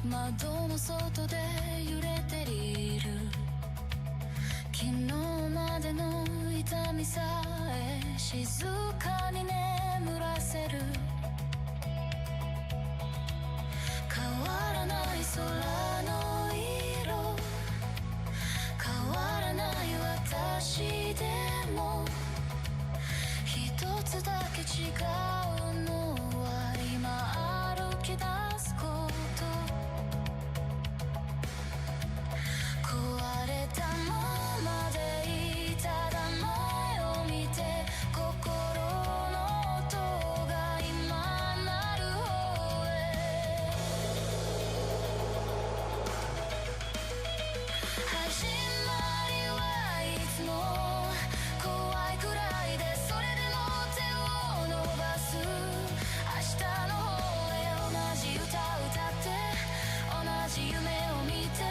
窓の外で揺れている昨日までの痛みさえ静かに眠らせる変わらない空の色変わらない私でも一つだけ違うのは今歩き出すこと壊れたままでいただ前を見て心の音が今鳴る方へ始まりはいつも怖いくらいでそれでも手を伸ばす明日の方へ同じ歌歌って同じ夢を見て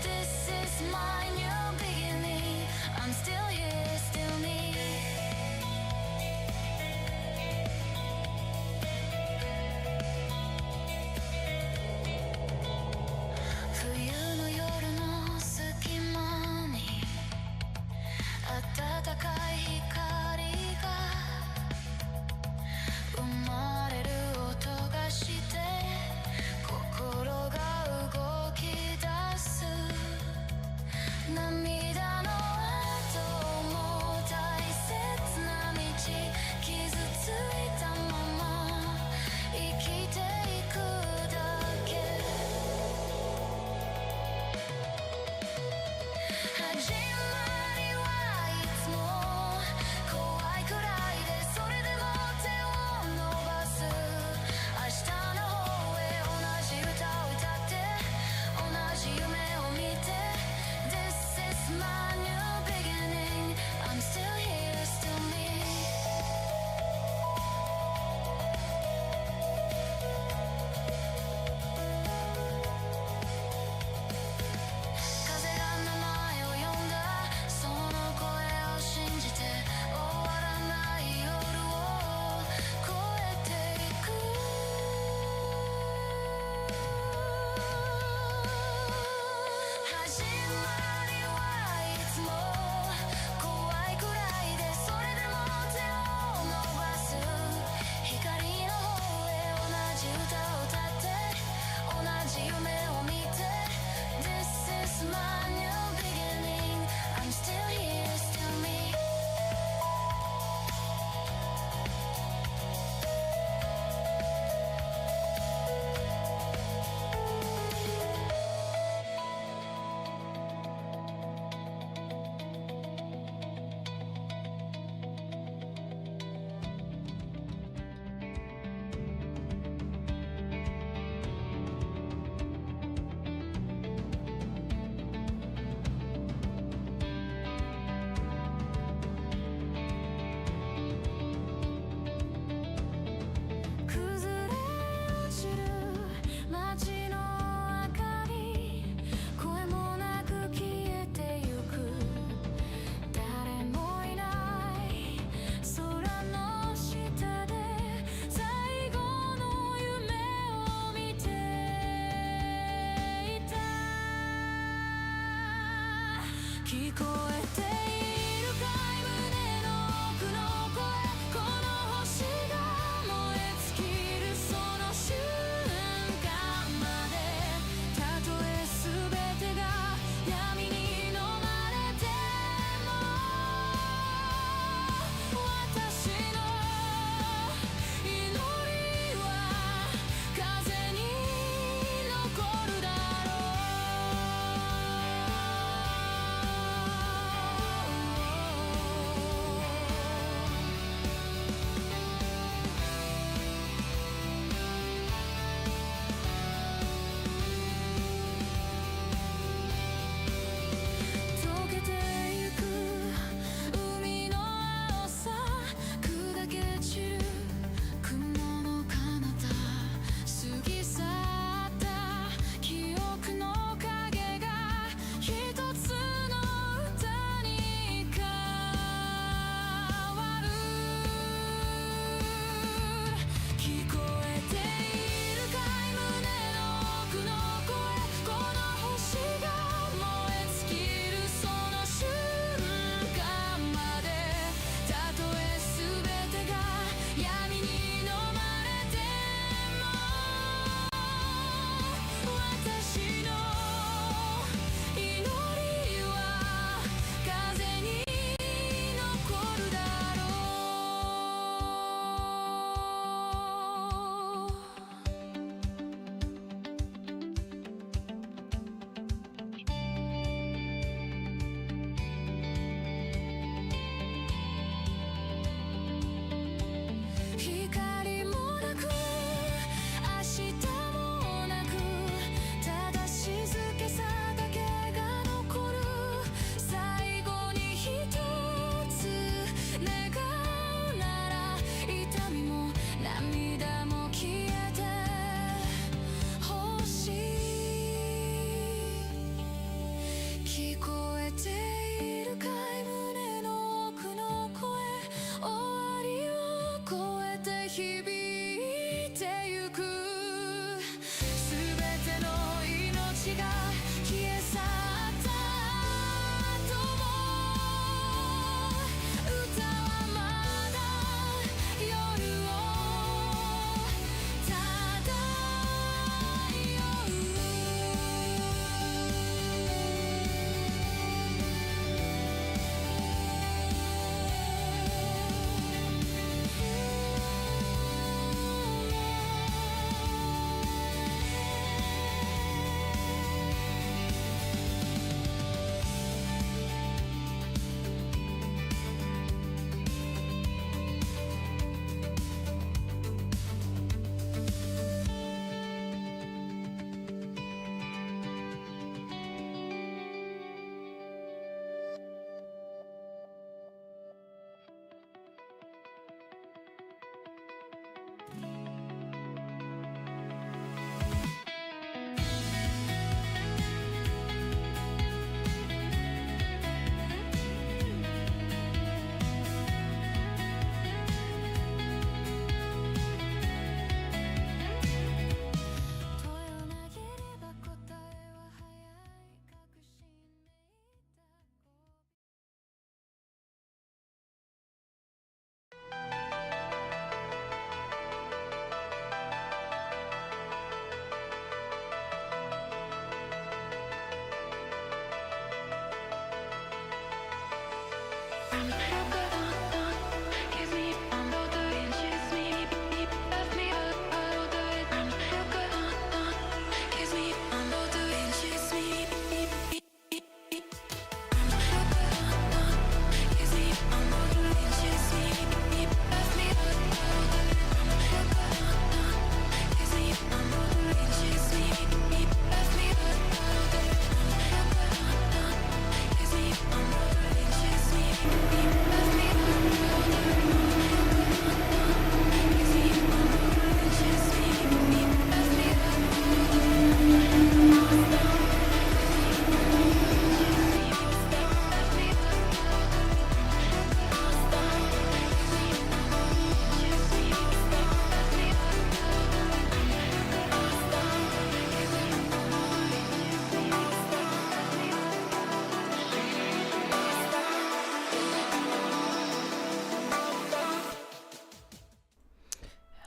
This is my new beginning. I'm still here, still me. 冬の夜の隙間に暖かい光が生まれる音がして心が動き出す涙の後も大切な道傷ついたまま生きていくだけ始まりはいつも怖いくらいでそれでも手を伸ばす明日の方へ同じ歌を歌って同じ夢を見てThis is my new beginning. I'm still here, still me. 風が名前を呼んだその声を信じて終わらない夜を越えていく始まりはいつも怖いくらいでそれでも手を伸ばす光の方へ同じ歌を歌って同じ夢を見て This is my new beginning. I'm still here, still me. 崩れ落ちる街の明かり声もなく消えてゆく誰もいない空の下で最後の夢を見ていた聞こえているかい胸の奥の声この星が燃え尽きるその瞬間までたとえ全てが闇に飲まれても私の祈りは風に残るだろう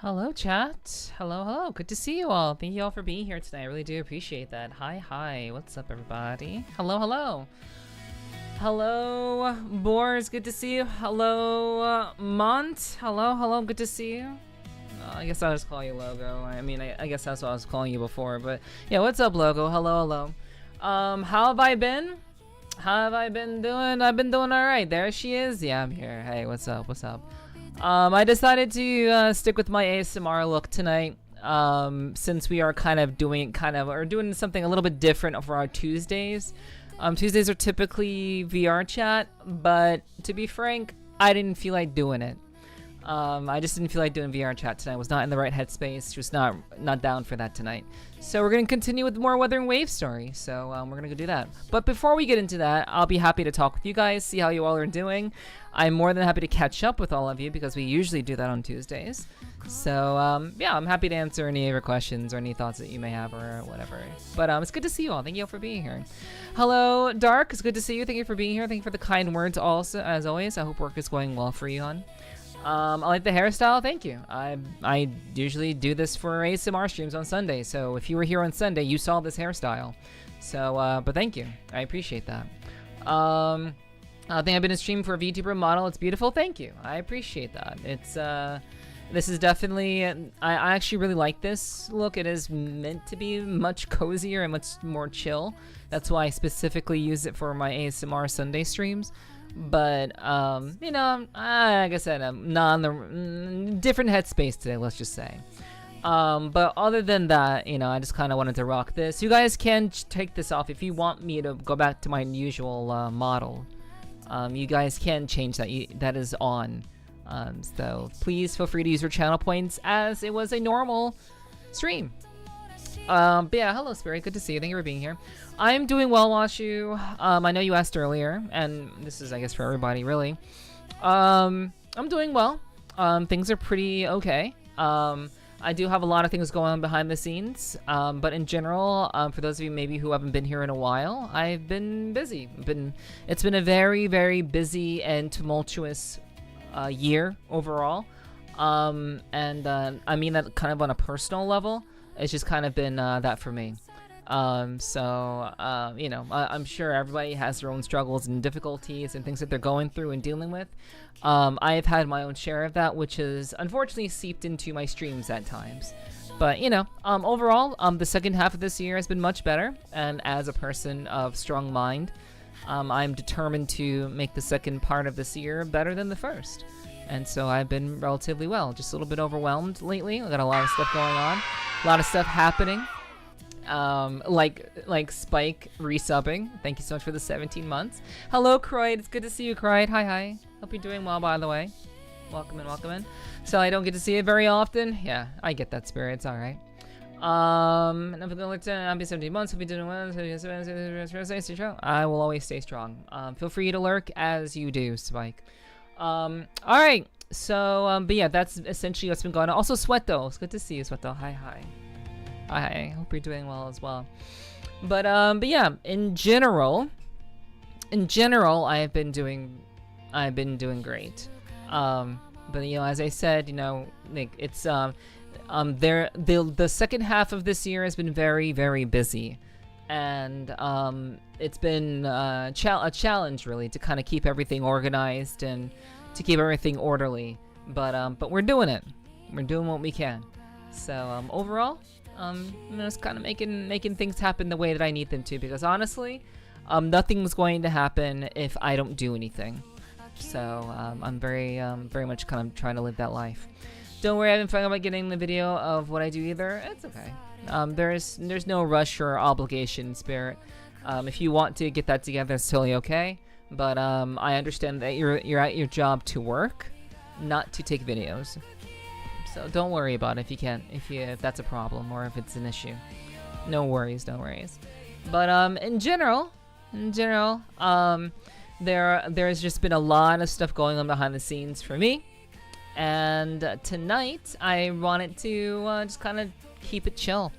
Hello, chat. Hello, hello. Good to see you all. Thank you all for being here tonight. I really do appreciate that. Hi, hi. What's up, everybody? Hello, hello. Hello, Boars. Good to see you. Hello, Mont. Hello, hello. Good to see you. I guess I'll just call you Logo. I mean, I guess that's what I was calling you before. But yeah, what's up, Logo? Hello, hello. How have I been? How have I been doing? I've been doing all right. There she is. Yeah, I'm here. Hey, what's up? What's up? I decided to stick with my ASMR look tonight, since we are doing something a little bit different for our Tuesdays. Tuesdays are typically VR chat, but to be frank, I didn't feel like doing it. I just didn't feel like doing VR chat tonight. I was not in the right headspace. Just not down for that tonight. So we're gonna continue with more Wuthering Wave story. So we're gonna go do that. But before we get into that, I'll be happy to talk with you guys, see how you all are doing. I'm more than happy to catch up with all of you because we usually do that on Tuesdays. So yeah, I'm happy to answer any of your questions or any thoughts that you may have or whatever. But it's good to see you all. Thank you all for being here. Hello, Dark. It's good to see you. Thank you for being here. Thank you for the kind words also, as always. I hope work is going well for you, hon. I like the hairstyle. Thank you. I usually do this for ASMR streams on Sunday. So if you were here on Sunday, you saw this hairstyle. So, but thank you. I appreciate that. I think I've been a stream for a VTuber model. It's beautiful. Thank you. I appreciate that. It's, this is definitely, I actually really like this look. It is meant to be much cozier and much more chill. That's why I specifically use it for my ASMR Sunday streams. But, you know, like I said, I'm not on the different headspace today, let's just say. But other than that, you know, I just kind of wanted to rock this. You guys can take this off if you want me to go back to my usual model. You guys can change that. That is on. So please feel free to use your channel points as it was a normal stream. But yeah, hello Spirit, good to see you. Thank you for being here. I'm doing well, Washu. I know you asked earlier, and this is, I guess, for everybody, really. I'm doing well. Things are pretty okay. I do have a lot of things going on behind the scenes, but in general, for those of you maybe who haven't been here in a while, I've been busy. It's been a very, very busy and tumultuous year overall. I mean that kind of on a personal level. It's just kind of been that for me. You know, I'm sure everybody has their own struggles and difficulties and things that they're going through and dealing with. I've had my own share of that, which has unfortunately seeped into my streams at times. But, you know, overall, the second half of this year has been much better. And as a person of strong mind, I'm determined to make the second part of this year better than the first. And so I've been relatively well, just a little bit overwhelmed lately. I got a lot of stuff going on, a lot of stuff happening. Like Spike resubbing. Thank you so much for the 17 months. Hello, Croyd. It's good to see you, Croyd. Hi, hi. Hope you're doing well, by the way. Welcome in, welcome in. So I don't get to see it very often. Yeah, I get that, Spirit. It's all right. And I'm gonna look I'll be 17 months. I'll be doing well. I will always stay strong. Feel free to lurk as you do, Spike. All right. So, but yeah, that's essentially what's been going on. Also, Sweato. It's good to see you, Sweato. Hi, hi. I hope you're doing well as well. But yeah, in general, I've been doing great. But you know, as I said, you know, like it's the second half of this year has been very, very busy. and it's been a challenge really to kind of keep everything organized and to keep everything orderly. But we're doing it. We're doing what we can. So overall, I'm just kind of making things happen the way that I need them to, because honestly, nothing's going to happen if I don't do anything. So I'm very much kind of trying to live that life. Don't worry, I haven't found out about getting the video of what I do either. It's okay. There's no rush or obligation, Spirit. If you want to get that together, it's totally okay. But I understand that you're at your job to work, not to take videos. So don't worry about it if that's a problem or if it's an issue. No worries. But in general, there's just been a lot of stuff going on behind the scenes for me. And tonight, I wanted to just kind of keep it chill.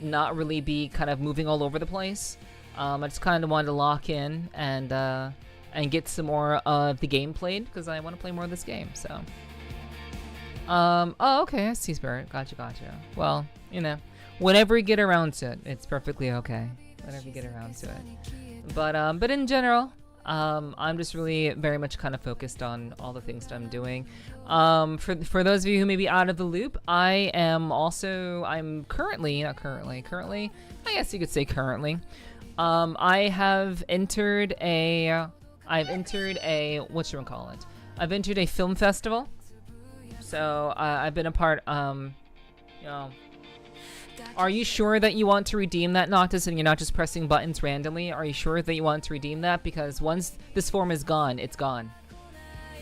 Not really be kind of moving all over the place. I just kind of wanted to lock in and get some more of the game played, because I want to play more of this game. So, oh, okay, I see, Spirit. Gotcha. Well, whenever you get around to it, it's perfectly okay. Whenever you get around to it. But in general, I'm just really very much kind of focused on all the things that I'm doing. For those of you who may be out of the loop, I'm currently, I guess you could say currently, I've entered a film festival. So I've been a part, Are you sure that you want to redeem that, Noctis, and you're not just pressing buttons randomly? Are you sure that you want to redeem that? Because once this form is gone, it's gone.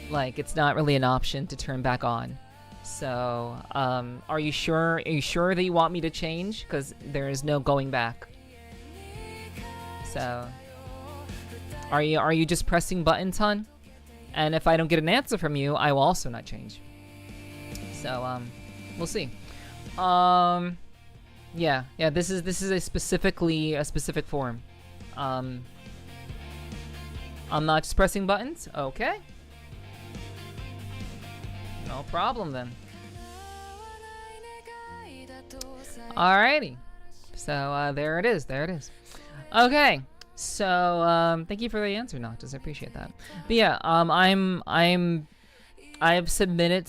Like, it's not really an option to turn back on. So, are you sure that you want me to change? Because there is no going back. So, are you just pressing buttons, hon? And if I don't get an answer from you, I will also not change. So, we'll see. Yeah, this is a specific form. I'm not just pressing buttons. Okay. No problem then. Alrighty. So there it is. Okay. So thank you for the answer, Noctis. I appreciate that. But yeah, I've submitted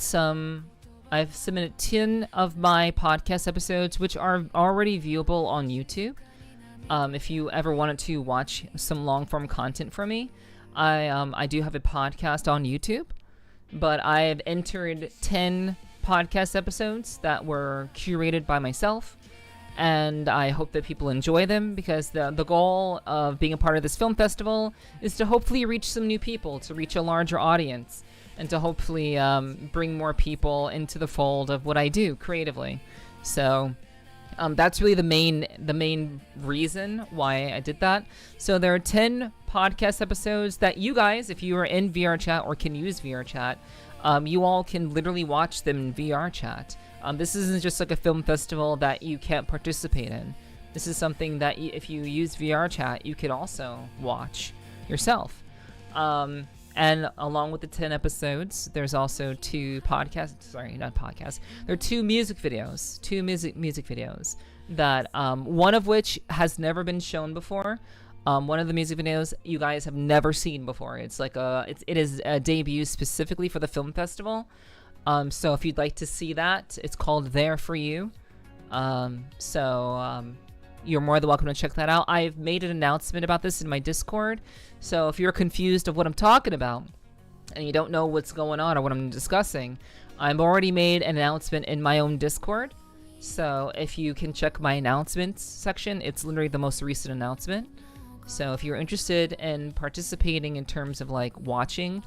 10 of my podcast episodes, which are already viewable on YouTube. If you ever wanted to watch some long-form content from me, I do have a podcast on YouTube, but I've entered 10 podcast episodes that were curated by myself, and I hope that people enjoy them, because the goal of being a part of this film festival is to hopefully reach some new people, to reach a larger audience, and to hopefully bring more people into the fold of what I do creatively. So that's really the main reason why I did that. So there are 10 podcast episodes that you guys, if you are in VR chat or can use VR chat, you all can literally watch them in VR chat. This isn't just like a film festival that you can't participate in. This is something that if you use VR chat, you could also watch yourself. And along with the 10 episodes, there's also 2 podcasts. Sorry, not podcasts. There are 2 music videos. 2 music videos that one of which has never been shown before. One of the music videos you guys have never seen before. It's like it is a debut specifically for the film festival. So if you'd like to see that, it's called There For You. You're more than welcome to check that out. I've made an announcement about this in my Discord. So if you're confused of what I'm talking about and you don't know what's going on or what I'm discussing, I've already made an announcement in my own Discord. So if you can check my announcements section, it's literally the most recent announcement. So if you're interested in participating in terms of like watching,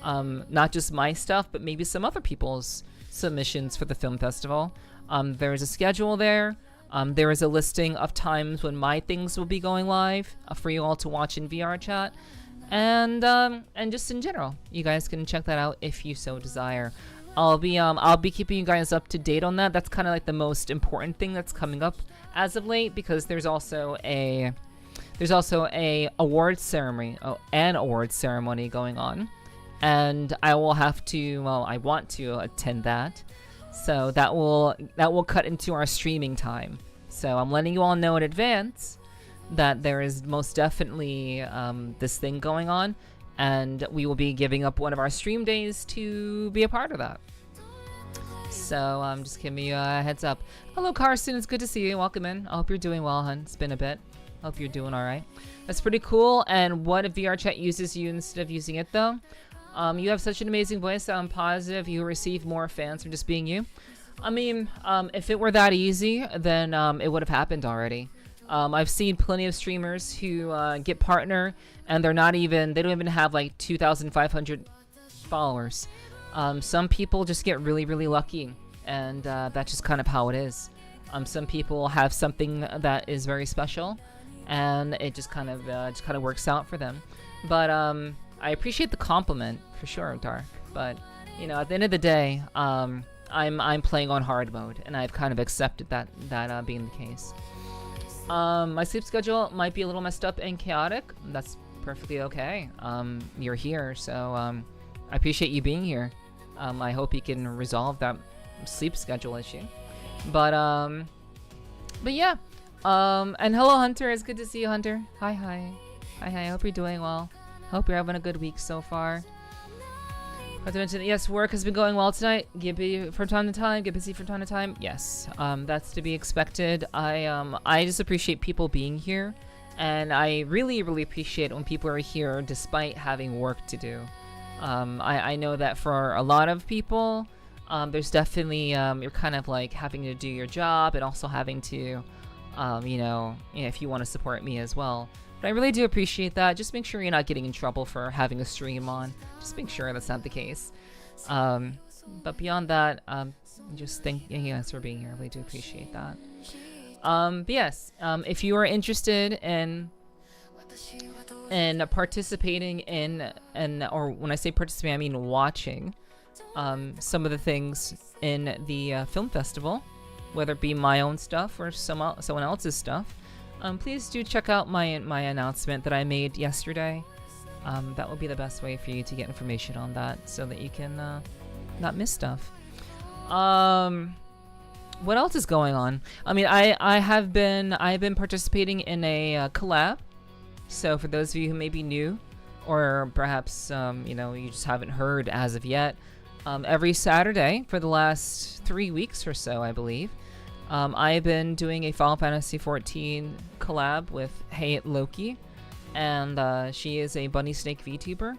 not just my stuff, but maybe some other people's submissions for the film festival, there's a schedule there. There is a listing of times when my things will be going live for you all to watch in VR chat, and just in general, you guys can check that out if you so desire. I'll be keeping you guys up to date on that. That's kind of like the most important thing that's coming up as of late, because there's also a awards ceremony, an awards ceremony going on, and I want to attend that. So that will cut into our streaming time. So I'm letting you all know in advance that there is most definitely this thing going on, and we will be giving up one of our stream days to be a part of that. So just giving you a heads up. Hello, Carson. It's good to see you. Welcome in. I hope you're doing well, hun. It's been a bit. Hope you're doing all right. That's pretty cool. And what if VR chat uses you instead of using it, though? You have such an amazing voice that I'm positive you receive more fans from just being you. I mean, if it were that easy, then it would have happened already. I've seen plenty of streamers who get partner and they don't even have like 2,500 followers. Some people just get really, really lucky, and that's just kind of how it is. Some people have something that is very special, and it just kind of works out for them. But I appreciate the compliment for sure, Dark. But you know, at the end of the day, I'm playing on hard mode, and I've kind of accepted that being the case. My sleep schedule might be a little messed up and chaotic. That's perfectly okay. You're here, so I appreciate you being here. I hope you can resolve that sleep schedule issue. But yeah. And hello, Hunter. It's good to see you, Hunter. Hi. I hope you're doing well. Hope you're having a good week so far. Not to mention, yes, work has been going well tonight. Get busy from time to time. Get busy from time to time. Yes, that's to be expected. I just appreciate people being here, and I really, really appreciate when people are here despite having work to do. I know that for a lot of people, there's definitely you're kind of like having to do your job and also having to, you know, if you want to support me as well. But I really do appreciate that. Just make sure you're not getting in trouble for having a stream on. Just make sure that's not the case. But beyond that, just thank you guys for being here. I really do appreciate that. But yes, if you are interested in participating in, or when I say participating, I mean watching some of the things in the film festival, whether it be my own stuff or someone else's stuff. Please do check out my announcement that I made yesterday. That will be the best way for you to get information on that, so that you can not miss stuff. What else is going on? I mean, I've been participating in a collab. So for those of you who may be new, or perhaps you know, you just haven't heard as of yet, every Saturday for the last 3 weeks or so, I believe, I've been doing a Final Fantasy XIV collab with Hey Loki, and she is a bunny snake VTuber,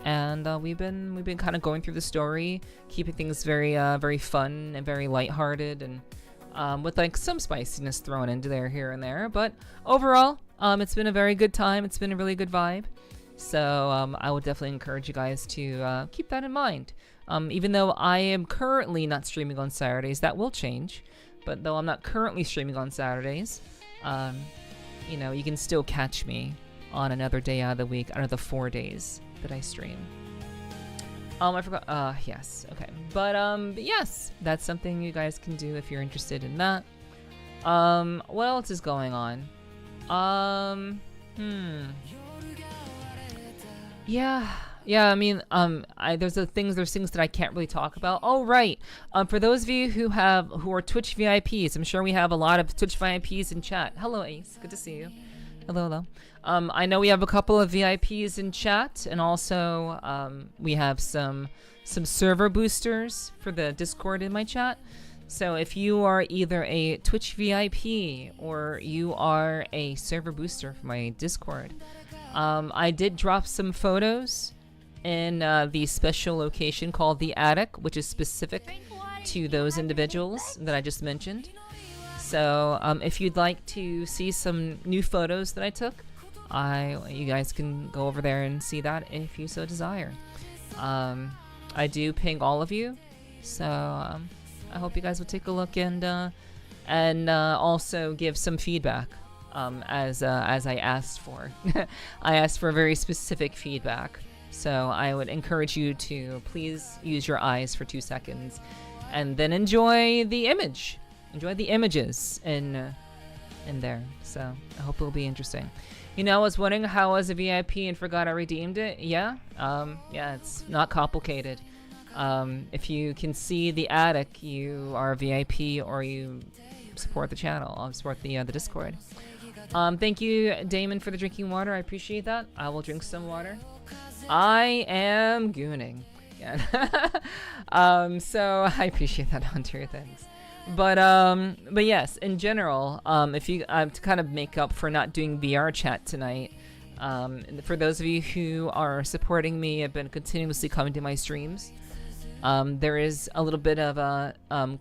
and we've been kind of going through the story, keeping things very very fun and very lighthearted, and with like some spiciness thrown into there here and there. But overall, it's been a very good time. It's been a really good vibe. So I would definitely encourage you guys to keep that in mind. Even though I am currently not streaming on Saturdays, that will change. But though I'm not currently streaming on Saturdays, you know, you can still catch me on another day out of the week, out of the 4 days that I stream. I forgot. Yes. Okay. But yes, that's something you guys can do if you're interested in that. What else is going on? Yeah, I mean, there's things that I can't really talk about. Oh, right. For those of you who are Twitch VIPs, I'm sure we have a lot of Twitch VIPs in chat. Hello, Ace. Good to see you. Hello. I know we have a couple of VIPs in chat, and also we have some server boosters for the Discord in my chat. So if you are either a Twitch VIP or you are a server booster for my Discord, I did drop some photos in the special location called the Attic, which is specific to those individuals that I just mentioned. So if you'd like to see some new photos that I took, you guys can go over there and see that if you so desire. I do ping all of you, so I hope you guys will take a look and also give some feedback, as I asked for. I asked for very specific feedback, so I would encourage you to please use your eyes for 2 seconds, and then enjoy the image, enjoy the images in there. So I hope it'll be interesting. You know, I was wondering how I was a VIP and forgot I redeemed it. Yeah, it's not complicated. If you can see the Attic, you are a VIP, or you support the channel, support the Discord. Thank you, Damon, for the drinking water. I appreciate that. I will drink some water. I am gooning. Yeah. So I appreciate that, Hunter. Thanks. But yes, in general, if you to kind of make up for not doing VR chat tonight, for those of you who are supporting me, have been continuously coming to my streams. There is a little bit of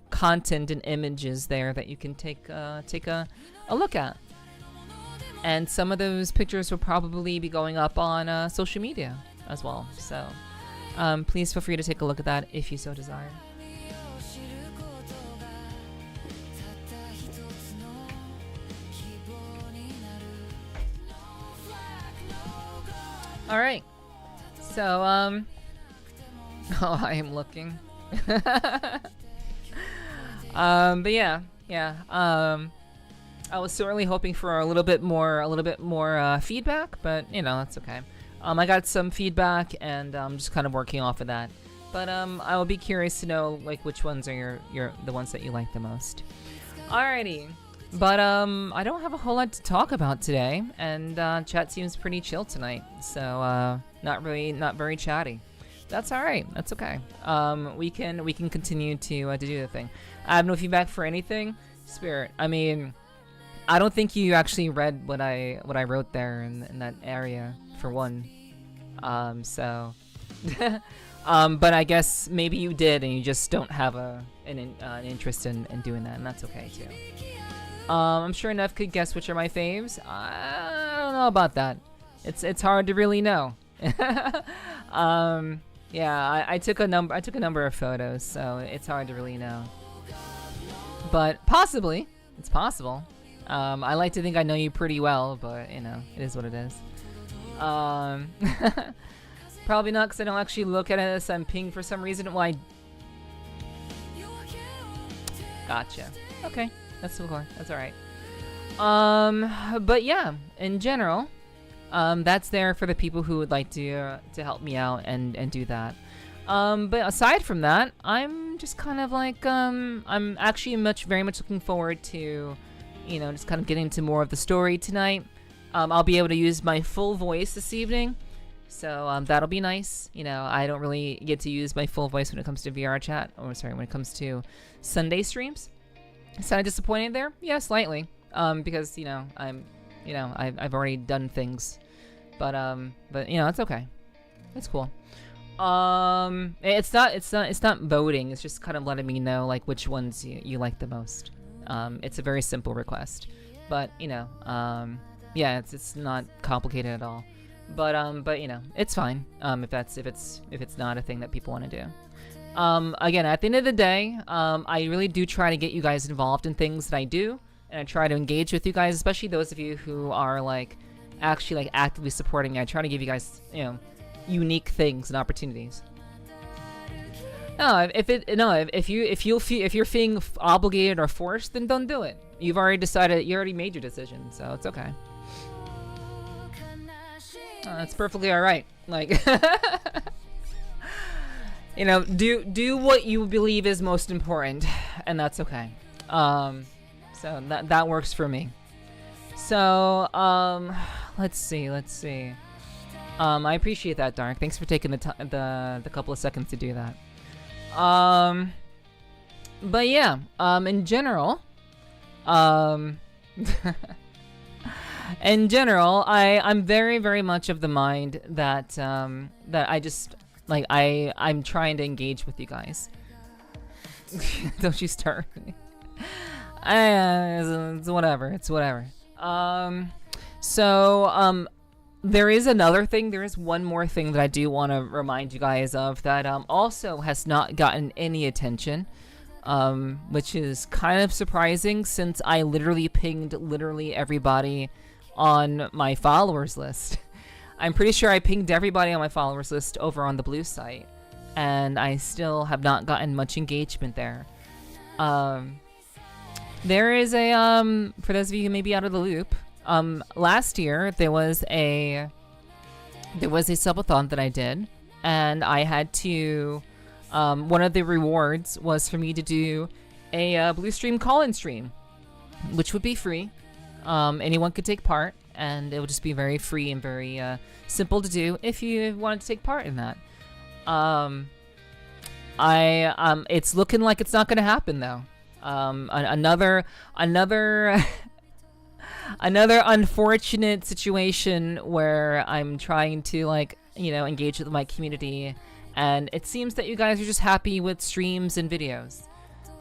content and images there that you can take a look at, and some of those pictures will probably be going up on social media as well. So please feel free to take a look at that if you so desire. All right, so oh, I am looking. But yeah. I was certainly hoping for a little bit more feedback, but you know, that's okay. I got some feedback, and I'm just kind of working off of that. But I will be curious to know like which ones are the ones that you like the most. Alrighty. But I don't have a whole lot to talk about today, and chat seems pretty chill tonight, so not very chatty. That's all right. That's okay. We can continue to do the thing. I have no feedback for anything. Spirit. I mean, I don't think you actually read what I wrote there in that area for one. So, but I guess maybe you did, and you just don't have an interest in doing that, and that's okay too. I'm sure Nev could guess which are my faves. I don't know about that. It's hard to really know. Yeah, I took a number of photos, so it's hard to really know. But possibly, it's possible. I like to think I know you pretty well, but you know, it is what it is. Probably not, because I don't actually look at it as I'm pinged for some reason. Why? Gotcha. Okay. That's cool. That's all right. But yeah, in general, that's there for the people who would like to help me out and do that. But aside from that, I'm just kind of like I'm actually very much looking forward to, you know, just kind of getting into more of the story tonight. I'll be able to use my full voice this evening, so that'll be nice. You know, I don't really get to use my full voice when it comes to VR chat, or sorry, when it comes to Sunday streams. Sound disappointed there? Yeah, slightly. Because you know I've already done things, but you know, it's okay. It's cool. It's not voting. It's just kind of letting me know like which ones you like the most. It's a very simple request, but you know, yeah, it's not complicated at all. But you know, it's fine. If it's not a thing that people want to do. Again, at the end of the day, I really do try to get you guys involved in things that I do, and I try to engage with you guys, especially those of you who are actually actively supporting me. I try to give you guys, you know, unique things and opportunities. No, if you're feeling obligated or forced, then don't do it. You've already decided. You already made your decision, so it's okay. That's perfectly all right. Like. You know, do what you believe is most important, and that's okay. So that works for me. So let's see. I appreciate that, Dark. Thanks for taking the couple of seconds to do that. But yeah, in general, I'm very, very much of the mind that that I just. Like, I'm trying to engage with you guys. Don't you start. It's whatever. It's whatever. So, there is another thing. There is one more thing that I do want to remind you guys of that also has not gotten any attention, which is kind of surprising since I literally pinged everybody on my followers list. I'm pretty sure I pinged everybody on my followers list over on the blue site, and I still have not gotten much engagement there. There is a for those of you who may be out of the loop, last year there was a subathon that I did, and I had to one of the rewards was for me to do a blue stream call-in stream. which would be free. Anyone could take part, and it would just be very free and very simple to do if you wanted to take part in that. It's looking like it's not going to happen though. Another another unfortunate situation where I'm trying to, like, you know, engage with my community, and it seems that you guys are just happy with streams and videos.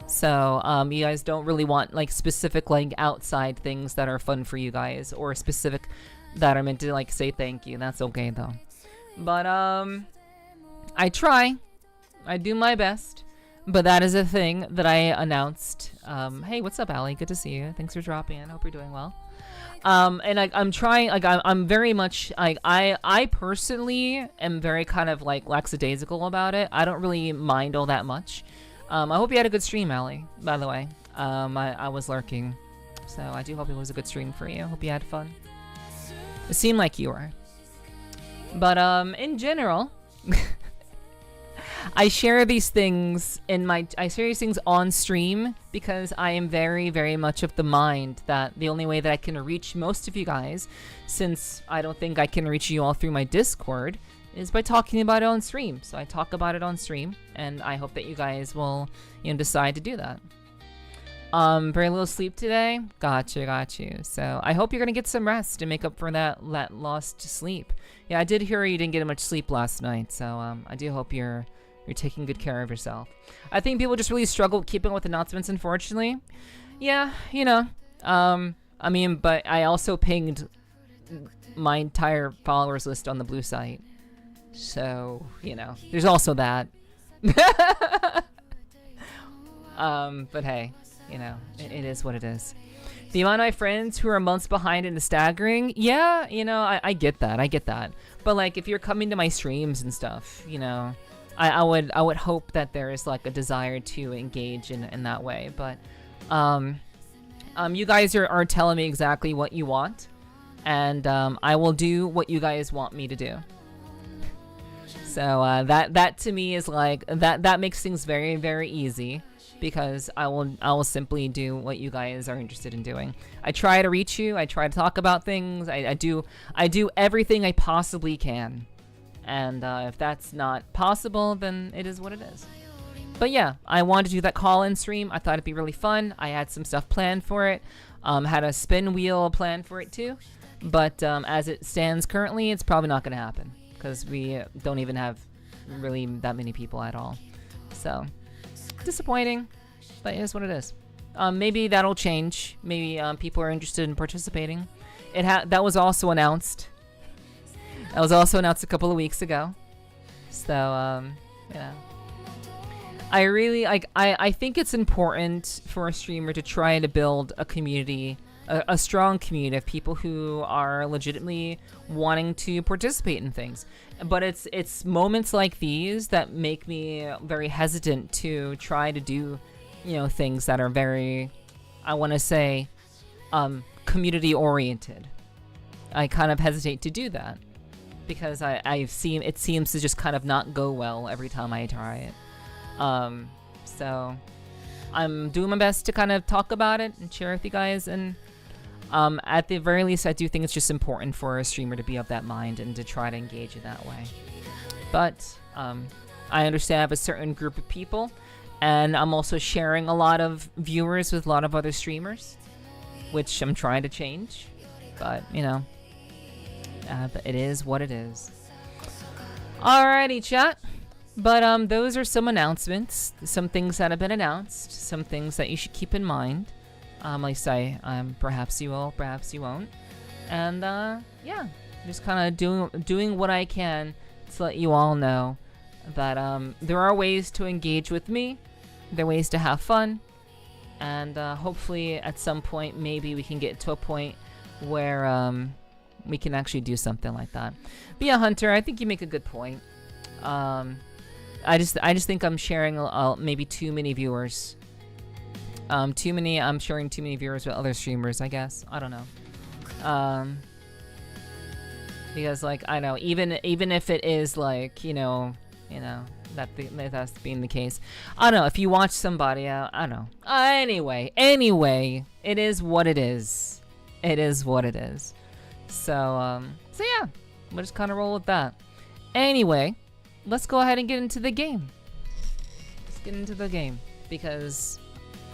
So you guys don't really want like specific like outside things that are fun for you guys, or specific that are meant to like say thank you. That's okay though. But I try. I do my best. But that is a thing that I announced. Hey, what's up, Allie? Good to see you. Thanks for dropping in. Hope you're doing well. And I'm trying, like, I'm very much, like, I personally am very kind of like lackadaisical about it. I don't really mind all that much. I hope you had a good stream, Allie, by the way. I was lurking, so I do hope it was a good stream for you. Hope you had fun. It seemed like you were. But in general, I share these things on stream because I am very, very much of the mind that the only way that I can reach most of you guys, since I don't think I can reach you all through my Discord, is by talking about it on stream. So I talk about it on stream, and I hope that you guys will, you know, decide to do that. Very little sleep today. Got you. So I hope you're gonna get some rest to make up for that lost sleep. Yeah, I did hear you didn't get much sleep last night, so I do hope you're taking good care of yourself. I think people just really struggle keeping with announcements, unfortunately. Yeah, you know. I mean, but I also pinged my entire followers list on the blue site. So, you know, there's also that. But hey, you know, it is what it is. The amount of my friends who are months behind in the staggering, yeah, you know, I get that. But like, if you're coming to my streams and stuff, you know, I would hope that there is like a desire to engage in that way. But you guys are telling me exactly what you want, and I will do what you guys want me to do. So that to me is like that makes things very, very easy, because I will simply do what you guys are interested in doing. I try to reach you. I try to talk about things. I do everything I possibly can. And if that's not possible, then it is what it is. But yeah, I wanted to do that call-in stream. I thought it'd be really fun. I had some stuff planned for it. Had a spin wheel planned for it too. But as it stands currently, it's probably not going to happen, because we don't even have really that many people at all. So, disappointing, but it is what it is. Maybe that'll change. Maybe people are interested in participating. That was also announced. That was also announced a couple of weeks ago. So, yeah. I really, I think it's important for a streamer to try to build a community, a strong community of people who are legitimately wanting to participate in things. But it's moments like these that make me very hesitant to try to do, you know, things that are very, I want to say, community oriented. I kind of hesitate to do that, because it seems to just kind of not go well every time I try it. So I'm doing my best to kind of talk about it and share with you guys, and at the very least, I do think it's just important for a streamer to be of that mind and to try to engage in that way. But I understand I have a certain group of people, and I'm also sharing a lot of viewers with a lot of other streamers, which I'm trying to change. But, you know, it is what it is. Alrighty, chat. But those are some announcements, some things that have been announced, some things that you should keep in mind. Like say, perhaps you will, perhaps you won't. And yeah, just kind of doing what I can to let you all know that there are ways to engage with me, there are ways to have fun, and hopefully at some point maybe we can get to a point where we can actually do something like that. But yeah, Hunter, I think you make a good point. I just think I'm sharing maybe too many viewers. I'm sharing too many viewers with other streamers, I guess. I don't know. Because like, I know, even if it is like, you know, that's being the case. I don't know, if you watch somebody, I don't know. Anyway, it is what it is. It is what it is. So yeah, we'll just kind of roll with that. Anyway, let's go ahead and get into the game. Let's get into the game because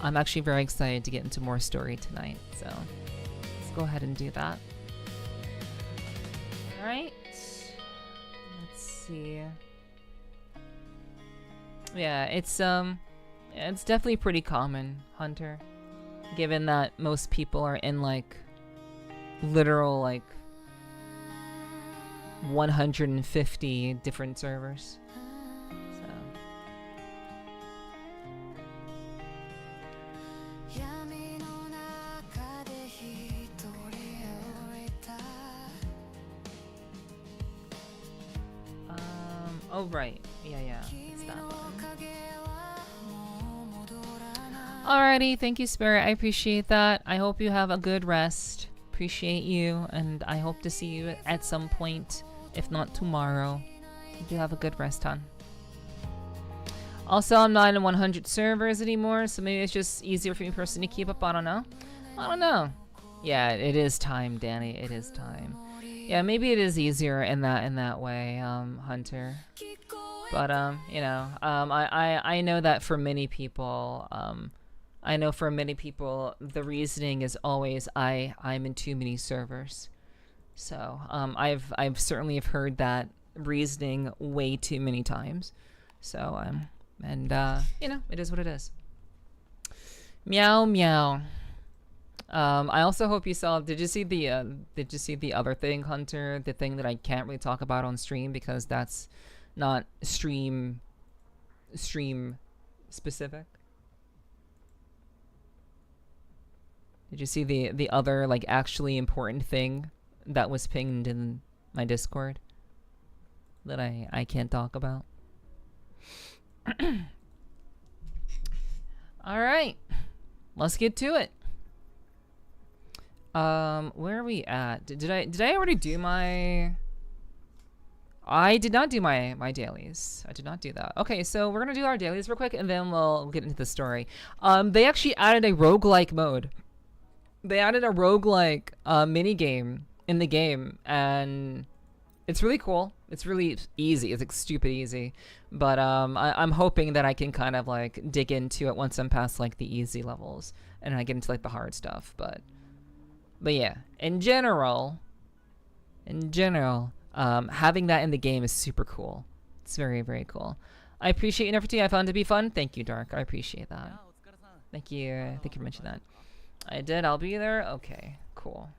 I'm actually very excited to get into more story tonight. So let's go ahead and do that. All right. Let's see. Yeah, it's definitely pretty common, Hunter, given that most people are in like literal like 150 different servers. So oh right, yeah, it's that one. Alrighty, thank you, Spirit. I appreciate that. I hope you have a good rest. Appreciate you, and I hope to see you at some point, if not tomorrow. Do have a good rest, hon. Also, I'm not in 100 servers anymore, so maybe it's just easier for me personally to keep up. I don't know. Yeah, it is time, Danny. It is time. Yeah, maybe it is easier in that way, Hunter. But you know, I know that for many people, the reasoning is always I'm in too many servers. So I've certainly have heard that reasoning way too many times. So and you know, it is what it is. Meow meow. I also hope you saw. Did you see the other thing, Hunter? The thing that I can't really talk about on stream because that's not stream specific. Did you see the other like actually important thing that was pinged in my Discord that I can't talk about? All right, let's get to it. Where are we at? Did I already do my? I did not do my dailies. I did not do that. Okay, so we're gonna do our dailies real quick, and then we'll get into the story. They actually added a roguelike mode. They added a roguelike mini game in the game, and it's really cool. It's really easy. It's like stupid easy, but I'm hoping that I can kind of like dig into it once I'm past like the easy levels, and I get into like the hard stuff. But yeah, in general, having that in the game is super cool. It's very, very cool. I appreciate Nepherti. I found it to be fun. Thank you, Dark. I appreciate that. Thank you. Thank you for mentioning that. I did. I'll be there. Okay, cool.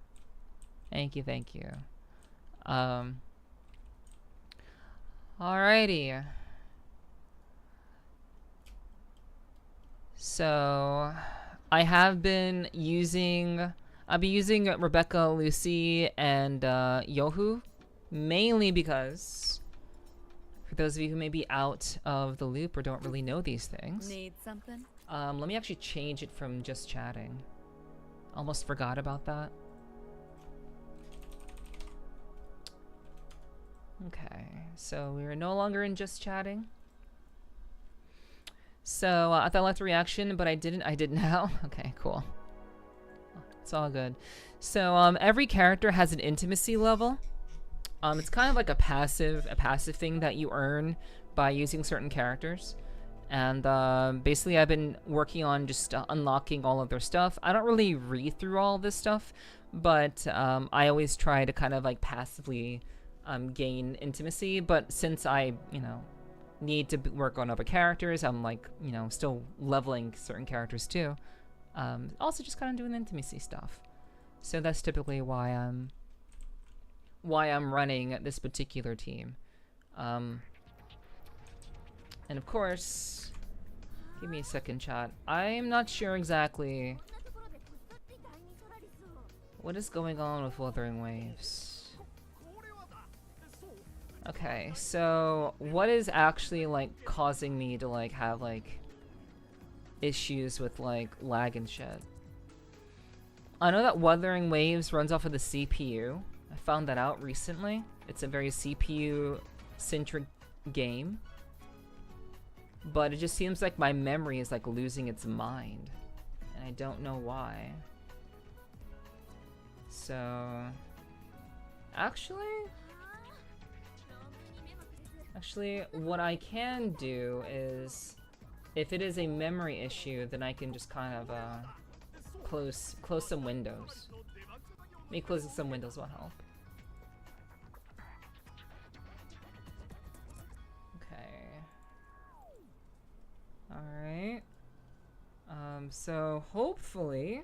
Thank you. Thank you. Alrighty. So I have been using. I'll be using Rebecca, Lucy, and Yohu, mainly because, for those of you who may be out of the loop or don't really know these things, need something? let me actually change it from just chatting. Almost forgot about that. Okay, so we are no longer in just chatting. So I thought I left a reaction, but I didn't. I did now. Okay, cool. It's all good. So every character has an intimacy level. It's kind of like a passive thing that you earn by using certain characters. And basically I've been working on just unlocking all of their stuff. I don't really read through all this stuff, but I always try to kind of like passively gain intimacy. But since I, you know, need to work on other characters, I'm like, you know, still leveling certain characters too. Also just kind of doing intimacy stuff. So that's typically why I'm running this particular team. And of course, give me a second, chat. I'm not sure exactly what is going on with Wuthering Waves. Okay, so what is actually like causing me to like have like issues with like lag and shit? I know that Wuthering Waves runs off of the CPU. I found that out recently. It's a very CPU centric game, but it just seems like my memory is like losing its mind, and I don't know why. So, actually, what I can do is, if it is a memory issue, then I can just kind of close some windows. Maybe closing some windows will help. Okay. All right. So hopefully.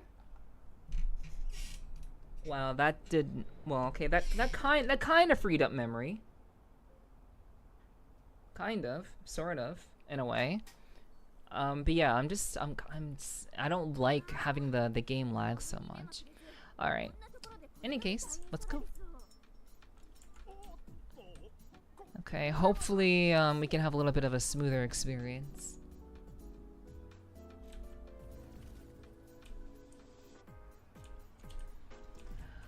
Wow, that did well. Okay, that kind of freed up memory. Kind of, sort of, in a way. But yeah, I don't like having the game lag so much. All right. Any case, let's go. Okay, hopefully we can have a little bit of a smoother experience.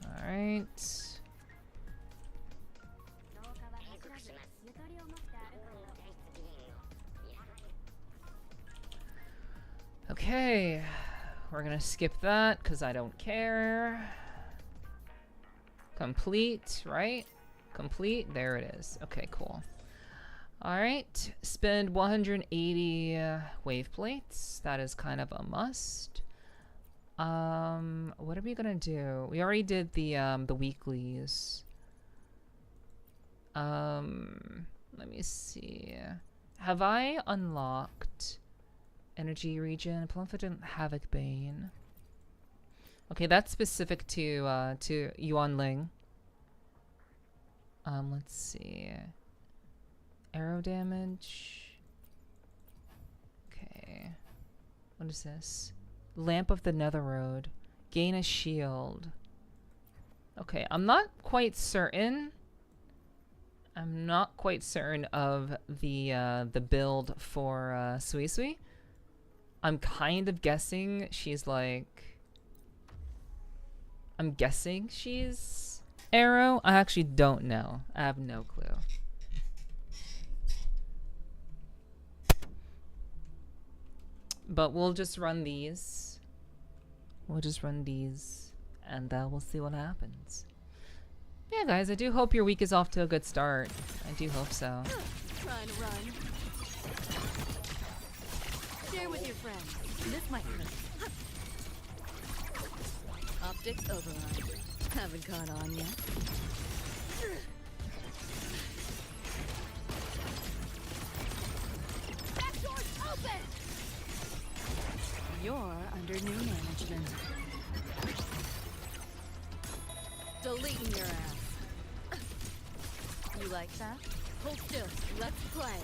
All right. Okay, we're gonna skip that because I don't care. Complete, right? Complete, there it is. Okay, cool. All right, spend 180 wave plates. That is kind of a must. What are we gonna do? We already did the weeklies. Let me see. Have I unlocked Energy Region, Plummeted Havoc Bane? Okay, that's specific to Yuan Ling. Let's see. Arrow damage. Okay. What is this? Lamp of the Nether Road. Gain a shield. Okay, I'm not quite certain. I'm not quite certain of the build for Zoey. I'm kind of guessing she's like... I'm guessing she's Arrow. I actually don't know. I have no clue. But we'll just run these. We'll just run these, and we'll see what happens. Yeah, guys, I do hope your week is off to a good start. I do hope so. Trying to run. Share with your friends. This might hurt. Optics override. Haven't caught on yet. Back door's open! You're under new management. Deleting your ass. You like that? Hold still. Let's play.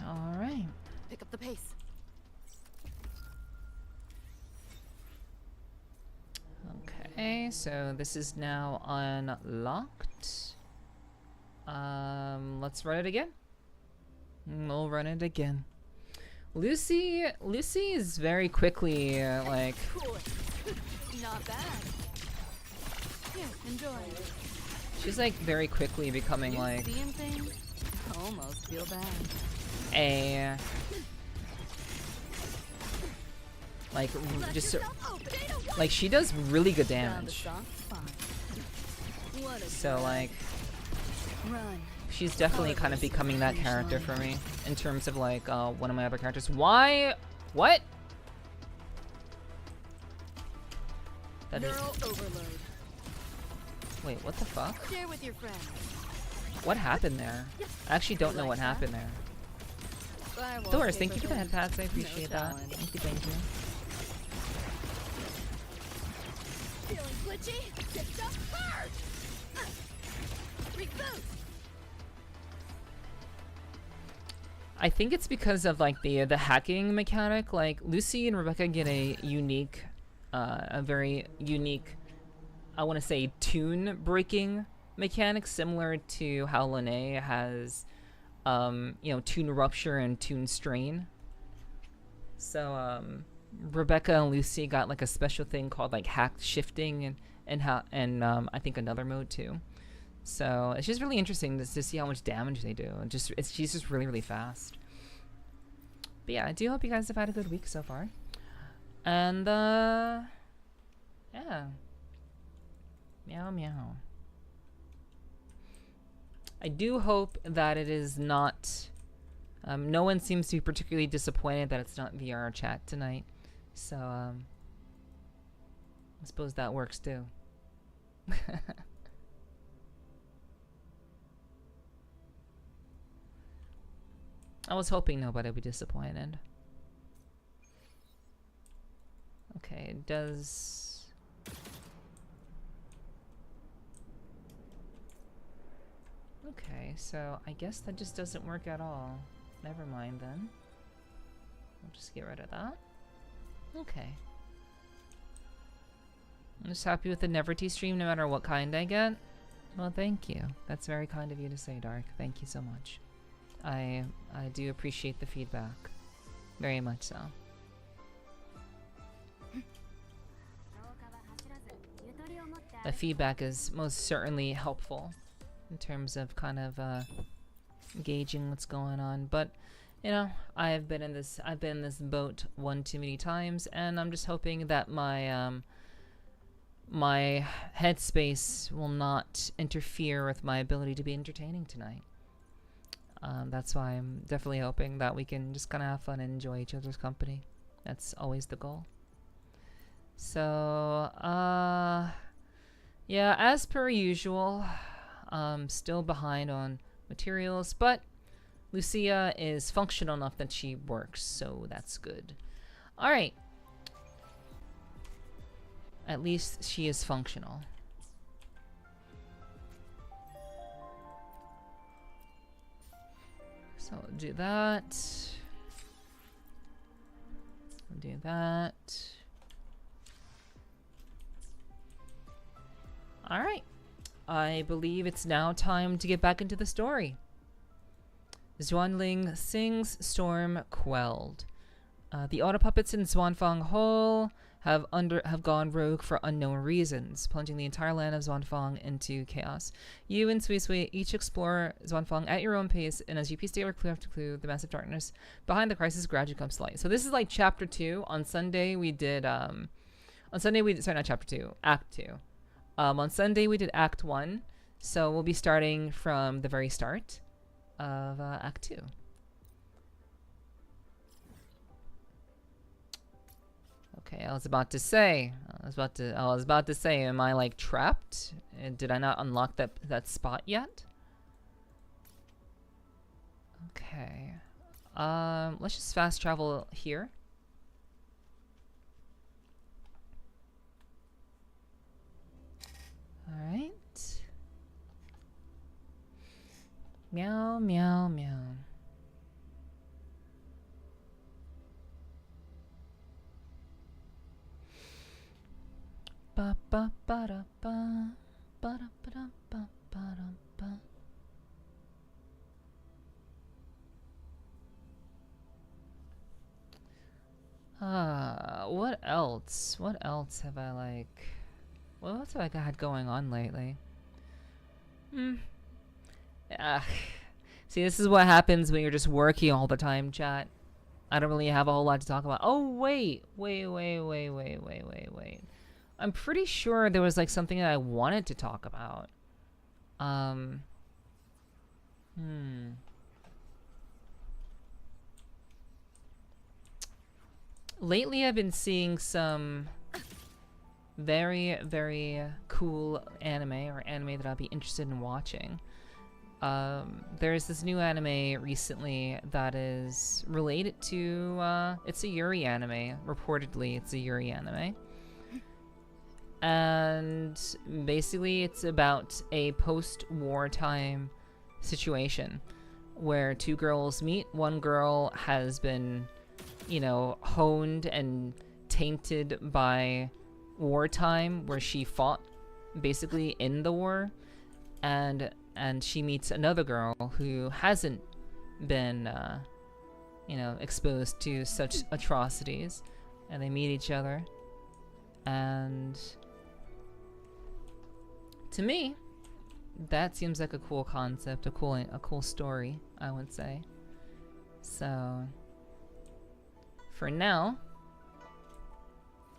All right. Pick up the pace. Okay, so this is now unlocked. Let's run it again. We'll run it again. Lucy is very quickly like. Not bad. Here, enjoy. She's like very quickly becoming like Seeing things? Almost feel bad. a like just like she does really good damage. So like she's definitely kind of becoming that character for me in terms of like one of my other characters. Why? What? That is. Wait, what the fuck? Share with your friends. What happened there? I actually don't know what happened there. Doris, thank you for the head pats. I appreciate that. Thank you, thank you. Feeling glitchy? Get up hard! Reboot! I think it's because of like the hacking mechanic. Like Lucy and Rebecca get a unique, a very unique, I want to say tune breaking mechanic, similar to how Lene has, you know, tune rupture and tune strain. So Rebecca and Lucy got like a special thing called like hacked shifting and I think another mode too. So it's just really interesting to see how much damage they do. She's just really fast. But yeah, I do hope you guys have had a good week so far. And yeah. Meow meow. I do hope that it is not no one seems to be particularly disappointed that it's not VR chat tonight. So I suppose that works too. I was hoping nobody would be disappointed. Okay, it does. Okay, so I guess that just doesn't work at all. Never mind then. I'll just get rid of that. Okay. I'm just happy with the Nepherti stream no matter what kind I get. Well, thank you. That's very kind of you to say, Dark. Thank you so much. I do appreciate the feedback. Very much so. The feedback is most certainly helpful in terms of kind of gauging what's going on. But you know, I've been in this boat one too many times, and I'm just hoping that my my headspace will not interfere with my ability to be entertaining tonight. That's why I'm definitely hoping that we can just kind of have fun and enjoy each other's company. That's always the goal. So, yeah, as per usual, still behind on materials, but Lucia is functional enough that she works, so that's good. Alright. At least she is functional. So I'll do that. I'll do that. Alright. I believe it's now time to get back into the story. Xuanling sings, storm quelled. The auto puppets in Xuanfang Hall have gone rogue for unknown reasons, plunging the entire land of Xuanfang into chaos. You and Sui Sui each explore Xuanfang at your own pace, and as you piece together clue after clue, the massive darkness behind the crisis gradually comes to light. So this is like chapter 2. On Sunday we did sorry, not chapter 2, act 2. On Sunday we did act 1, so we'll be starting from the very start of act 2. Okay, I was about to say, am I like trapped? Did I not unlock that spot yet? Okay. Let's just fast travel here. All right. Meow, meow, meow. Ba ba ba da ba ba da ba da ba ba da ba. What else? What else have I like? What else have I had going on lately? See, this is what happens when you're just working all the time, chat. I don't really have a whole lot to talk about. Oh, wait. I'm pretty sure there was like something that I wanted to talk about. Lately I've been seeing some very, very cool anime, or anime that I'll be interested in watching. There's this new anime recently that is related to, it's a Yuri anime. Reportedly, it's a Yuri anime. And basically it's about a post-wartime situation where two girls meet. One girl has been, you know, honed and tainted by wartime, where she fought basically in the war, and she meets another girl who hasn't been you know, exposed to such atrocities, and they meet each other. And to me, that seems like a cool concept, a cool story, I would say. So for now,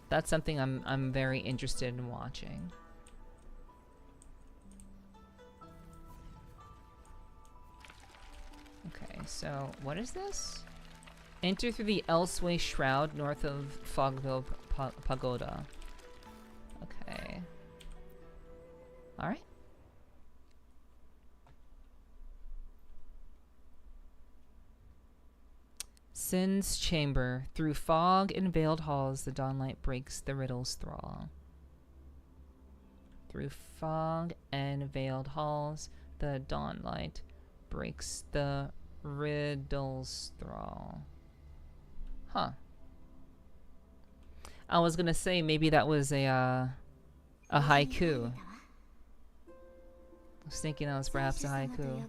that's something I'm very interested in watching. Okay, so what is this? Enter through the Elseway Shroud north of Fogville Pagoda. Okay. Alright. Sin's chamber. Through fog and veiled halls, the dawnlight breaks the riddle's thrall. Through fog and veiled halls, the dawnlight breaks the riddle's thrall. Huh. I was gonna say maybe that was a haiku. I was thinking that was perhaps a haiku.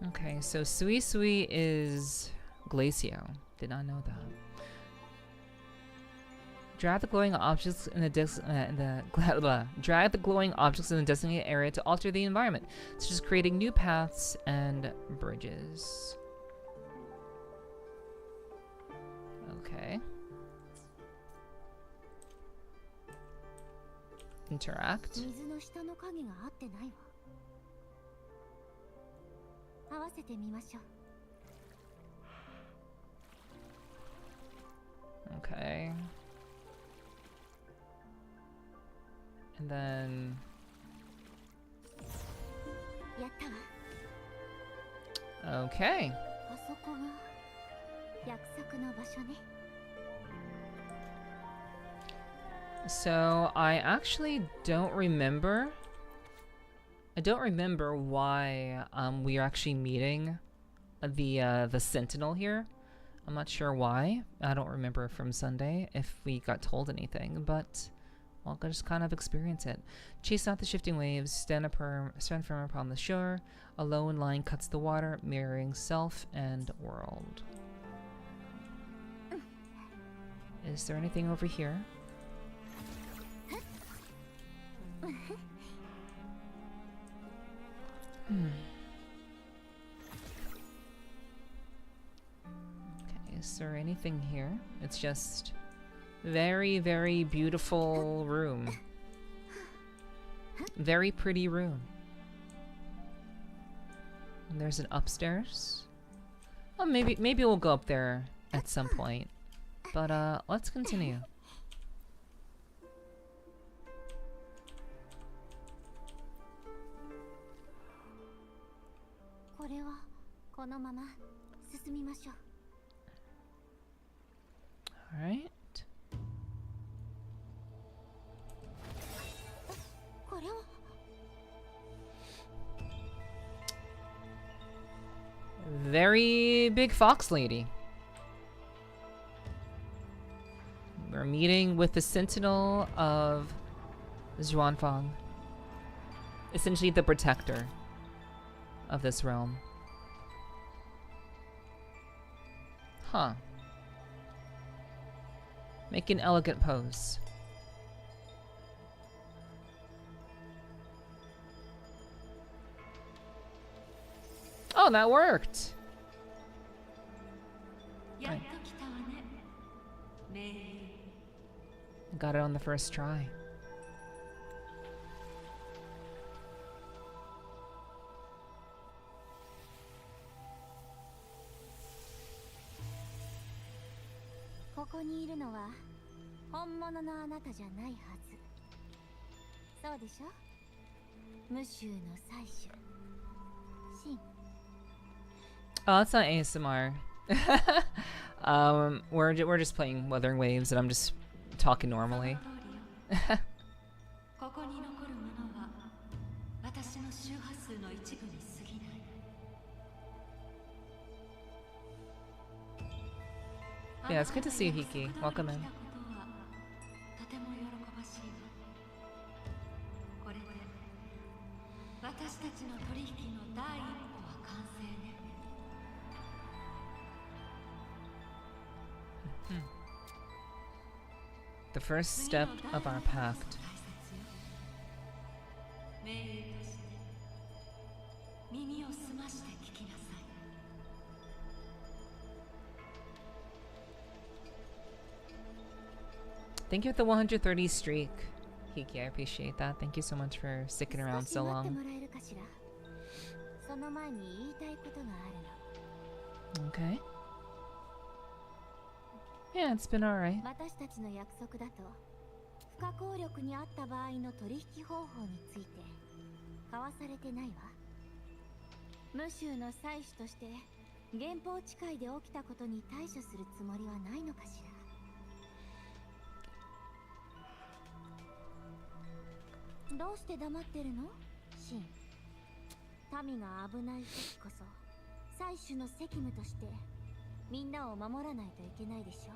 Okay, so Sui Sui is Glacio. Did not know that. Drag the glowing objects in the drag the glowing objects in the designated area to alter the environment, such as creating new paths and bridges. Okay. Interact. Okay. And then... Okay. So, I actually don't remember... I don't remember why we are actually meeting the Sentinel here. I'm not sure why. I don't remember from Sunday if we got told anything, but... Well, just kind of experience it. Chase out the shifting waves, stand firm upon the shore. A lone line cuts the water, mirroring self and world. Is there anything over here? Okay, is there anything here? It's just... Very, very beautiful room. Very pretty room. And there's an upstairs. Well, maybe we'll go up there at some point. But let's continue. All right. Very big fox lady. We're meeting with the Sentinel of Zhuanfang. Essentially the protector of this realm. Huh. Make an elegant pose. Oh, that worked! Right. Got it on the first try. Oh, that's not ASMR. We're just playing Wuthering Waves, and I'm just talking normally. Yeah, it's good to see you, Hiki. Welcome in. The first step of our pact. 澄まして聞きなさい。 Thank you for the 130 streak, Kiki. I appreciate that. Thank you so much for sticking around so long. Okay. Yeah, it's been alright. 私たちの約束だと不可抗力にあった場合の取引方法について交わされてないわ。無州の祭司として原法地界で起きたことに対処するつもりはないのかしら。どうして黙ってるの？シン。民が危ない時こそ祭司の責務としてみんなを守らないといけないでしょ。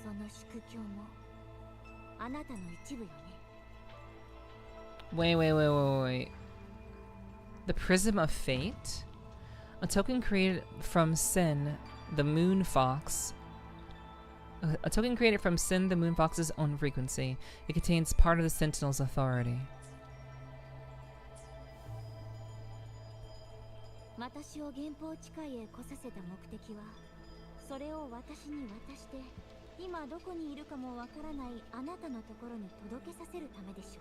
その祝教もあなたの一部よね。 Wait. The Prism of Fate? A token created from Sin, the Moon Fox. A token created from Sin, the Moon Fox's own frequency. It contains part of the Sentinel's authority. 私を原法地界へ来させた目的は、それを私に渡して今どこにいるかもわからないあなたのところに届けさせるためでしょ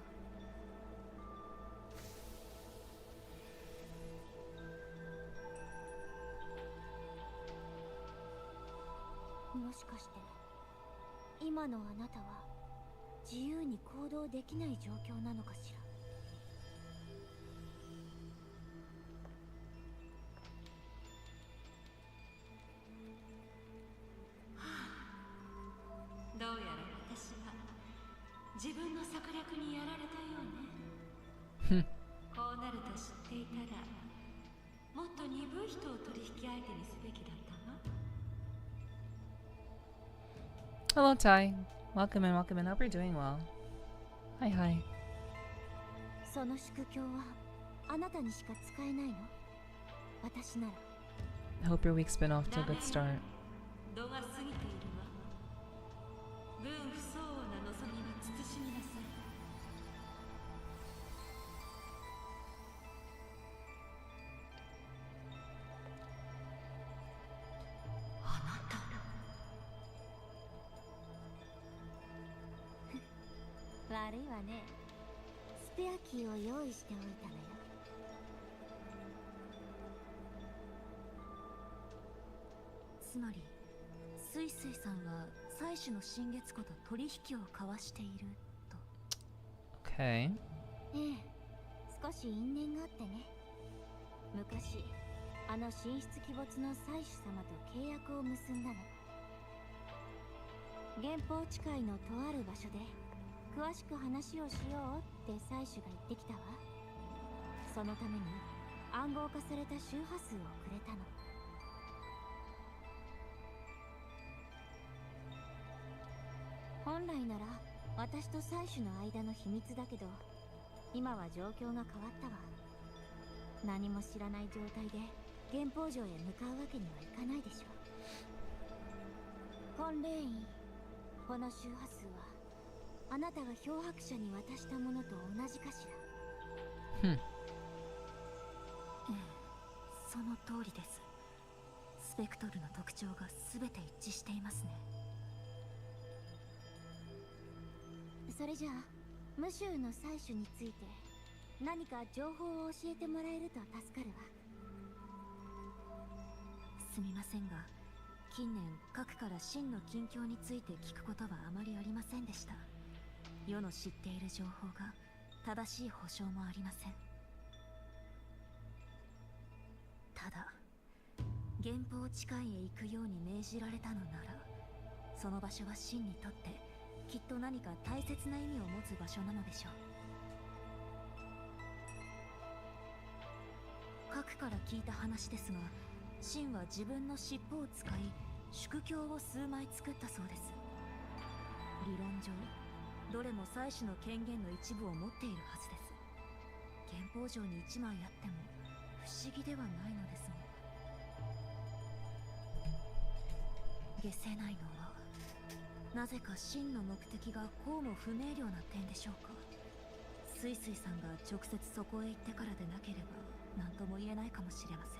う。もしかして今のあなたは自由に行動できない状況なのかしら。どうやら私は自分の策略にやられたようね。こうなると知っていたらもっと鈍い人を取引相手にすべきだったわ。 Hello, Tai. Welcome in. Hope you're doing well. Hi. その祝教はあなたにしか使えないの？私なら。 I hope your week's been off to a good start. 度が過ぎているわ。分不相応な望みは慎みなさい。あなた。悪いわね。スペアキーを用意しておいたのよ。つまりスイスイさんは祭司の新月湖と取引を交わしていると。 Okay. ええ、少し因縁があってね。昔あの神出鬼没の祭司様と契約を結んだの。原法地界のとある場所で詳しく話をしようって祭司が言ってきたわ。そのために暗号化された周波数をくれたの。本来なら私と祭司の間の秘密だけど、今は状況が変わったわ。何も知らない状態で原法城へ向かうわけにはいかないでしょ。本霊院、この周波数はあなたが漂白者に渡したものと同じかしら。その通りです。スペクトルの特徴が全て一致していますね。それじゃあ無臭の採取について何か情報を教えてもらえると助かるわ。すみませんが、近年各から真の近況について聞くことはあまりありませんでした。世の知っている情報が正しい保証もありません。ただ原法地界へ行くように命じられたのなら、その場所は真にとってきっと何か大切な意味を持つ場所なのでしょう。核から聞いた話ですが、秦は自分の尻尾を使い祝教を数枚作ったそうです。理論上どれも祭司の権限の一部を持っているはずです。原法城に1枚あっても不思議ではないのですが、下せないのはなぜか真の目的がこうも不明瞭な点でしょうか。スイスイさんが直接そこへ行ってからでなければ何とも言えないかもしれません。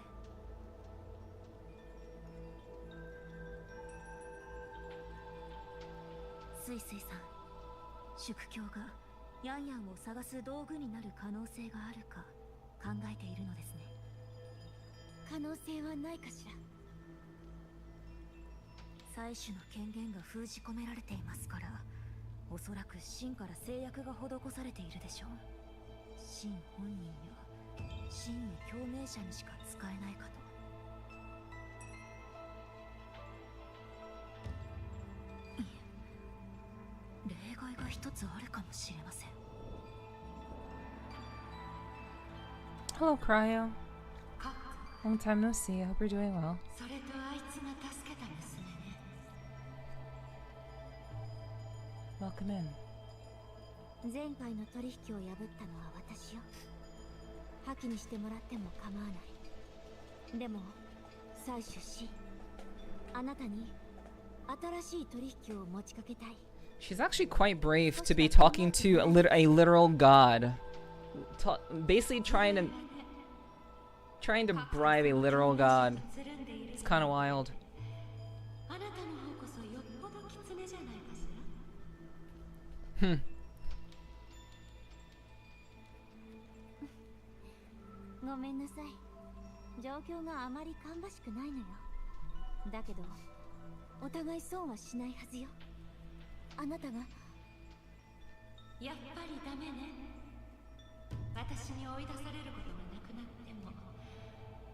スイスイさん、宿教がヤンヤンを探す道具になる可能性があるか考えているのですね。可能性はないかしら。採取の権限が封じ込められていますから、おそらく神から制約が施されているでしょう。神本人や神の共鳴者にしか使えないかと。いえ、例外が一つあるかもしれません。 Hello, Cryo. Long time no see. I hope you're doing well. それとあいつが助けた娘ね。 Welcome in. 前回の取引を破ったのは私よ。破棄にしてもらっても構わない。でも採取し、あなたに新しい取引を持ちかけたい。 She's actually quite brave to be talking to a literal god. Basically trying to bribe a literal god. It's kind of wild. あなたの方こそよっぽど狐じゃないかしら。ごめんなさい。状況があまり芳しくないのよ。だけどお互い損はしないはずよ。あなたがやっぱりダメね。私に追い出されることがなくなっても、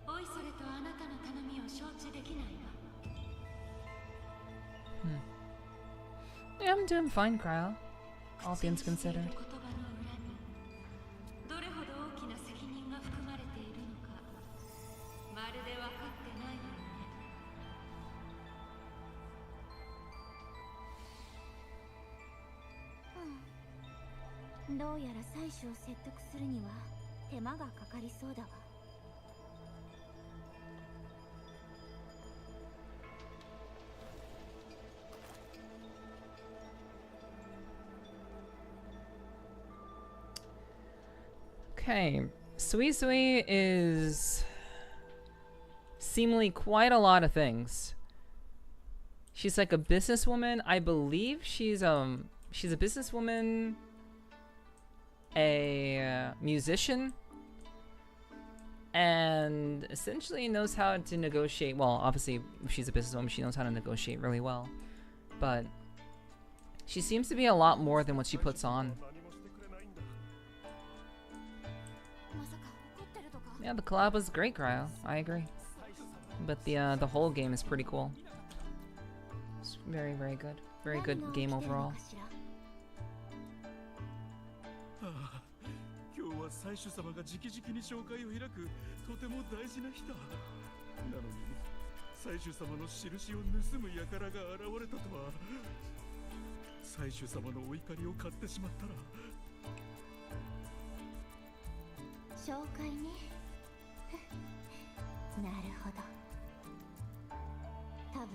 おいそれとあなたの頼みを承知できないわ。Yeah, I'm doing fine, Cryo. All things considered. 言葉の裏にどれほど大きな責任が含まれているのか、まるで分かってないわよね。どうやら採取を説得するには手間がかかりそうだわ。Okay, Zoey is seemingly quite a lot of things. She's like a businesswoman. I believe she's a businesswoman, a musician, and essentially knows how to negotiate. Well, obviously, if she's a businesswoman, she knows how to negotiate really well. But she seems to be a lot more than what she puts on. Yeah, the collab was great, Cryo. I agree. But the whole game is pretty cool. It's very, very good. Very good game overall. 今日は採取様が直々に紹介を開くとても大事な日だ。なのに採取様の印を盗む輩が現れたとは。採取様のお怒りを買ってしまったら。紹介ね。なるほど。多分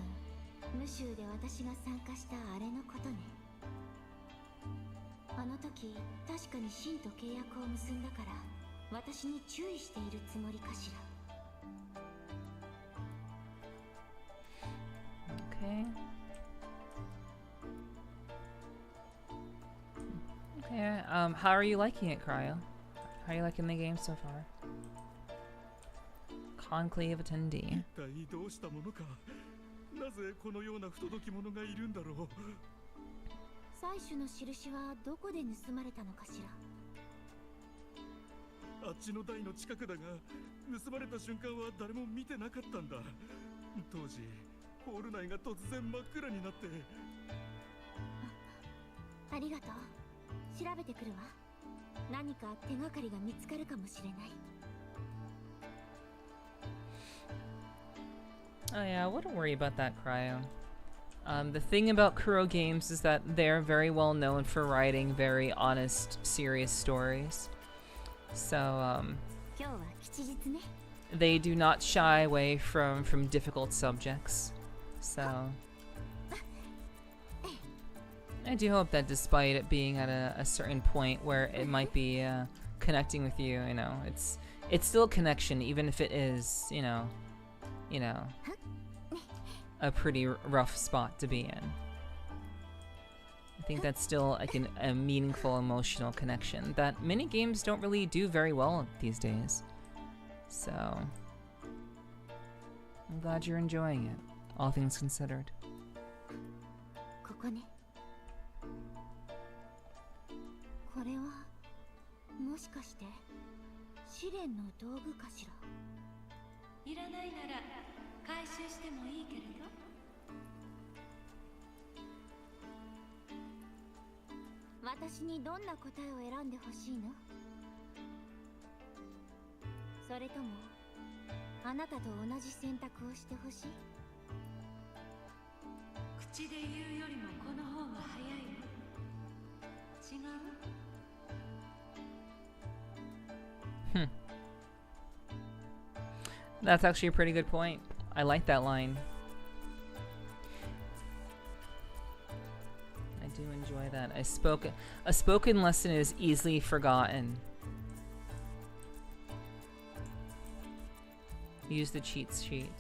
無臭で私が参加したあれのことね。あの時確かに神と契約を結んだから私に注意しているつもりかしら。 Okay. Okay, how are you liking it, Cryo? How are you liking the game so far? Conclave attendee. 一体どうしたものか。なぜこのような不届き者がいるんだろう。採取の印はどこで盗まれたのかしら。あっちの台の近くだが、盗まれた瞬間は誰も見てなかったんだ。当時ホール内が突然真っ暗になって。ありがとう。調べてくるわ。何か手がかりが見つかるかもしれない。 Oh yeah, I wouldn't worry about that, Cryo. The thing about Kuro games is that they're very well known for writing very honest, serious stories. So, 今日は吉日ね。 they do not shy away from difficult subjects. So, I do hope that despite it being at a certain point where it might be connecting with you, you know, it's still a connection, even if it is, you know, a pretty rough spot to be in. I think that's still like a meaningful emotional connection that many games don't really do very well these days. So I'm glad you're enjoying it, all things considered. ここね。これはもしかして試練の道具かしら。いらないなら回収してもいいけれど。私にどんな答えを選んでほしいの？それともあなたと同じ選択をしてほしい？口で言うよりもこの方が早いよ。違う？ That's actually a pretty good point. I like that line. I do enjoy that. A spoken lesson is easily forgotten. Use the cheat sheet.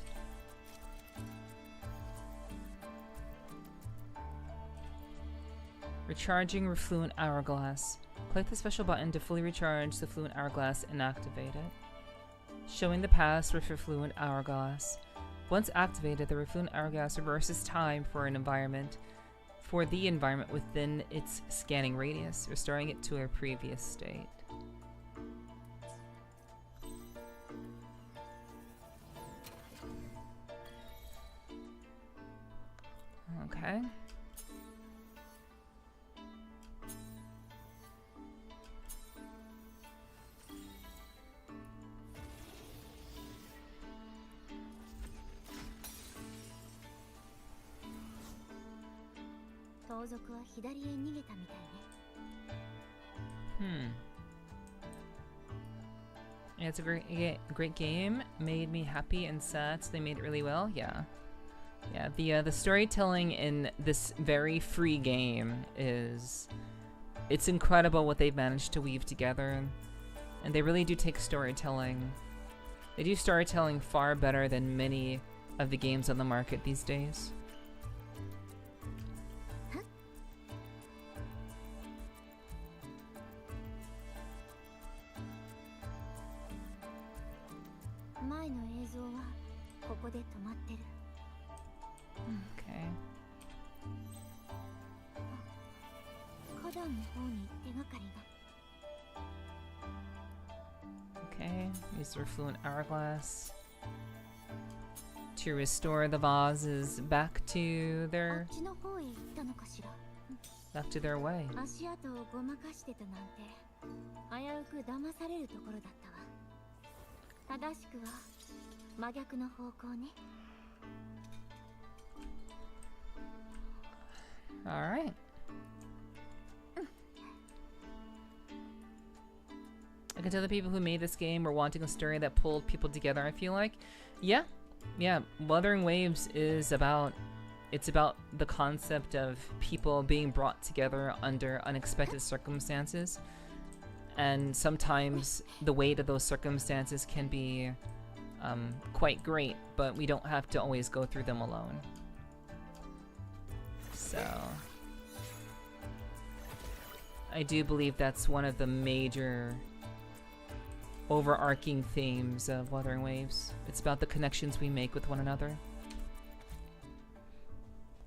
Recharging Refluent Hourglass. Click the special button to fully recharge the Fluent Hourglass and activate it. Showing the past with Refluent Hourglass. Once activated, the Refluent Hourglass reverses time for the environment within its scanning radius, restoring it to a previous state. Okay. Yeah, it's a great game. Made me happy and sad, so they made it really well. Yeah. Yeah, the storytelling in this very free game it's incredible what they've managed to weave together. And they really do take storytelling. They do storytelling far better than many of the games on the market these days. Okay. Okay, use the Refluent Hourglass to restore the vases back to their way. 足跡をごまかしてたなんて危うく騙されるところだったわ。正しくは真逆の方向ね。 All right. I can tell the people who made this game were wanting a story that pulled people together, I feel like. Yeah. Wuthering Waves is about the concept of people being brought together under unexpected circumstances. And sometimes the weight of those circumstances can be quite great, but we don't have to always go through them alone. So I do believe that's one of the major overarching themes of Wuthering Waves. It's about the connections we make with one another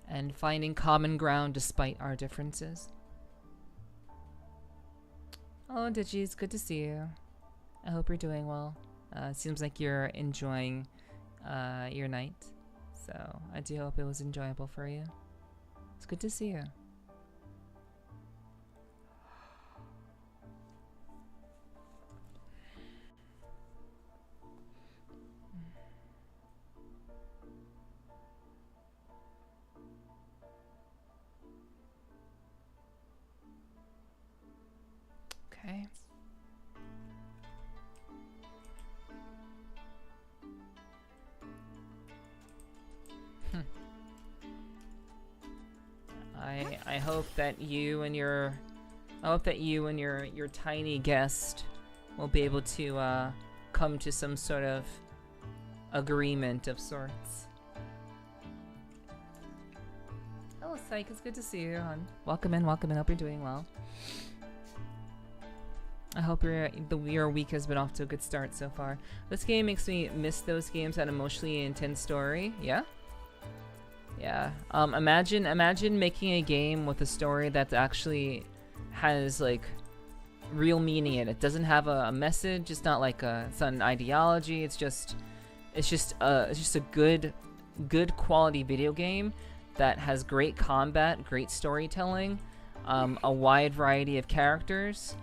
and finding common ground despite our differences. Oh, Digis, good to see you. I hope you're doing well. It seems like you're enjoying your night, so I do hope it was enjoyable for you. It's good to see you. Okay. hope that you and your tiny guest will be able to come to some sort of agreement of sorts. Hello, Psych. It's good to see you, hon. Welcome in. Welcome in. Hope you're doing well. I hope your week has been off to a good start so far. This game makes me miss those games that emotionally intense story. Yeah. Yeah. Imagine making a game with a story that actually has like real meaning in it. It doesn't have a message. It's not like it's not an ideology. It's just a good quality video game that has great combat, great storytelling, a wide variety of characters,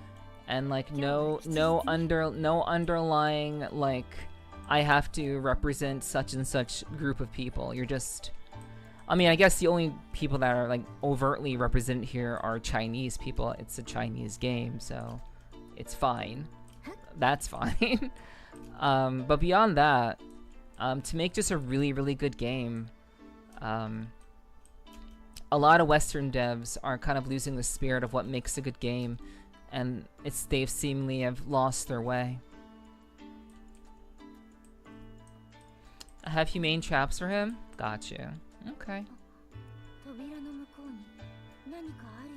and like no underlying like I have to represent such and such group of people. You're just, I mean, I guess the only people that are like overtly represented here are Chinese people. It's a Chinese game, so it's fine. That's fine. But beyond that, to make just a really, really good game, a lot of Western devs are kind of losing the spirit of what makes a good game, and they've seemingly have lost their way. Have humane traps for him? Gotcha. Okay. 扉の向こうに何かあるよ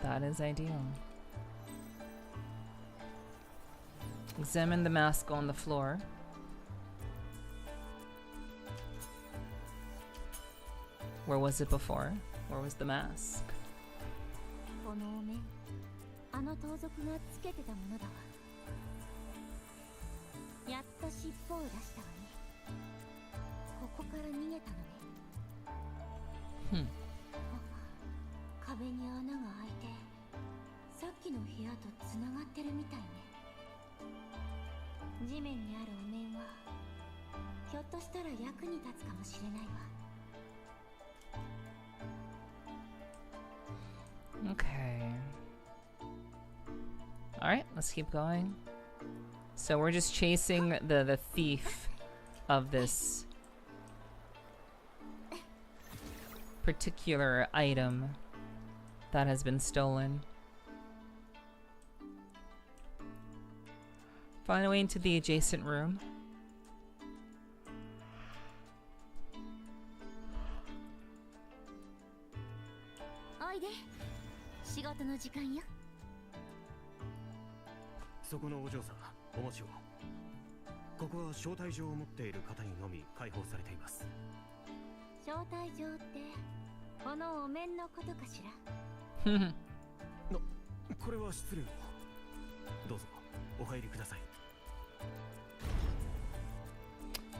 うな。 That is ideal. Examine the mask on the floor. Where was it before? Where was the mask? このお面、あの盗賊がつけてたものだわ。やっと尻尾を出したわね。ここから逃げたのね。あ、壁に穴が開いて、さっきの部屋とつながってるみたいね。地面にあるお面は、ひょっとしたら役に立つかもしれないわ。 Okay. Alright, let's keep going. So we're just chasing the thief of this particular item that has been stolen. Find a way into the adjacent room. おいで。仕事の時間よ。そこのお嬢さん、お待ちを。ここは招待状を持っている方にのみ開放されています。招待状ってこのお面のことかしら。これは失礼を。どうぞお入りください。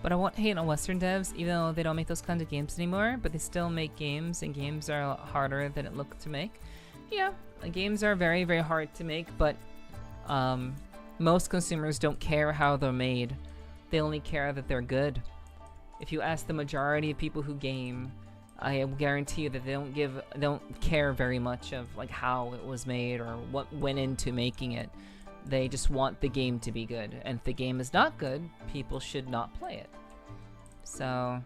But I won't hate on Western devs, even though they don't make those kinds of games anymore, but they still make games, and games are a lot harder than it looked to make. Yeah, games are very, very hard to make, but most consumers don't care how they're made. They only care that they're good. If you ask the majority of people who game, I guarantee you that they don't care very much of like how it was made or what went into making it. They just want the game to be good, and if the game is not good, people should not play it. So,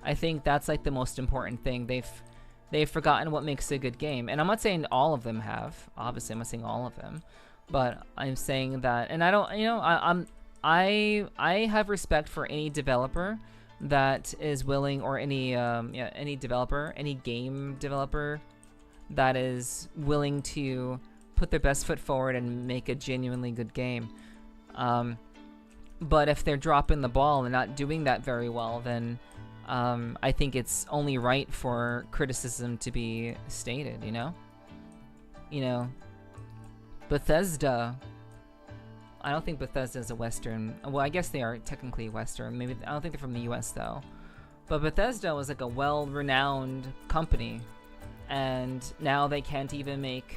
I think that's like the most important thing. They've forgotten what makes a good game, and I'm not saying all of them have. Obviously, I'm not saying all of them, but I'm saying that, and I don't, you know, I have respect for any developer that is willing, or any any developer, any game developer that is willing to put their best foot forward and make a genuinely good game. But if they're dropping the ball and not doing that very well, then I think it's only right for criticism to be stated, you know? You know, Bethesda, I don't think Bethesda is a Western, well, I guess they are technically Western, maybe, I don't think they're from the US though. But Bethesda was like a well-renowned company, and now they can't even make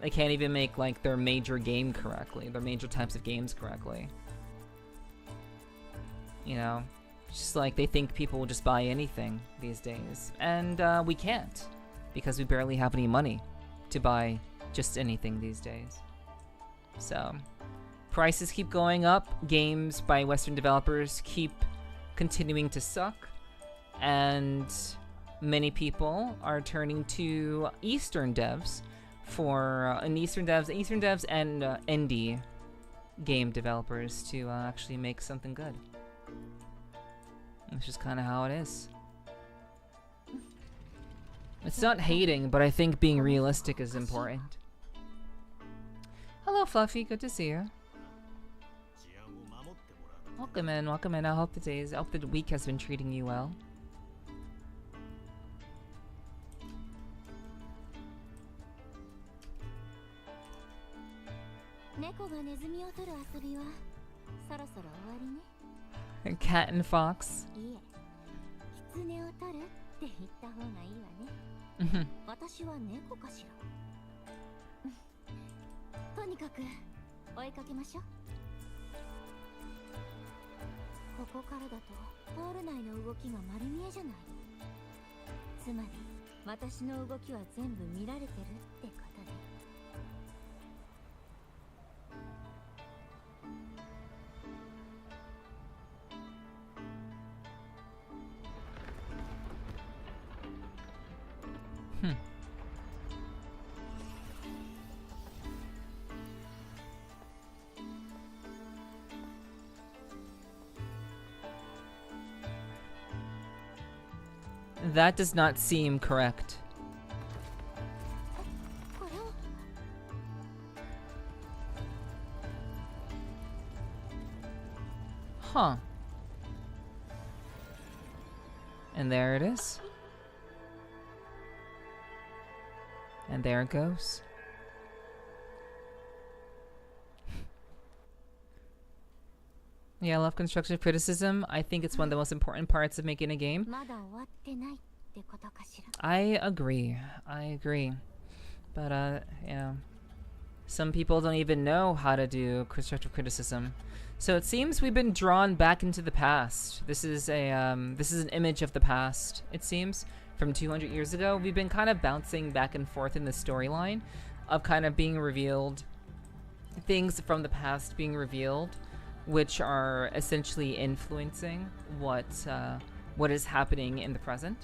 like their major game correctly, their major types of games correctly. You know, just like they think people will just buy anything these days, and we can't, because we barely have any money to buy just anything these days. So prices keep going up, games by Western developers keep continuing to suck, and many people are turning to Eastern devs for Eastern devs and indie game developers to actually make something good. It's just kind of how it is. It's not hating, but I think being realistic is important. Hello, Fluffy. Good to see you. Welcome in, welcome in. I hope the week has been treating you well. Cat and fox. That does not seem correct. Huh. And there it is. And there it goes. Yeah, I love constructive criticism. I think it's one of the most important parts of making a game. I agree. But, yeah. Some people don't even know how to do constructive criticism. So it seems we've been drawn back into the past. This is an image of the past, it seems. From 200 years ago, we've been kind of bouncing back and forth in the storyline of kind of being revealed, things from the past being revealed, which are essentially influencing what is happening in the present.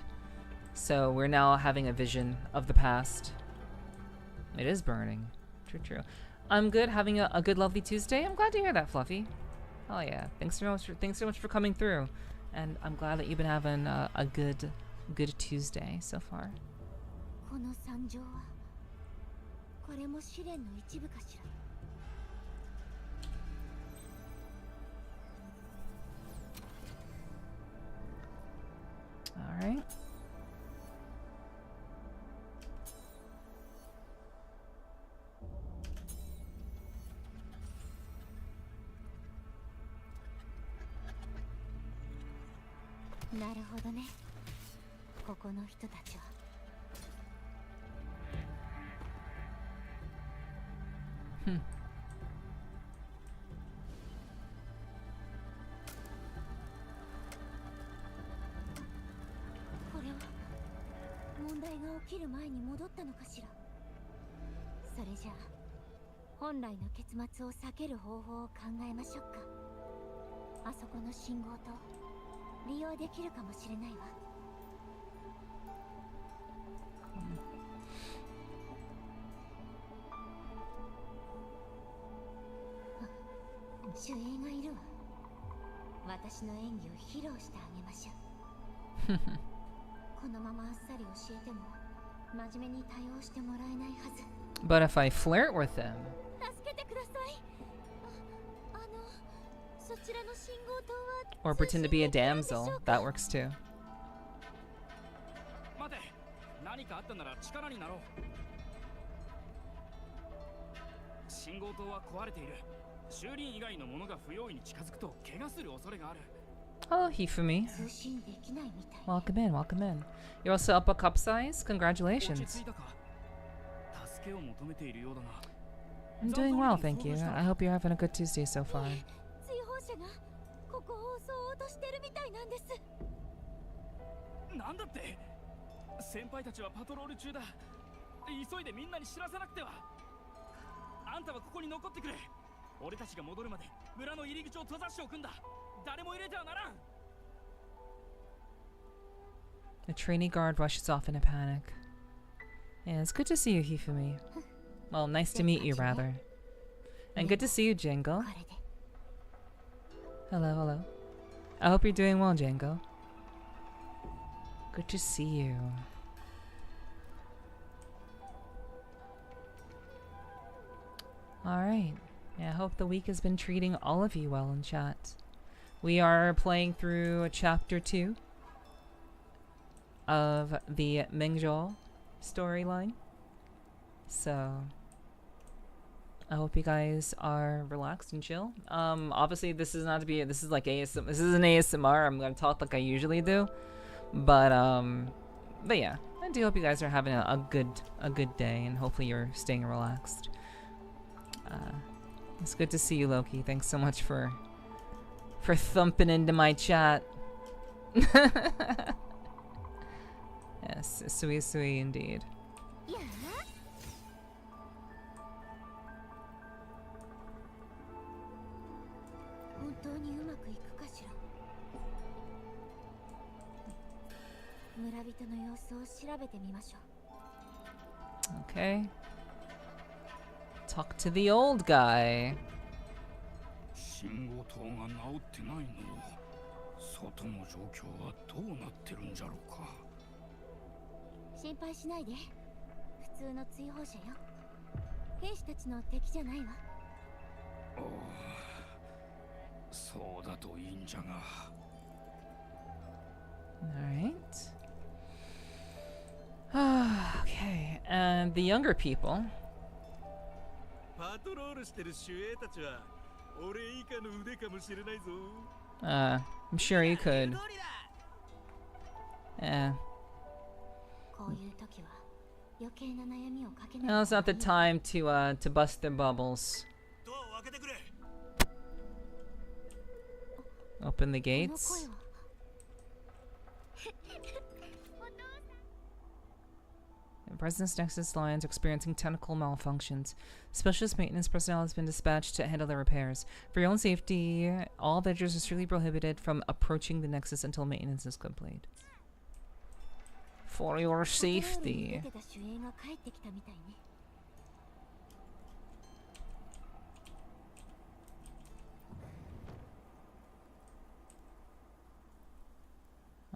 So we're now having a vision of the past. It is burning. True. I'm good, having a good, lovely Tuesday. I'm glad to hear that, Fluffy. Oh yeah, thanks so much for coming through, and I'm glad that you've been having a good Tuesday so far. All right. But if I flirt with them, or pretend to be a damsel, that works too. Hello, Hifumi. Welcome in. You're also up a cup size? Congratulations. I'm doing well, thank you. I hope you're having a good Tuesday so far. 俺たちが戻るまで村の入り口を閉ざしておくんだ。誰も入れてはならん。 The trainee guard rushes off in a panic. Yeah, it's good to see you, Hifumi. Well, nice to meet you, rather. And good to see you, Jango. Hello, hello. I hope you're doing well, Jango. Good to see you. Alright. Yeah, I hope the week has been treating all of you well in chat. We are playing through chapter 2 of the Mengzhou storyline. So I hope you guys are relaxed and chill. Obviously this is not to be, this is like ASMR, this is an ASMR. I'm gonna talk like I usually do. But yeah, I do hope you guys are having a good day, and hopefully you're staying relaxed. It's good to see you, Loki. Thanks so much for thumping into my chat. Yes, sui indeed. Yeah. 本当にうまくいくかしら。村人の様子を調べてみましょう。 Okay. Talk to the old guy. 信号灯が直ってないの。外の状況はどうなってるんじゃろうか。心配しないで。普通の追放者よ。兵士たちの敵じゃないわ。ああ、そうだといいんじゃが。Alright. Okay, and the younger people. パトロールしてる守衛たちは俺以下の腕かもしれないぞ。I'm sure you could. Yeah. こういう時は余計な悩みをかけない。 Now it's not the time to bust their bubbles. ドアを開けてくれ。 Open the この gates. 声は。 The President's Nexus lines are experiencing technical malfunctions. Specialist maintenance personnel has been dispatched to handle the repairs. For your own safety, all visitors are strictly prohibited from approaching the Nexus until maintenance is complete. For your safety. 出てた守衛が帰ってきたみたいね。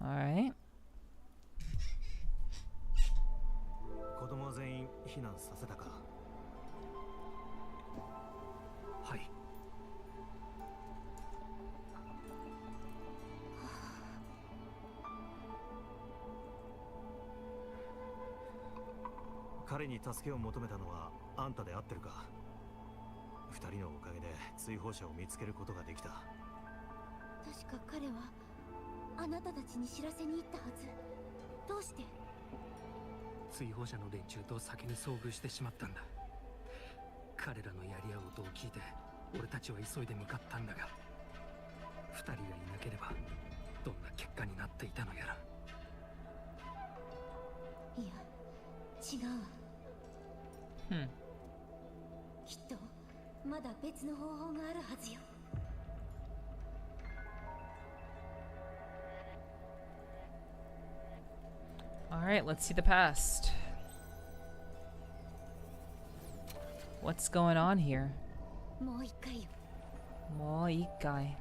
Alright. 子供は全員避難させたか。はい。彼に助けを求めたのはあんたで合ってるか。二人のおかげで追放者を見つけることができた。確か彼はあなたたちに知らせに行ったはず。どうして？追放者の連中と先に遭遇してしまったんだ。彼らのやり合う音を聞いて俺たちは急いで向かったんだが、二人がいなければどんな結果になっていたのやら。いや、違うわ。きっとまだ別の方法があるはずよ。 Alright, let's see the past. What's going on here? もう一回よ。もう一回.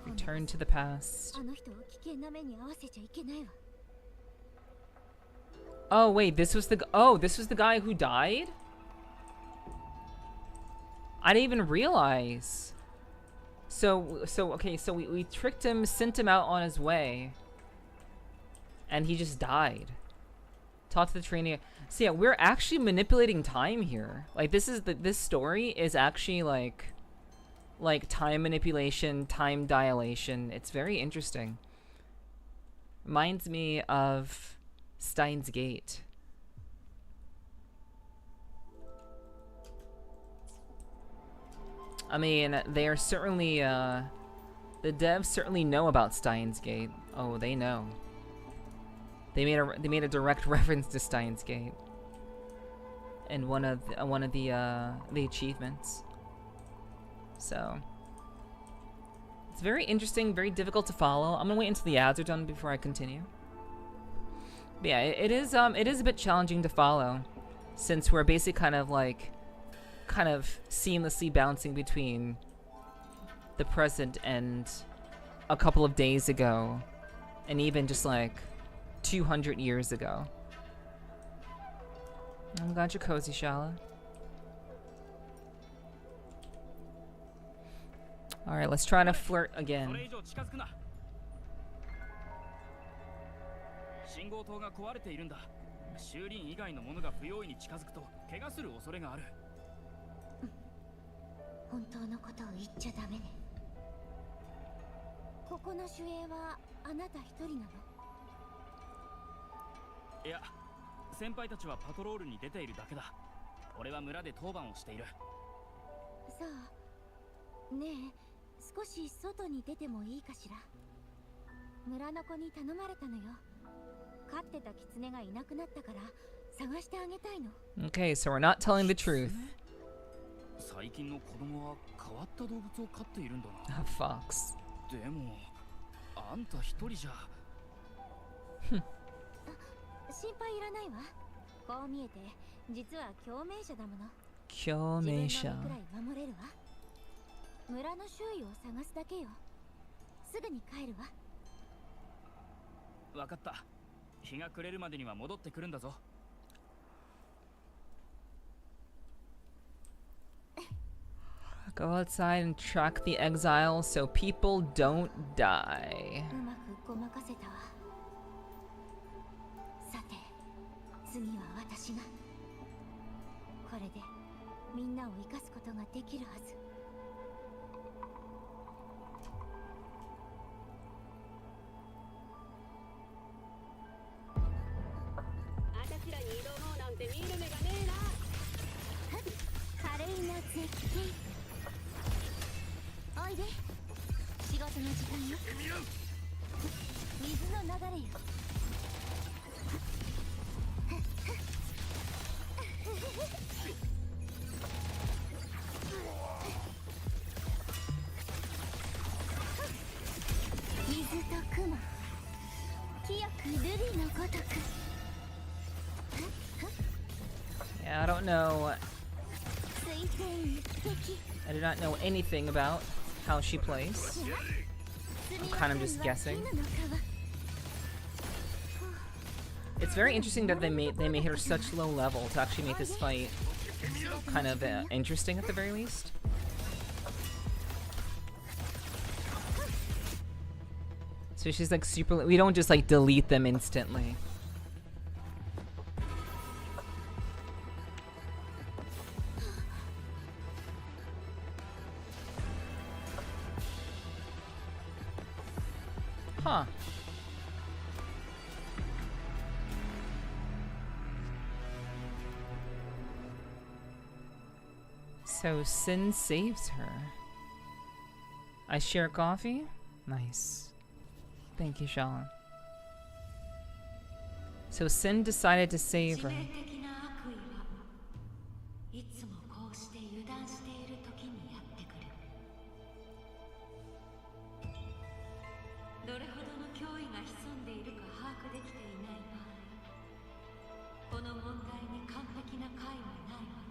Return to the past. あの人を危険な目に遭わせちゃいけないわ。 Oh wait, this was the guy who died? I didn't even realize. So okay, so we tricked him, sent him out on his way, and he just died. Talk to the trainee. So yeah, we're actually manipulating time here. Like this story is actually like time manipulation, time dilation. It's very interesting. Reminds me of Steins Gate. I mean, they are certainly, the devs certainly know about Steins Gate. Oh, they know. They made a direct reference to Steins Gate in one of the achievements. So it's very interesting, very difficult to follow. I'm gonna wait until the ads are done before I continue. But yeah, it is a bit challenging to follow, since we're basically kind of seamlessly bouncing between the present and a couple of days ago, and even just like 200 years ago. I'm glad you're cozy, Schala. Alright, let's try to flirt again. 信号灯が壊れているんだ。修理以外のものが不用意に近づくと怪我する恐れがある。本当のことを言っちゃダメね。ここの守衛はあなた一人なの？いや、先輩たちはパトロールに出ているだけだ。俺は村で当番をしている。さあ、ねえ、少し外に出てもいいかしら。村の子に頼まれたのよ。飼ってた狐がいなくなったから探してあげたいの。Okay, so we're not telling the truth. 最近の子供は変わった動物を飼っているんだな。A fox. でも、あんた一人じゃ。心配いらないわ。こう見えて実は共鳴者だもの。共鳴者。自分の身くらい守れるわ。村の周囲を探すだけよ。すぐに帰るわ。わかった。日が暮れるまでには戻ってくるんだぞ。Go outside and track the exiles so people don't die. うまくごまかせたわ。さて、次は私が。これでみんなを生かすことができるはず。私らに挑もうなんて見る目がねえな。華麗な絶景。おいで。仕事の時間よ。水の流れよ。水と雲。清く瑠璃のごとく。Yeah, I don't know. 水天一滴。 I do not know anything about how she plays. I'm kind of just guessing. It's very interesting that they made her such low level to actually make this fight kind of interesting at the very least. So she's like super. We don't just like delete them instantly. Huh. So Sin saves her. I share coffee? Nice. Thank you, Schala. So Sin decided to save her. いつもこうして油断している時にやってくる。どれほどの脅威が潜んでいるか把握できていない場合、この問題に完璧な解はないわ。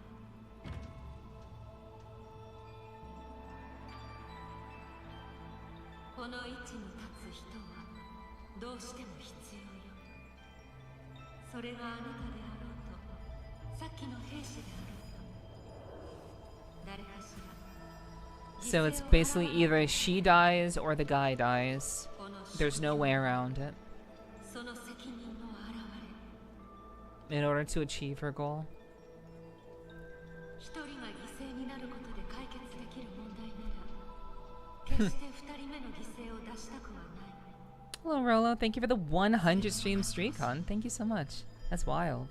この位置に立つ人はどうしても必要よ。それがあなたであろうと、さっきの兵士であろうと、誰かしら。 So it's basically either she dies or the guy dies. There's no way around it. その責任の表れ。 In order to achieve her goal. 一人が犠牲になることで解決できる問題なら、決して二人目の犠牲を出したくはない。 Hello, Rolo. Thank you for the 100 stream streak, hon. Thank you so much. That's wild.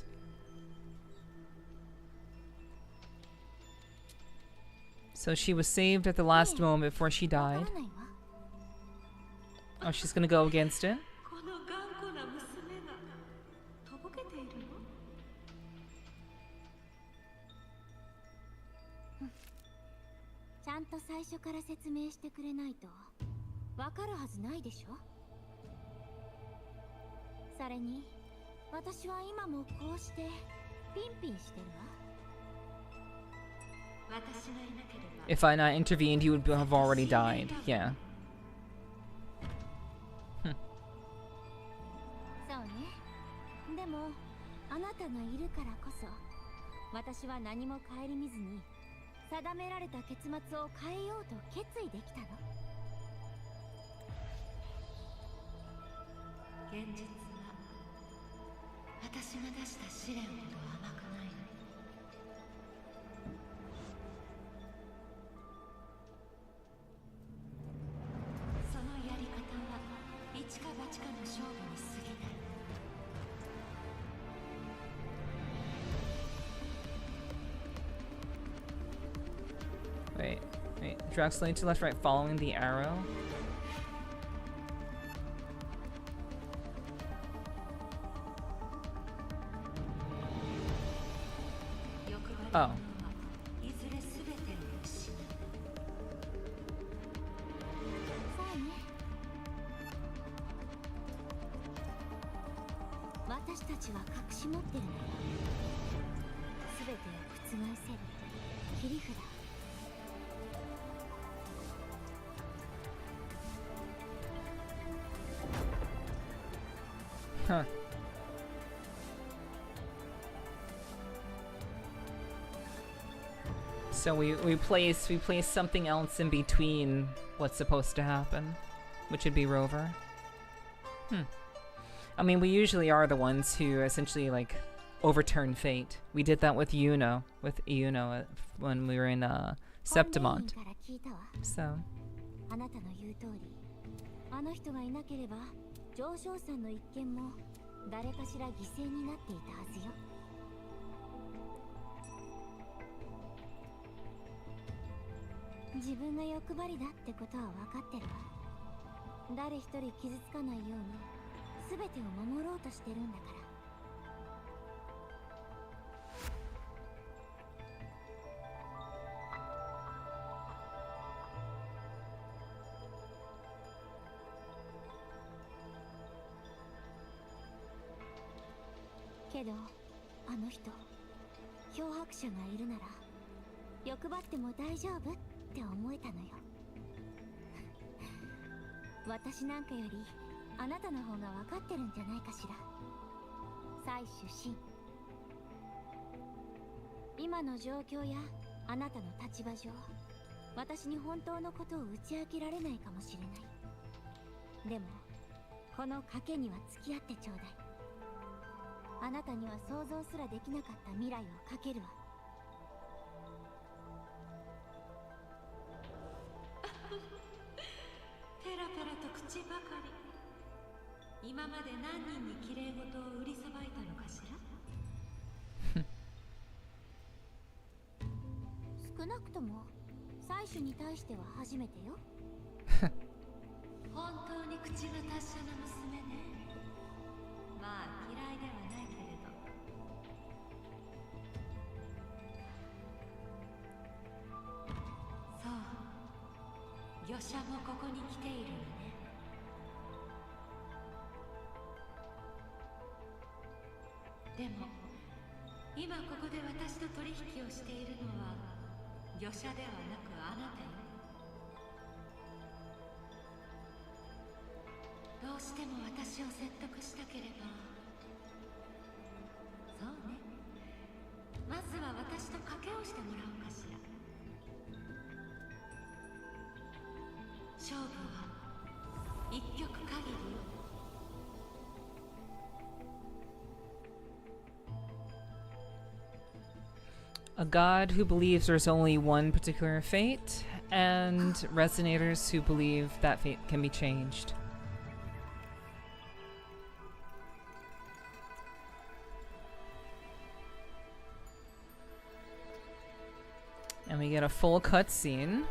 So she was saved at the last moment before she わから died. ないわ。 Oh, she's gonna go against it? この頑固な娘がとぼけているの？ちゃんと最初から説明してくれないとわかるはずないでしょ。それに私は今もこうしてピンピンしてるわ。私がいなければ If I not intervened, he would have already died. Yeah. そうね。でもあなたがいるからこそ私は何も顧みずに定められた結末を変えようと決意できたの。現実は私が出した試練ほど甘くないの。そのやり方は一か八かの勝負に過ぎない。 Wait, wait. Drag slowly to left, right, following the arrow. Oh. いずれ全てを失う。そうね。私たちは隠し持ってるのよ。全てを覆せる切り札。 Huh. So we place something else in between what's supposed to happen, which would be Rover. I mean, we usually are the ones who essentially like overturn fate. We did that with Yuno, when we were in Septimont. So あなたの言う通り、あの人がいなければ上昇さんの一件も誰かしら犠牲になっていたはずよ。自分が欲張りだってことは分かってるわ。誰一人傷つかないように全てを守ろうとしてるんだから。けどあの人漂白者がいるなら欲張っても大丈夫って思えたのよ。私なんかよりあなたの方が分かってるんじゃないかしら。採取し今の状況やあなたの立場上私に本当のことを打ち明けられないかもしれない。でもこの賭けには付き合ってちょうだい。あなたには想像すらできなかった未来をかけるわ。ペラペラと口ばかり。今まで何人に綺麗事を売りさばいたのかしら。少なくとも採取に対しては初めてよ。本当に口が達者な娘ね。まあ嫌いではないけれど。そう、魚者もここに来ているのね。でも今ここで私と取引をしているのは魚者ではなくあなたよ。どうしても私を説得したければ。そうね。まずは私と賭けをしてもらおうかしら。勝負は一局限りよ。a god who believes there's only one particular fate, and resonators who believe that fate can be changed. And We get a full cutscene.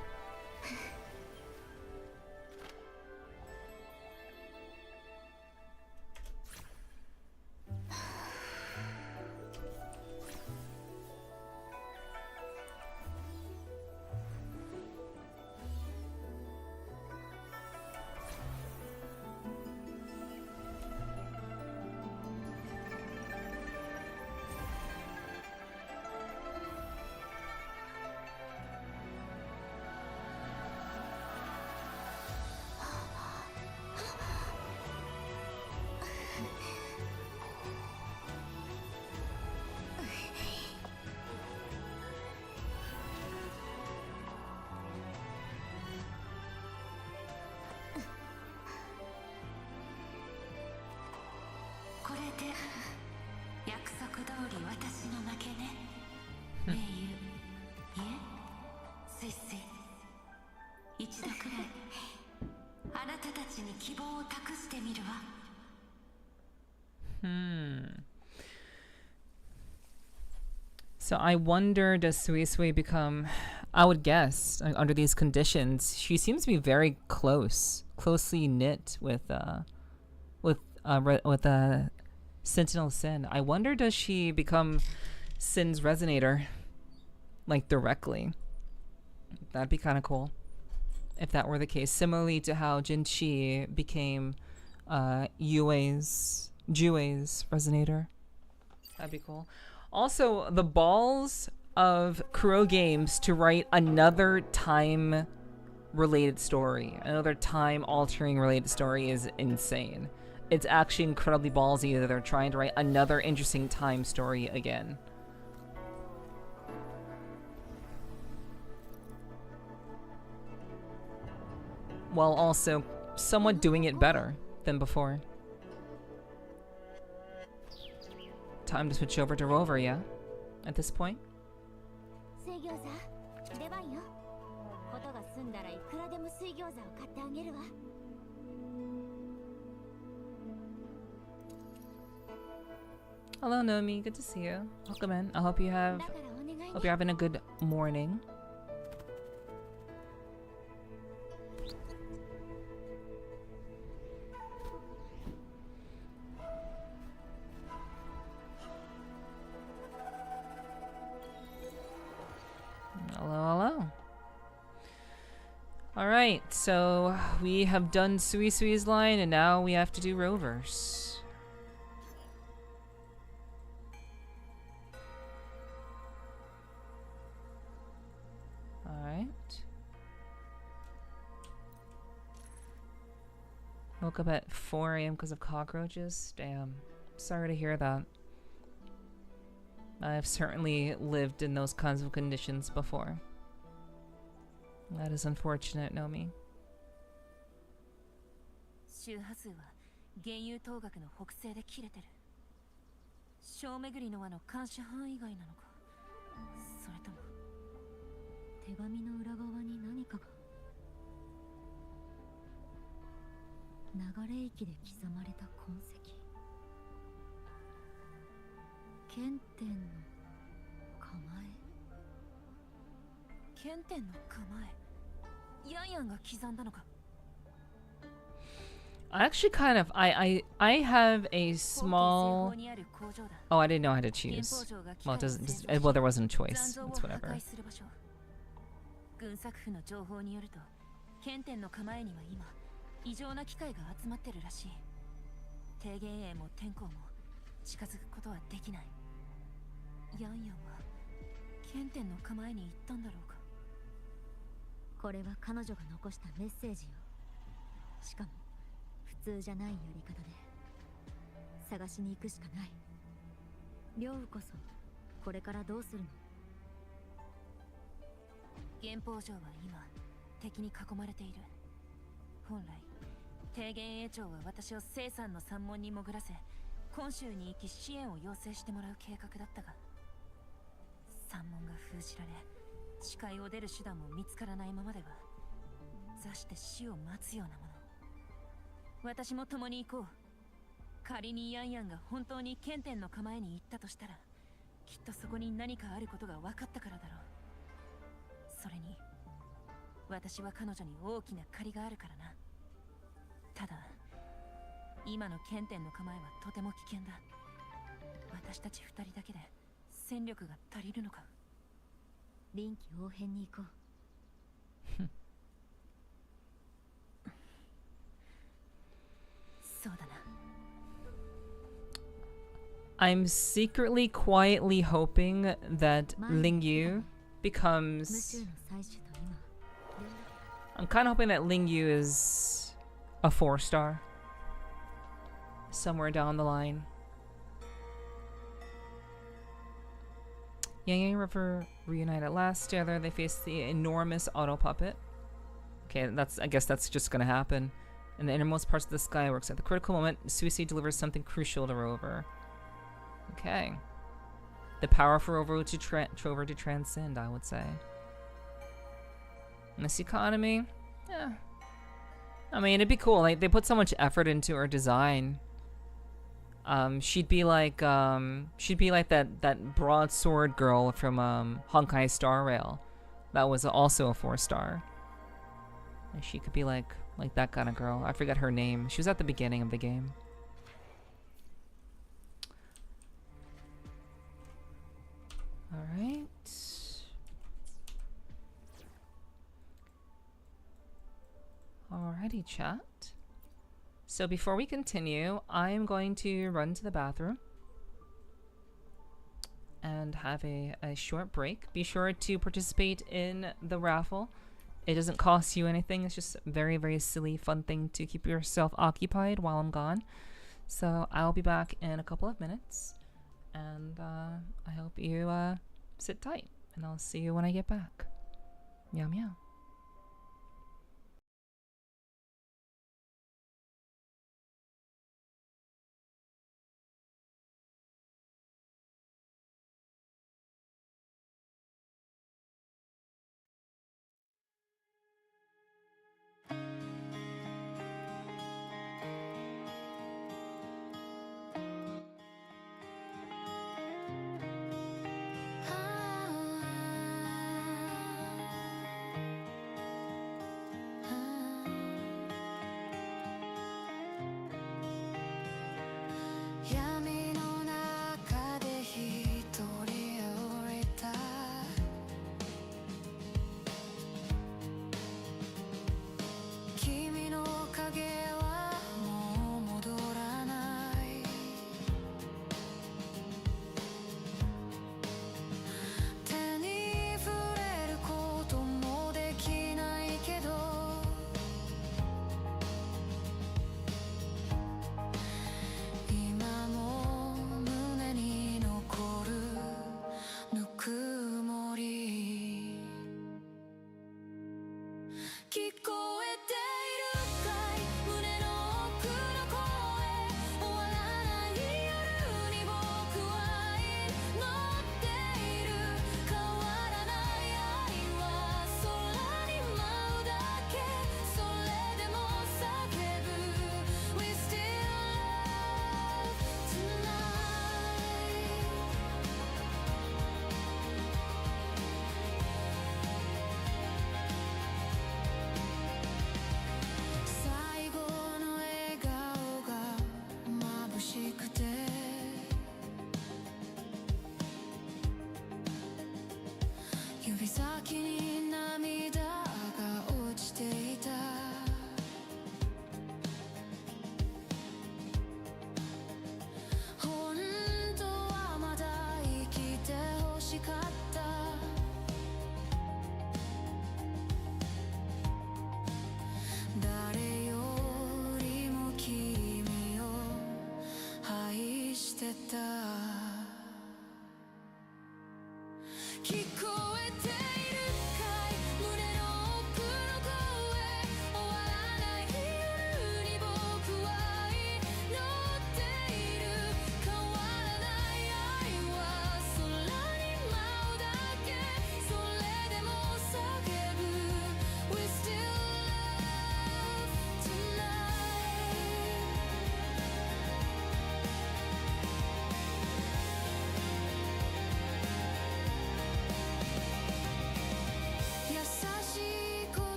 So I wonder, does Zoey become? I would guess under these conditions, she seems to be very closely knit with Sentinel Sin. I wonder, does she become Sin's resonator, like directly? That'd be kind of cool if that were the case. Similarly to how Jinchi became Jue's resonator. That'd be cool. Also, the balls of Kuro Games to write another time-related story, another time-altering related story is insane. It's actually incredibly ballsy that they're trying to write another interesting time story again. While also somewhat doing it better than before. Time to switch over to Rover, yeah? At this point? Hello, Nomi. Good to see you. Welcome in. I hope you're having a good morning. Hello. Alright, so we have done Zoey's line, and now we have to do Rover's. Alright. Woke up at 4 a.m. because of cockroaches? Damn. Sorry to hear that. I've certainly lived in those kinds of conditions before. That is unfortunate, Nomi. 周波数は原油東岳の北西で切れてる。小巡りの輪の監視範囲外なのか、それとも手紙の裏側に何かが。流れ域で刻まれた痕跡。剣天の構え。剣天の構え。ヤンヤンが刻んだのか。Actually, kind of. I have a small. Oh, I didn't know how to choose. Well, it doesn't. Well, there wasn't a choice. It's whatever. 軍作府の情報によると、剣天の構えには今異常な機械が集まってるらしい。低減営も天候も近づくことはできない。ヤンヤンは剣天の構えに行ったんだろうか。これは彼女が残したメッセージよ。しかも普通じゃないやり方で探しに行くしかない。両夫こそこれからどうするの？原宝城は今敵に囲まれている。本来低減営長は私を聖山の山門に潜らせ、本州に行き支援を要請してもらう計画だったが、山門が封じられ視界を出る手段も見つからないままでは座して死を待つようなもの。私も共に行こう。仮にヤンヤンが本当に剣天の構えに行ったとしたら、きっとそこに何かあることが分かったからだろう。それに私は彼女に大きな借りがあるからな。ただ今のケンテンの構えはとても危険だ。私たち二人だけで戦力が足りるのか。臨機応変に行こう。そうだな。I'm secretly, quietly hoping that Lingyu becomes. I'm kind of hoping that Lingyu is a 4-star somewhere down the line. Yang Yang River reunite at last. Together, they face the enormous auto puppet. Okay, I guess that's just gonna happen. In the innermost parts of the skyworks, at the critical moment, Suicide delivers something crucial to Rover. Okay. The power for Rover to transcend, I would say. In this economy, yeah. I mean, it'd be cool. Like, they put so much effort into her design. She'd be like that broadsword girl from Honkai Star Rail. That was also a 4-star. And she could be like that kind of girl. I forget her name. She was at the beginning of the game. Alright. Alrighty, chat. So before we continue, I am going to run to the bathroom and have a short break. Be sure to participate in the raffle. It doesn't cost you anything. It's just a very, very silly, fun thing to keep yourself occupied while I'm gone. So I'll be back in a couple of minutes. And I hope you sit tight. And I'll see you when I get back. Meow meow.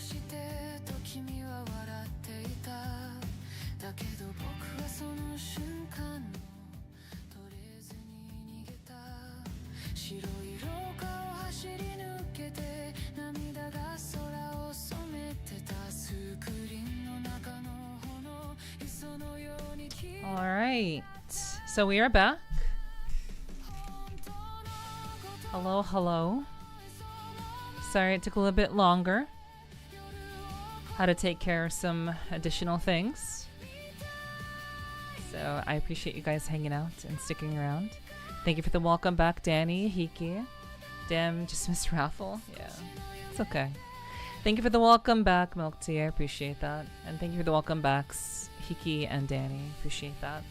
してと君は笑っていただけど僕はその瞬間の取れずに逃げた白い廊下を走り抜けて涙が空を染めてたスクリーンの中の炎磯のように消え Alright, so we are back. Hello, hello. Sorry it took a little bit longer. Had to take care of some additional things. So I appreciate you guys hanging out and sticking around. Thank you for the welcome back, Danny, Hiki. Damn, just missed raffle. Yeah, it's okay. Thank you for the welcome back, Milk Tea. I appreciate that. And thank you for the welcome backs, Hiki and Danny. Appreciate that.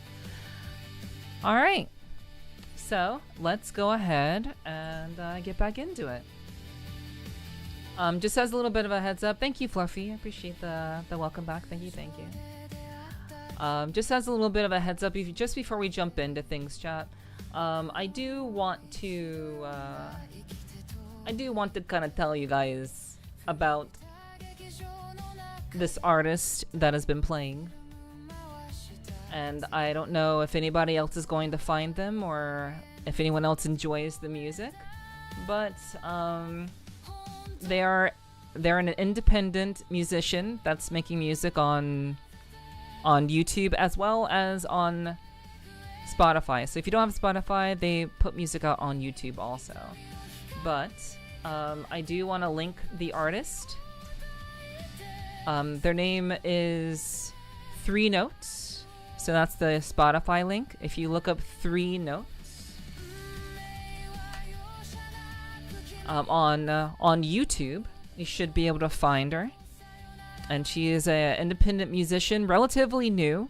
Alright. So, let's go ahead and get back into it. Just as a little bit of a heads up, thank you, Fluffy. I appreciate the welcome back. Thank you, thank you. Just as a little bit of a heads up, just before we jump into things, chat, I do want to kind of tell you guys about this artist that has been playing. And I don't know if anybody else is going to find them or if anyone else enjoys the music, but they're an independent musician that's making music on YouTube as well as on Spotify. So if you don't have Spotify, they put music out on YouTube also. But I do want to link the artist. Their name is 3 Notes. So that's the Spotify link. If you look up 3 Notes on YouTube, you should be able to find her. And she is an independent musician, relatively new.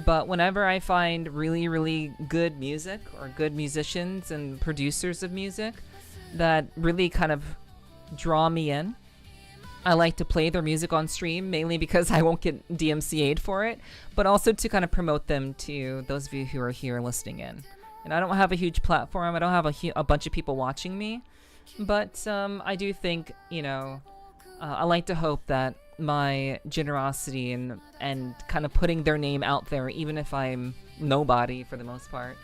But whenever I find really, really good music or good musicians and producers of music that really kind of draw me in, I like to play their music on stream, mainly because I won't get DMCA'd for it, but also to kind of promote them to those of you who are here listening in. And I don't have a huge platform. I don't have a bunch of people watching me, but I do think, you know, I like to hope that my generosity and kind of putting their name out there, even if I'm nobody for the most part,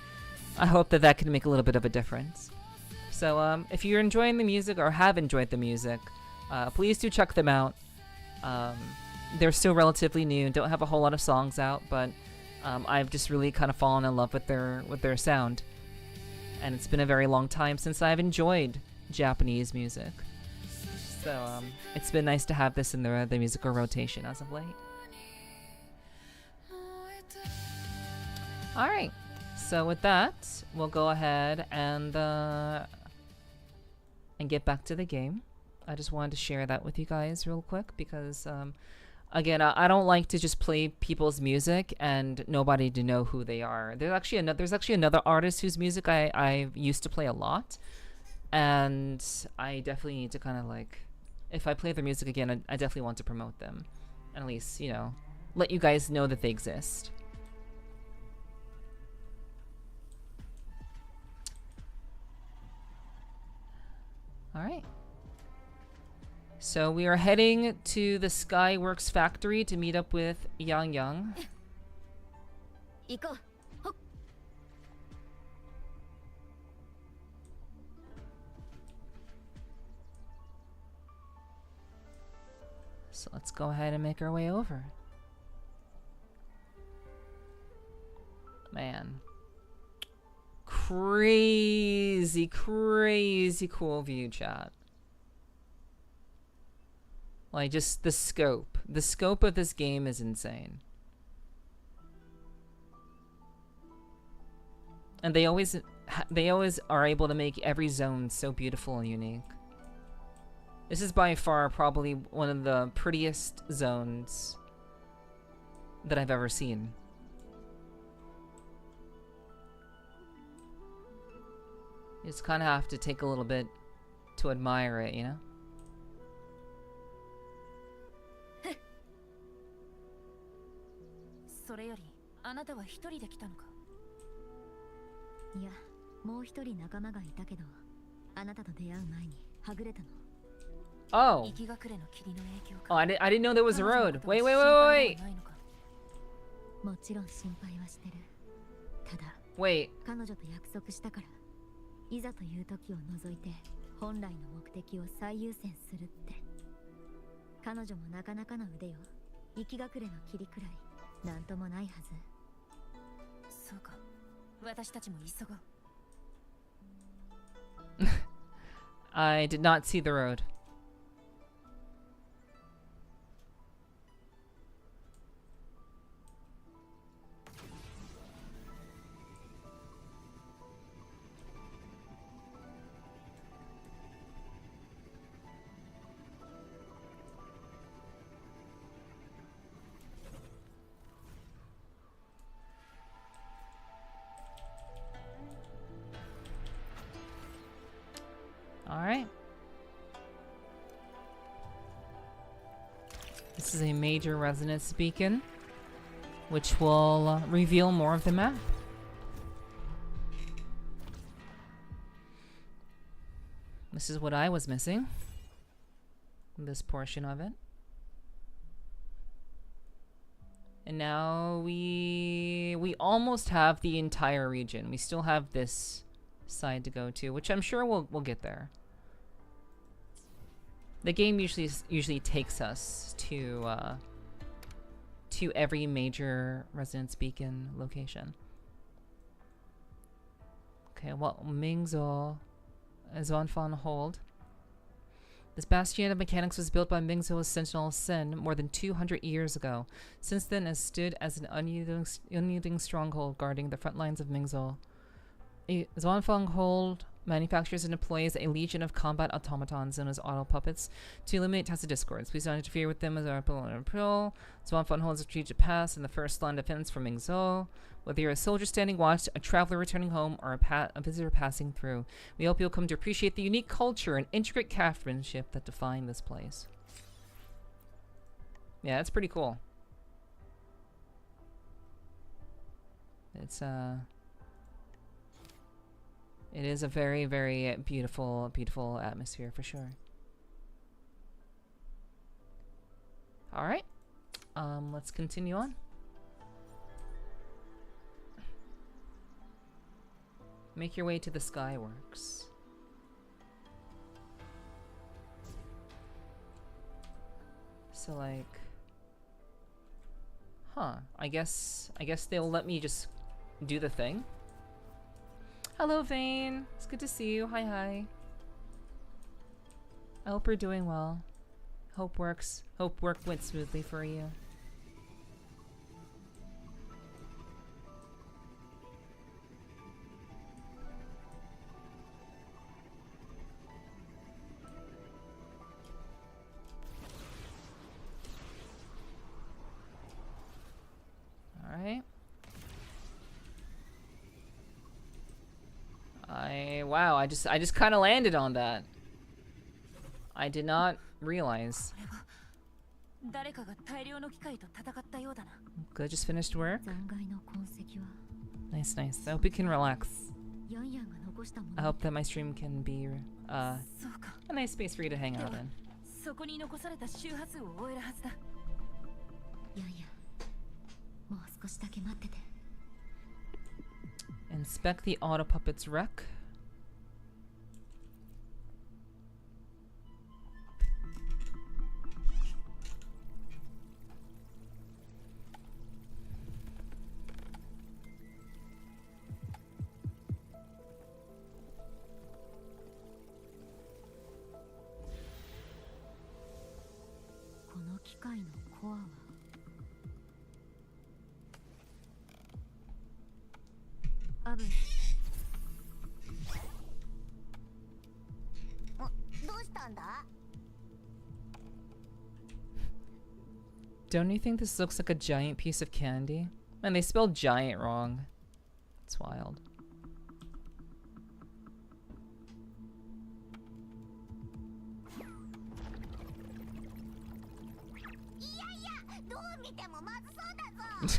I hope that can make a little bit of a difference. So if you're enjoying the music or have enjoyed the music, please do check them out. They're still relatively new, don't have a whole lot of songs out, but I've just really kind of fallen in love with their sound. And it's been a very long time since I've enjoyed Japanese music. So it's been nice to have this in the musical rotation as of late. Alright, so with that, we'll go ahead and get back to the game. I just wanted to share that with you guys real quick because, again, I don't like to just play people's music and nobody to know who they are. There's actually another artist whose music I used to play a lot, and I definitely need to kind of like, if I play their music again, I definitely want to promote them, and at least, you know, let you guys know that they exist. All right. So we are heading to the Skyworks factory to meet up with Yang Yang. So let's go ahead and make our way over. Man. Crazy, crazy cool view, chat. Like, just the scope. The scope of this game is insane. And they always are able to make every zone so beautiful and unique. This is by far probably one of the prettiest zones that I've ever seen. You just kind of have to take a little bit to admire it, you know? それよりあなたは一人で来たのか。いや、もう一人仲間がいたけど、あなたと出会う前にはぐれたの。Oh. 生き隠れの霧の影響 Oh, か I didn't know there was a 彼女の road. ことを Wait, 心 wait, 配 wait, ではないのかもちろん心配はしてる。ただ wait. Wait. 彼女と約束したから、いざという時を除いて本来の目的を最優先するって。彼女もなかなかの腕よ。生き隠れの霧くらいなんともないはず。そうか、私たちも急ごう。I did not see the road. All right. This is a major resonance beacon, which will reveal more of the map. This is what I was missing. This portion of it. And now we almost have the entire region. We still have this side to go to, which I'm sure we'll get there. The game usually takes us to every major resonance beacon location. Okay, well, Mengzhou is on hold. This bastion of mechanics was built by Mengzhou's Sentinel Sen more than 200 years ago. Since then, it has stood as an unyielding stronghold guarding the front lines of Mengzhou. Zhuanfeng Hold manufactures and employs a legion of combat automatons known as auto puppets to eliminate tacit discords. Please don't interfere with them as our patrol. Zhuanfeng holds a strategic pass in the first line of defense for Mengzhou. Whether you're a soldier standing watch, a traveler returning home, or a visitor passing through, we hope you'll come to appreciate the unique culture and intricate craftsmanship that define this place. Yeah, that's pretty cool. It is a very, very beautiful, beautiful atmosphere for sure. All right, let's continue on. Make your way to the Skyworks. So like, I guess they'll let me just do the thing. Hello, Vane. It's good to see you. Hi. I hope you're doing well. Hope work went smoothly for you. All right. Wow, I just kind of landed on that. I did not realize. Good, just finished work. Nice. I hope you can relax. I hope that my stream can be a nice space for you to hang out in. Inspect the auto puppet's wreck. Don't you think this looks like a giant piece of candy? Man, they spelled giant wrong. It's wild.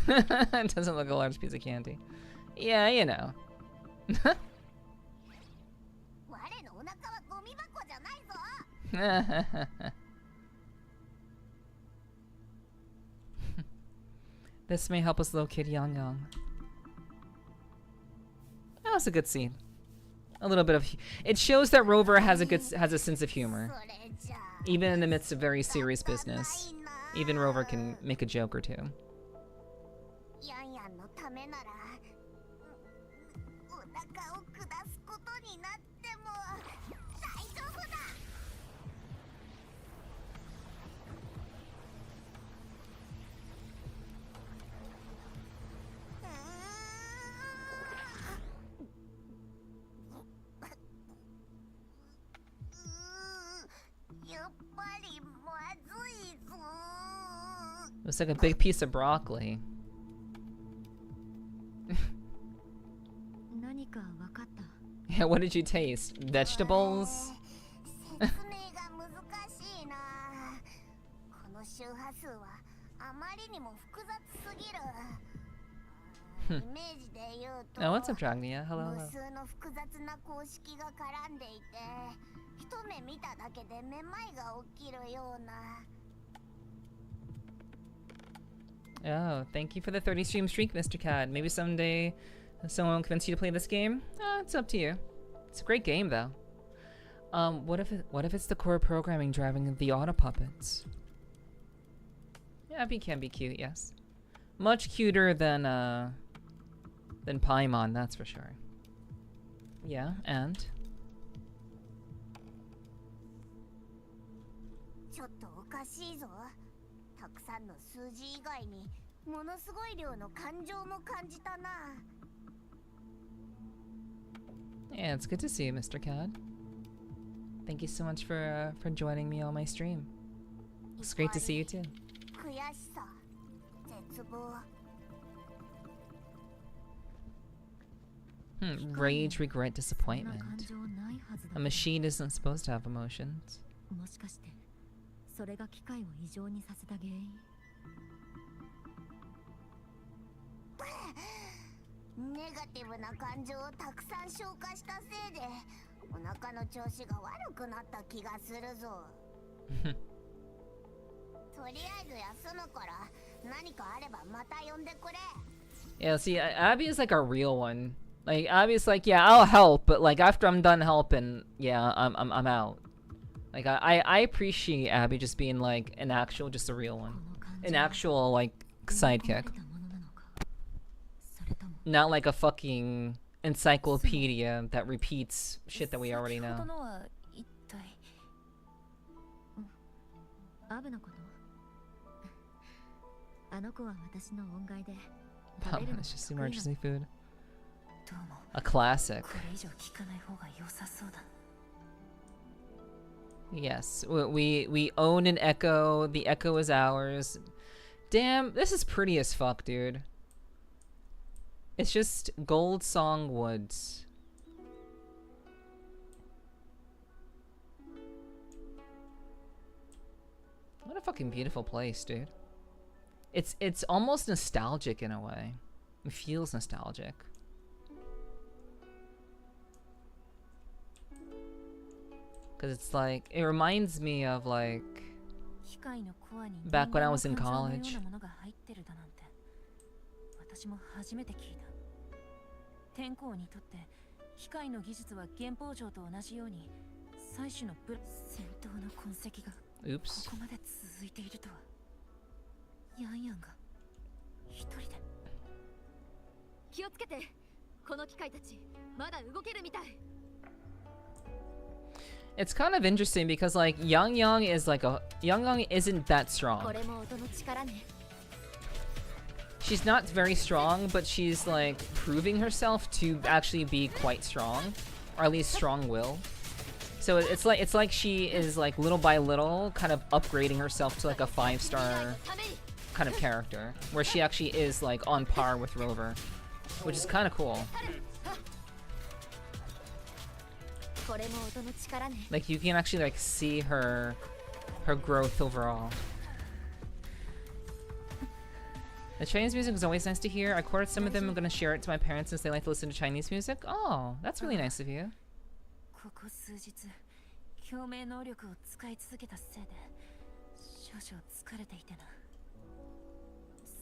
It doesn't look like a large piece of candy. Yeah, you know. This may help us locate Yang Yang. That was a good scene. A little bit of it shows that Rover has a sense of humor, even in the midst of very serious business. Even Rover can make a joke or two. It was like a big piece of broccoli. Yeah, what did you taste? Vegetables? Oh, what's up, Dragnia? Hello, hello. Oh, thank you for the 30 stream streak, Mr. Cad. Maybe someday someone will convince you to play this game? It's up to you. It's a great game, though. What if it's the core programming driving the auto puppets? Yeah, it can be cute, yes. Much cuter than Paimon, that's for sure. Yeah, and? Yeah, it's good to see you, Mr. Cad. Thank you so much for joining me on my stream. It's great to see you too. Rage, regret, disappointment. A machine isn't supposed to have emotions. Yeah, see, Abby is like a real one. Like, Abby's like, yeah, I'll help, but like after I'm done helping, yeah, I'm out. Like, I appreciate Abby just being like just a real one, an actual like sidekick, not like a fucking encyclopedia that repeats shit that we already know. It's just emergency food. A classic. Yes, we own an Echo. The Echo is ours. Damn, this is pretty as fuck, dude. It's just Gold Song Woods. What a fucking beautiful place, dude. It's almost nostalgic in a way. It feels nostalgic. Cause it's like, it reminds me of like back when I was in college. Oops. It's kind of interesting because like Yang Yang isn't that strong. She's not very strong, but she's like proving herself to actually be quite strong, or at least strong-willed. So it's like she is like little by little kind of upgrading herself to like a 5-star kind of character, where she actually is like on par with Rover, which is kind of cool. Like you can actually like see her growth overall. The Chinese music is always nice to hear. I recorded some of them. I'm gonna share it to my parents since they like to listen to Chinese music. Oh, that's really nice of you. 共鳴能力を使い続けたせいで少々疲れていてな。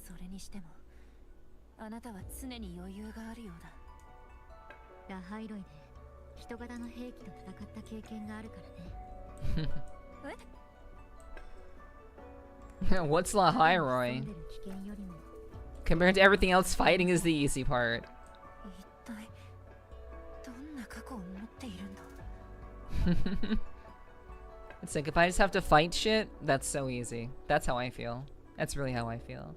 それにしてもあなたは常に余裕があるようだ。ラハイロイで人型の兵器と戦った経験があるからね。What's La Hyroi? Compared to everything else, fighting is the easy part. 一体どんな過去を持っているんだ。 It's like if I just have to fight shit, that's so easy. That's how I feel. That's really how I feel.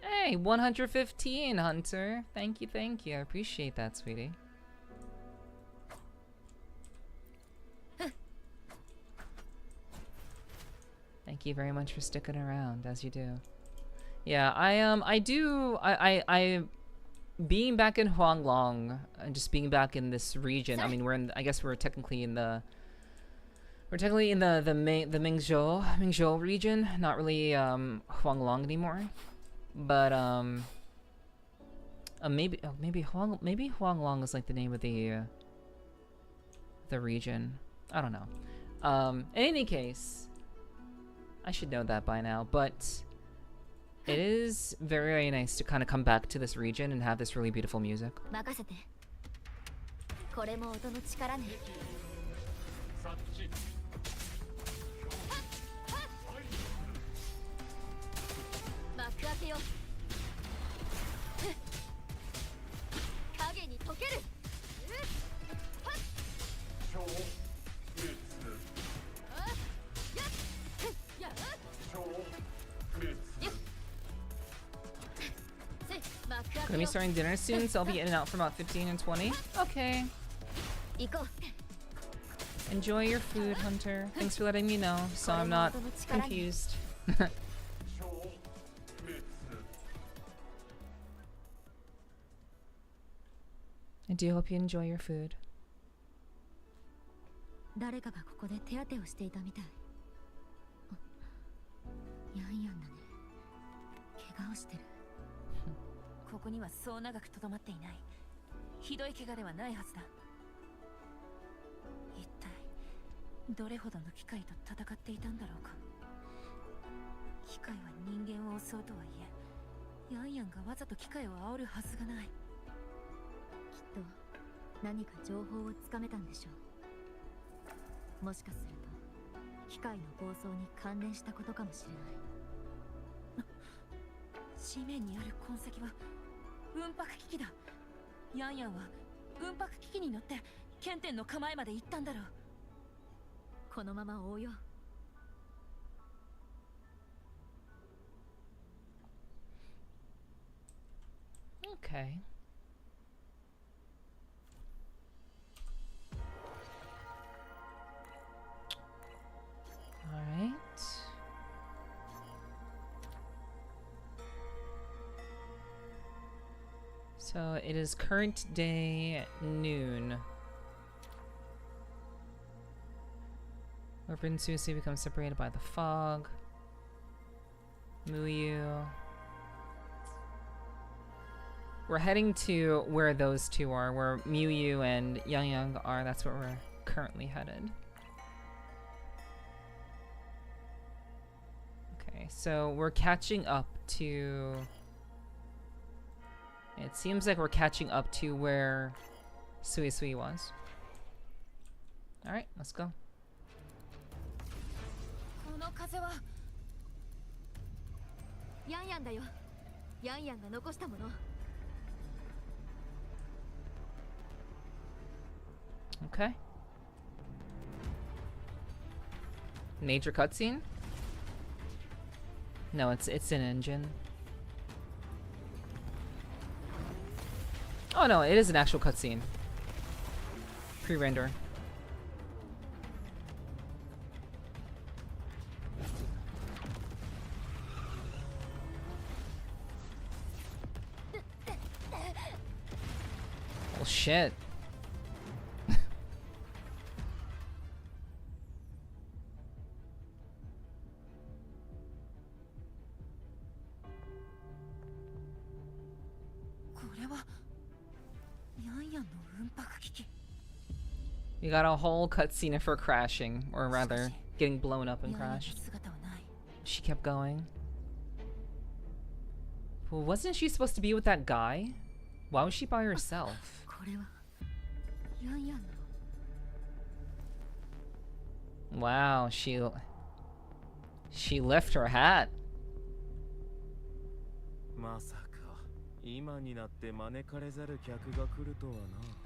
Hey, 115, Hunter. Thank you, thank you. I appreciate that, sweetie. Thank you very much for sticking around, as you do. Yeah, I being back in Huanglong and just being back in this region. I mean, I guess we're technically in the Mengzhou region, not really Huanglong anymore. But maybe Huanglong is like the name of the region. I don't know. In any case, I should know that by now, but it is very, very nice to kind of come back to this region and have this really beautiful music. これも音の力ね。幕開けよ。影に溶ける。Gonna be starting dinner soon, so I'll be in and out for about 15 and 20. Okay. Enjoy your food, Hunter. Thanks for letting me know, so I'm not confused. I do hope you enjoy your food. 誰かがここで手当てをしていたみたい。ヤンヤンだね。怪我をしてる。ここにはそう長くとどまっていない。ひどい怪我ではないはずだ。一体どれほどの機械と戦っていたんだろうか。機械は人間を襲うとはいえ、ヤンヤンがわざと機械を煽るはずがない。きっと何か情報をつかめたんでしょう。もしかすると機械の暴走に関連したことかもしれない。地面にある痕跡は運白機器だ。ヤンヤンは運白機器に乗って剣天の構えまで行ったんだろう。このまま追うよ。Okay. All right. So it is current day noon. Where Prince Susi becomes separated by the fog. Muyu. We're heading to where those two are, where Muyu and Yang Yang are. That's where we're currently headed. Okay, so we're catching up to... It seems like we're catching up to where Sui Sui was. Alright, let's go. この風はヤンヤンだよ。ヤンヤンが残したもの。Okay. Major cutscene? No, it's an engine. Oh no, it is an actual cutscene. Pre-render. Well, shit. We got a whole cutscene of her crashing, or rather, getting blown up and ヤンヤの crashed. 姿はない。 She kept going. Well, wasn't she supposed to be with that guy? Why was she by herself? これはヤンヤンの Wow, she left her hat. まさか今になって招かれざる客が来るとはな。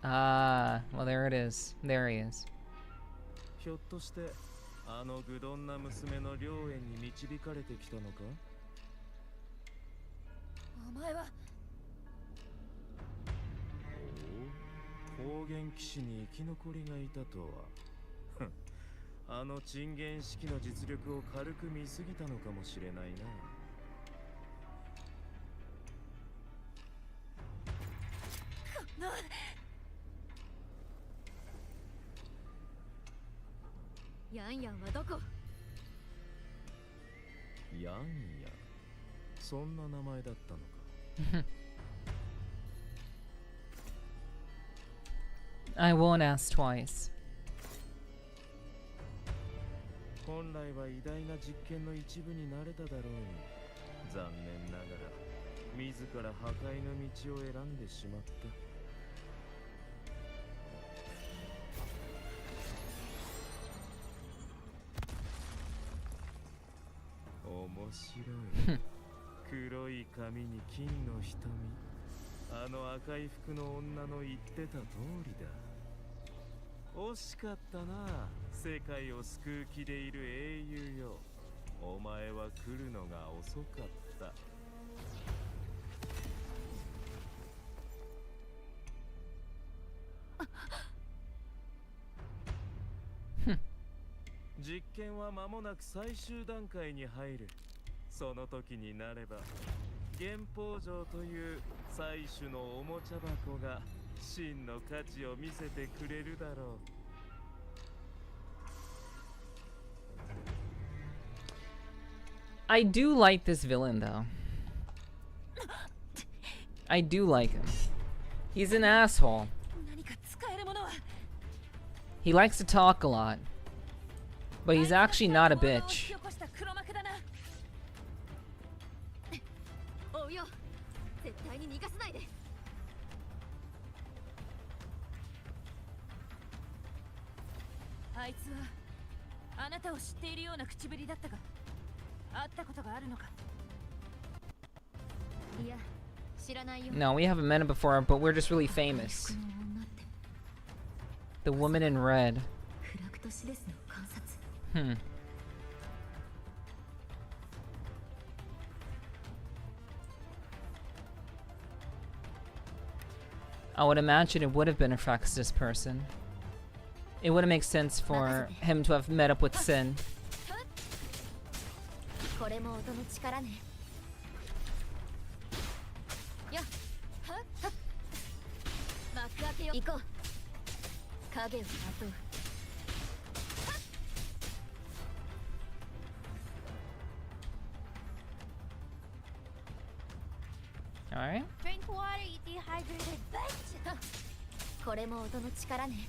Ah, well there it is. There he is. ひょっとしてあの愚鈍な娘の良縁に導かれてきたのか。お前はおお、高原騎士に生き残りがいたとは。ふん、あの鎮元式の実力を軽く見すぎたのかもしれないな。ヤンヤンはどこ？ヤンヤン、そんな名前だったのか。I won't ask twice. 本来は偉大な実験の一部になれただろうに、残念ながら自ら破壊の道を選んでしまった。面白い。黒い髪に金の瞳、あの赤い服の女の言ってた通りだ。惜しかったな、世界を救う気でいる英雄よ。お前は来るのが遅かった。実験は間もなく最終段階に入る。その時になれば原宝城という最種のおもちゃ箱が真の価値を見せてくれるだろう。 I do like this villain though. I do like him. He's an asshole. 何か使えるものは He likes to talk a lot. But he's actually not a bitch. 追うよ。絶対に逃がさないで。あいつはあなたを知っているような口ぶりだったが、会ったことがあるのか。いや、知らないよ。 No, we haven't met him before, but we're just really famous. The woman in red. フラクトシレスの観察。Hmm. I would imagine it would have been a Fraxis person. It wouldn't make sense for him to have met up with Sin. これも音の力ね。よっ、はっ、はっ。幕開けよ。行こう。影をまとう。 Alright. Drink water, you dehydrated bitch. これも音の力ね。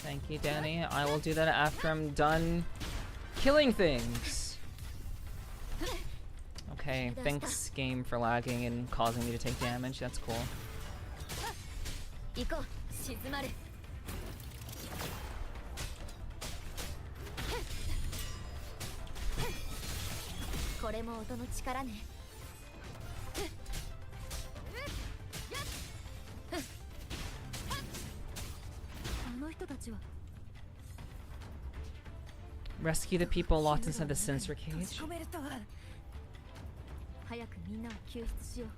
Thank you, Danny. I will do that after I'm done killing things. Okay, thanks game for lagging and causing me to take damage. That's cool. 行こう。静まる。 これも音の力ね。あの人たちは Rescue the people locked inside the sensor cage. 早くみんなを救出しよう。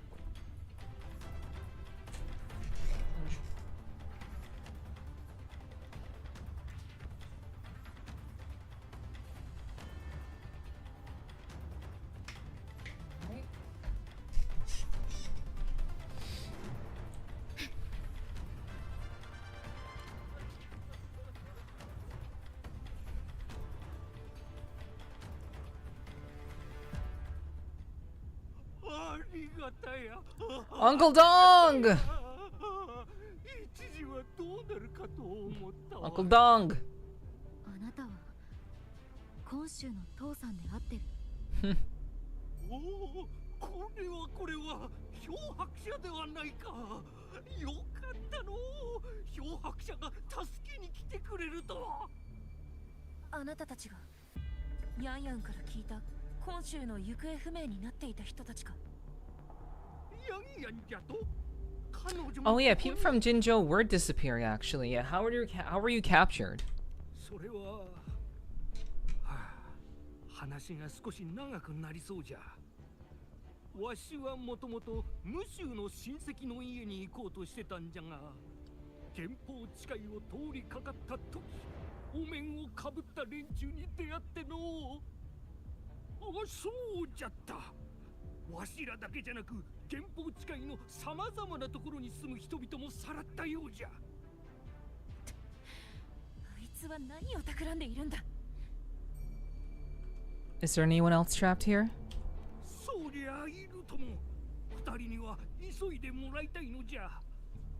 Uncle Dong! なるかと思ったわ。 Uncle Dong. あなたは今週の父さんで会ってる。おお、これは漂白者ではないか。よかったの。漂白者が助けに来てくれるとは。あなたたちがヤンヤンから聞いた今週の行方不明になっていた人たちか。ヤンヤンじゃと。 Oh yeah, people from Jinzhou were disappearing actually. Yeah, how were you captured? それは、話が少し長くなりそうじゃ。わしはもともと無州の親戚の家に行こうとしてたんじゃが、憲法誓いを通りかかった時、お面をかぶった連中に出会っての。そうじゃった。わしらだけじゃなく、憲法誓いのさまざまなところに住む人々もさらったようじゃ。あいつは何を企んでいるんだ。 Is there anyone else trapped here? そりゃいるとも。二人には急いでもらいたいのじゃ。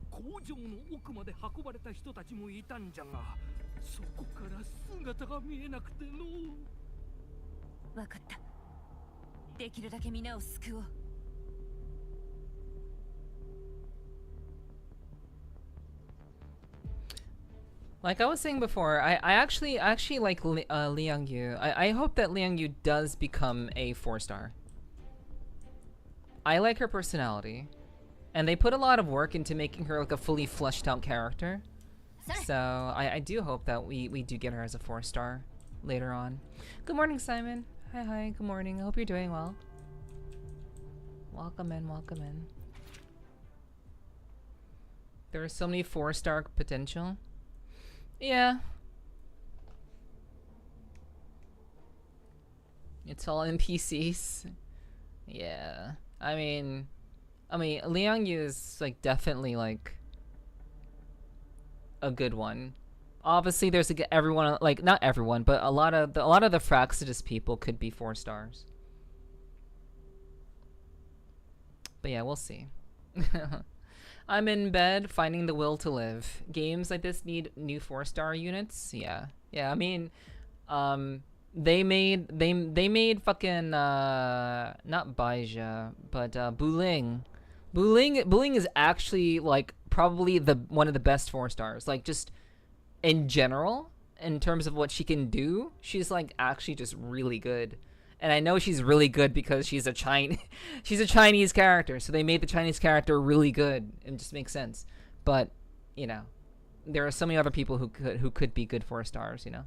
工場の奥まで運ばれた人たちもいたんじゃが、そこから姿が見えなくての。わかった。できるだけ皆を救おう。 Like I was saying before, I actually like Liang Yu. I hope that Liang Yu does become a 4-star. I like her personality, and they put a lot of work into making her like a fully fleshed out character. So I do hope that we do get her as a 4-star later on. Good morning, Simon. Hi, good morning. I hope you're doing well. Welcome in, welcome in. There are so many 4-star potential. Yeah. It's all NPCs. Yeah. I mean Liang Yu is like definitely like a good one. Obviously there's like everyone, like not everyone, but a lot of the Fraxidus people could be 4 stars. But yeah, we'll see. I'm in bed finding the will to live. Games like this need new 4-star units. Yeah. I mean, they made fucking not Baija, but Buling. Buling is actually like probably one of the best 4-stars. Like just in general, in terms of what she can do, she's like actually just really good. And I know she's really good because she's a Chinese character, so they made the Chinese character really good. It just makes sense. But, you know, there are so many other people who could be good 4-stars, you know.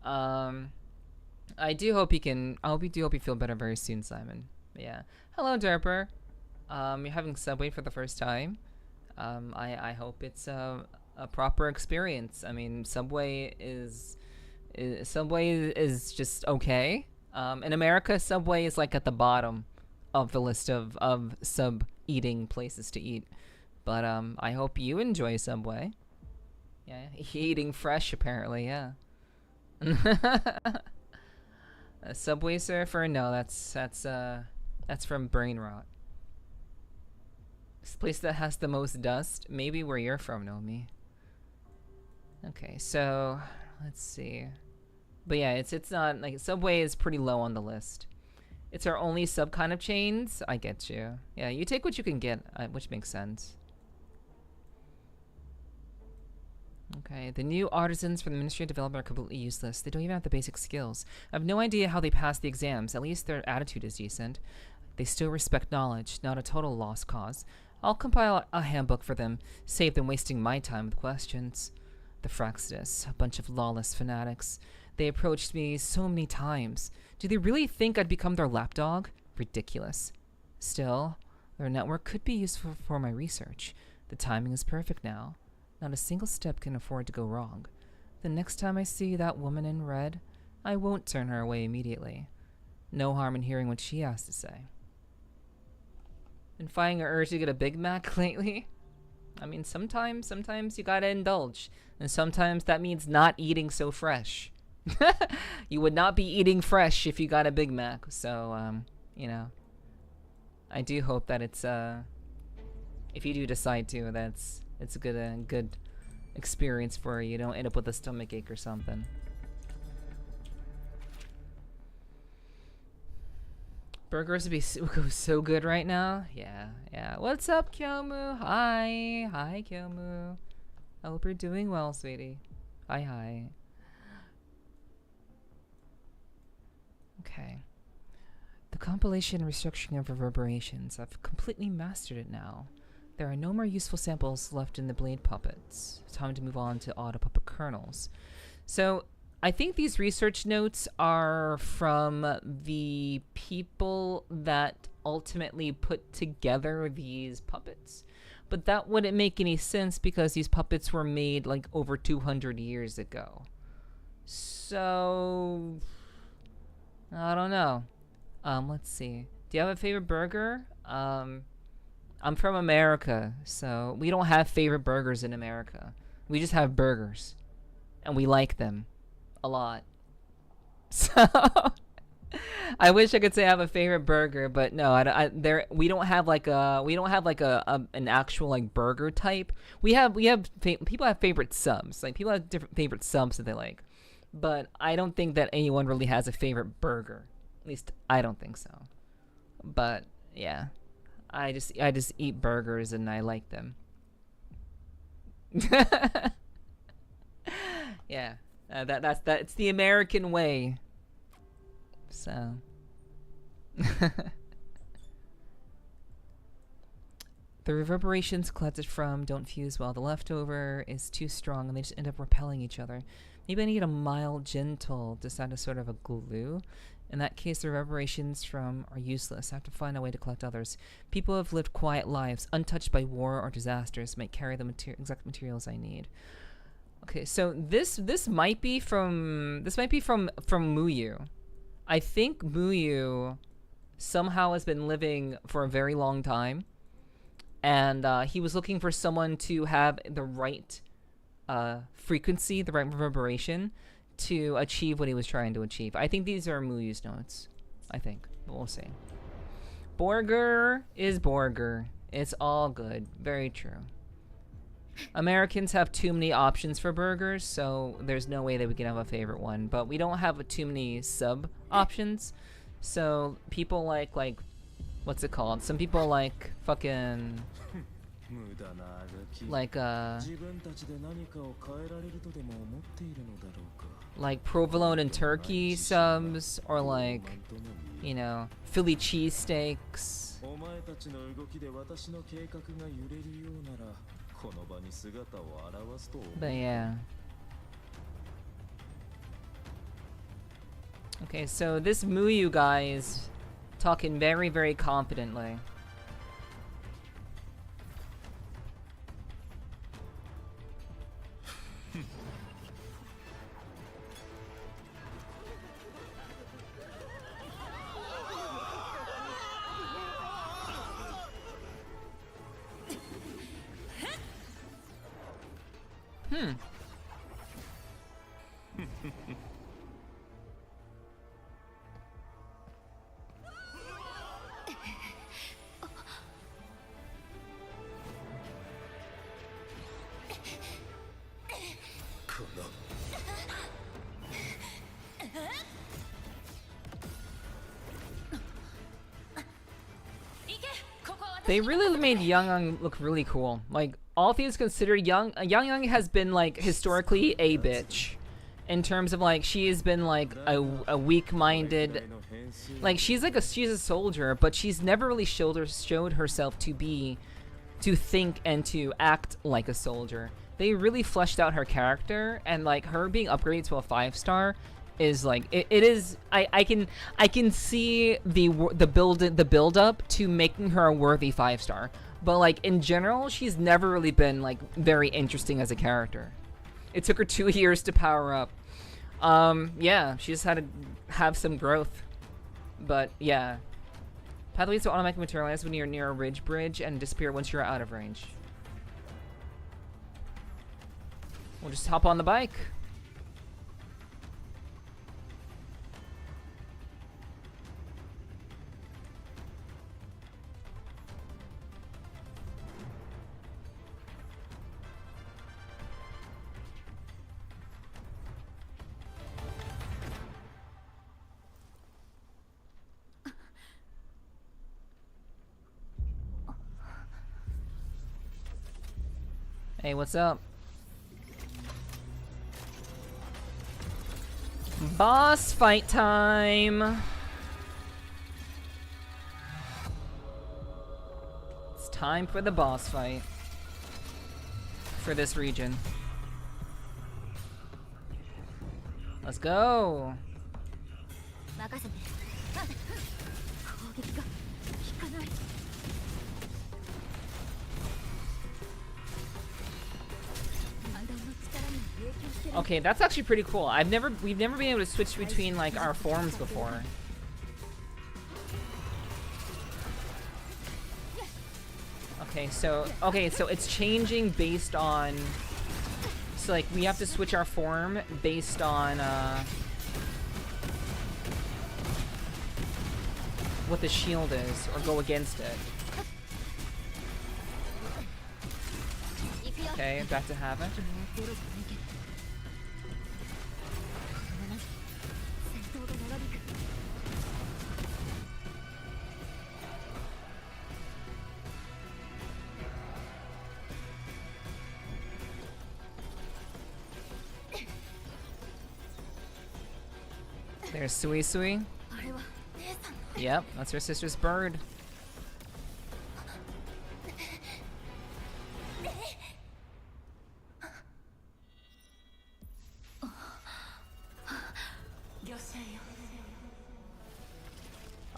I do hope you feel better very soon, Simon. But yeah. Hello, Derper. You're having Subway for the first time. I hope it's a proper experience. I mean, Subway is just okay. In America, Subway is like at the bottom of the list of sub-eating places to eat. But I hope you enjoy Subway. Yeah, eating fresh apparently, yeah. A Subway surfer? No, that's from brain rot. This place that has the most dust? Maybe where you're from, Nomi. Okay, so let's see. But yeah, it's not like Subway is pretty low on the list. It's our only sub kind of chains. I get you. Yeah, you take what you can get, which makes sense. Okay, the new artisans from the Ministry of Development are completely useless. They don't even have the basic skills. I have no idea how they pass the exams. At least their attitude is decent. They still respect knowledge, not a total lost cause. I'll compile a handbook for them, save them wasting my time with questions. The Fraxidus, a bunch of lawless fanatics. They approached me so many times. Do they really think I'd become their lapdog? Ridiculous. Still, their network could be useful for my research. The timing is perfect now. Not a single step can afford to go wrong. The next time I see that woman in red, I won't turn her away immediately. No harm in hearing what she has to say. Been fighting an urge to get a Big Mac lately? I mean, sometimes you gotta indulge. And sometimes that means not eating so fresh. You would not be eating fresh if you got a Big Mac. So, you know, I do hope that it's, if you do decide to, it's a good experience for you. Don't end up with a stomach ache or something. Burgers would be so good right now. Yeah, yeah. What's up, Kyomu? Hi. Hi, Kyomu. I hope you're doing well, sweetie. Hi, hi. Okay. The compilation and restructuring of reverberations. I've completely mastered it now. There are no more useful samples left in the blade puppets. Time to move on to auto puppet kernels. So, I think these research notes are from the people that ultimately put together these puppets. But that wouldn't make any sense because these puppets were made like over 200 years ago. So, I don't know. Let's see. Do you have a favorite burger? I'm from America, so we don't have favorite burgers in America. We just have burgers. And we like them. A lot. So I wish I could say I have a favorite burger, but no, we don't have like an actual like burger type. People have favorite subs. Like people have different favorite subs that they like. But I don't think that anyone really has a favorite burger. At least I don't think so. But yeah. I just eat burgers and I like them. Yeah. It's the American way. So. The reverberations collected from don't fuse well. The leftover is too strong and they just end up repelling each other. Maybe I need a mild, gentle to sound as sort of a glue. In that case, the reverberations from are useless. I have to find a way to collect others. People who have lived quiet lives, untouched by war or disasters, might carry the exact materials I need. Okay, so this might be from Muyu. I think Muyu somehow has been living for a very long time, and he was looking for someone to have the right frequency, the right reverberation to achieve what he was trying to achieve. I think these are Muyu's notes. I think, but we'll see. Burger is burger. It's all good. Very true. Americans have too many options for burgers, so there's no way that we can have a favorite one. But we don't have too many sub options, so people like what's it called? Some people like fucking like provolone and turkey subs, or like, you know, Philly cheesesteaks. But yeah. Okay, so this Muyu guy is talking very, very confidently. They really made Yang look really cool. Like, all things considered, Yang has been like historically a bitch, in terms of like she has been like a weak-minded, like she's a soldier, but she's never really showed herself to think and to act like a soldier. They really fleshed out her character, and like her being upgraded to a 5-star is like it is. I can see the build up to making her a worthy 5-star. But like in general, she's never really been like very interesting as a character. It took her 2 years to power up. Yeah, she just had to have some growth. But yeah, pathways to automatically materialize when you're near a ridge bridge and disappear once you're out of range. We'll just hop on the bike. Hey, what's up? Boss fight time! It's time for the boss fight. For this region. Let's go! 任せて。攻撃が効かない。判断の力に影響してる。 Okay, that's actually pretty cool. We've never been able to switch between like our forms before. Okay, so it's changing based on. So like we have to switch our form based on what the shield is, or go against it. Okay, back to Havoc. There's Zoey Zoey. Yep, that's her sister's bird.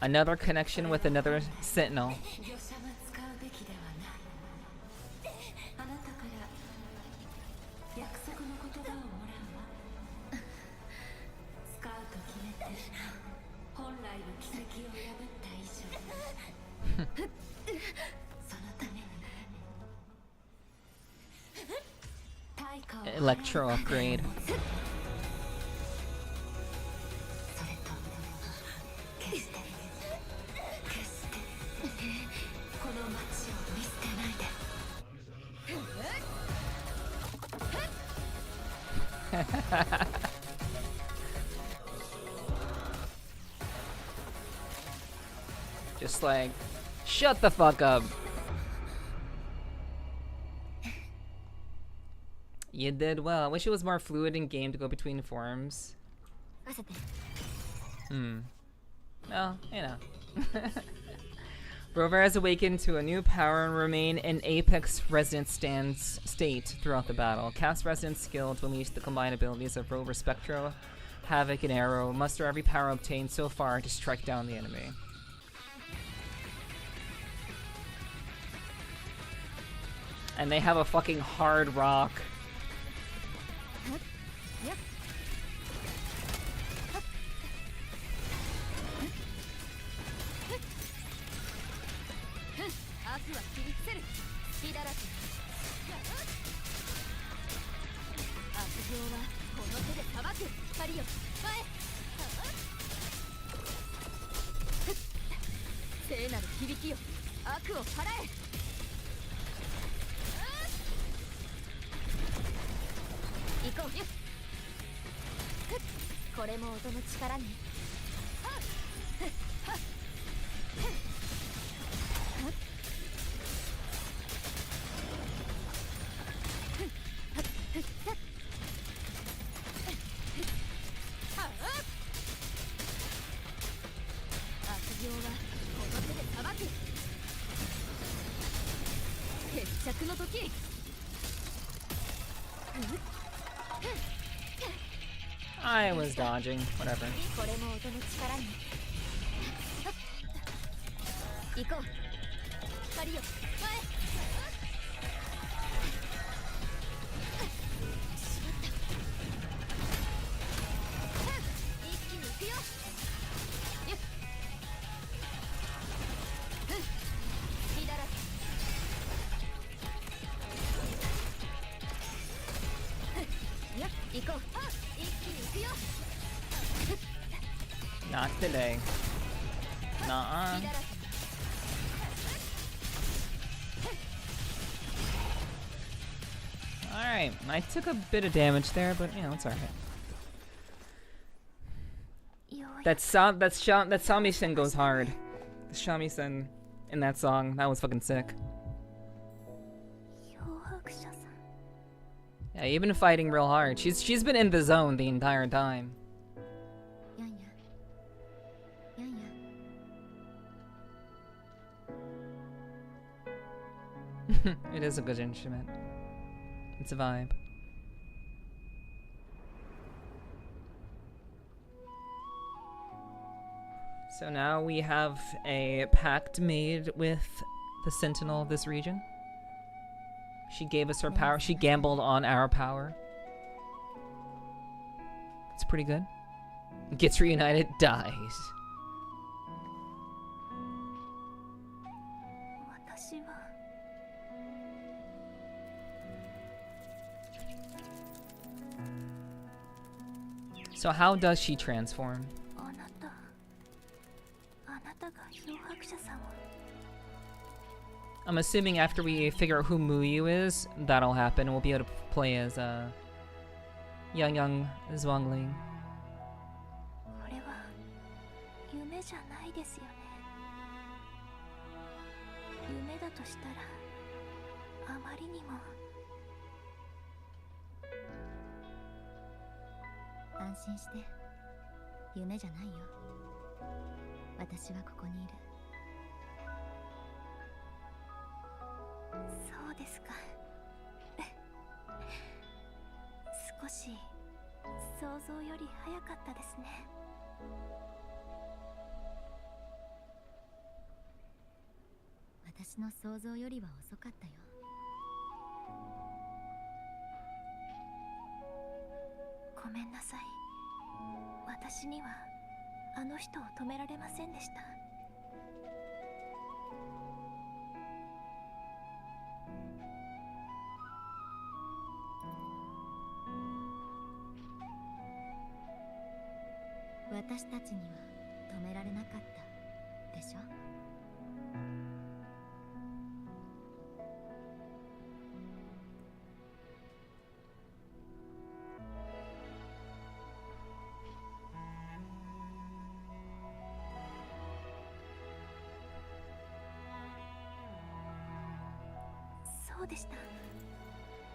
Another connection with another sentinel. Electro upgrade. Just like, shut the fuck up. You did well. I wish it was more fluid in game to go between forms. Well, you know. Rover has awakened to a new power and remain in Apex Resonant state throughout the battle. Cast Resonant skill to unleash the combined abilities of Rover Spectro, Havoc, and Arrow. Muster every power obtained so far to strike down the enemy. And they have a fucking hard rock. I was dodging, whatever. Not today. Nuh-uh. Alright, I took a bit of damage there, but you know, it's alright. That shamisen goes hard. The shamisen in that song, that was fucking sick. Yeah, you've been fighting real hard. She's been in the zone the entire time. やんややんや It is a good instrument. It's a vibe. So now we have a pact made with the Sentinel of this region. She gave us her power. She gambled on our power. It's pretty good. Gets reunited, dies. 私は So how does she transform? あなたが漂白者さんを I'm assuming after we figure out who Muyu is, that'll happen. We'll be able to play as young Zhuangling. これは夢じゃないですよね。夢だとしたらあまりにも。安心して。夢じゃないよ。私はここにいる。そうですか。少し想像より早かったですね。私の想像よりは遅かったよ。ごめんなさい。私にはあの人を止められませんでした。私たちには止められなかったでしょ。そうでした。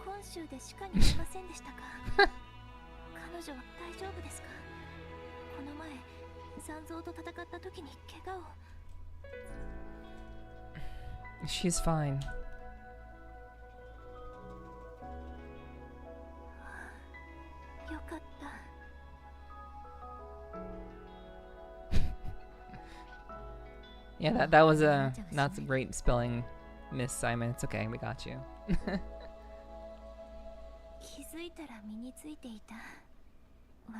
今週で歯科に行きませんでしたか。彼女は大丈夫ですか。この前残像と戦った時に怪我を。She's fine. よかった。Yeah, that was a not a great spelling miss, Simon. It's okay, we got you. 気づいたら身についていた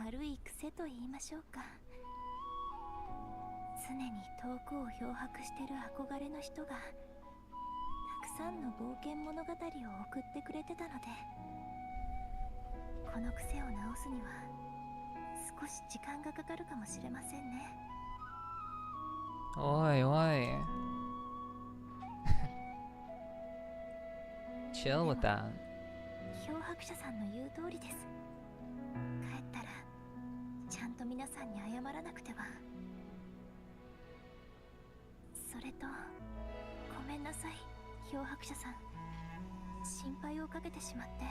悪い癖と言いましょうか。常に遠くを漂白してる憧れの人がたくさんの冒険物語を送ってくれてたので、この癖を直すには少し時間がかかるかもしれませんね。おいおい。Chill with that. 漂白者さんの言う通りです。帰ったらちゃんと皆さんに謝らなくては。それとごめんなさい、漂白者さん。心配をかけてしまって。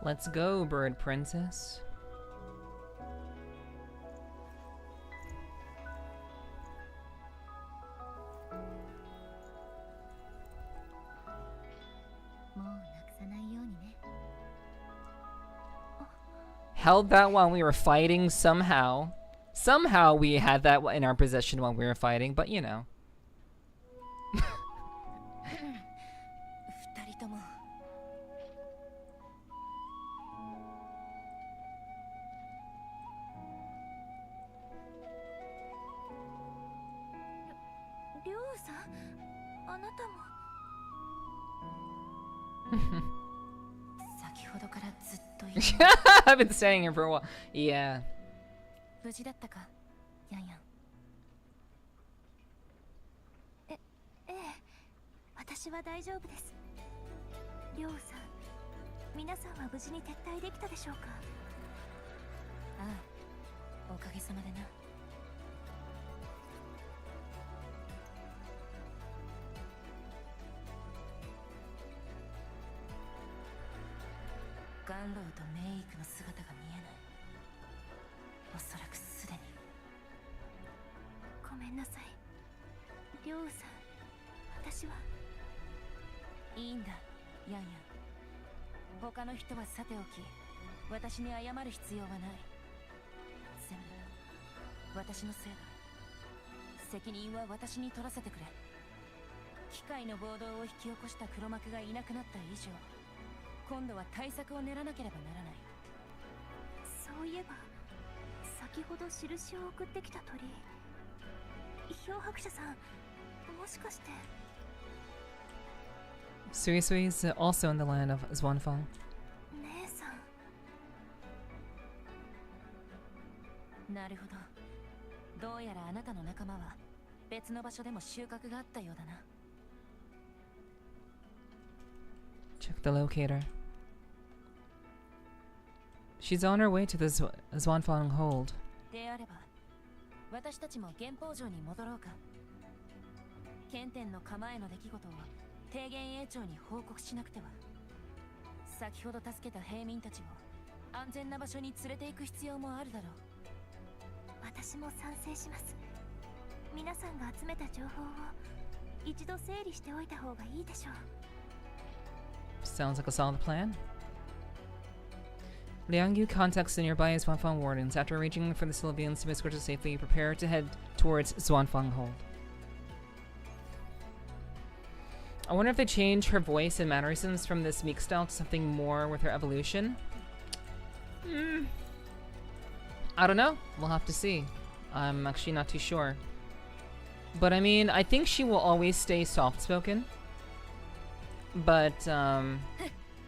Let's go, bird princess. Held that while we were fighting somehow. Somehow we had that in our possession while we were fighting, but you know. 二人とも。りょうさん、あなたも。先ほどからずっといる。I've been staying here for a while. Yeah. 無事だったか、ヤンヤン。ええ、私私は大丈夫です。りょうさん、皆さんは無事に撤退できたでしょうか。ああ、おかげさまでな。ガンローとメイクの姿が見えない。おそらくすでに。ごめんなさい、りょうさん。私はいいんだ、ヤンヤン。他の人はさておき、私に謝る必要はない。全部私のせいだ。責任は私に取らせてくれ。機械の暴動を引き起こした黒幕がいなくなった以上、今度は対策を練らなければならない。そういえば先ほど印を送ってきた鳥、漂白者さん、もしかして。Zoey is also in the land of Zwanfang. 姉さん。なるほど。どうやらあなたの仲間は別の場所でも収穫があったようだな。Check the locator. She's on her way to the Zwanfang hold. であれば、私たちも原宝城に戻ろうか。剣天の構えの出来事を提言営長に報告しなくては。先ほど助けた平民たちを安全な場所に連れて行く必要もあるだろう。私も賛成します。皆さんが集めた情報を一度整理しておいた方がいいでしょう。Sounds like a solid plan. Liang Yu contacts the nearby Zwanfang wardens. After arranging for the civilians to be escorted safely, prepare to head towards Zwanfang hold. I wonder if they change her voice and mannerisms from this meek style to something more with her evolution. I don't know. We'll have to see. I'm actually not too sure. But I mean, I think she will always stay soft-spoken. But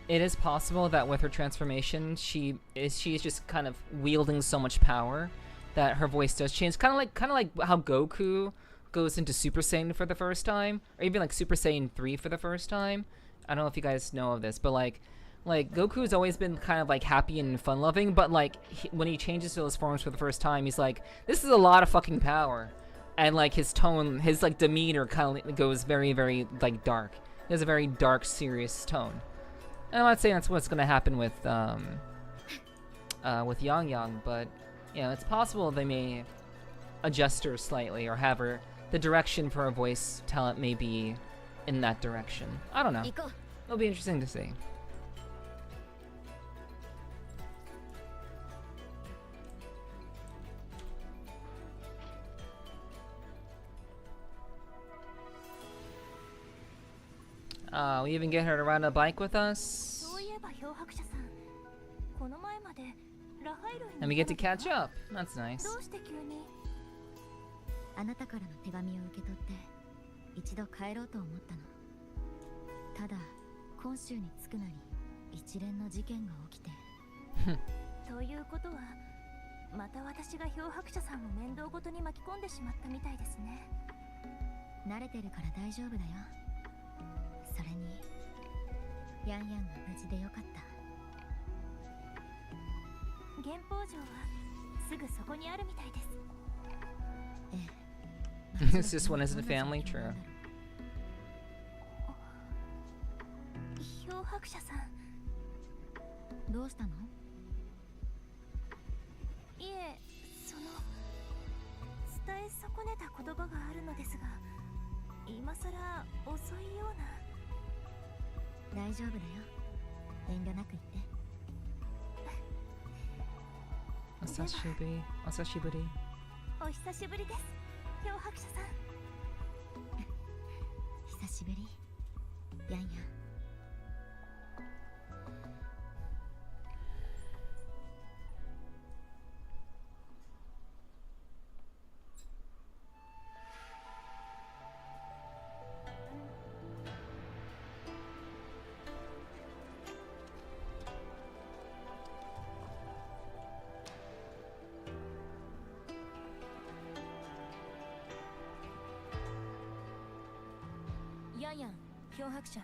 it is possible that with her transformation, she's just kind of wielding so much power that her voice does change. Kind of like how Goku goes into Super Saiyan for the first time, or even like Super Saiyan 3 for the first time. I don't know if you guys know of this, but like Goku's always been kind of like happy and fun-loving, but like when he changes to those forms for the first time, he's like, this is a lot of fucking power. And like his tone, his like demeanor kind of goes very, very like dark. He has a very dark, serious tone. And I'm not saying that's what's gonna happen with Yang Yang, but you know, it's possible they may adjust her slightly or have her, the direction for her voice talent may be in that direction. I don't know. It'll be interesting to see. We even get her to ride a bike with us. And we get to catch up. That's nice. あなたからの手紙を受け取って一度帰ろうと思ったの。ただ今週に着くなり一連の事件が起きてということはまた私が漂白者さんを面倒ごとに巻き込んでしまったみたいですね。慣れてるから大丈夫だよ。それにヤンヤンが無事でよかった。原宝城はすぐそこにあるみたいです。ええ。It's just one as a family, true. 漂白者さん、どうしたの？いえ、伝え損ねた言葉があるのですが、今さら遅いような。大丈夫だよ。遠慮なく言って。お久しぶり。お久しぶり。お久しぶりです。漂白者さん。久しぶり。ヤンヤン。ヤンヤン、漂白者、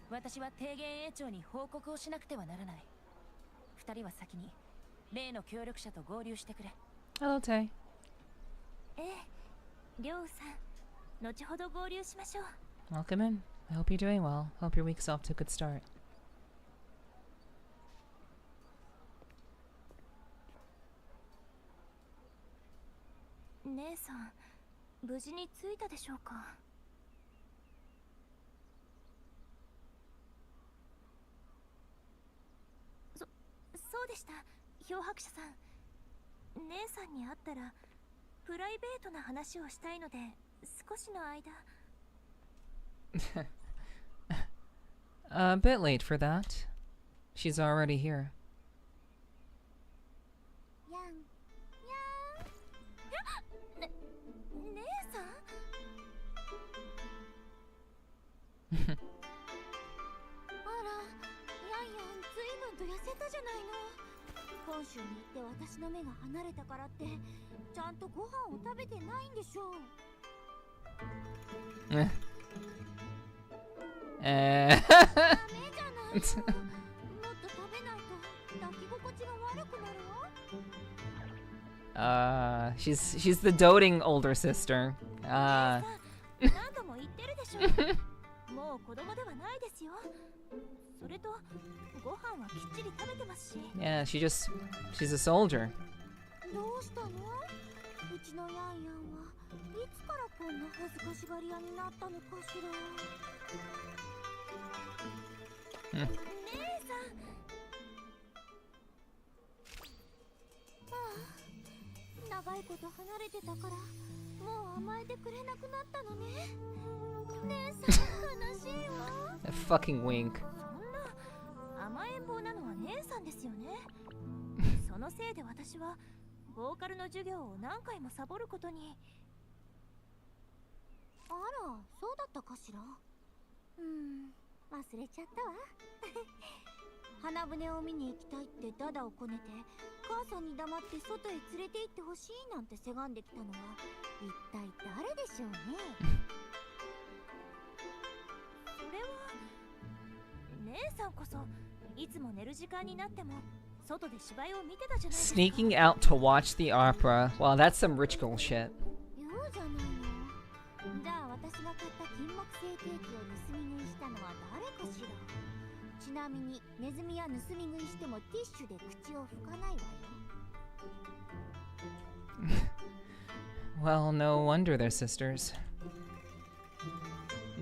私は提言営長に報告をしなくてはならない。二人は先に例の協力者と合流してくれ。 Hello, Tay. ええ、りょうさん、後ほど合流しましょう。 Welcome in. I hope you're doing well. Hope your week's off to a good start. 姉さん、無事に着いたでしょうか。そうでした、漂白者さん。姉さんに会ったらプライベートな話をしたいので、少しの間。A bit late for that. She's already here. やん姉さん。あら、やんやん、ずいぶんと痩せたじゃないの。本州に行って私の目が離れたからってちゃんとご飯を食べてないんでしょう。ダメじゃないの。もっと食べないと抱き心地が悪くなるわ。She's the doting older sister. 何度も言ってるでしょ。もう子供ではないですよ。それとご飯はきっちり食べてますし。Yeah, she's a soldier. どうしたの？うちのヤンヤンはいつからこんな恥ずかしがり屋になったのかしら。姉さん。長いこと離れてたからもう甘えてくれなくなったのね。姉さん、悲しいわ。A fucking wink. そんな甘えん坊なのは姉さんですよね。そのせいで私はボーカルの授業を何回もサボることに。あら、そうだったかしら。忘れちゃったわ。花船を見に行きたいってダダをこねて、母さんに黙って外へ連れて行ってほしいなんてせがんできたのは一体誰でしょうね。それは姉さんこそいつも寝る時間になっても外で芝居を見てたじゃないですか。 Sneaking out to watch the opera. Wow, that's some rich girl shit. 言うじゃないの。じゃあ私が買った金木犀ケーキを盗み食いしたのは誰かしら。ちなみにネズミは盗み食いしてもティッシュで口を拭かないわよ。Well, no wonder they're sisters.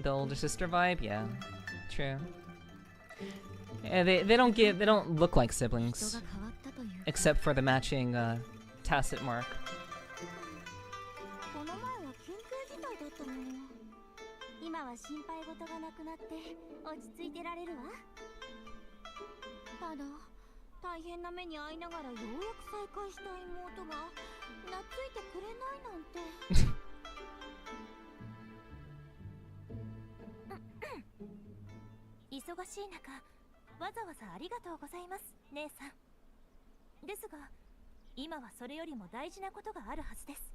The older sister vibe, yeah, true. Yeah, they don't look like siblings, except for the matching tacit mark. この前は緊急事態だったのに、今は心配事がなくなって落ち着いてられるわ。ただ大変な目に遭いながらようやく再会した妹が懐いてくれないなんて。忙しい中わざわざありがとうございます姉さん。ですが今はそれよりも大事なことがあるはずです。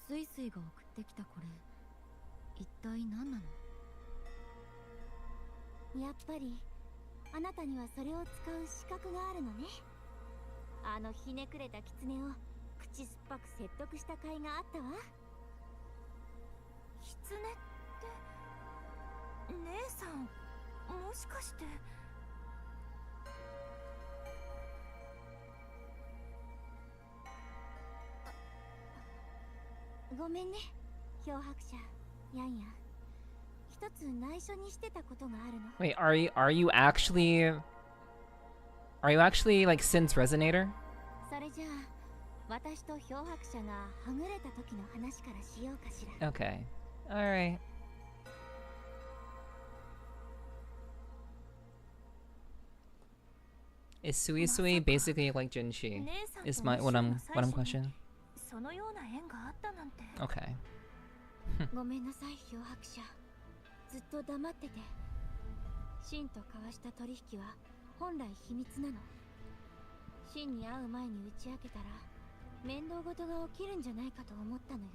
スイスイが送ってきたこれ一体何なの？やっぱりあなたにはそれを使う資格があるのね。あのひねくれた狐を口酸っぱく説得した甲斐があったわ。狐って姉さんもしかして。ごめんね、漂白者ヤンヤン。一つ内緒にしてたことがあるの。 Wait, are you actually like Sin's Resonator? それじゃあ私と漂白者がはぐれた時の話からしようかしら。 Okay, all right. Is Sui basically like Jinshi? Is what I'm questioning. そのような縁があったなんて。 Okay. ごめんなさい漂白者。ずっと黙ってて。シンと交わした取引は本来秘密なの。シンに会う前に打ち明けたら面倒事が起きるんじゃないかと思ったのよ。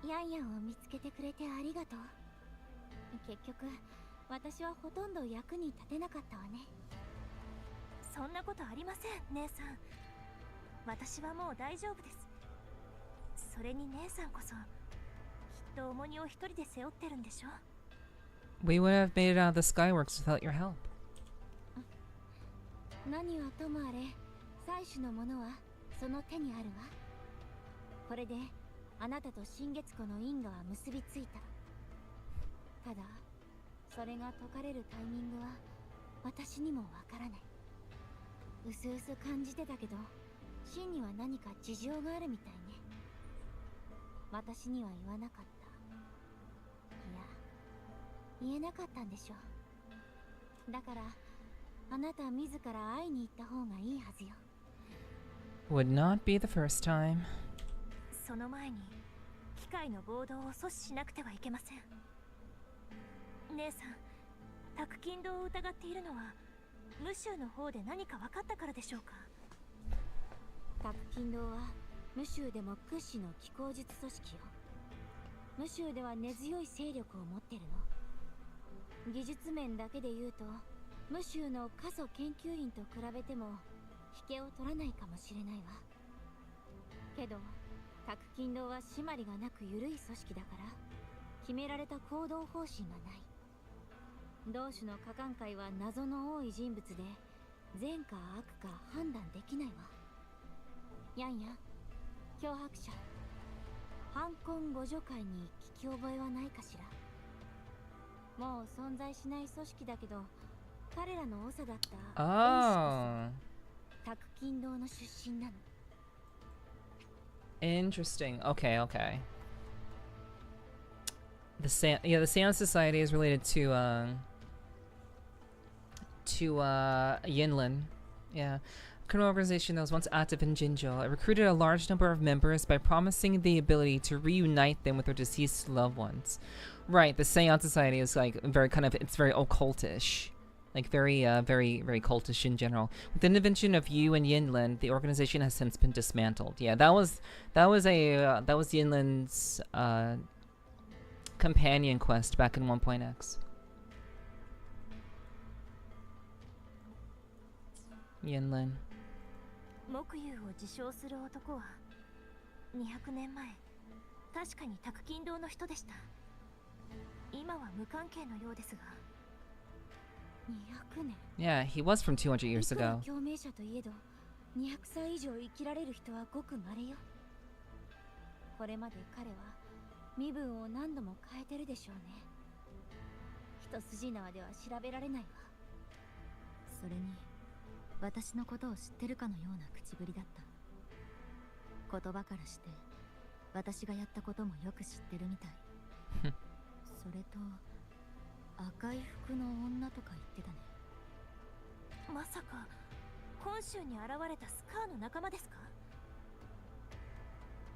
ヤンヤンを見つけてくれてありがとう。結局私はほとんど役に立てなかったわね。そんなことありません、姉さん。私はもう大丈夫です。それに姉さんこそきっと重荷を一人で背負ってるんでしょ。 We would have made it out of the Skyworks without your help. 何はともあれ採取のものはその手にあるわ。これであなたと新月湖の因果は結びついた。ただそれが解かれるタイミングは私にもわからない。うすうす感じてたけど真には何か事情があるみたいね。私には言わなかった。いや言えなかったんでしょ。だからあなた自ら会いに行った方がいいはずよ。 Would not be the first time. その前に機械の暴動を阻止しなくてはいけません。姉さん、宅金堂を疑っているのはムシューの方で何か分かったからでしょうか。宅金堂はムシューでも屈指の気候術組織よ。ムシューでは根強い勢力を持ってるの。技術面だけで言うとムシューの過疎研究員と比べても引けを取らないかもしれないわ。けど宅金堂は締まりがなく緩い組織だから決められた行動方針がない。同種の下官会は謎の多い人物で善か悪か判断できないわ。ヤンヤン、脅迫者反婚互助会に聞き覚えはないかしら。もう存在しない組織だけど彼らの長だったOh. 宅金堂の出身なの。 Interesting. Okay, okay. The Sand Society is related to Yinlin. Yeah. A criminal organization that was once active in Jinzhou. It recruited a large number of members by promising the ability to reunite them with their deceased loved ones. Right, the Seance Society is like very kind of, it's very occultish. Like very cultish in general. With the intervention of Yu and Yinlin, the organization has since been dismantled. Yeah, that was Yinlin's companion quest back in 1.x. Yinlin. 木遊を自称する男は200年前確かに宅金堂の人でした。今は無関係のようですが。200年。 Yeah, he was from 200 years ago. 共鳴者といえど200歳以上生きられる人はごく稀よ。これまで彼は身分を何度も変えてるでしょうね。一筋縄では調べられないわ。それに私のことを知ってるかのような口ぶりだった。言葉からして私がやったこともよく知ってるみたい。それと赤い服の女とか言ってたね。まさか今週に現れたスカーの仲間ですか？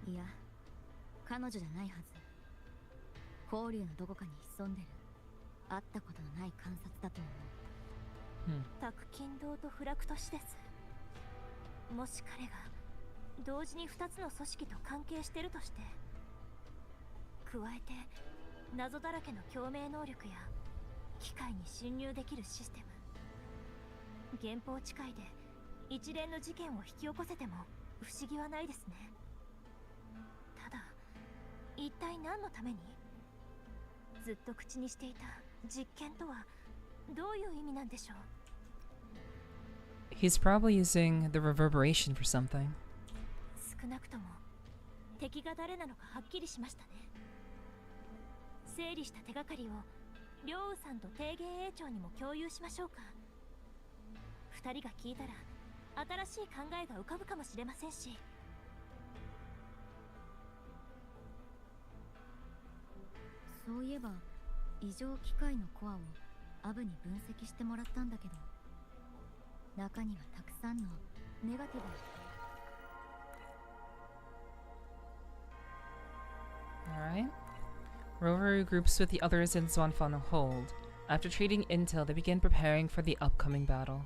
いや、彼女じゃないはず。交流のどこかに潜んでる。会ったことのない観察だと思う。宅金堂とフラクトシです。もし彼が同時に2つの組織と関係してるとして、加えて謎だらけの共鳴能力や機械に侵入できるシステム、原法地界で一連の事件を引き起こせても不思議はないですね。ただ一体何のために？ずっと口にしていた実験とはどういう意味なんでしょう？ He's probably using the reverberation for something. 少なくとも敵が誰なのかはっきりしましたね。整理した手がかりを両羽さんと提言営長にも共有しましょうか。2人が聞いたら新しい考えが浮かぶかもしれませんし。そういえば異常機械のコアをアブに分析してもらったんだけど、中にはたくさんのネガティブ。 Alright. Rover regroups with the others in Zwanfan Hold. After trading intel, they begin preparing for the upcoming battle.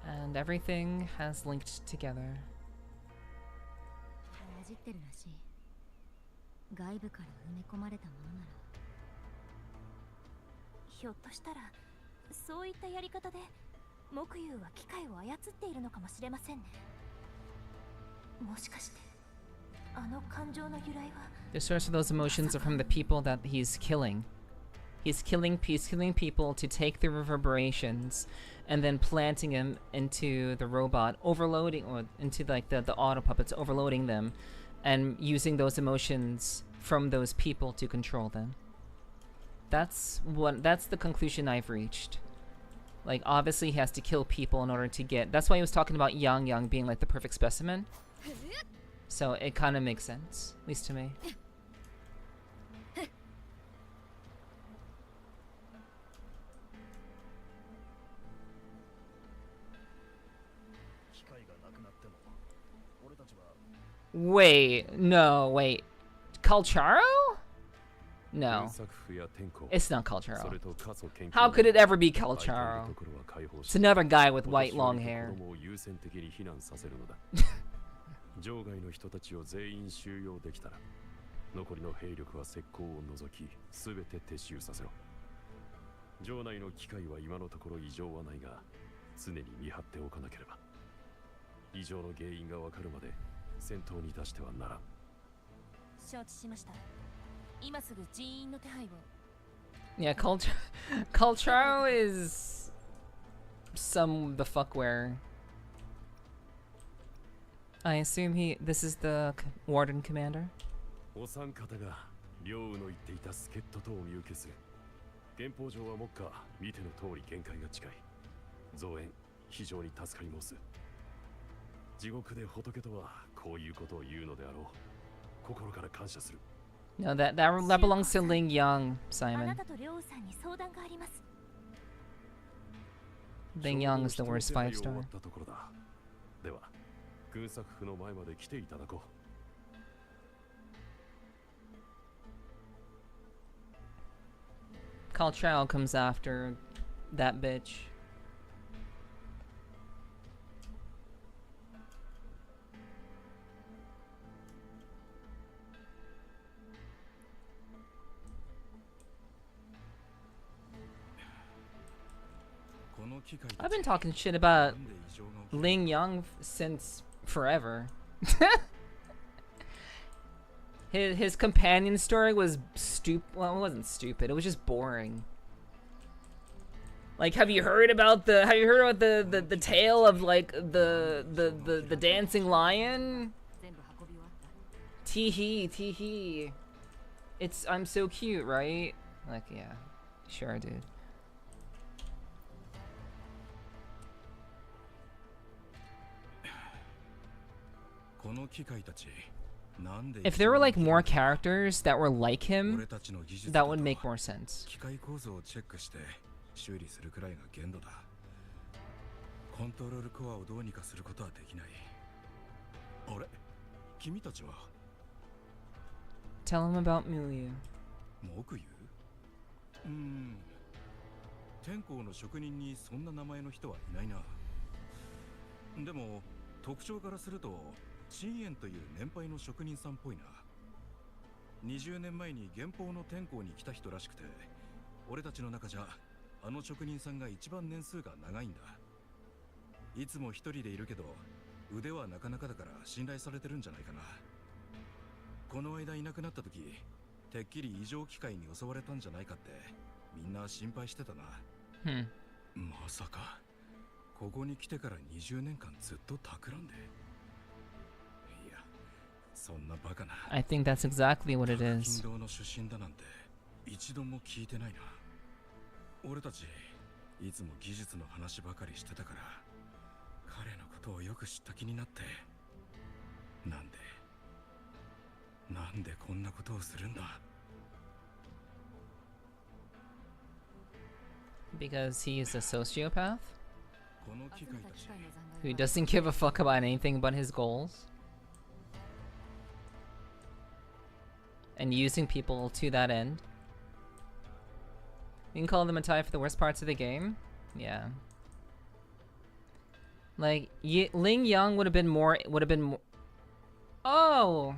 And everything has linked together. 混じってるらしい。外部から埋め込まれたものなら。ひょっとしたらそういったやり方で木優は機械を操っているのかもしれませんね。もしかしてあの感情の由来は The source of those emotions are from the people that he's killing. He's killing people to take the reverberations and then planting them into the robot, overloading, or into like the auto puppets, overloading them and using those emotions from those people to control them. That's the conclusion I've reached. Like, obviously he has to kill people in order to get... That's why he was talking about Yang being like the perfect specimen. So it kind of makes sense, at least to me. 機械がなくなっても俺たちは Wait, no, wait. Calcharo? No. It's not Calcharo. How could it ever be Calcharo? It's another guy with white long hair. 場外の人たちを全員収容できたら残りの兵力は石膏を除き全て撤収させろ。場内の機械は今のところ異常はないが常に見張っておかなければ異常の原因がわかるまで戦闘に出してはならん。承知しました。今すぐ人員の手配を。 Yeah, Calcharo is some the fuckware. I assume this is the warden commander. お三方が両羽の言っていた助っ人とお見受けする。憲法上は目下見ての通り限界が近い。増援非常に助かり申す。地獄で仏とはこういうことを言うのであろう。心から感謝する。 No, that belongs to Ling Yang, あ Simon. なたとリョウさんに相談があります。 Ling Yang is the worst 5 star. では、軍作府の前まで来ていただこう。 Calcharo comes after that bitch. I've been talking shit about Ling Yang since forever. His companion story was well, it wasn't stupid. It was just boring. Like, have you heard about the tale of like the dancing lion? Teehee. I'm so cute, right? Like, yeah, sure, dude. If there were like more characters that were like him, that would make more sense. コントロールコアをどうにかすることはできない。あれ、君たちは Tell him about Muyu. 木優？天候の職人にそんな名前の人はいないな。でも特徴からすると陳燕という年配の職人さんっぽいな。20年前に元宝の天候に来た人らしくて、俺たちの中じゃあの職人さんが一番年数が長いんだ。いつも一人でいるけど腕はなかなかだから信頼されてるんじゃないかな。この間いなくなった時、てっきり異常機械に襲われたんじゃないかってみんな心配してたな。まさかここに来てから20年間ずっと企んで。いや、そんなバカな。I think that's exactly what it is. 金堂の出身だなんて一度も聞いてないな。俺たちいつも技術の話ばかりしてたから、彼のことをよく知った気になって。なんでこんなことをするんだ。 Because he is a sociopath who doesn't give a fuck about anything but his goals and using people to that end. You can call them a tie for the worst parts of the game. Yeah. Like, Ling Yang would have been more. Oh.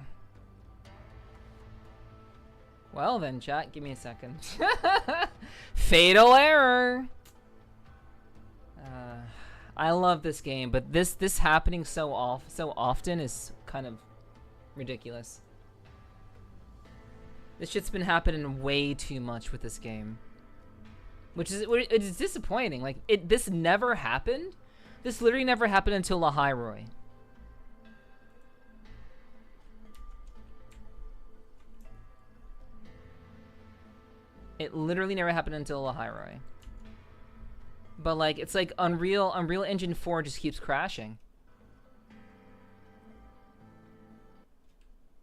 Well then, chat, give me a second. Fatal error. I love this game, but this happening so often is kind of ridiculous. This shit's been happening way too much with this game, which is it is disappointing. Like this never happened. This literally never happened until Lahairoi. It literally never happened until Lahairoi. But like it's like Unreal Engine 4 just keeps crashing.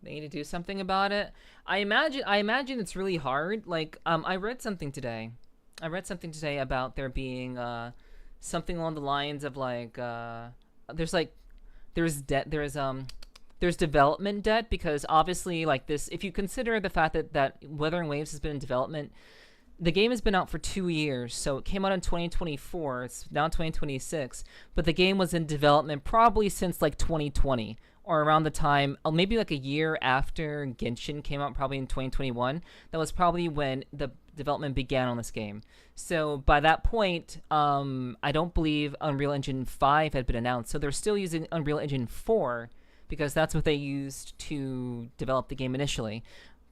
They need to do something about it. I imagine it's really hard. Like I read something today. About there being something along the lines of like there's development debt, because obviously like this, if you consider the fact that Wuthering Waves has been in development, the game has been out for 2 years, so it came out in 2024, it's now 2026, but the game was in development probably since like 2020, or around the time, maybe like a year after Genshin came out, probably in 2021. That was probably when the development began on this game. So by that point, I don't believe Unreal Engine 5 had been announced, so they're still using Unreal Engine 4, because that's what they used to develop the game initially.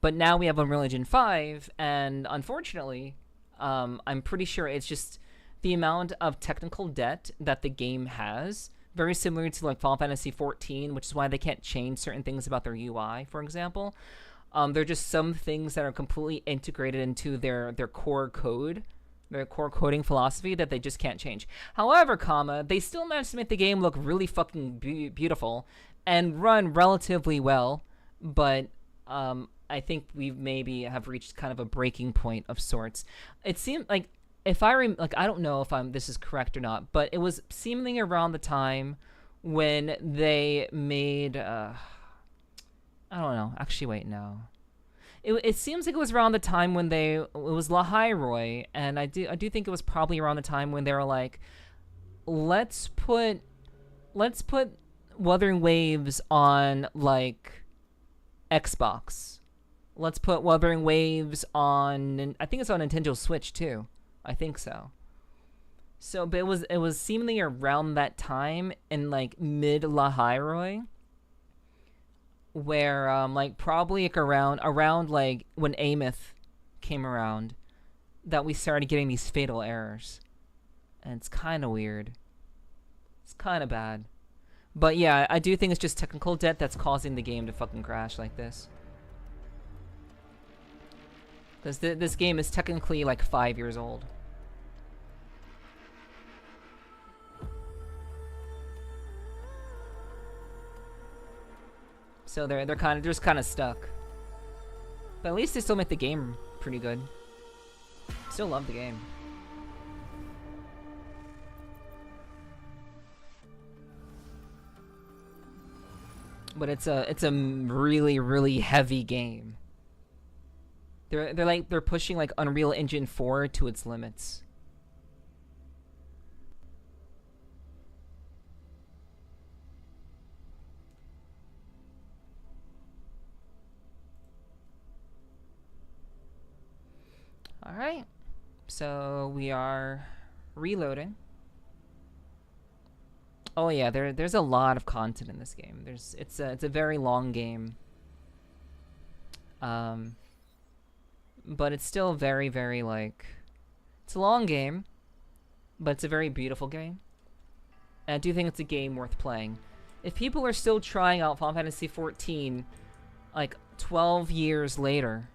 But now we have Unreal Engine 5, and unfortunately, I'm pretty sure it's just the amount of technical debt that the game has, very similar to like Final Fantasy XIV, which is why they can't change certain things about their UI, for example. There are just some things that are completely integrated into their core code, their core coding philosophy, that they just can't change. However, they still managed to make the game look really fucking beautiful and run relatively well, but I think we maybe have reached kind of a breaking point of sorts. It seemed like, I don't know if this is correct or not, but it was seemingly around the time when they made I don't know. Actually, wait, no. It seems like it was around the time when it was Lahairoi, and I do think it was probably around the time when they were like, let's put Wuthering Waves on like Xbox. Let's put Wuthering Waves on, I think it's on Nintendo Switch too. I think so. So, but it was seemingly around that time in like mid Lahairoi, where like probably like around like when Ameth came around, that we started getting these fatal errors, and it's kind of weird. It's kind of bad. But yeah, I do think it's just technical debt that's causing the game to fucking crash like this. Because this game is technically like 5 years old. So they're just kind of stuck. But at least they still make the game pretty good. Still love the game. But it's a really, really heavy game. They're pushing like Unreal Engine 4 to its limits. All right. So we are reloading. Oh yeah, there's a lot of content in this game. It's a very long game. But it's still very, very like, it's a long game, but it's a very beautiful game. And I do think it's a game worth playing. If people are still trying out Final Fantasy XIV like 12 years later,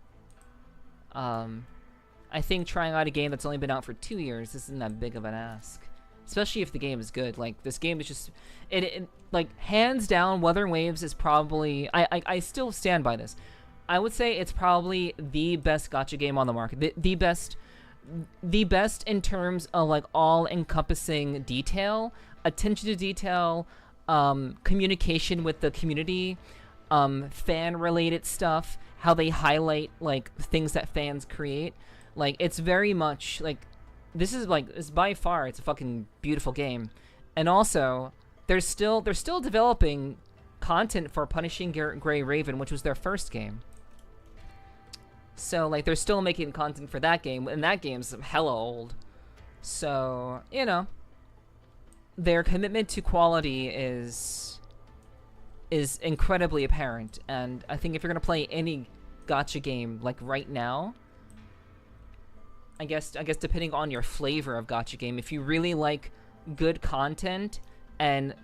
I think trying out a game that's only been out for 2 years isn't that big of an ask. Especially if the game is good. Like, this game is just... It like, hands down, Wuthering Waves is probably... I still stand by this. I would say it's probably the best gacha game on the market. The best in terms of, like, all-encompassing detail, attention to detail, communication with the community, fan-related stuff, how they highlight, like, things that fans create. Like, it's very much, like... This is by far, it's a fucking beautiful game. And also, they're still developing content for Punishing Grey Raven, which was their first game. So like they're still making content for that game, and that game's hella old. So, you know, their commitment to quality is incredibly apparent. And I think if you're gonna play any gacha game like right now, I guess depending on your flavor of gacha game, if you really like good content and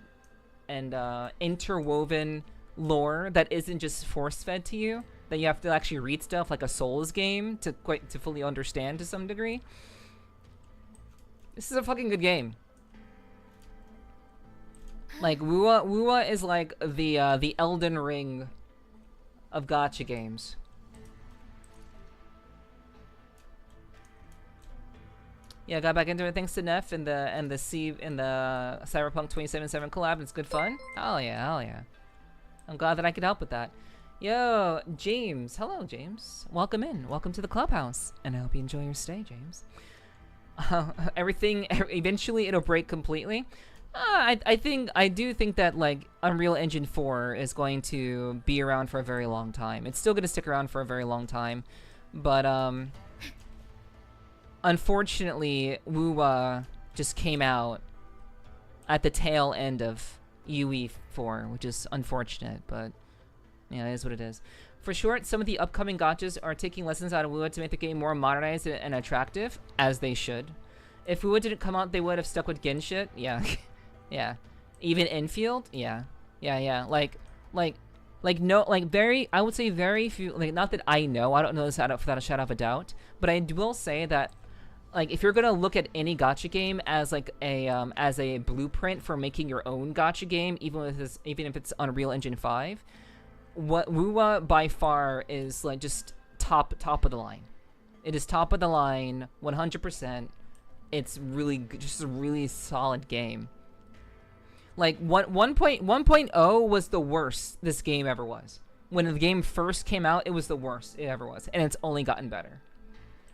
interwoven lore that isn't just force-fed to you, that you have to actually read stuff like a Souls game to fully understand to some degree, this is a fucking good game. Like WUWA is like the Elden Ring of gacha games. Yeah, got back into it thanks to Neff and the Cyberpunk 2077 collab. It's good fun. Hell yeah, hell yeah. I'm glad that I could help with that. Yo, James. Hello, James. Welcome in. Welcome to the clubhouse. And I hope you enjoy your stay, James. Everything, eventually it'll break completely. I do think that like Unreal Engine 4 is going to be around for a very long time. It's still going to stick around for a very long time, but unfortunately, WUWA just came out at the tail end of UE 4, which is unfortunate, but yeah, it is what it is. For short, some of the upcoming gachas are taking lessons out of WUWA to make the game more modernized and attractive, as they should. If WUWA didn't come out, they would have stuck with Gen shit. Yeah. Yeah. Even Infield? Yeah. Yeah. Like, no, like, I would say very few, like, not that I know, I don't know this without a shadow of a doubt, but I will say that, like, if you're gonna look at any gacha game as, like, as a blueprint for making your own gacha game, even if it's Unreal Engine 5, what WUWA by far is, like, just top of the line. It is top of the line, 100%. It's really, just a really solid game. Like, 1.0 was the worst this game ever was. When the game first came out, it was the worst it ever was, and it's only gotten better.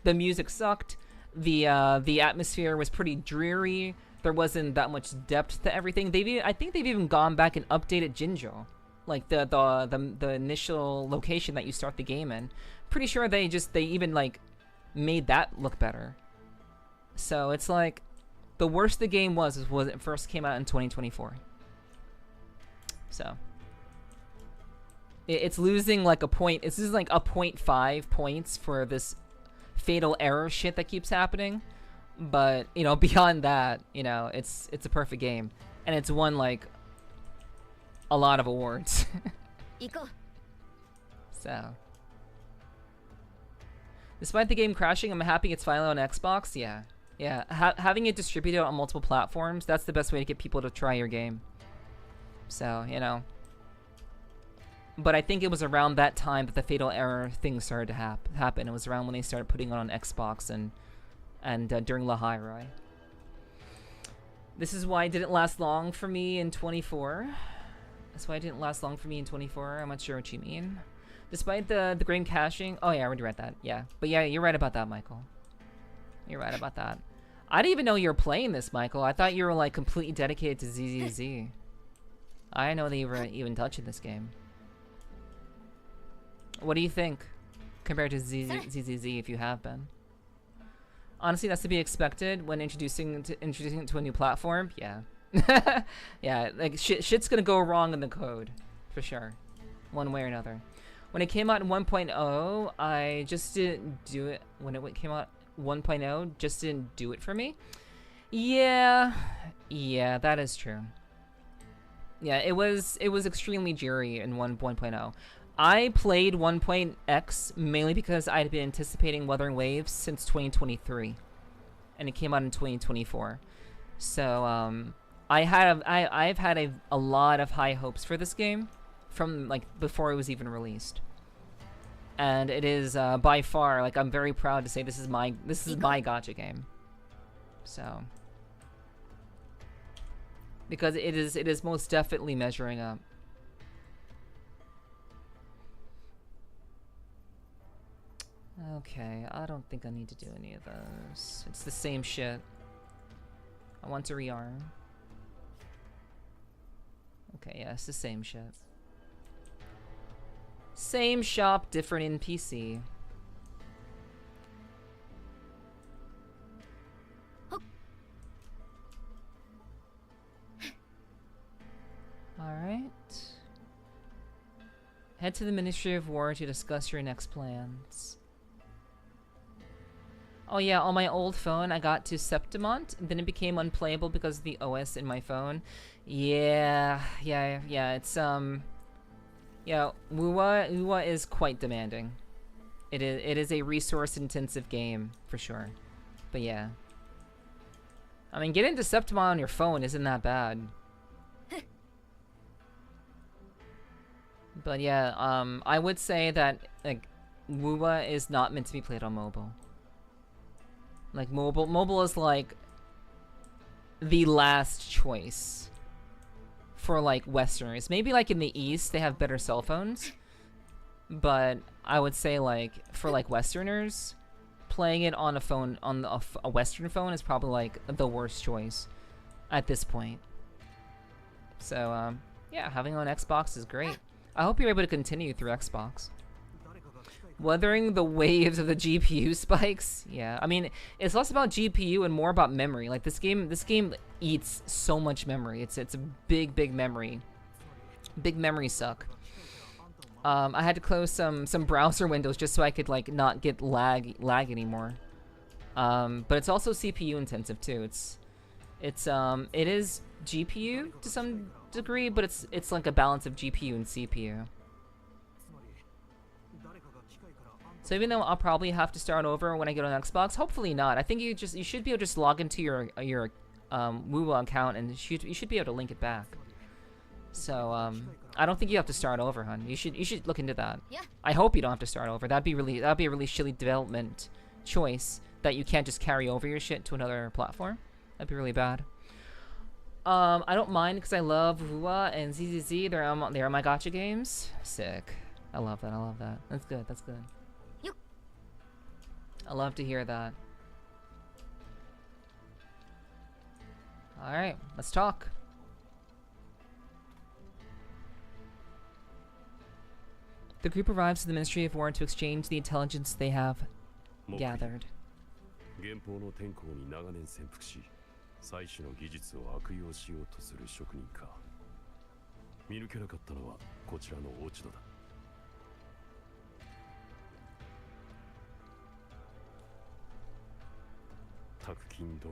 The music sucked. The atmosphere was pretty dreary. There wasn't that much depth to everything. I think they've even gone back and updated Jinzhou, like the initial location that you start the game in. Pretty sure they even like made that look better. So it's like, the worst the game was when it first came out in 2024. So it's losing like a point. It's losing like a 0.5 points for this fatal error shit that keeps happening. But you know, beyond that, you know, it's a perfect game, and it's won like a lot of awards. So, despite the game crashing, I'm happy it's finally on Xbox. Yeah. Yeah, having it distributed on multiple platforms, that's the best way to get people to try your game. So, you know. But I think it was around that time that the fatal error thing started to happen. It was around when they started putting it on Xbox and during Lahai, right? This is why it didn't last long for me in 24. That's why it didn't last long for me in 24. I'm not sure what you mean. Despite the game caching... Oh, yeah, I already read that. Yeah. But yeah, you're right about that, Michael. You're right about that. I didn't even know you were playing this, Michael. I thought you were like completely dedicated to ZZZ. I didn't know that you were even touching this game. What do you think compared to ZZZ if you have been? Honestly, that's to be expected when introducing it to a new platform. Yeah. Yeah, like shit's gonna go wrong in the code for sure, one way or another. When it came out in 1.0, I just didn't do it. When it came out 1.0, just didn't do it for me. Yeah, that is true. Yeah, it was extremely dreary in 1.0. I played 1.x mainly because I had been anticipating Wuthering Waves since 2023, and it came out in 2024. So I've had a lot of high hopes for this game from like before it was even released. And it is by far, like, I'm very proud to say this is my gacha game. So, because it is most definitely measuring up. Okay, I don't think I need to do any of those. It's the same shit. I want to rearm. Okay, yeah, it's the same shit. Same shop, different NPC. Head to the Ministry of War to discuss your next plans. Oh yeah, on my old phone I got to Septimont, and then it became unplayable because of the OS in my phone. Yeah, it's yeah, WUWA is quite demanding. It is a resource intensive game for sure. But yeah. I mean, getting to Septimont on your phone isn't that bad. But yeah, I would say that like WUWA is not meant to be played on mobile. Like mobile is like the last choice for like Westerners. Maybe like in the East they have better cell phones, but I would say like for like Westerners, playing it on a phone on a Western phone is probably like the worst choice at this point. So yeah, having it on Xbox is great. I hope you're able to continue through Xbox. Weathering the waves of the GPU spikes. Yeah, I mean, it's less about GPU and more about memory. Like this game eats so much memory. It's a big memory. Big memory suck. I had to close some browser windows just so I could like not get lag anymore. But it's also CPU intensive too. It is GPU to some degree, but it's like a balance of GPU and CPU. So even though I'll probably have to start over when I get on Xbox, hopefully not. I think you should be able to just log into your WUWA account and you should be able to link it back. So I don't think you have to start over, hun. You should look into that. Yeah. I hope you don't have to start over. That'd be a really shitty development choice that you can't just carry over your shit to another platform. That'd be really bad. I don't mind because I love WUWA and ZZZ. They're on my gacha games. Sick. I love that. That's good. I love to hear that. Alright, let's talk. The group arrives at the Ministry of War to exchange the intelligence they have gathered. 原法の天候に長年潜伏し、採取の技術を悪用しようとする職人か。見抜けなかったのはこちらの落ち度だ。宅金堂。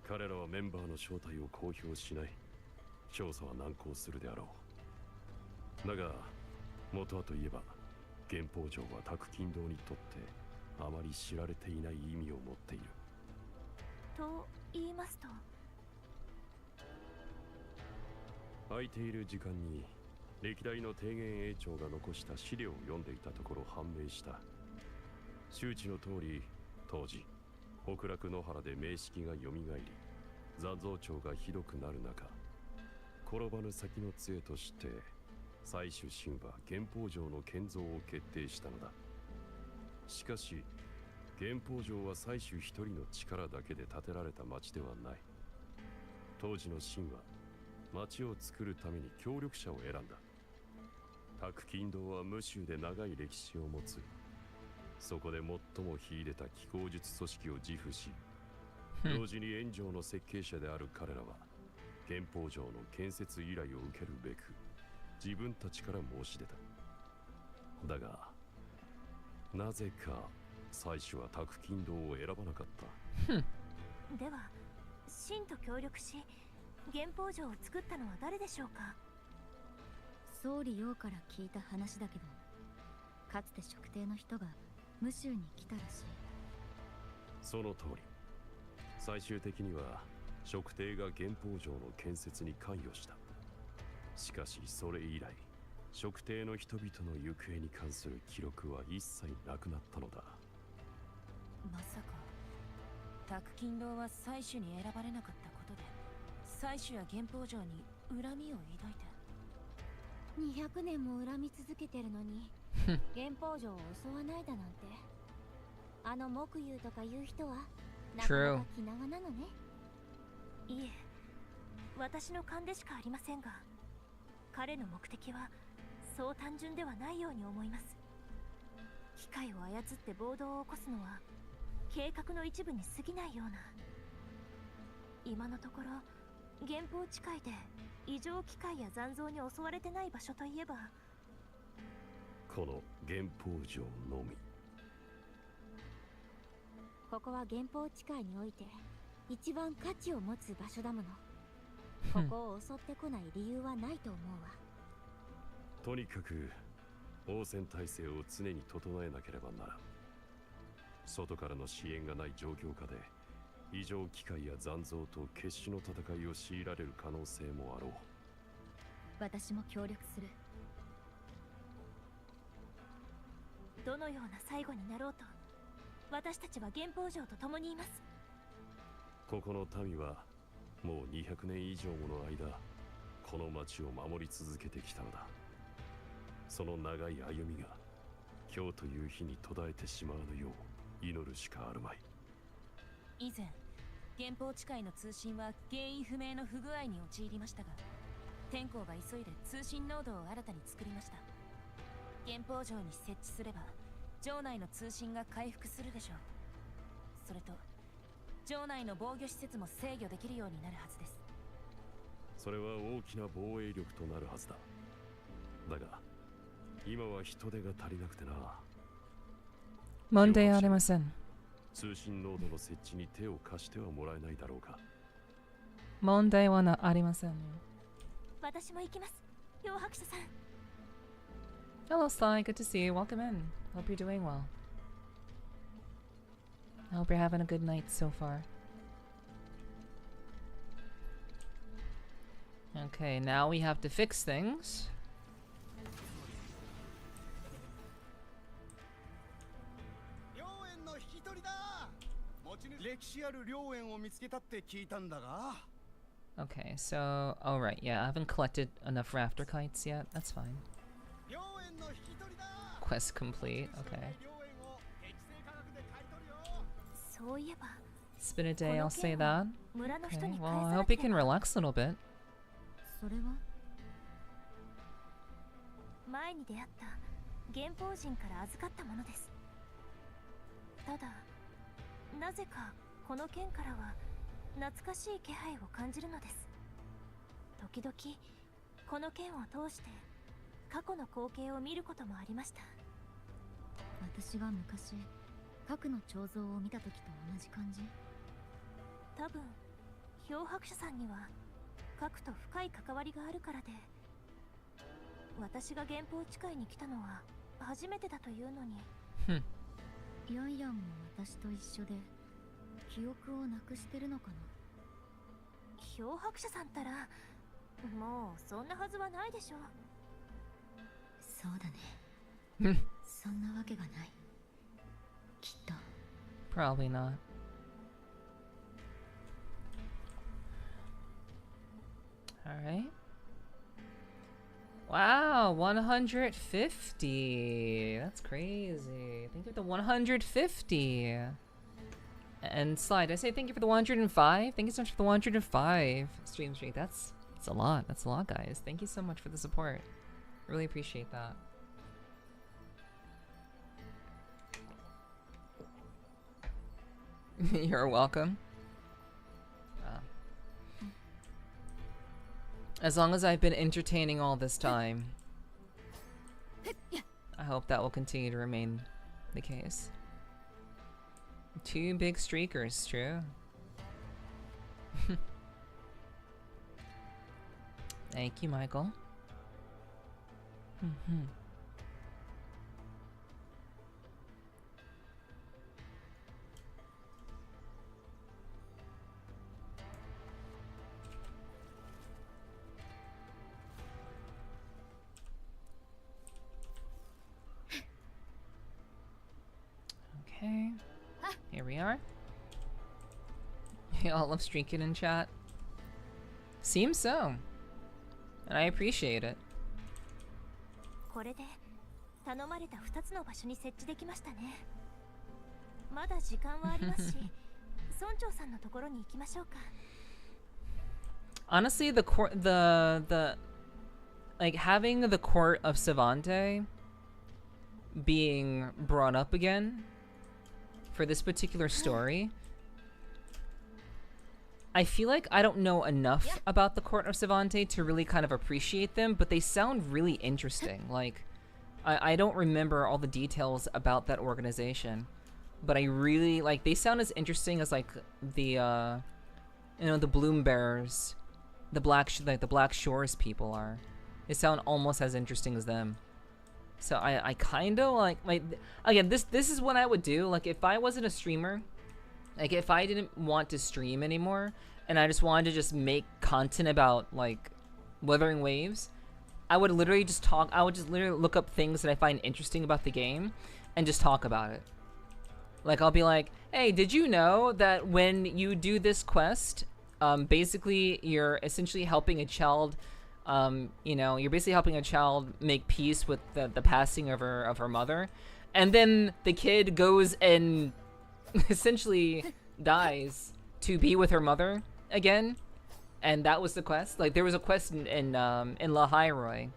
彼らはメンバーの正体を公表しない。調査は難航するであろう。だが、元はといえば、原法上は宅金堂にとってあまり知られていない意味を持っている。と言いますと？空いている時間に歴代の提言営長が残した資料を読んでいたところ判明した。周知の通り、当時北楽野原で名式がよみがえり、残像長がひどくなる中、転ばぬ先の杖として採取神は原法城の建造を決定したのだ。しかし原法城は採取一人の力だけで建てられた町ではない。当時の神は町を作るために協力者を選んだ。宅金堂は無州で長い歴史を持つ。そこで最も秀でた気候術組織を自負し、同時に炎上の設計者である彼らは原法城の建設依頼を受けるべく自分たちから申し出た。だがなぜか採取は宅金堂を選ばなかった。では秦と協力し原法城を作ったのは誰でしょうか？総理王から聞いた話だけど、かつて職帝の人が無州に来たらしい。その通り。最終的には職帝が原法城の建設に関与した。しかしそれ以来、職帝の人々の行方に関する記録は一切なくなったのだ。まさか宅金堂は採取に選ばれなかったことで採取や原法城に恨みを抱いて、200年も恨み続けてるのに原法城を襲わないだなんて、あの木友とかいう人はなかなか気長なのね。いえ、私の勘でしかありませんが、彼の目的はそう単純ではないように思います。機械を操って暴動を起こすのは計画の一部に過ぎないような。今のところ原法地界で異常機械や残像に襲われてない場所といえばこの原宝城のみ。ここは原宝地界において一番価値を持つ場所だもの。ここを襲ってこない理由はないと思うわ。とにかく応戦体制を常に整えなければならん。外からの支援がない状況下で異常機械や残像と決死の戦いを強いられる可能性もあろう。私も協力する。どのような最後になろうと、私たちは原宝城と共にいます。ここの民はもう200年以上もの間この町を守り続けてきたのだ。その長い歩みが今日という日に途絶えてしまわぬよう祈るしかあるまい。以前原宝地界の通信は原因不明の不具合に陥りましたが、天候が急いで通信ノードを新たに作りました。原宝城に設置すれば城内の通信が回復するでしょう。それと城内の防御施設も制御できるようになるはずです。それは大きな防衛力となるはずだ。だが今は人手が足りなくてな。問題ありません。通信ノードの設置に手を貸してはもらえないだろうか。問題はありません。私も行きます。養白者さん。Hello, Sly. Good to see you. Welcome in. Hope you're doing well. I hope you're having a good night so far. Okay, now we have to fix things. 歴史ある良縁を見つけたって聞いたんだが。 Okay, so, oh right, yeah, I haven't collected enough rafter kites yet. That's fine. Quest complete. Okay. そういえば It's been a day. I'll say that. 村の人 Okay, に well, 返 I さな hope け you れ can ば。 relax a little bit. それは前に出会った原宝人から預かったものです。ただなぜかこの剣からは懐かしい気配を感じるのです。時々この剣を通して過去の光景を見ることもありました。私が昔核の彫像を見た時と同じ感じ。多分漂白者さんには核と深い関わりがあるからで、私が原宝地界に来たのは初めてだというのに。ヤンヤンも私と一緒で記憶をなくしてるのかな。漂白者さんたらもうそんなはずはないでしょう。そうだね。そんなわけがない。きっと。Probably not. Alright. Wow, 150. That's crazy. Thank you for the 150. And Slide, I say thank you for the 105. Thank you so much for the 105 stream streak. That's a lot. That's a lot, guys. Thank you so much for the support. Really appreciate that. You're welcome. As long as I've been entertaining all this time, I hope that will continue to remain the case. 2 big streakers, true. Thank you, Michael. Okay, here we are. Y'all love streaking in chat. Seems so, and I appreciate it. これで頼まれた2つの場所に設置できましたね。まだ時間はありますし、村長さんのところに行きましょうか。Honestly, the like having the court of Savante being brought up again for this particular story, I feel like I don't know enough about the court of Savante to really kind of appreciate them, but they sound really interesting. Like, I don't remember all the details about that organization, but I really like. They sound as interesting as like the the Bloom Bearers, the the Black Shores people are. They sound almost as interesting as them. So I kind of like again, this is what I would do. Like if I wasn't a streamer, like if I didn't want to stream anymore and I just wanted to just make content about like Wuthering Waves, I would literally just talk. I would just literally look up things that I find interesting about the game and just talk about it. Like I'll be like, hey, did you know that when you do this quest, basically you're essentially helping a child, you're basically helping a child make peace with the passing of her mother, and then the kid goes and essentially dies to be with her mother again, and that was the quest. Like there was a quest in La Hyroi,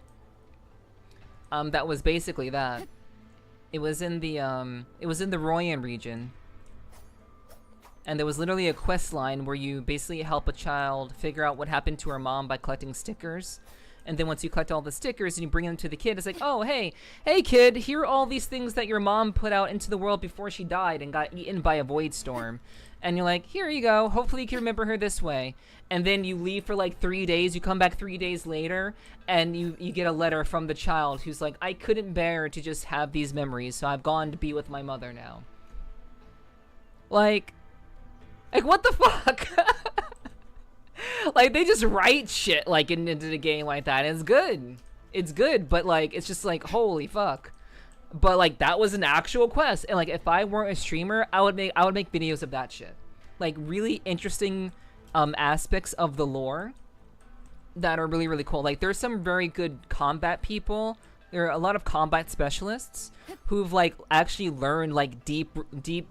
that was basically that. It was in the Royan region. And there was literally a quest line where you basically help a child figure out what happened to her mom by collecting stickers. And then once you collect all the stickers and you bring them to the kid, it's like, oh, hey kid, here are all these things that your mom put out into the world before she died and got eaten by a void storm. And you're like, here you go. Hopefully you can remember her this way. And then you leave for like 3 days. You come back 3 days later and you get a letter from the child who's like, I couldn't bear to just have these memories, so I've gone to be with my mother now. Like what the fuck? Like they just write shit like into the game like that. And it's good, but like it's just like holy fuck. But like that was an actual quest, and like if I weren't a streamer, I would make videos of that shit. Like really interesting aspects of the lore that are really, really cool. Like there's some very good combat people. There are a lot of combat specialists who've like actually learned like deep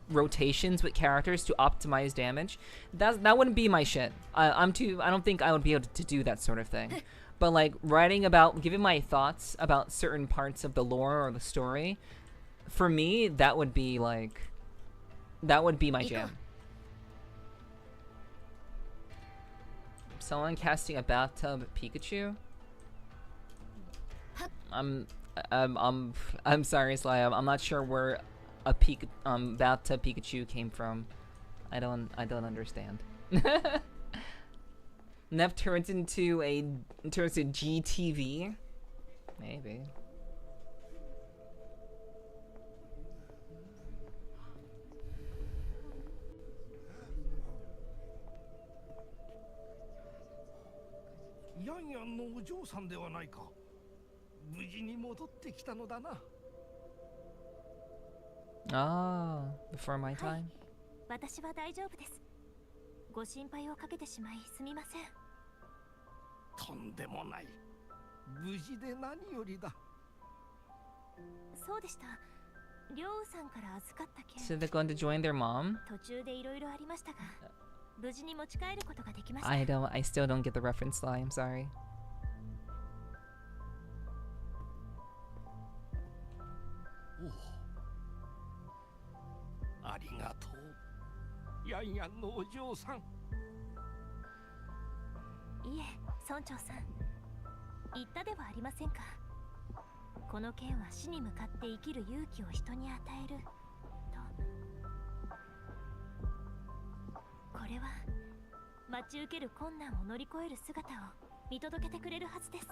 rotations with characters to optimize damage. That wouldn't be my shit. I don't think I would be able to do that sort of thing. But like giving my thoughts about certain parts of the lore or the story, for me that would be my jam. Someone casting a bathtub Pikachu? I'm sorry, Sly. I'm not sure where a bathtub Pikachu came from. I don't understand. Nef turns into GTV? Maybe. Ah, before my time? 私は大丈夫です。ご心配をかけてしまいすみません。とんでもない。無事で何よりだ。そうでした。りょうさんから預かった件。So they're going to join their mom? 途中でいろいろありましたが、無事に持ち帰ることができました。I still don't get the reference, Sly. I'm sorry. ありがとう。ヤンヤンのお嬢さん。いえ、村長さん。言ったではありませんか。この剣は死に向かって生きる勇気を人に与えると。これは待ち受ける困難を乗り越える姿を見届けてくれるはずです。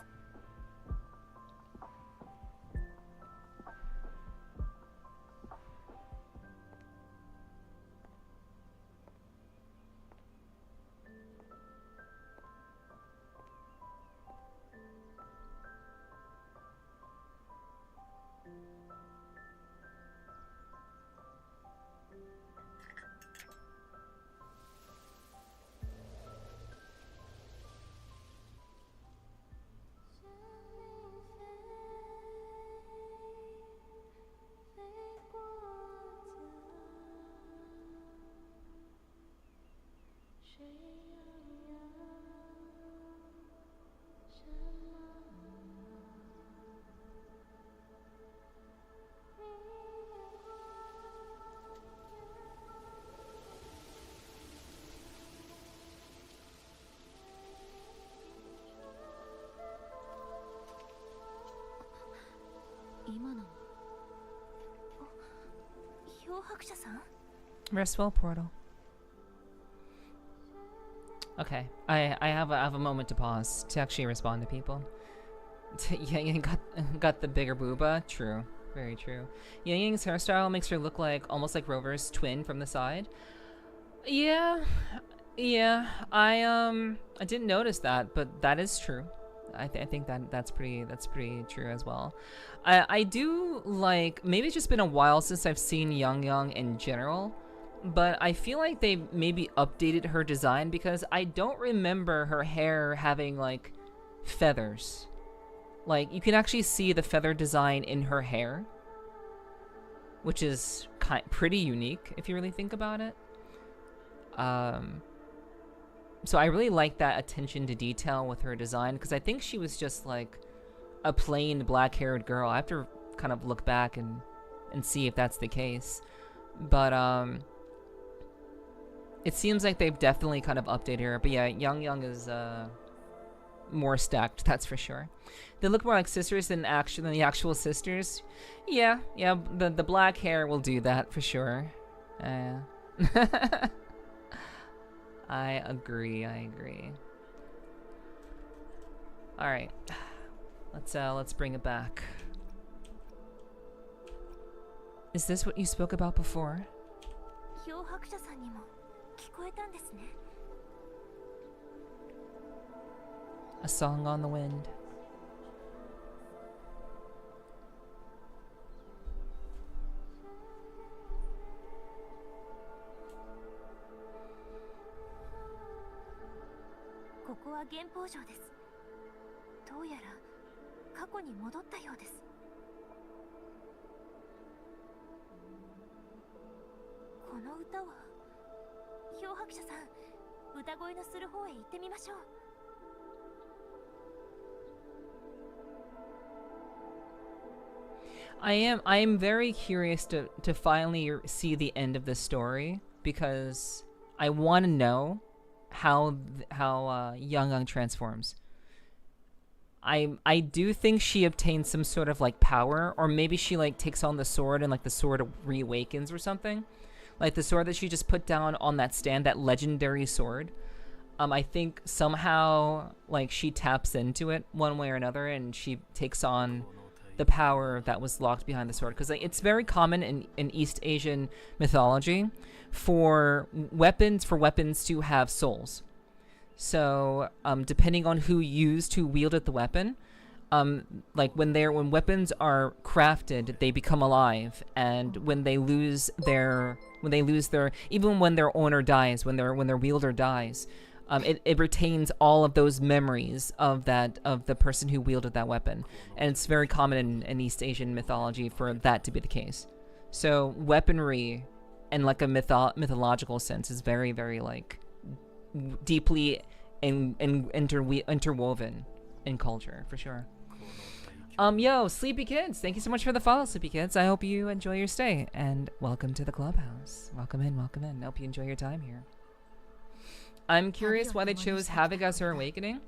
今の Restwell portal. Okay, I have a moment to pause to actually respond to people. Yang Yang got the bigger booba. True, very true. Yang Yang's hairstyle makes her look like almost like Rover's twin from the side. Yeah, I didn't notice that, but that is true. I think that's pretty true as well. I do like, maybe it's just been a while since I've seen Yang Yang in general, but I feel like they maybe updated her design because I don't remember her hair having like feathers. Like, you can actually see the feather design in her hair, which is pretty unique if you really think about it. So I really like that attention to detail with her design, because I think she was just like a plain black-haired girl. I have to kind of look back and see if that's the case. But it seems like they've definitely kind of updated her. But yeah, Yang Yang is more stacked, that's for sure. They look more like sisters than the actual sisters. Yeah, the black hair will do that for sure. I agree. All right, let's bring it back. Is this what you spoke about before? A song on the wind. I am very curious to finally see the end of this story, because I want to know how Yang Yang transforms. I do think she obtains some sort of like power, or maybe she like takes on the sword and like the sword reawakens or something. Like the sword that she just put down on that stand, that legendary sword. I think somehow like she taps into it one way or another, and she takes on the power that was locked behind the sword. Because like, it's very common in East Asian mythology for weapons to have souls. So depending on who wielded the weapon, like when weapons are crafted, they become alive, and when they lose their even when their owner dies, when their wielder dies, it retains all of those memories of the person who wielded that weapon. And it's very common in East Asian mythology for that to be the case. So weaponry in like a mythological sense is very, very like deeply interwoven in culture, for sure. Yo, Sleepy Kids, thank you so much for the follow, Sleepy Kids. I hope you enjoy your stay, and welcome to the clubhouse. Welcome in. Hope you enjoy your time here. I'm curious why they chose Havoc as her awakening.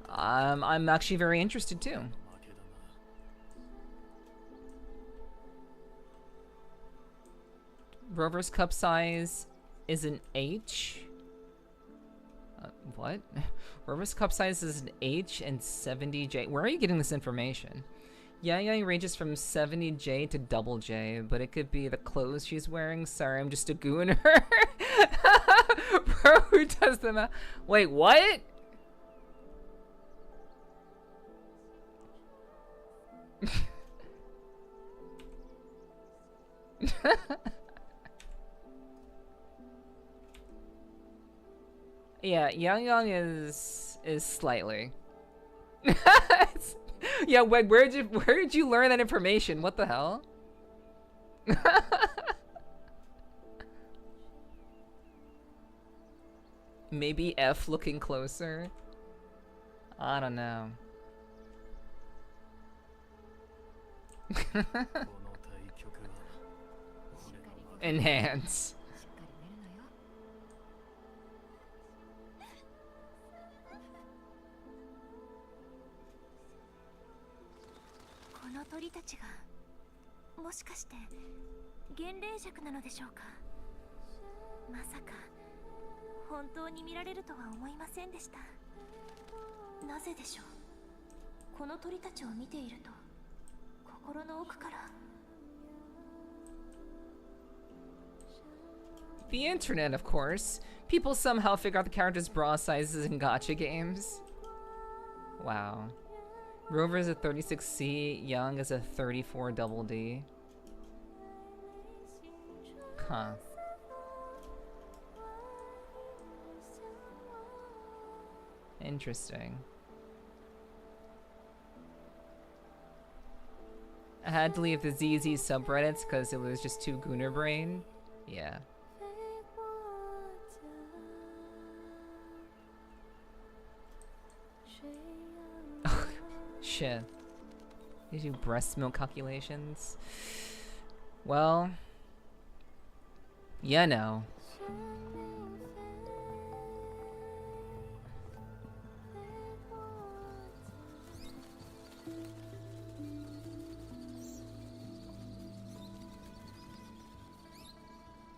I'm actually very interested too. Rover's cup size is an H. What? Rover's cup size is an H and 70J. Where are you getting this information? Yang Yang ranges from 70J to double J, but it could be the clothes she's wearing. Sorry, I'm just a gooner. Bro, who does the math? Wait, what? Yeah, Yang Yang is slightly. Yeah, where did you learn that information? What the hell? Maybe F looking closer. I don't know. Enhance. 鳥たちがもしかして幻霊弱なのでしょうか。まさか本当に見られるとは思いませんでした。なぜでしょう。この鳥たちを見ていると心の奥から。 The internet, of course. People somehow figure out the characters' bra sizes in gacha games. Wow. Rover is a 36C, Young is a 34 double D. Huh. Interesting. I had to leave the ZZ subreddits because it was just too Gooner brain. Yeah. Shit. You do breast milk calculations? Well, you know.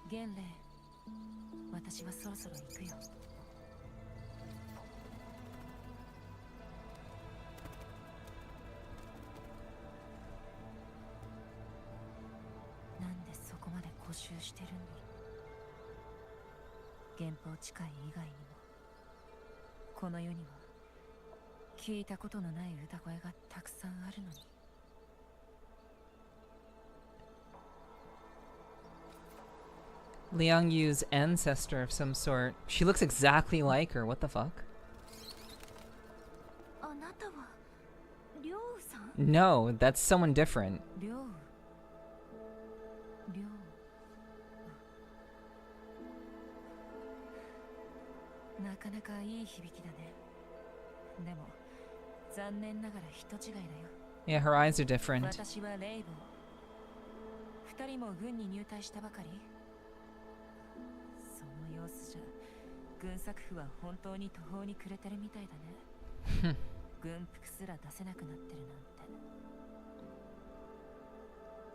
Genlei, 私はそろそろ行くよ。なんでそこまで固執してるんだろう。原法誓い以外にもこの世には聞いたことのない歌声がたくさんあるのに。Liang Yu's ancestor of some sort. She looks exactly like her. What the fuck? あなたはリョウさん？ No, that's someone different. リョウ。なかなかいい響きだね。でも残念ながら人違いだよ。Yeah, her eyes are different. 私はレイボー。二人も軍に入隊したばかり。その様子じゃ軍作府は本当に途方に暮れてるみたいだね。軍服すら出せなくなってるなんて。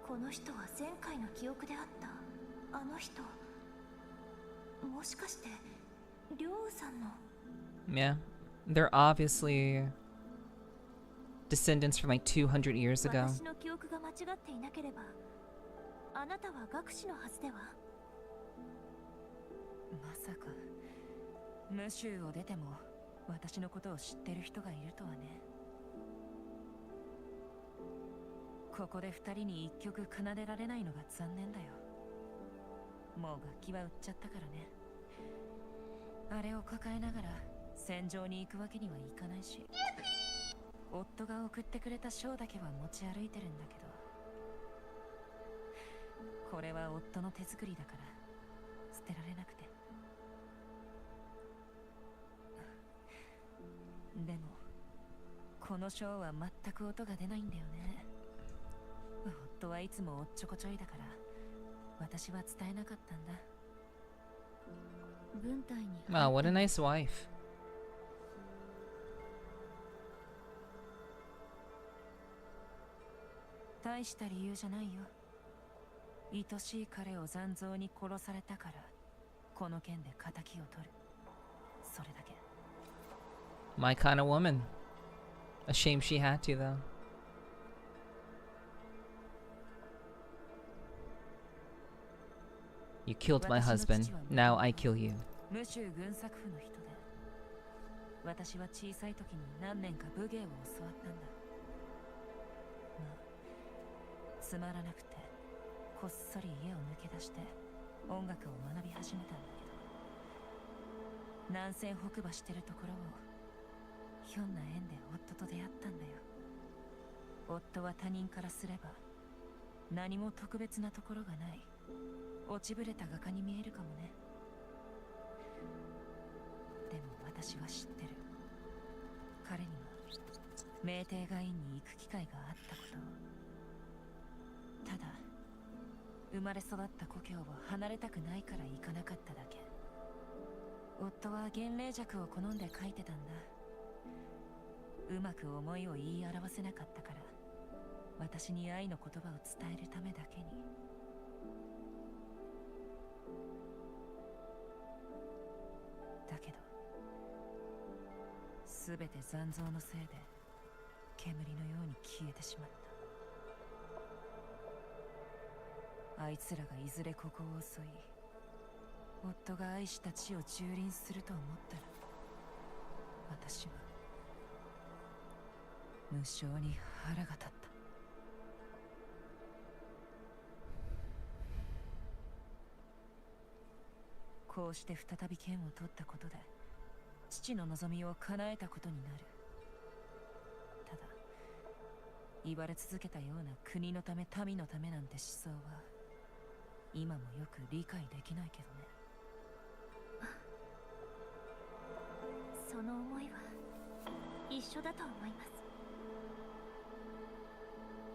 この人は前回の記憶であったあの人。もしかしてリョウさんの。 Yeah, they're obviously descendants from like 200 years ago. 私の記憶が間違っていなければあなたは学士のはずでは。まさかムシューを出ても私のことを知ってる人がいるとはね。ここで二人に一曲奏でられないのが残念だよ。もう楽器は売っちゃったからね。あれを抱えながら戦場に行くわけにはいかないし、夫が送ってくれた賞だけは持ち歩いてるんだけど、これは夫の手作りだから捨てられなくて。でもこの賞は全く音が出ないんだよね。夫はいつもおっちょこちょいだから私は伝えなかったんだ。軍隊に。 Wow, what a nice wife. 大した理由じゃないよ。愛しい彼を残像に殺されたからこの件で仇を取る。それだけ。 My kind of woman. A shame she had to, though. You killed my husband. Now I kill you. ムシュー軍作府の人で、私は小さい時に何年か武芸を教わったんだ。まあつまらなくてこっそり家を抜け出して音楽を学び始めたんだけど、南西北馬してるところをひょんな縁で夫と出会ったんだよ。夫は他人からすれば何も特別なところがない落ちぶれた画家に見えるかもね。でも私は知ってる。彼には酩酊が院に行く機会があったことを。ただ生まれ育った故郷を離れたくないから行かなかっただけ。夫は幻霊弱を好んで書いてたんだ。うまく思いを言い表せなかったから私に愛の言葉を伝えるためだけに。だけど全て残像のせいで煙のように消えてしまった。あいつらがいずれここを襲い、夫が愛した地を蹂躙すると思ったら、私は無性に腹が立った。こうして再び剣を取ったことで父の望みを叶えたことになる。ただ言われ続けたような国のため民のためなんて思想は今もよく理解できないけどね。その思いは一緒だと思います。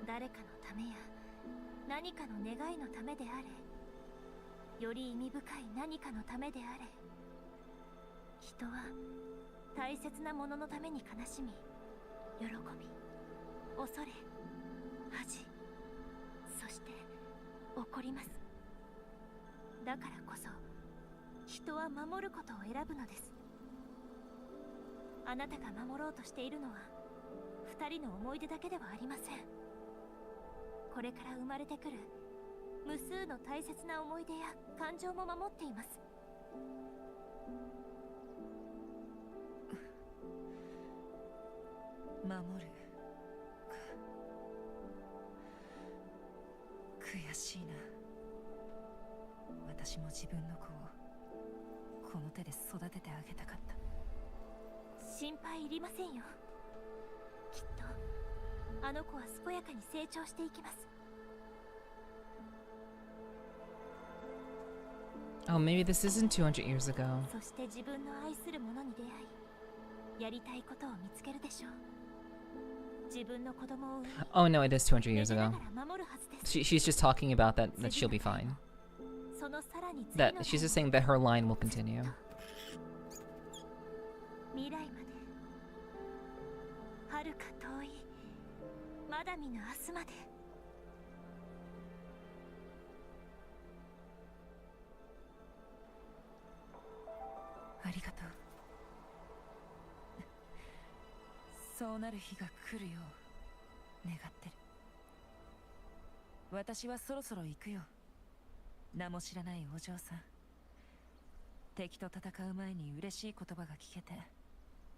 誰かのためや何かの願いのためであれ、より意味深い何かのためであれ、人は大切なもののために悲しみ、喜び、恐れ、恥、そして怒ります。だからこそ人は守ることを選ぶのです。あなたが守ろうとしているのは二人の思い出だけではありません。これから生まれてくる無数の大切な思い出や感情も守っています。守るか。悔しいな。私も自分の子をこの手で育ててあげたかった。心配いりませんよ。きっとあの子は健やかに成長していきます。Oh, maybe this isn't 200 years ago. そして自分の愛するものに出会い、やりたいことを見つけるでしょう。自分の子供を産み、 Oh no, it is 200 years めでな ago. がら守るはずです。 She's just talking about that she'll be fine. そのさらに次 That の she's just 代 saying that her line will continue. 未来まで遥か遠いまだ見ぬ明日まで。ありがとう。そうなる日が来るよう願ってる。私はそろそろ行くよ。名も知らないお嬢さん。敵と戦う前に嬉しい言葉が聞けて、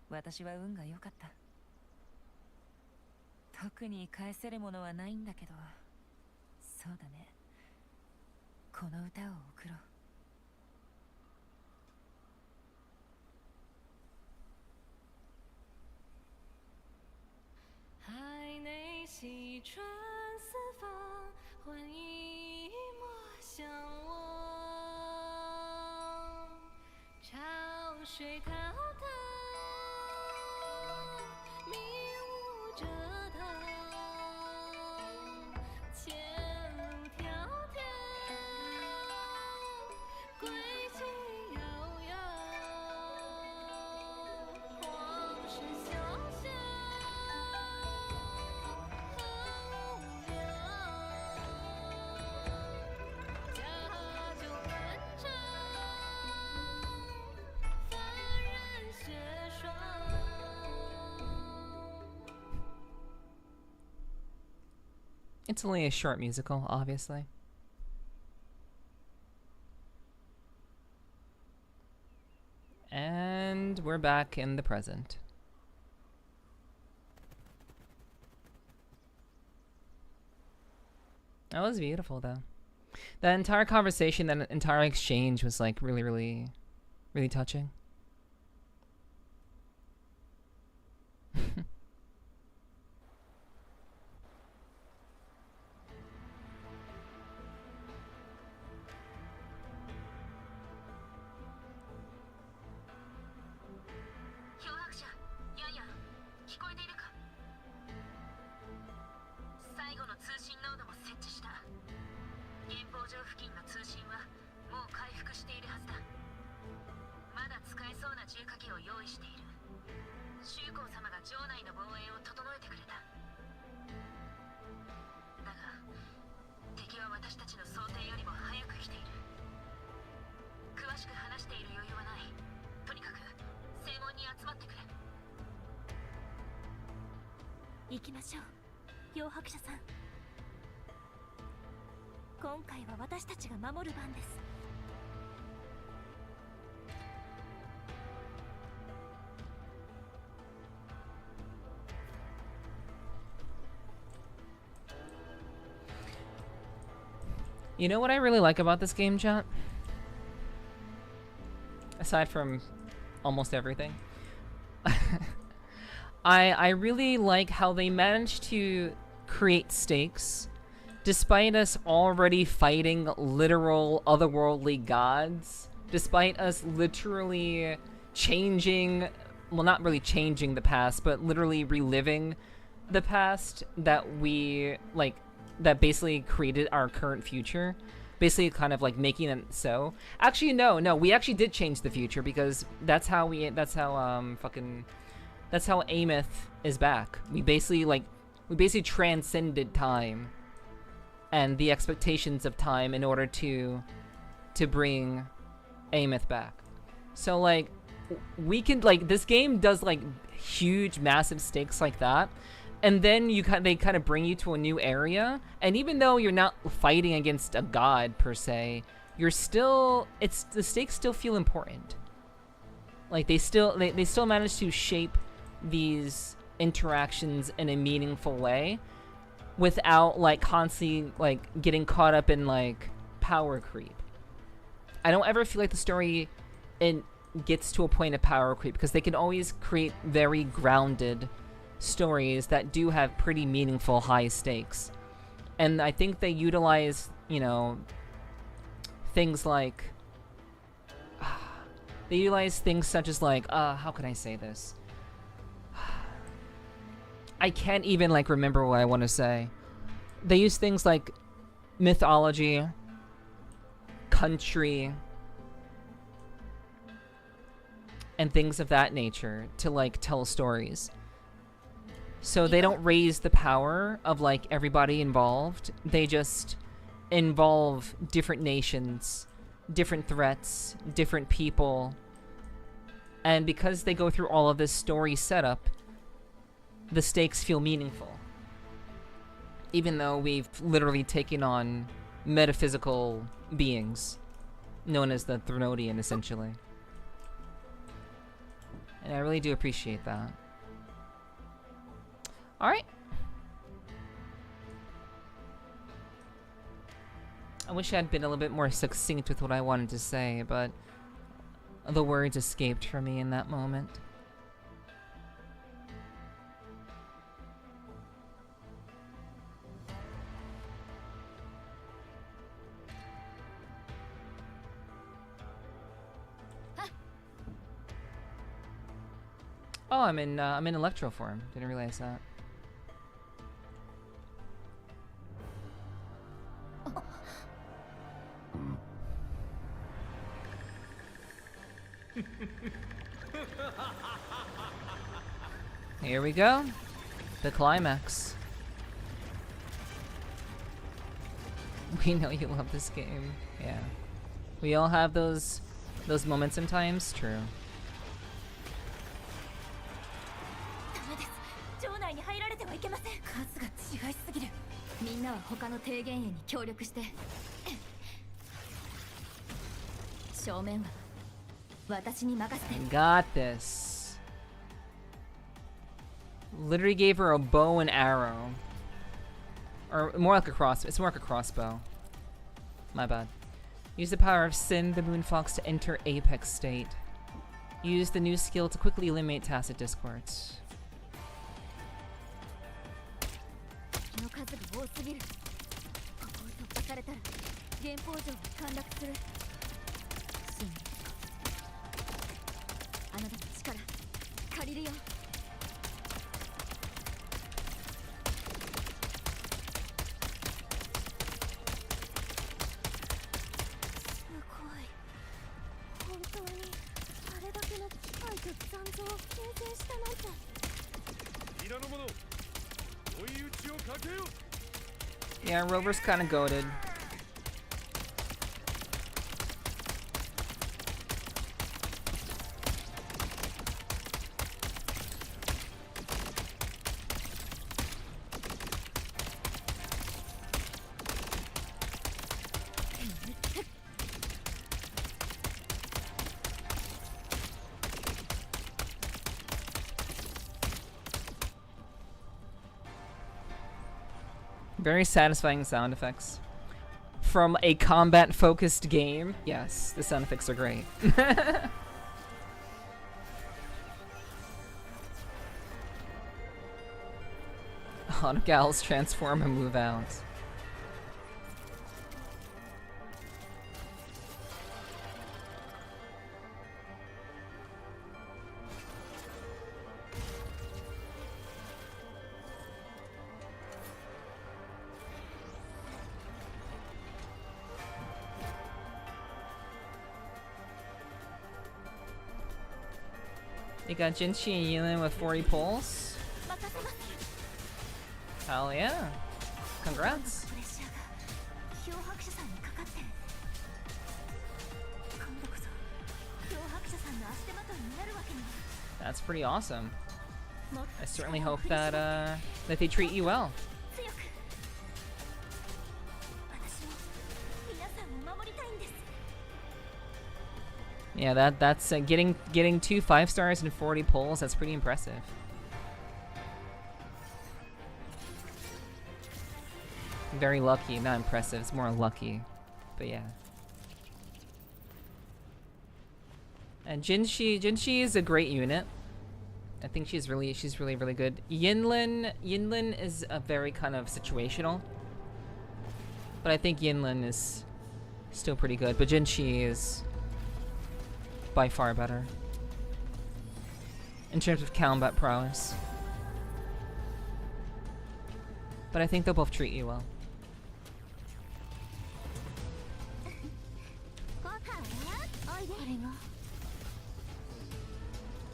私は運が良かった。特に返せるものはないんだけど、そうだね。この歌を送ろう。海内西川四方，欢迎莫相忘。潮水滔滔，迷雾遮挡，前路迢迢，归期遥遥，往事潇潇。It's only a short musical, obviously. And we're back in the present. That was beautiful, though. That entire conversation, that entire exchange was like really, really, really touching. は私たちの想定よりも早く来ている。詳しく話している余裕はない。とにかく正門に集まってくれ。行きましょう、脅迫者さん。今回は私たちが守る番です。You know what I really like about this game, chat? Aside from almost everything. I really like how they managed to create stakes despite us already fighting literal otherworldly gods, despite us literally changing, well, not really changing the past, but literally reliving the past that we, like, that basically created our current future, basically kind of like making it so. Actually, no, we actually did change the future because that's how Ameth is back. We basically transcended time and the expectations of time in order to bring Ameth back. So like, we can, like, this game does like huge, massive stakes like that. And then they kind of bring you to a new area, and even though you're not fighting against a god per se, you're still, the stakes still feel important. Like they still manage to shape these interactions in a meaningful way without like constantly like getting caught up in like power creep. I don't ever feel like the story gets to a point of power creep because they can always create very grounded stories that do have pretty meaningful high stakes. And I think they utilize, you know, things like they utilize things such as like how can I say this? I can't even like remember what I want to say. They use things like mythology, country, and things of that nature to like tell stories. So they don't raise the power of like everybody involved. They just involve different nations, different threats, different people. And because they go through all of this story setup, the stakes feel meaningful. Even though we've literally taken on metaphysical beings known as the Threnodian, essentially. And I really do appreciate that. Alright. I wish I had been a little bit more succinct with what I wanted to say, but the words escaped from me in that moment. Oh, I'm in electro form. Didn't realize that. Here we go. The climax. We know you love this game. Yeah. We all have those moments sometimes. True. 城内に入られてはいけません。数が違いすぎる。みんなは他の提言員に協力して。正面は私に任せて。Got this. Literally gave her a bow and arrow. Or more like a crossbow. It's more like a crossbow. My bad. Use the power of Sin, the Moonfox, to enter Apex state. Use the new skill to quickly eliminate tacit discords. の数が多すぎる。ここを突破されたら原稿城が陥落する。シン、あなたの力借りるよ。すごい。本当にあれだけの機械と残像を形成したなんて。皆の者、追い打ちをかけよう。 Yeah, Rover's kind of goated. Very satisfying sound effects. From a combat-focused game, yes, the sound effects are great. On gals transform and move out. You got Jinchi and Yilin with 40 pulls. Hell yeah. Congrats. That's pretty awesome. I certainly hope that that they treat you well. Yeah, that's getting 2 5 stars and 40 pulls. That's pretty impressive. Very lucky, not impressive. It's more lucky, but yeah. And Jinshi is a great unit. I think she's really good. Yinlin is a very kind of situational, but I think Yinlin is still pretty good. But Jinshi is by far better in terms of combat prowess. But I think they'll both treat you well.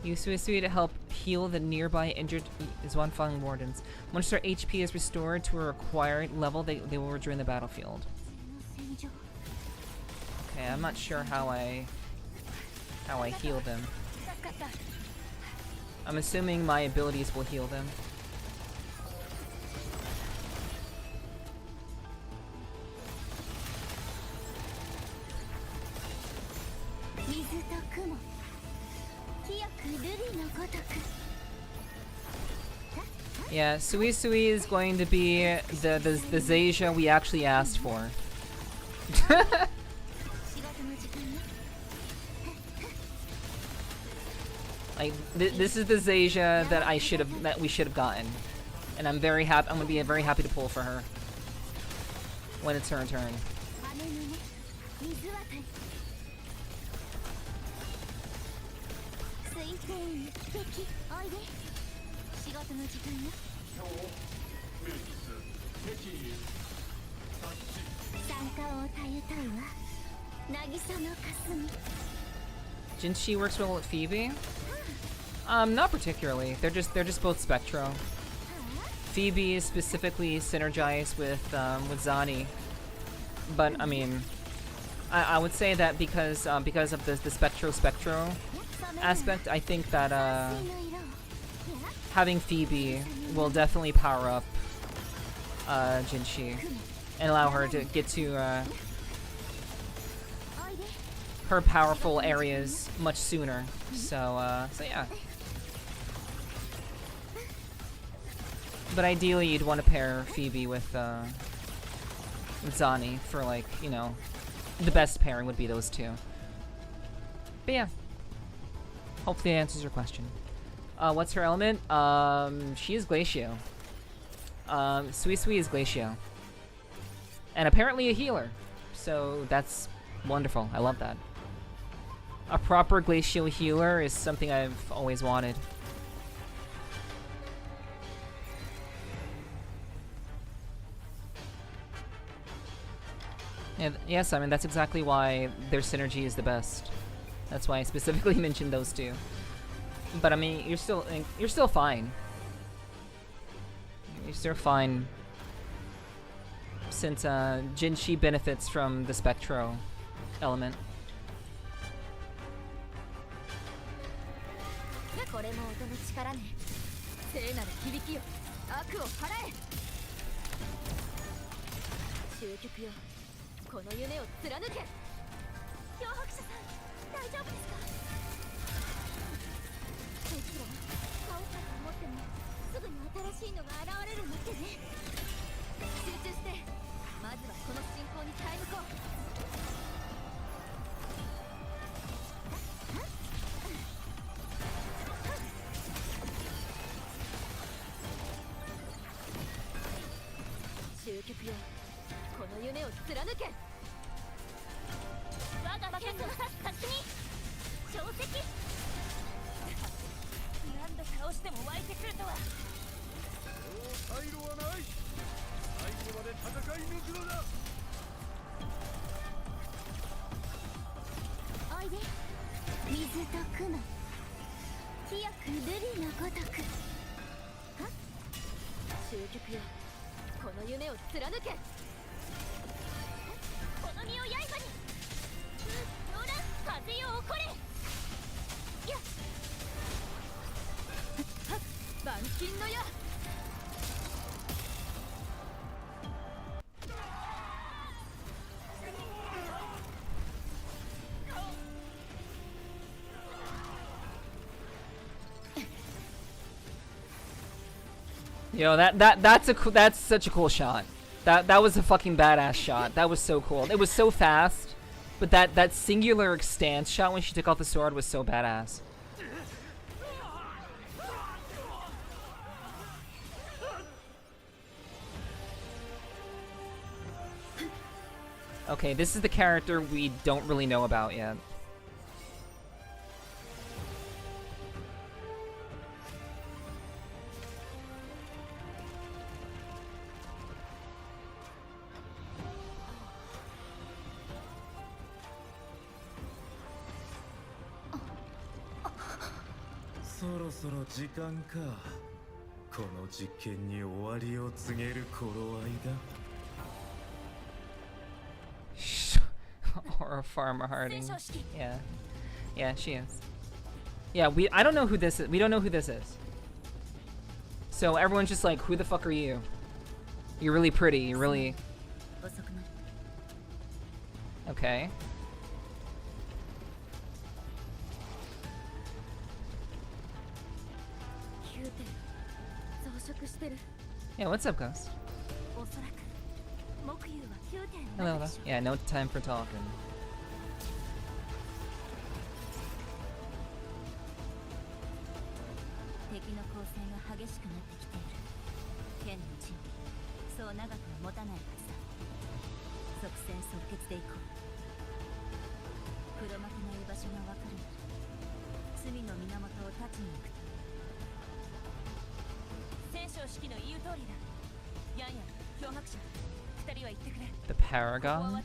Use Zoey to help heal the nearby injured Zhuanfang wardens. Once their HP is restored to a required level, they will rejoin the battlefield. Okay, I'm not sure how I heal them. I'm assuming my abilities will heal them. Yeah, Zoey is going to be the Zayja we actually asked for. Like this is the Zayja that we should have gotten, and I'm very happy. I'm gonna be very happy to pull for her when it's her turn. Jinshi works well with Phoebe. Not particularly. They're just both Spectro. Phoebe is specifically synergized with Zani, but I mean, I would say that because of the Spectro aspect, I think that having Phoebe will definitely power up Jinshi and allow her to get to her powerful areas much sooner. So yeah. But ideally, you'd want to pair Phoebe with Zani for, like, you know, the best pairing would be those two. But yeah, hopefully that answers your question. What's her element? She is Glacio. Zoey is Glacio. And apparently a healer. So that's wonderful. I love that. A proper Glacial healer is something I've always wanted. And yes, I mean, that's exactly why their synergy is the best. That's why I specifically mentioned those two. But I mean, you're still fine. You're still fine since Jinshi benefits from the Spectro element. 貫け。我が剣の先に小石。何度倒しても湧いてくるとは。退路はない。最後まで戦い抜くのだ。おいで、水と雲、清く瑠璃のごとく。は？終局よ、この夢を貫け。この身を刃に。ほら、風よ起これ。やっ、はっ、万金の矢。Yo, that's such a cool shot. That was a fucking badass shot. That was so cool. It was so fast, but that singular stance shot when she took off the sword was so badass. Okay, this is the character we don't really know about yet. Or a farmer Harding. Yeah. Yeah, she is. Yeah, I don't know who this is. We don't know who this is. So everyone's just like, who the fuck are you? You're really pretty. You're really... Okay. Yeah, what's up, Ghost? Hello, hello. Yeah, no time for talking. The Paragon?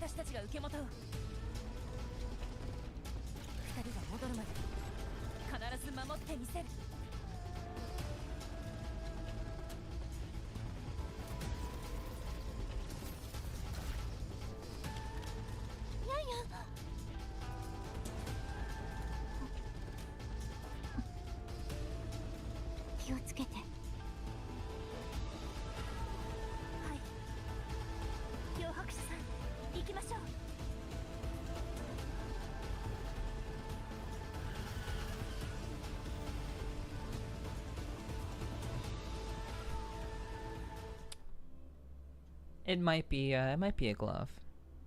It might be a glove.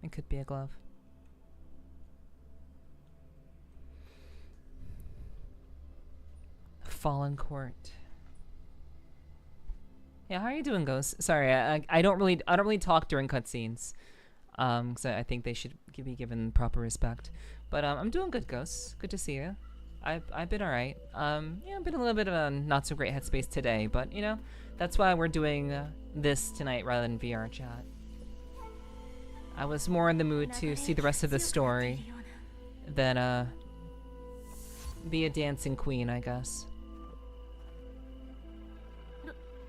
It could be a glove. Fallen Court. Yeah, how are you doing, Ghost? Sorry, I don't really talk during cutscenes. Cause I think they should be given proper respect. But I'm doing good, Ghost. Good to see you. I've been alright. Yeah, I've been a little bit of a not so great headspace today, but you know, that's why we're doing this tonight rather than VR chat. I was more in the mood to see the rest of the story than be a dancing queen, I guess.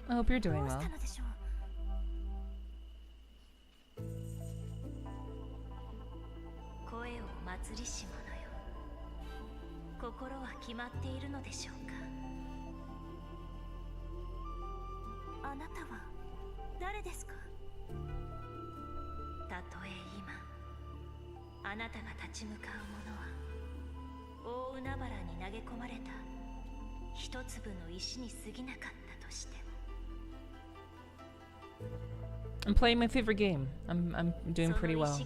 I hope you're doing well. I'm playing my favorite game. I'm doing pretty well.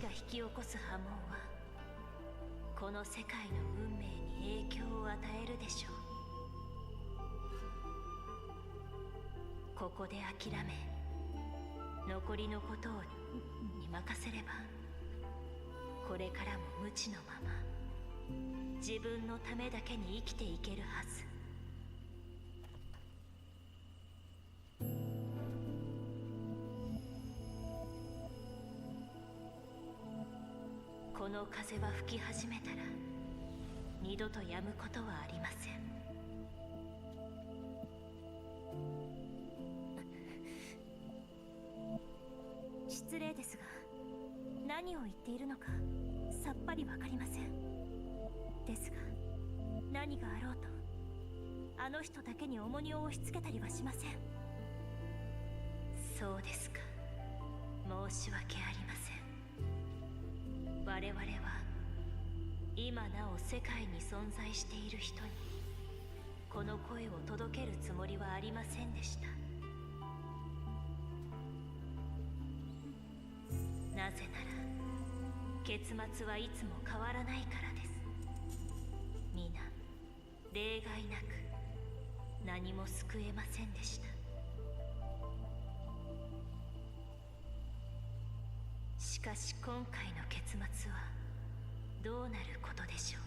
残りのことに任せれば、これからも無知のまま自分のためだけに生きていけるはず。この風は吹き始めたら二度と止むことはありません。失礼ですが、何を言っているのかさっぱりわかりません。ですが、何があろうとあの人だけに重荷を押し付けたりはしません。そうですか、申し訳ありません。我々は今なお世界に存在している人にこの声を届けるつもりはありませんでした。なぜなら結末はいつも変わらないからです。皆例外なく何も救えませんでした。しかし今回の結末はどうなることでしょう。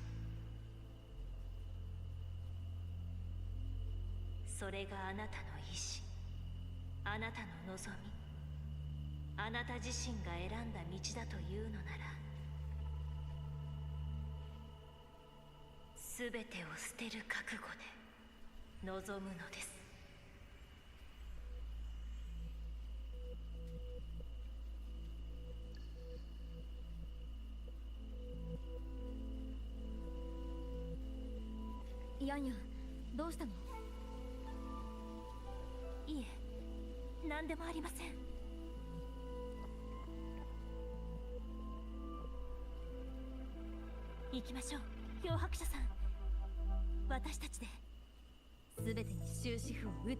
それがあなたの意志、あなたの望み、あなた自身が選んだ道だというのなら、全てを捨てる覚悟で望むのです。ヤンヤン、どうしたの？いえ、何でもありません。行きましょう、漂白者さん。私たちで全てに終止符を打つ。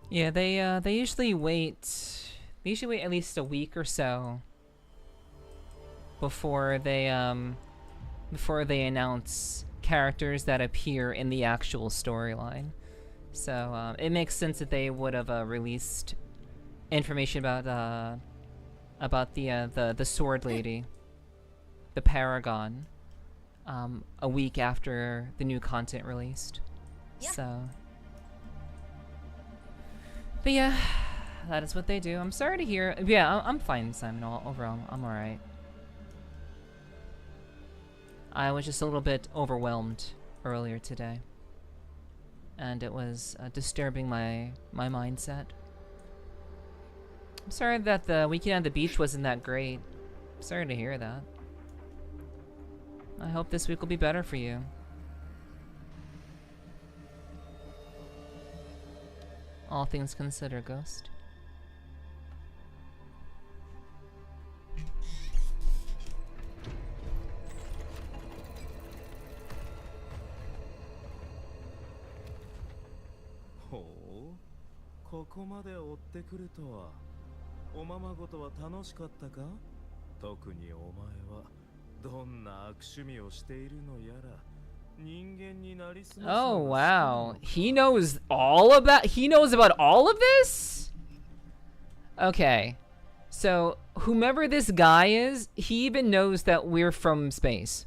Yeah, they usually wait. They usually wait at least a week or so before they announce characters that appear in the actual storyline. So it makes sense that they would have released information about the sword lady, the Paragon, a week after the new content released. Yeah. So, but yeah, that is what they do. I'm sorry to hear. Yeah, I'm fine, Simon. Overall, I'm alright. I was just a little bit overwhelmed earlier today, and it was disturbing my mindset. I'm sorry that the weekend at the beach wasn't that great. Sorry to hear that. I hope this week will be better for you. All things considered, Ghost. Oh, ここまで追ってくるとは。おままごとは楽しかったか？特にお前はどんな悪趣味をしているのやら。Oh wow, he knows about all of this? Okay, so whomever this guy is, he even knows that we're from space,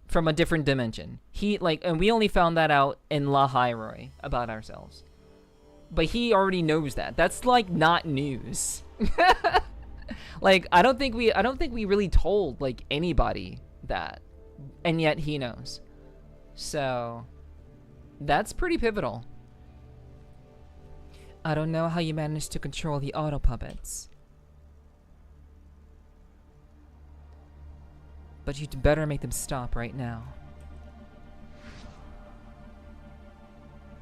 from a different dimension. And we only found that out in La Hyrule about ourselves, but he already knows that. That's like not news. Like I don't think we really told like anybody that, and yet he knows. So, that's pretty pivotal. I don't know how you managed to control the auto puppets, but you'd better make them stop right now.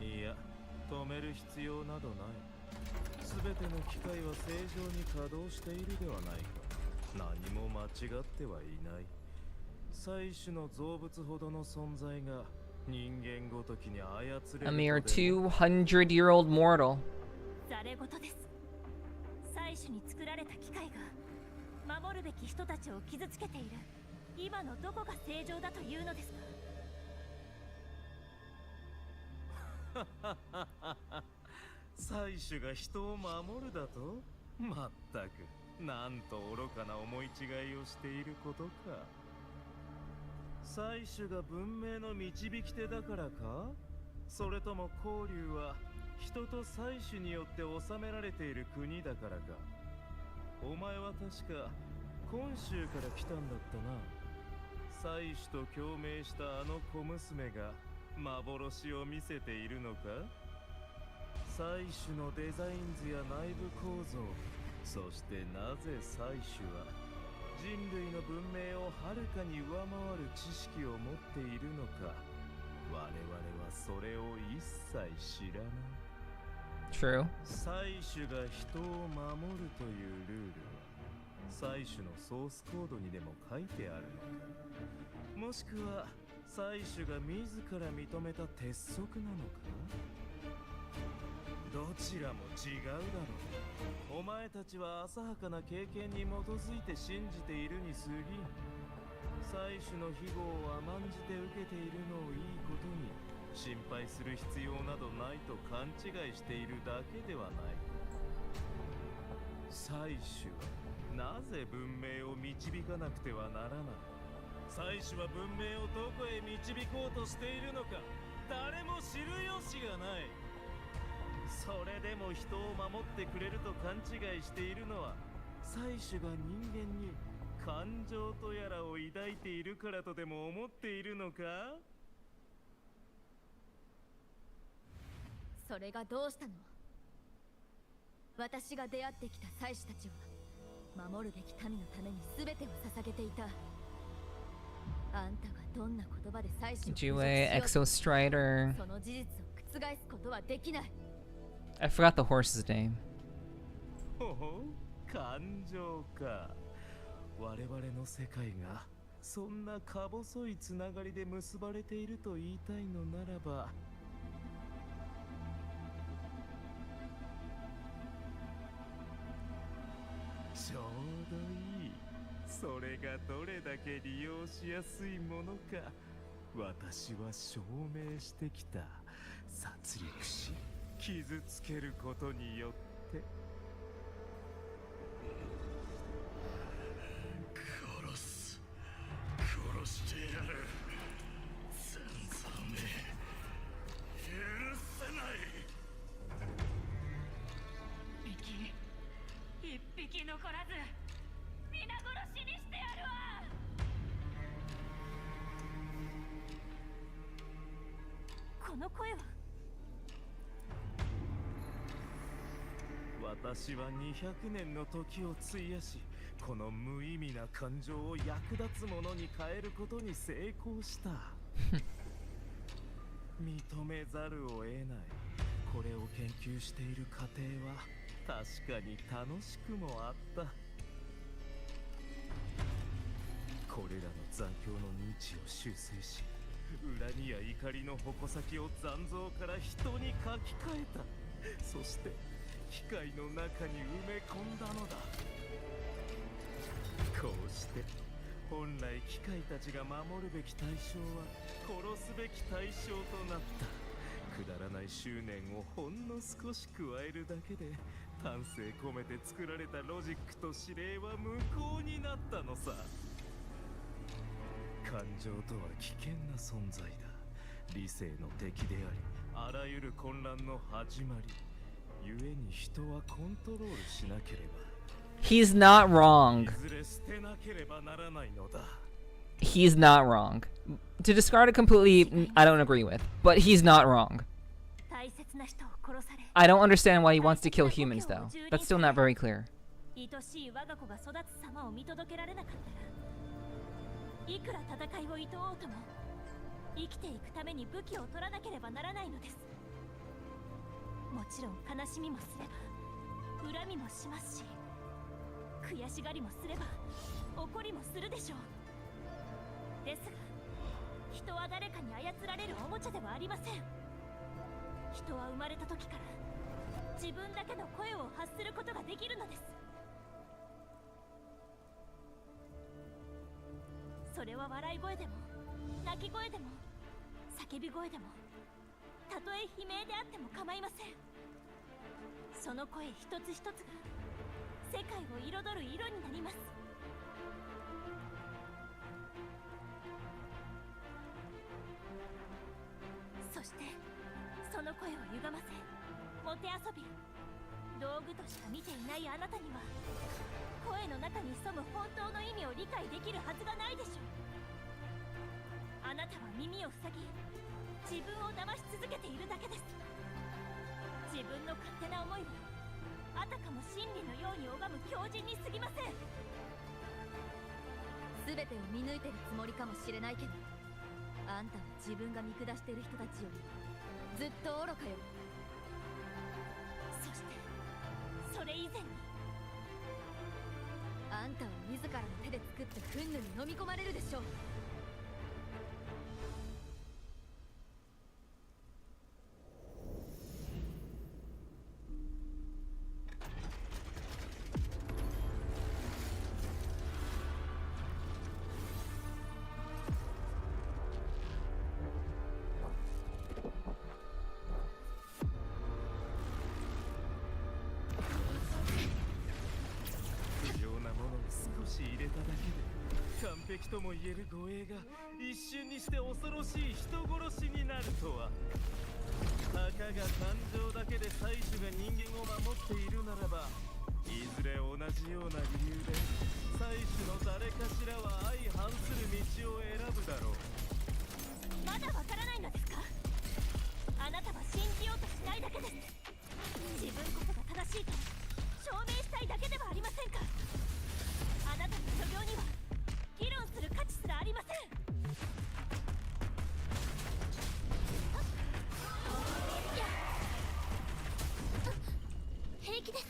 いや、止める必要などない。すべての機械は正常に稼働しているではないか。何も間違ってはいない。採取の造物ほどの存在が人間ごときに操れる。 A mere 200-year-old mortal. ざれ事です。採取に作られた機械が守るべき人たちを傷つけている。今のどこが正常だというのですか？主が人を守るだと？まったく、なんと愚かな思い違いをしていることか。祭主が文明の導き手だからか？それとも光竜は人と祭主によって治められている国だからか？お前は確か今週から来たんだったな。祭主と共鳴したあの小娘が幻を見せているのか？祭主のデザイン図や内部構造、そしてなぜ祭主は人類の文明をはるかに上回る知識を持っているのか、我々はそれを一切知らない。 True. 祭主が人を守るというルールは祭主のソースコードにでも書いてあるのか、もしくは祭主が自ら認めた鉄則なのか？どちらも違うだろう。お前たちは浅はかな経験に基づいて信じているに過ぎん。祭主の庇護を甘んじて受けているのをいいことに心配する必要などないと勘違いしているだけではない。祭主はなぜ文明を導かなくてはならない？祭主は文明をどこへ導こうとしているのか、誰も知る由がない。それでも人を守ってくれると勘違いしているのは、祭主が人間に感情とやらを抱いているからとでも思っているのか？それがどうしたの？私が出会ってきた祭司たちは守るべき民のために全てを捧げていた。あんたがどんな言葉で祭司を侮辱しよう WUWA, と Exo Strider. その事実を覆すことはできない。 I forgot the horse's name. ほほう、感情か。我々の世界がそんなか細いつながりで結ばれていると言いたいのならば、ちょうどいい。それがどれだけ利用しやすいものか、私は証明してきた。殺戮し傷つけることによって。殺してやる。全然許せない。一匹残らず皆殺しにしてやるわ。この声は？私は200年の時を費やし、この無意味な感情を役立つものに変えることに成功した。認めざるを得ない。これを研究している過程は確かに楽しくもあった。これらの残響の認知を修正し、恨みや怒りの矛先を残像から人に書き換えた。そして機械の中に埋め込んだのだ。こうして本来機械たちが守るべき対象は殺すべき対象となった。くだらない執念をほんの少し加えるだけで、丹精込めて作られたロジックと指令は無効になったのさ。感情とは危険な存在だ。理性の敵であり、あらゆる混乱の始まり。故に人はコントロールしなければ。He's not wrong. いずれ捨てなければならないのだ。He's not wrong. To discard it completely, I don't agree with. But he's not wrong. 大切な人を殺され、 I don't understand why he wants to kill humans, though. That's still not very clear. 愛しい我が子が育つ様を見届けられなかったら、いくら戦いをいとおうとも生きていくために武器を取らなければならないのです。もちろん悲しみもすれば恨みもしますし、悔しがりもすれば怒りもするでしょう。ですが人は誰かに操られるおもちゃではありません。人は生まれた時から自分だけの声を発することができるのです。それは笑い声でも泣き声でも叫び声でも、たとえ悲鳴であっても構いません。その声一つ一つが世界を彩る色になります。そしてその声を歪ませもてあそび道具としか見ていないあなたには声の中に潜む本当の意味を理解できるはずがないでしょう。あなたは耳を塞ぎ自分を騙し続けているだけです。自分の勝手な思いはあたかも真理のように拝む狂人に過ぎません。全てを見抜いてるつもりかもしれないけど、あんたは自分が見下してる人たちよりずっと愚かよ。そしてそれ以前にあんたは自らの手で作った憤怒に飲み込まれるでしょう。完璧とも言える護衛が一瞬にして恐ろしい人殺しになるとは。たかが感情だけで妻子が人間を守っているならば、いずれ同じような理由で妻子の誰かしらは相反する道を選ぶだろう。まだわからないのですか。あなたは信じようとしないだけです。自分こそが正しいと証明したいだけではありませんか。あなたの所業には議論する価値すらありません。平気です。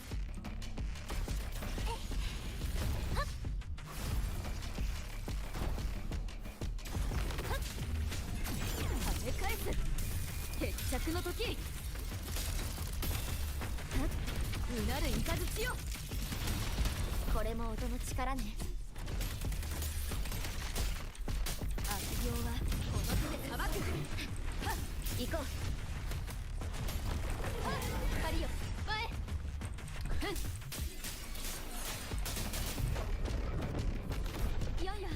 跳ね返す決着の時。うなる雷よ。これも音の力ね。悪霊はこの手で裁く。行こう。光よ前。やんやん。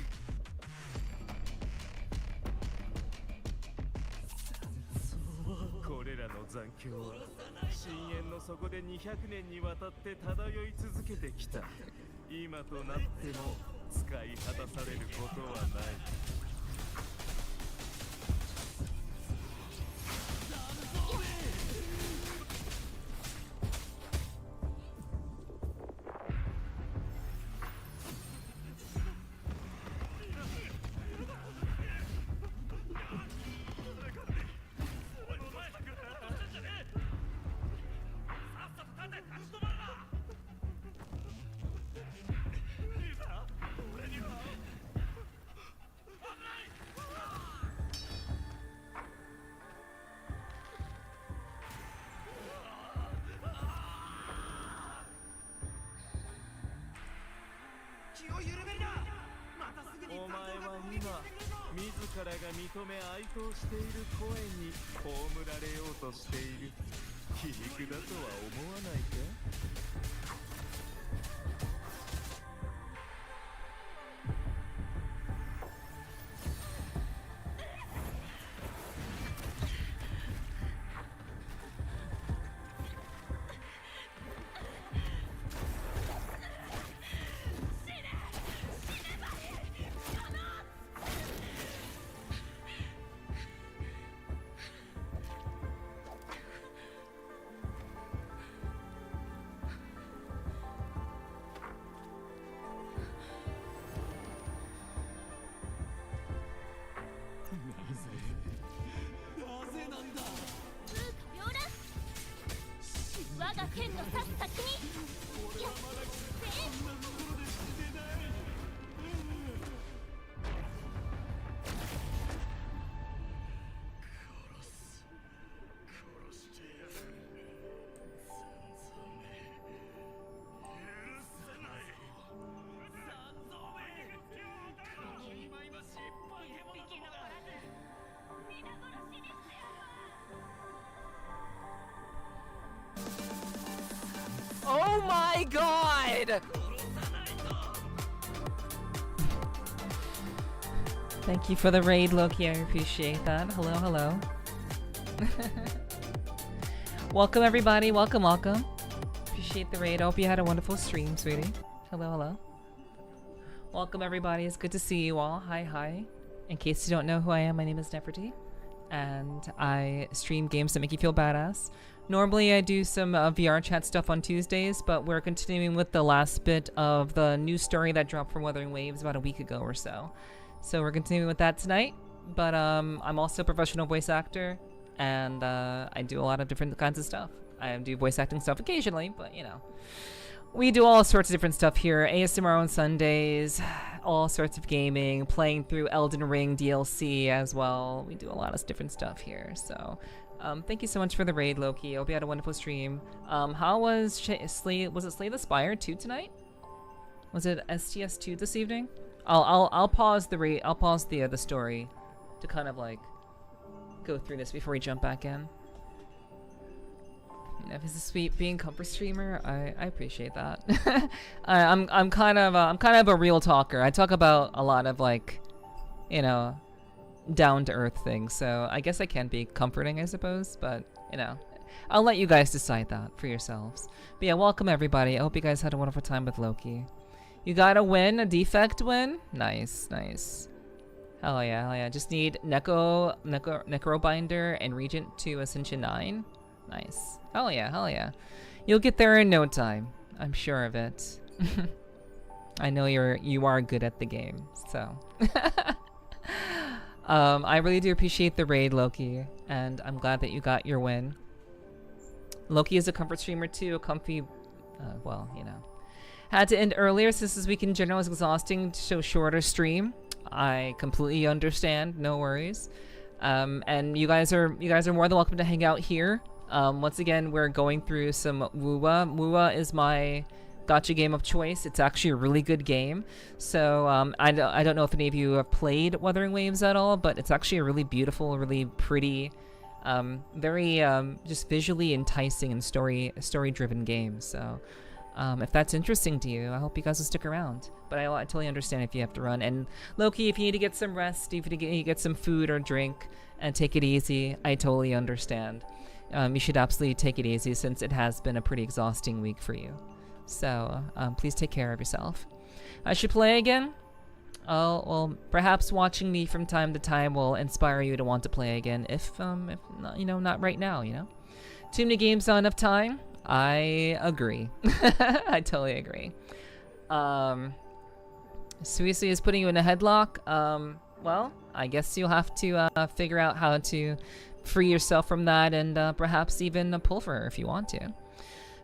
これらの残響は深淵の底で200年にわたって漂い続けてきた。今となっても使い果たされることはない。お前は今自らが認め哀悼している声に葬られようとしている。皮肉だとは思わないか。我が剣の指す先に。my god! Thank you for the raid, Loki. I appreciate that. Hello, hello. Welcome, everybody. Welcome, welcome. Appreciate the raid. I hope you had a wonderful stream, sweetie. Hello, hello. Welcome, everybody. It's good to see you all. Hi, hi. In case you don't know who I am, my name is Nepherti, and I stream games that make you feel badass. Normally, I do some VR chat stuff on Tuesdays, but we're continuing with the last bit of the new story that dropped from Wuthering Waves about a week ago or so. So we're continuing with that tonight, but I'm also a professional voice actor, and I do a lot of different kinds of stuff. I do voice acting stuff occasionally, but you know, we do all sorts of different stuff here. ASMR on Sundays, all sorts of gaming, playing through Elden Ring DLC as well. We do a lot of different stuff here, so thank you so much for the raid, Loki. I hope you had a wonderful stream. How was Slay? Was it Slay the Spire 2 tonight? Was it STS 2 this evening? I'll pause the I'll pause the story to kind of like go through this before we jump back in. If it's a sweet being comfort streamer, I appreciate that. I'm kind of a real talker. I talk about a lot of like, you know, down to earth things. So I guess I can be comforting, I suppose. But you know, I'll let you guys decide that for yourselves. But yeah, welcome everybody. I hope you guys had a wonderful time with Loki. You got a win, a defect win. Nice, nice. Hell yeah, hell yeah. Just need Necrobinder and Regent to Ascension 9. Nice. Hell yeah, hell yeah. You'll get there in no time. I'm sure of it. I know you are good at the game, so. I really do appreciate the raid, Loki, and I'm glad that you got your win. Loki is a comfort streamer too, a comfy, well, you know. Had to end earlier since this week in general is exhausting, so shorter stream. I completely understand, no worries. And you guys are more than welcome to hang out here. Once again, we're going through some WUWA. WUWA is my gacha game of choice. It's actually a really good game. So I don't know if any of you have played Wuthering Waves at all, but it's actually a really beautiful, really pretty, very just visually enticing and story-driven game. So if that's interesting to you, I hope you guys will stick around. But I totally understand if you have to run. And Loki, if you need to get some rest, if you need to get some food or drink and take it easy, I totally understand. You should absolutely take it easy since it has been a pretty exhausting week for you. So please take care of yourself. I should play again? Oh, well, perhaps watching me from time to time will inspire you to want to play again. If not, you know, not right now, you know. Too many games, not enough time. I agree. I totally agree. Suicide is putting you in a headlock. Well, I guess you'll have to figure out how to free yourself from that and perhaps even pull for her if you want to.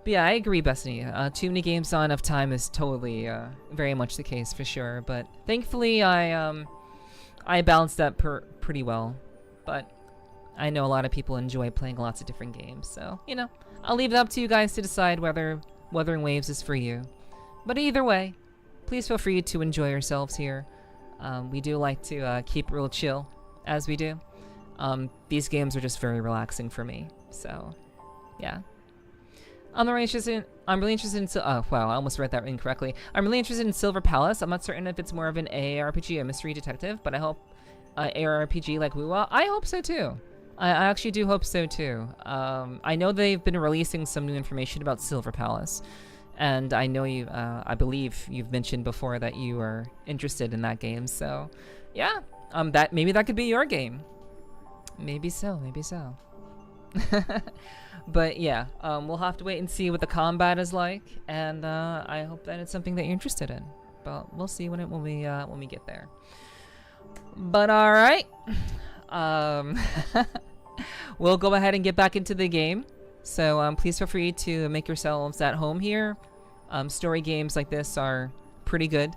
But yeah, I agree, Bethany. Too many games, not enough time is totally very much the case for sure. But thankfully, I balanced that pretty well. But I know a lot of people enjoy playing lots of different games, so you know, I'll leave it up to you guys to decide whether Wuthering Waves is for you. But either way, please feel free to enjoy yourselves here. We do like to keep real chill, as we do. These games are just very relaxing for me, so yeah. I'm really interested in oh wow, I almost read that incorrectly. I'm really interested in Silver Palace. I'm not certain if it's more of an ARPG, a mystery detective, but I hope ARPG like WUWA. I hope so too. I actually do hope so too. I know they've been releasing some new information about Silver Palace, and I know you. I believe you've mentioned before that you are interested in that game. So, yeah. Maybe that could be your game. Maybe so. Maybe so. But yeah, we'll have to wait and see what the combat is like, and I hope that it's something that you're interested in. But we'll see when we get there. But all right. We'll go ahead and get back into the game. So please feel free to make yourselves at home here. Story games like this are pretty good,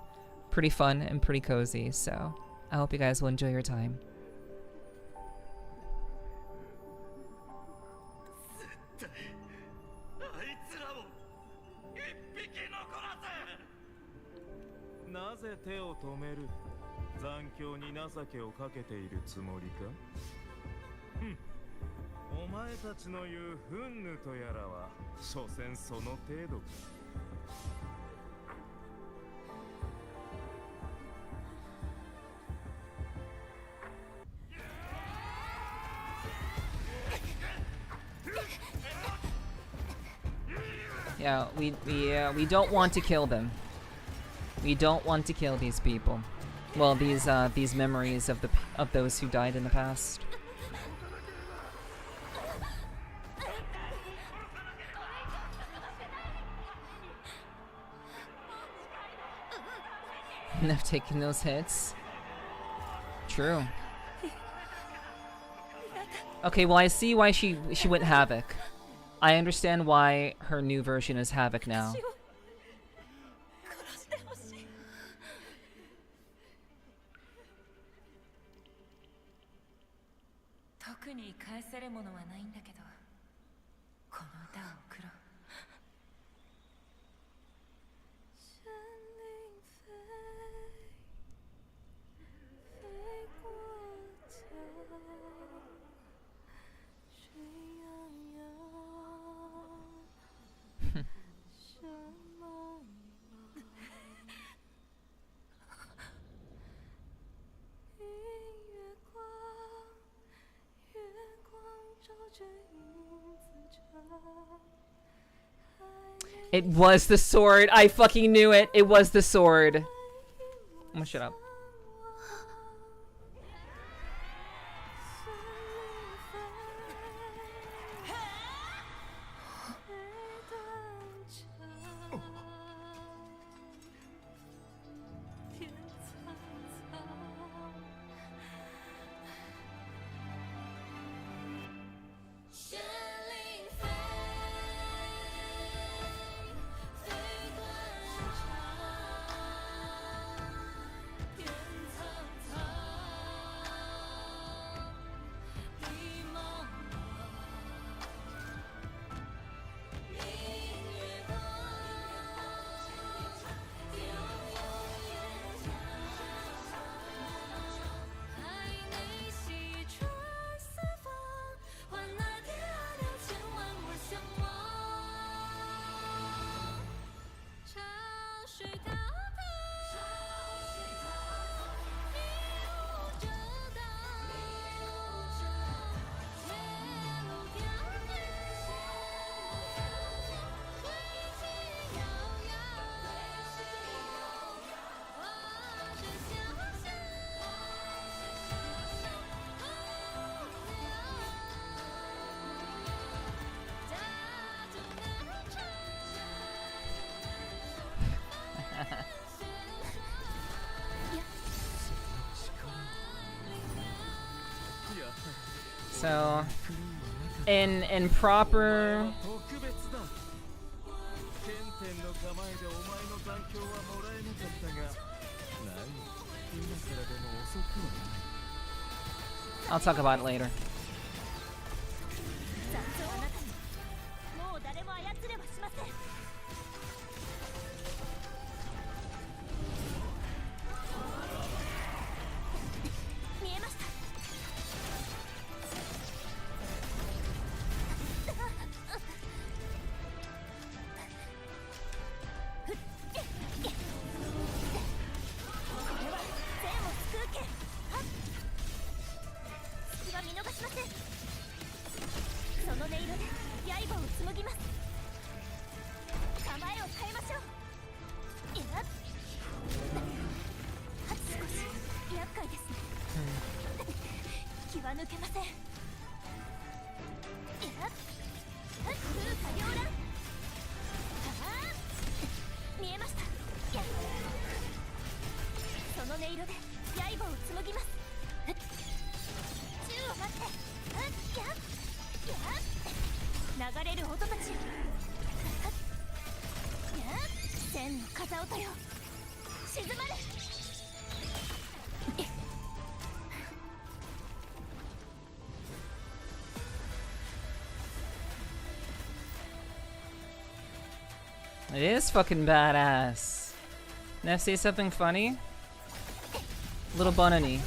pretty fun, and pretty cozy. So I hope you guys will enjoy your time. Yeah, we don't want to kill them. We don't want to kill these people. Well, these memories of those who died in the past. Never taken those hits. True. Okay, well I see why she went Havoc. I understand why her new version is Havoc now. 特に返せるものはないんだけど、この歌を送ろう。It was the sword. I fucking knew it. It was the sword. I'm gonna shut up. So, in proper I'll talk about it later. It is fucking badass. Neff, say something funny? Little banana.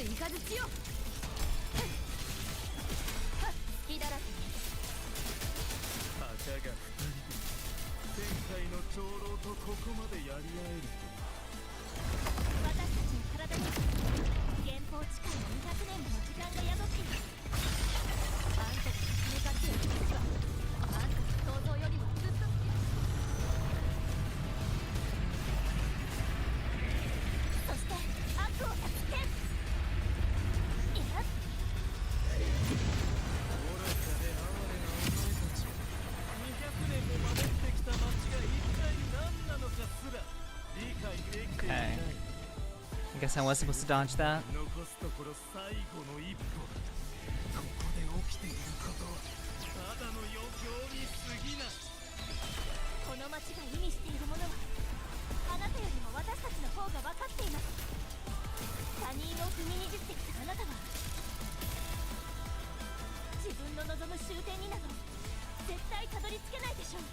る雷よ。隙だらけに。たかが2人で前回の長老とここまでやり合える私たちの体に原法地下の200年もの時間が宿っている。あんたが向かっている道はあんたの想像よりもずっとそして悪を断つ剣。いや愚かで哀れなお前たち。200年も守ってきた町が一体何なのかすら理解できていない。 I guess I was supposed to dodge that. 残すところ最後の一歩。ここで起きていることはただの余興に過ぎない。この町が意味しているものはあなたよりも私たちの方が分かっています。他人を踏みにじってきたあなたは自分の望む終点になど絶対たどり着けないでしょう。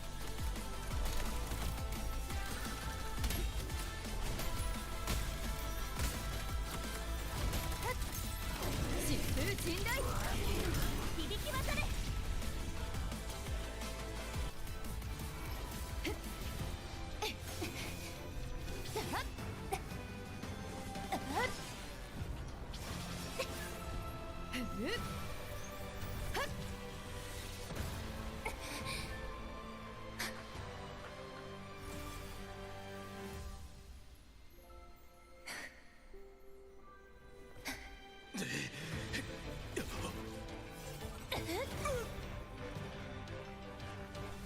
疾風陣雷響き渡れ。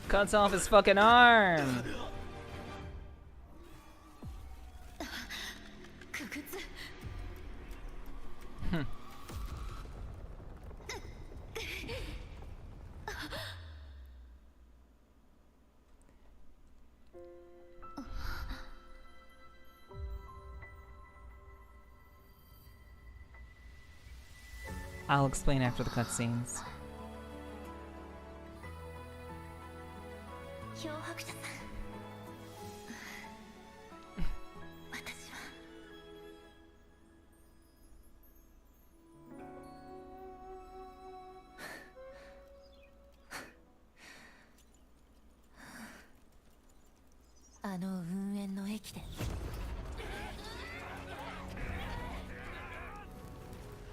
Cuts off his fucking arm. くぐつ Hmm. I'll explain after the cutscenes. 漂白者さん私はあの運営の駅で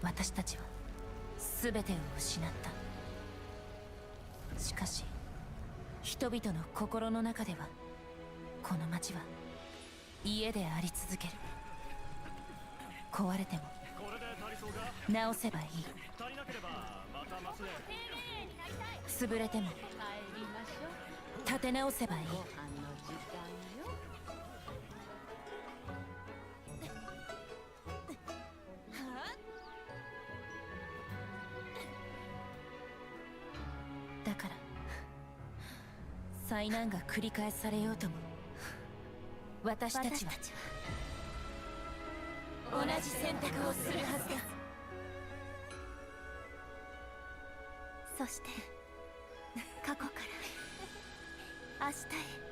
私たちは全てを失った。しかし人々の心の中ではこの町は家であり続ける。壊れても直せばいい。潰れても立て直せばいい。だから災難が繰り返されようとも私たちは同じ選択をするはずだ。そして過去から明日へ。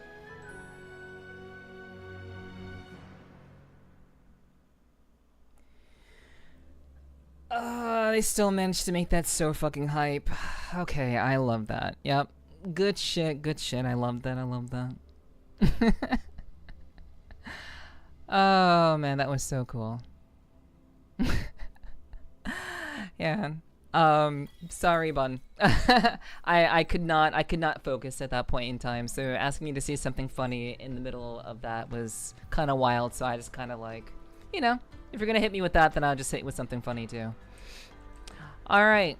They still managed to make that so fucking hype. Okay, I love that. Yep. Good shit, good shit. I love that, I love that. Oh man, that was so cool. Yeah. Sorry, Bun. I could not focus at that point in time, so asking me to see something funny in the middle of that was kind of wild, so I just kind of like, you know, if you're gonna hit me with that, then I'll just hit you with something funny too. Alright.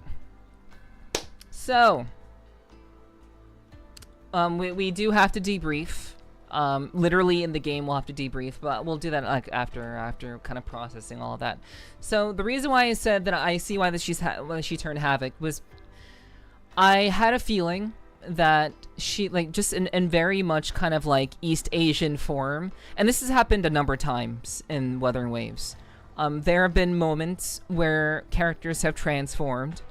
So, we do have to debrief. Literally in the game we'll have to debrief, but we'll do that like after kind of processing all of that. So the reason why I said that I see why she turned Havoc was I had a feeling that she like just in very much kind of like East Asian form, and this has happened a number of times in Wuthering Waves. There have been moments where characters have transformed,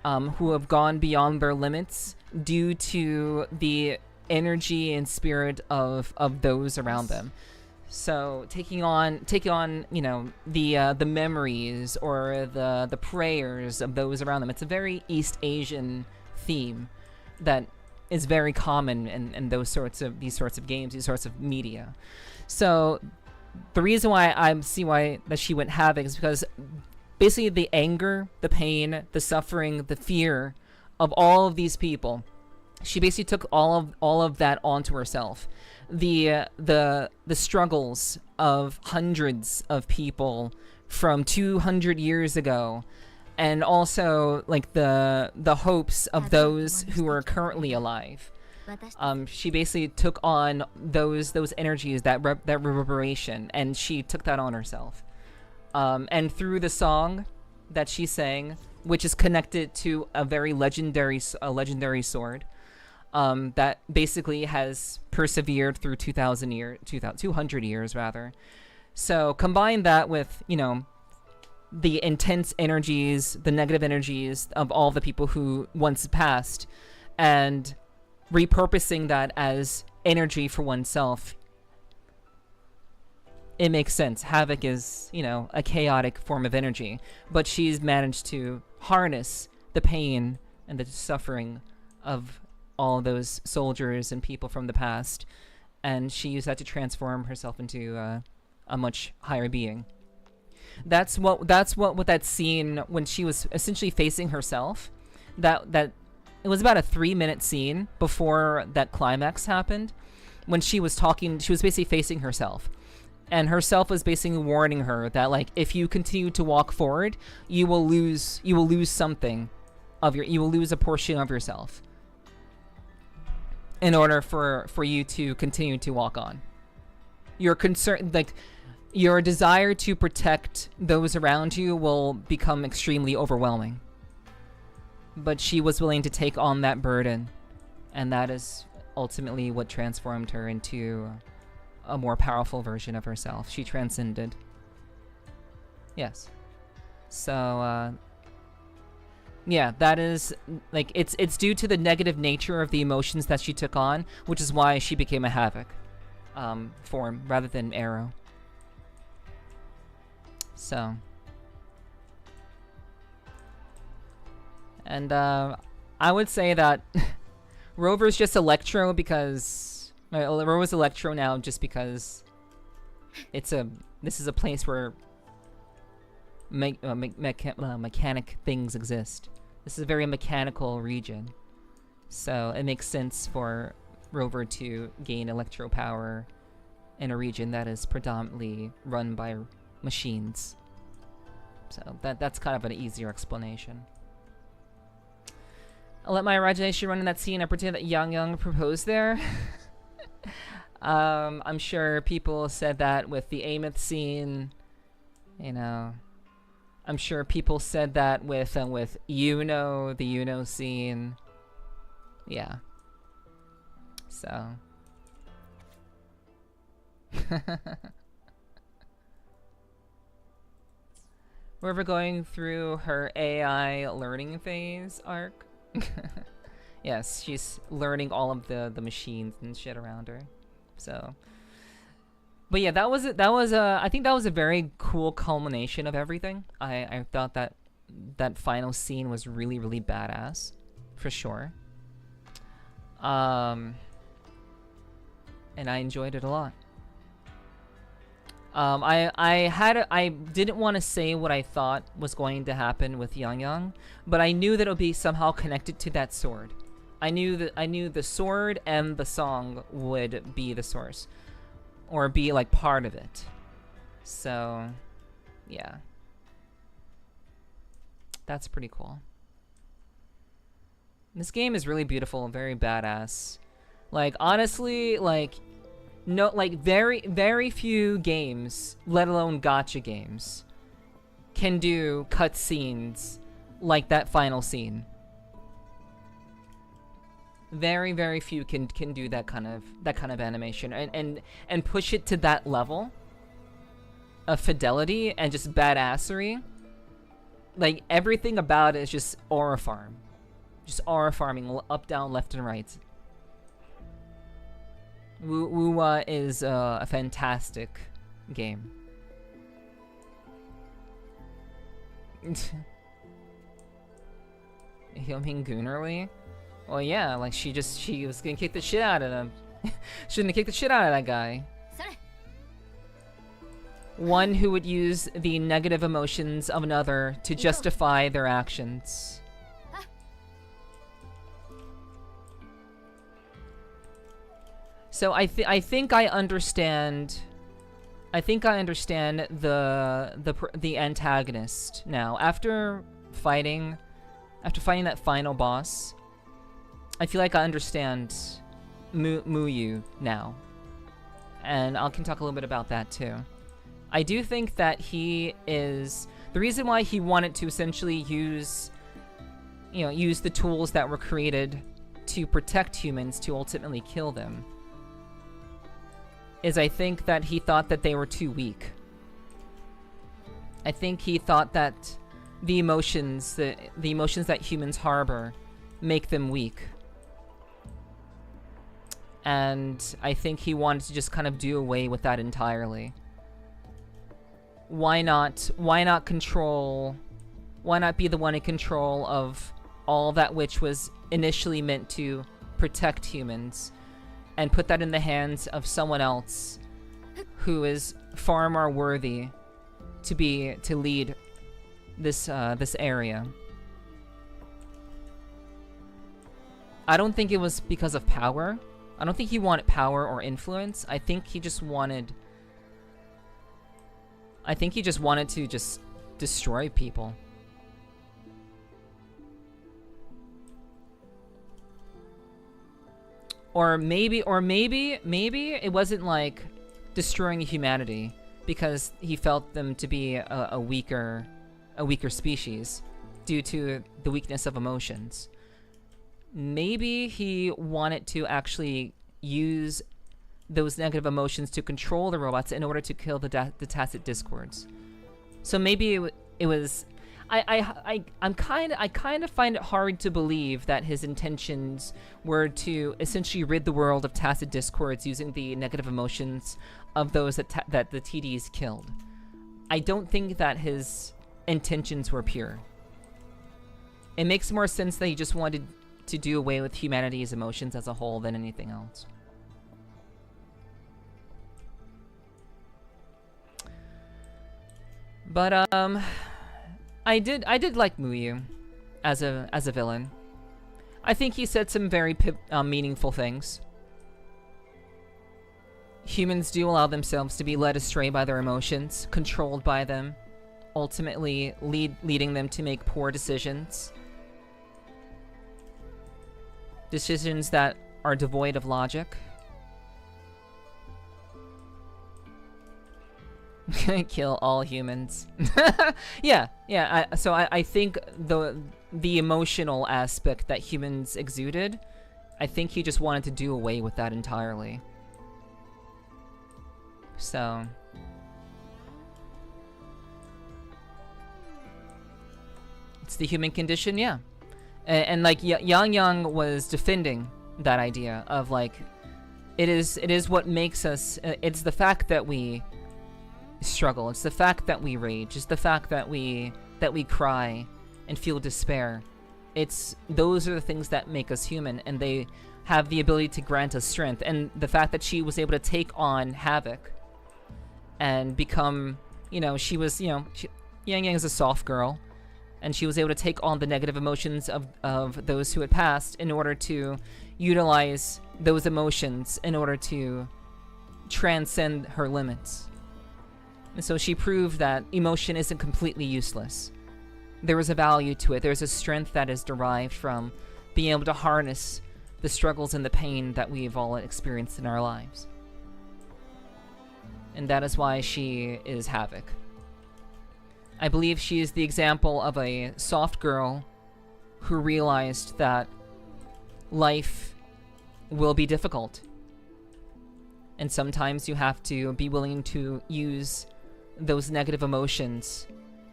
who have gone beyond their limits due to the energy and spirit of those around them. So taking on the memories or the prayers of those around them. It's a very East Asian theme that is very common in these sorts of games, these sorts of media. So the reason why I see why that she went Havoc is because basically the anger, the pain, the suffering, the fear of all of these people, she basically took all of that onto herself. The struggles of hundreds of people from 200 years ago, and also like the hopes of those who are currently alive. She basically took on those energies, that reverberation, and she took that on herself. And through the song that she sang, which is connected to a very legendary sword, that basically has persevered through 200 years rather. So combine that with, the intense energies, the negative energies of all the people who once passed, and repurposing that as energy for oneself, it makes sense. Havoc is, a chaotic form of energy, but she's managed to harness the pain and the suffering of all those soldiers and people from the past, and she used that to transform herself into a much higher being. That's what that scene when she was essentially facing herself, that it was about a 3-minute scene before that climax happened. When she was talking, she was basically facing herself, and herself was basically warning her that, like, if you continue to walk forward, you will lose something you will lose a portion of yourself in order for you to continue to walk on. Your concern, like, your desire to protect those around you will become extremely overwhelming. But she was willing to take on that burden, and that is ultimately what transformed her into a more powerful version of herself. She transcended. Yes. So, yeah, that is, like, it's due to the negative nature of the emotions that she took on, which is why she became a Havoc form rather than Arrow. So, and I would say that Rover's just Electro because Rover's Electro now just because this is a place where mechanic things exist. This is a very mechanical region, so it makes sense for Rover to gain Electro power in a region that is predominantly run by machines. So that's kind of an easier explanation. I'll let my imagination run in that scene. I pretend that Yang proposed there. I'm sure people said that with the Ameth scene. I'm sure people said that with the Yuno scene. Yeah. So. We're ever going through her AI learning phase arc. Yes, she's learning all of the machines and shit around her. So, but yeah, that was I think that was a very cool culmination of everything. I thought that final scene was really, really badass, for sure. And I enjoyed it a lot. I didn't want to say what I thought was going to happen with Yang, but I knew that it would be somehow connected to that sword. I knew the sword and the song would be the source, or be like part of it. So, yeah, that's pretty cool. This game is really beautiful and very badass. Like, honestly, like, no, like, very, very few games, let alone gacha games, can do cutscenes like that final scene. Very, very few can do that kind of animation and push it to that level of fidelity and just badassery. Like, everything about it is just aura farm. Just aura farming up, down, left, and right. WUWA is a fantastic game. Hyunmin Goonerly? Well, yeah, like she was gonna kick the shit out of him. Shouldn't have kicked the shit out of that guy. One who would use the negative emotions of another to justify their actions. So I think I understand. I think I understand the antagonist now. After fighting that final boss, I feel like I understand Muyu now, and I can talk a little bit about that too. I do think that he is the reason why he wanted to essentially use the tools that were created to protect humans to ultimately kill them. Is I think that he thought that they were too weak. I think he thought that the emotions that humans harbor make them weak. And I think he wanted to just kind of do away with that entirely. Why not be the one in control of all that which was initially meant to protect humans, and put that in the hands of someone else who is far more worthy to lead this area. I don't think it was because of power. I don't think he wanted power or influence. I think he just wanted to just destroy people. Or maybe it wasn't like destroying humanity because he felt them to be a weaker species due to the weakness of emotions. Maybe he wanted to actually use those negative emotions to control the robots in order to kill the tacit discords. So maybe it was. I kind of find it hard to believe that his intentions were to essentially rid the world of tacit discords using the negative emotions of those that the TDs killed. I don't think that his intentions were pure. It makes more sense that he just wanted to do away with humanity's emotions as a whole than anything else. But I did like Muyu as a villain. I think he said some very meaningful things. Humans do allow themselves to be led astray by their emotions, controlled by them, ultimately leading them to make poor decisions. Decisions that are devoid of logic. Kill all humans. Yeah. So I think the emotional aspect that humans exuded, I think he just wanted to do away with that entirely. So it's the human condition, yeah. And like Yang was defending that idea of like it is what makes us. It's the fact that we struggle. It's the fact that we rage. It's the fact that we cry and feel despair. Those are the things that make us human, and they have the ability to grant us strength. And the fact that she was able to take on Havoc and become, Yang Yang is a soft girl, and she was able to take on the negative emotions of those who had passed in order to utilize those emotions in order to transcend her limits. And so she proved that emotion isn't completely useless. There is a value to it. There's a strength that is derived from being able to harness the struggles and the pain that we've all experienced in our lives. And that is why she is Havoc. I believe she is the example of a soft girl who realized that life will be difficult. And sometimes you have to be willing to use those negative emotions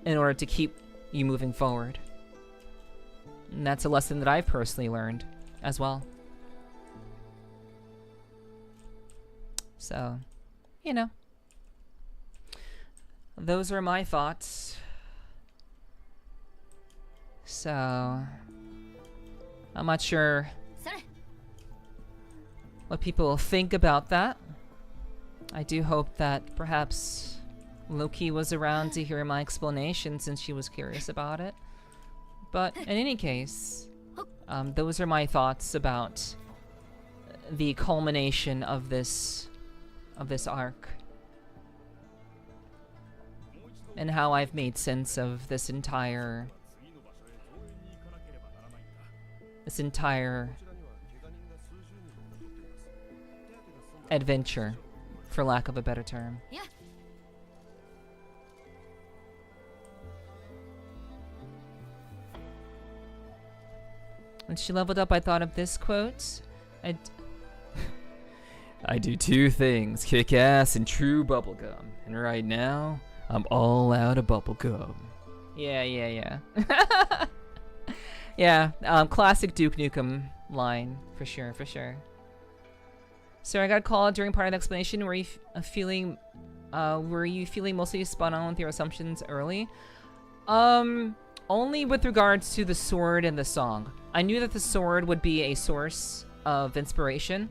in order to keep you moving forward. And that's a lesson that I've personally learned as well. So, you know. Those are my thoughts. So, I'm not sure what people think about that. I do hope that perhaps Loki was around to hear my explanation since she was curious about it. But in any case, those are my thoughts about the culmination of this arc. And how I've made sense of this entire adventure, for lack of a better term. Yeah. When she leveled up, I thought of this quote. I do two things, kick ass and chew bubblegum. And right now, I'm all out of bubblegum. Yeah. Yeah, classic Duke Nukem line, for sure. So I got called during part of the explanation. Were you feeling mostly spot on with your assumptions early? Only with regards to the sword and the song. I knew that the sword would be a source of inspiration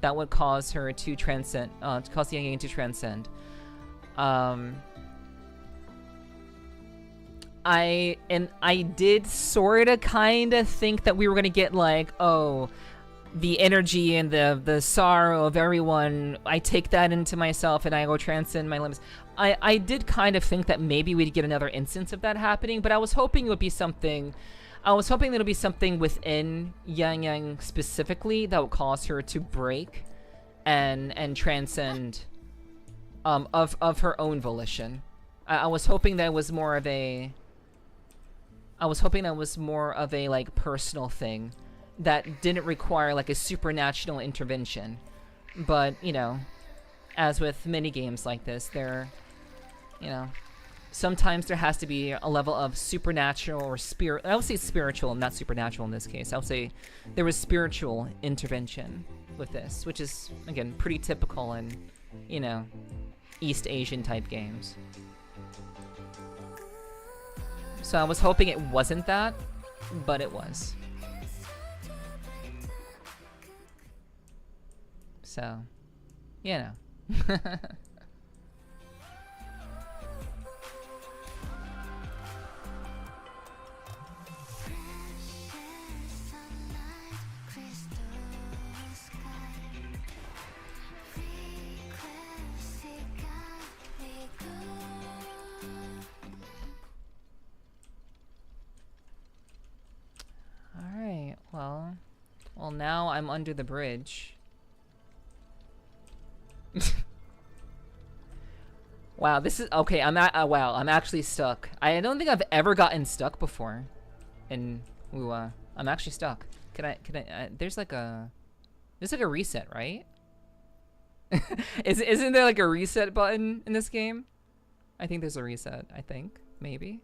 that would cause her to transcend, cause the Yang to transcend. I did sorta kinda think that we were gonna get like, oh, the energy and the sorrow of everyone, I take that into myself and I go transcend my limits. I did kind of think that maybe we'd get another instance of that happening, but I was hoping it would be something, that it'll be something within Yang specifically that would cause her to break and transcend of her own volition. I was hoping that was more of a like personal thing that didn't require like a supernatural intervention. But, you know, as with many games like this, sometimes there has to be a level of supernatural or I would say spiritual, not supernatural in this case. I would say there was spiritual intervention with this, which is, again, pretty typical in, you know, East Asian type games. So I was hoping it wasn't that, but it was. So, you know. Alright, well, now I'm under the bridge. Wow, this is okay. Wow, I'm actually stuck. I don't think I've ever gotten stuck before in WUWA. I'm actually stuck. Can I there's like a reset, right? Isn't there like a reset button in this game? I think there's a reset, maybe.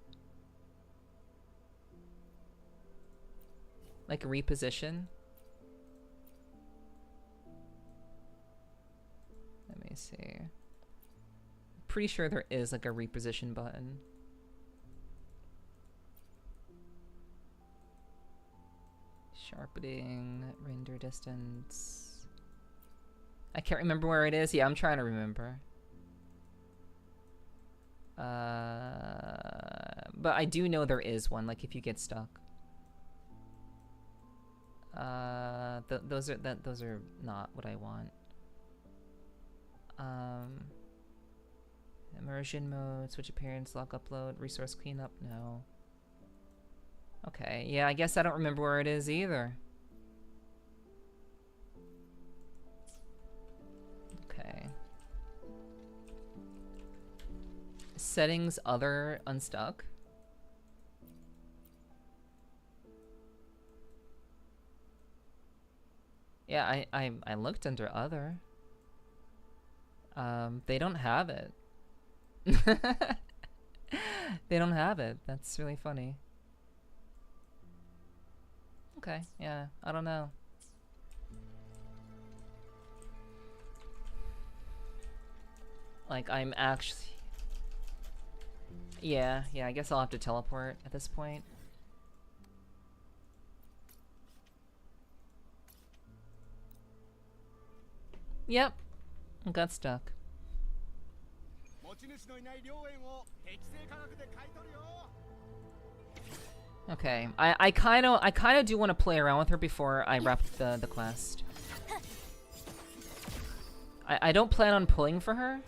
Like a reposition. Let me see. Pretty sure there is like a reposition button. Sharpening, render distance. I can't remember where it is. Yeah, I'm trying to remember. But I do know there is one, like if you get stuck. Those are not what I want. Immersion mode, switch appearance, lock upload, resource cleanup, no. Okay, yeah, I guess I don't remember where it is either. Okay. Settings other unstuck. Yeah, I looked under other. They don't have it. They don't have it. That's really funny. Okay, yeah, I don't know. Like, I'm actually... Yeah, I guess I'll have to teleport at this point. Yep. Got stuck. Okay, I kind of do want to play around with her before I wrap the quest. I don't plan on pulling for her.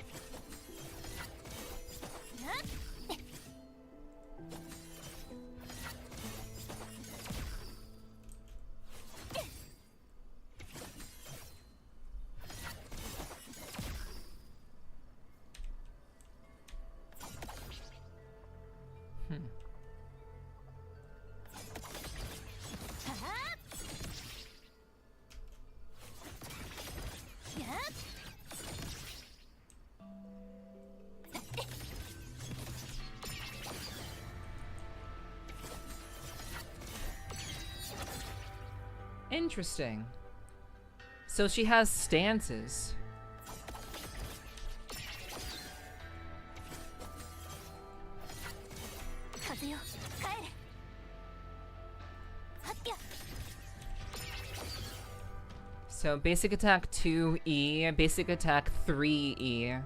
Interesting. So she has stances. So basic attack 2E, basic attack 3E.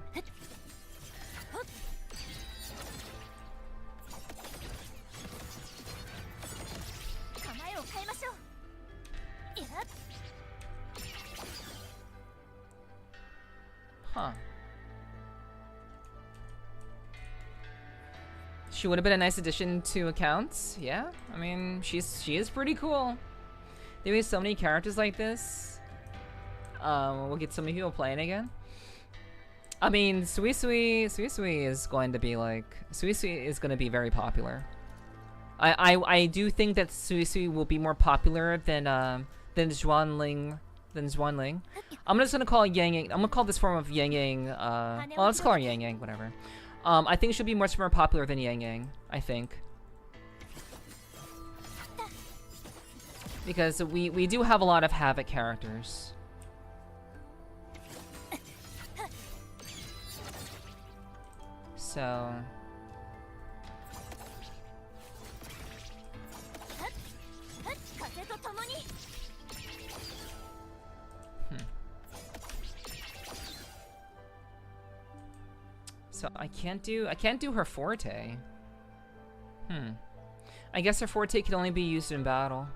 Huh. She would have been a nice addition to accounts. Yeah, I mean, she is pretty cool. There be so many characters like this. We'll get so many people playing again. I mean, Zoey is going to be like... Zoey is going to be very popular. I do think that Zoey will be more popular than Zhuanling. I'm just gonna call Yang Yang. I'm gonna call this form of Yang Yang. Well, let's call her Yang Yang. Whatever. I think she'll be much more popular than Yang Yang. I think. Because we do have a lot of Havoc characters. So... So I can't do her forte. I guess her forte can only be used in battle.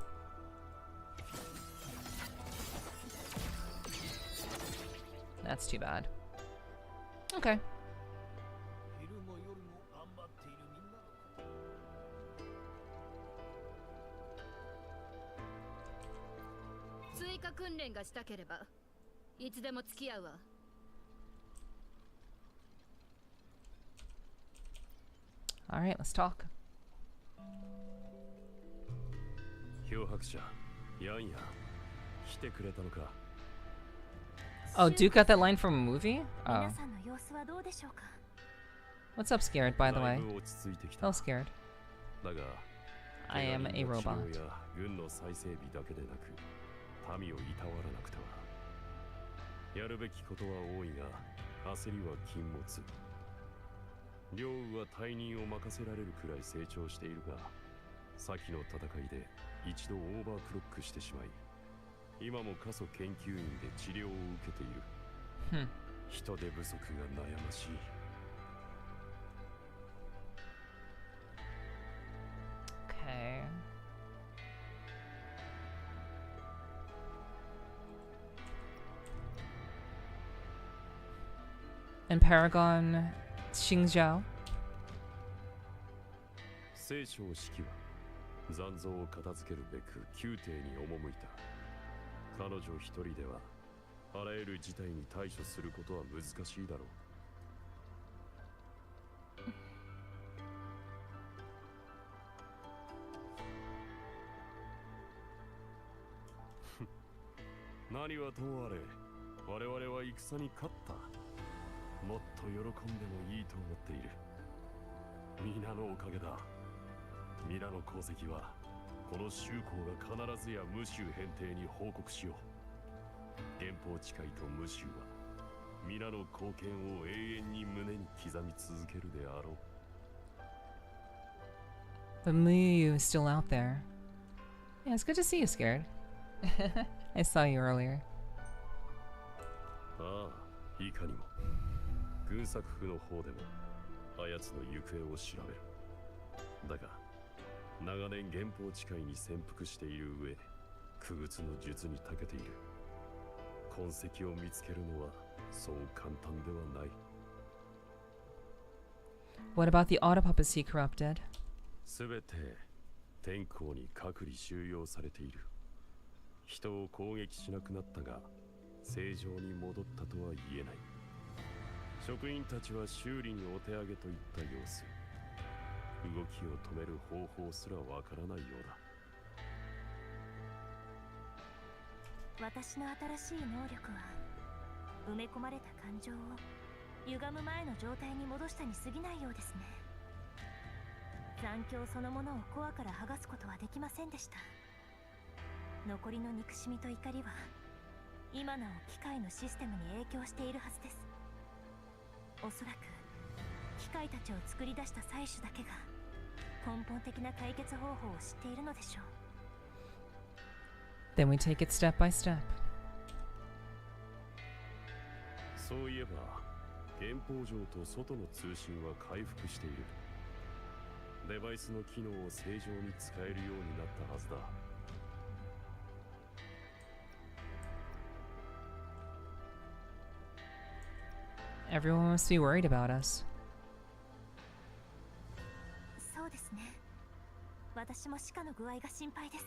That's too bad. Okay. Alright, let's talk. Oh, Duke got that line from a movie? Oh. What's up, Scared, by the way? Oh, Scared. I am a robot. Okay. And Paragon Xingzhou. 聖書を式は残像を片付けるべく宮廷に赴いた。彼女一人ではあらゆる事態に対処することは難しいだろう。何はともあれ、我々は戦に勝った。もっと喜んでもいいと思っている。皆のおかげだ。皆の功績はこの州公が必ずや無州返廷に報告しよう。連邦誓いと無州は皆の貢献を永遠に胸に刻み続けるであろう。 But Muyu is still out there. Yeah, it's good to see you, Scared. I saw you earlier. ああ、いかにも。軍作府の方でもあやつの行方を調べる。だが長年原法地界に潜伏している上、傀儡の術に長けている。痕跡を見つけるのはそう簡単ではない。 What about the autopuppets he corrupted? すべて天候に隔離収容されている。人を攻撃しなくなったが正常に戻ったとは言えない。職員たちは修理にお手上げといった様子。動きを止める方法すらわからないようだ。私の新しい能力は埋め込まれた感情を歪む前の状態に戻したに過ぎないようですね。残響そのものをコアから剥がすことはできませんでした。残りの憎しみと怒りは今なお機械のシステムに影響しているはずです。おそらく機械たちを作り出した採取だけが根本的な解決方法を知っているのでしょう。 Then we take it step by step. そういえば原法上と外の通信は回復している。デバイスの機能を正常に使えるようになったはずだ。 Everyone must be worried about us. そうですね。私もシカの具合が心配です。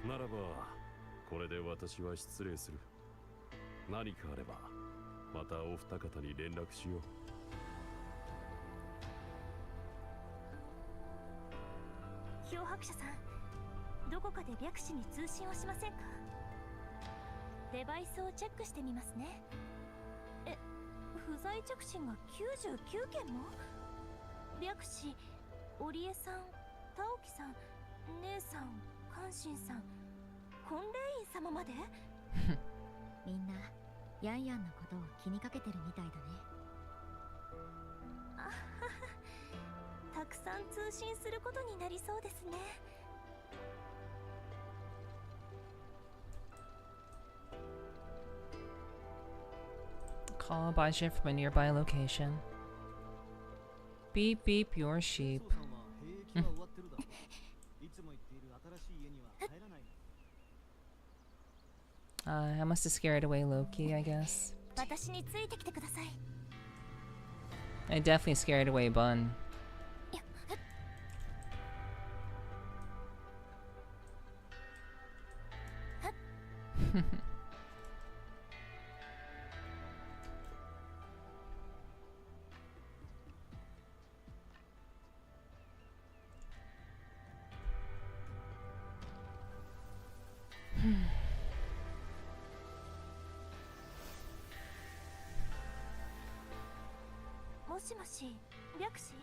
ならばこれで私は失礼する。何かあればまたお二方に連絡しよう。漂白者さん、どこかで白紙に通信をしませんか？デバイスをチェックしてみますね。不在着信が99件も？白紙、織江さん、タオキさん、姉さん、関心さん、婚礼員様まで？みんなヤンヤンのことを気にかけてるみたいだね。あはは、たくさん通信することになりそうですね。Call a Baisha from a nearby location. Beep beep your sheep. I must have scared away Loki, I guess. 私についてきてください。I definitely scared away Bun. Hmm. もしもし、白紙？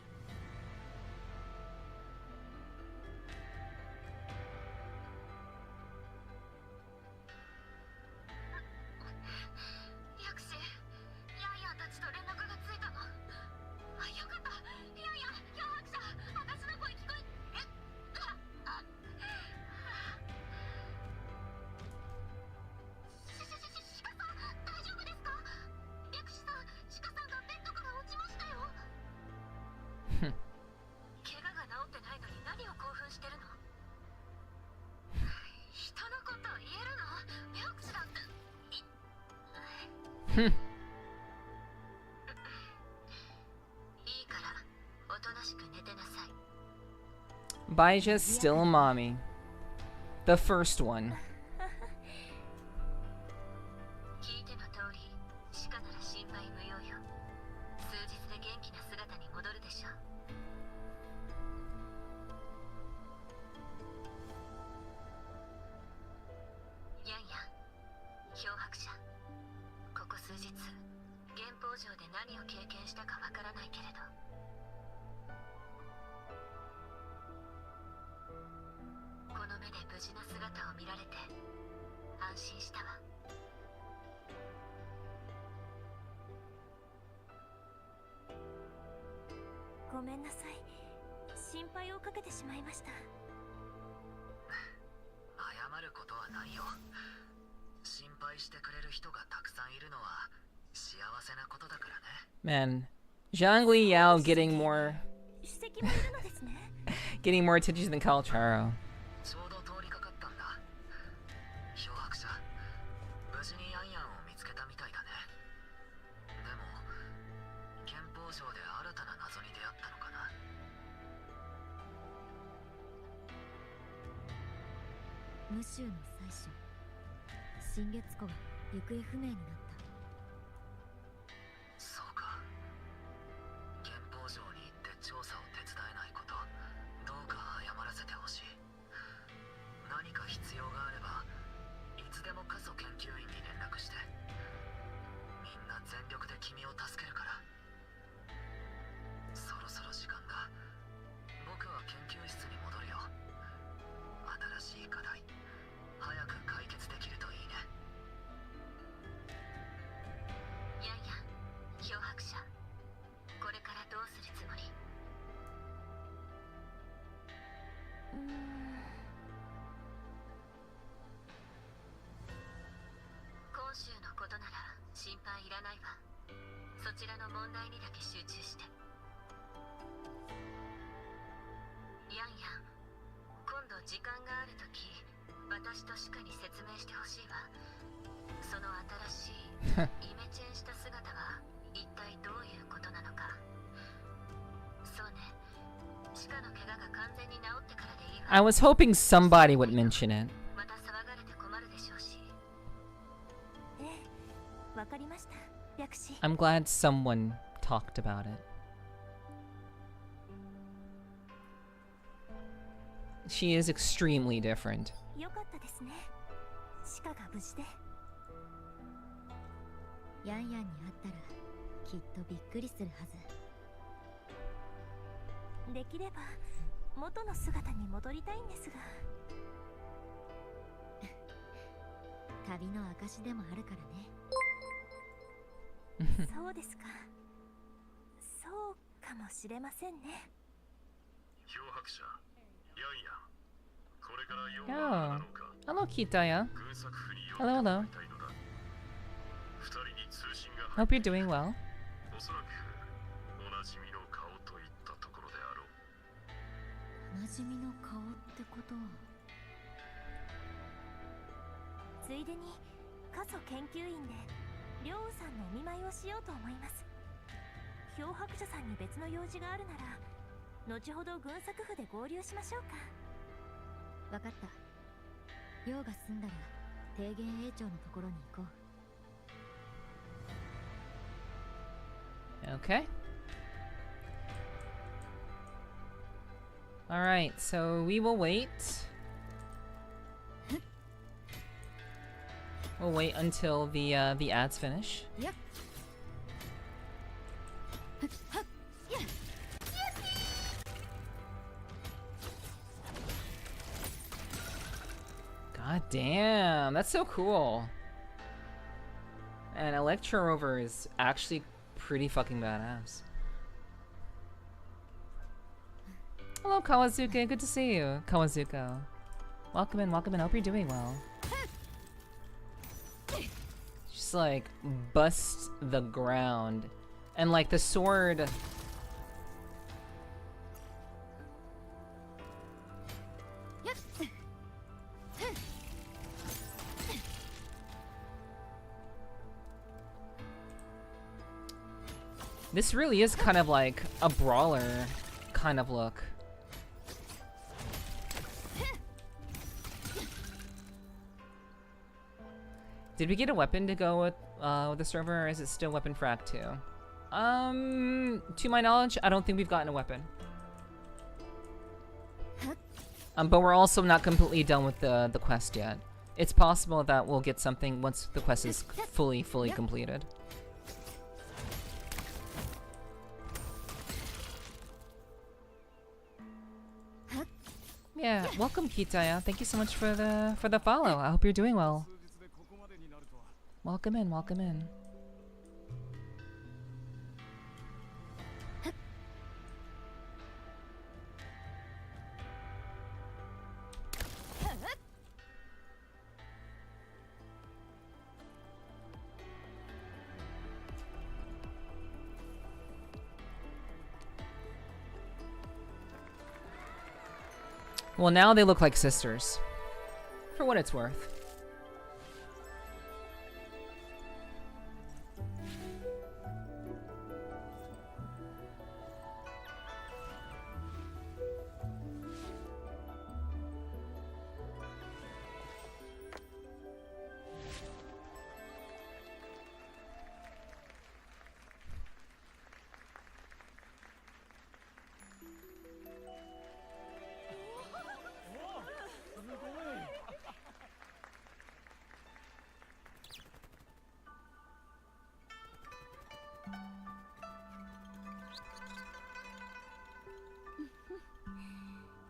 白紙、ヤンヤンたちと連絡がついたの。あ、よかった。ヤンヤン、漂白者、私の声聞こえ…シカさん、大丈夫ですか？白紙さん、シカさんがベッドから落ちましたよ。怪我が治ってないのに何を興奮してるの？人のことを言えるの？白紙だって。いいから、おとなしく寝てなさい。Baija's still a mommy. The first one. 聞いての通り、シカなら心配無用よ。数日で元気な姿に戻るでしょう。ヤンヤン、漂白者、ここ数日原法上で何を経験したかわからないけれど、この目で無事な姿を見られて安心したわ。ごめんなさい。心配をかけてしまいました。謝ることはないよ。心配してくれる人がたくさんいるのは幸せなことだからね。Man, Zhangli Yao getting more 主席もいるのですね。getting more attention than Calcharo. ちょうど通りかかったんだ。漂白者、無事にヤンヤンを見つけたみたいだね。でも憲法上で新たな謎に出会ったのかな。無臭の採取、新月湖が行方不明になった。そうか。憲法上に行って調査を手伝えないこと、どうか謝らせてほしい。何か必要があればいつでも過疎研究員に連絡して。みんな全力で君を助けるから。そろそろ時間だ。僕は研究室に戻るよ。新しい課題早く解決できるといいね。やんやん、漂白者、これからどうするつもり？今週のことなら心配いらないわ。そちらの問題にだけ集中して。やんやん、今度時間があるとき私とシカに説明してほしいわ。その新しいイメチェンした姿は一体どういうことなのか。そうね、シカの怪我が完全に治ってからでいいわ。 I was hoping somebody would mention it. また騒がれて困るでしょうし。ええ、わかりました。略し。 I'm glad someone talked about it. She is extremely different. よかったですね。シカが無事で。ヤンヤンに会ったらきっとびっくりするはず。できれば元の姿に戻りたいんですが。旅の証でもあるからね。そうですか。そうかもしれませんね。漂白者、ヤンヤン。これから用 Oh. があるのか。 Hello, Kitaya. 軍作府に用 Hello, が hello. ありたいのだ。二人に通信が Hope you're doing well. おそらくおなじみの顔といったところであろう。おなじみの顔ってことは。ついでに過疎研究員で両ウさんのお見舞いをしようと思います。漂白者さんに別の用事があるなら後ほど軍作府で合流しましょうか。わかった。用が済んだら提言営長のところに行こう。Okay. Alright, so we will wait. We'll wait until the ads finish. Yep. God damn, that's so cool. And Electro Rover is actually pretty fucking badass. Hello, Kawazuka. Good to see you, Kawazuka. Welcome in, welcome in. Hope you're doing well. Just like bust the ground, and like the sword. This really is kind of like a brawler kind of look. Did we get a weapon to go with the server, or is it still weapon frag 2? To my knowledge, I don't think we've gotten a weapon. But we're also not completely done with the quest yet. It's possible that we'll get something once the quest is fully completed. Yeah, welcome Kitaya. Thank you so much for the follow. I hope you're doing well. Welcome in, welcome in. Well, now they look like sisters. For what it's worth.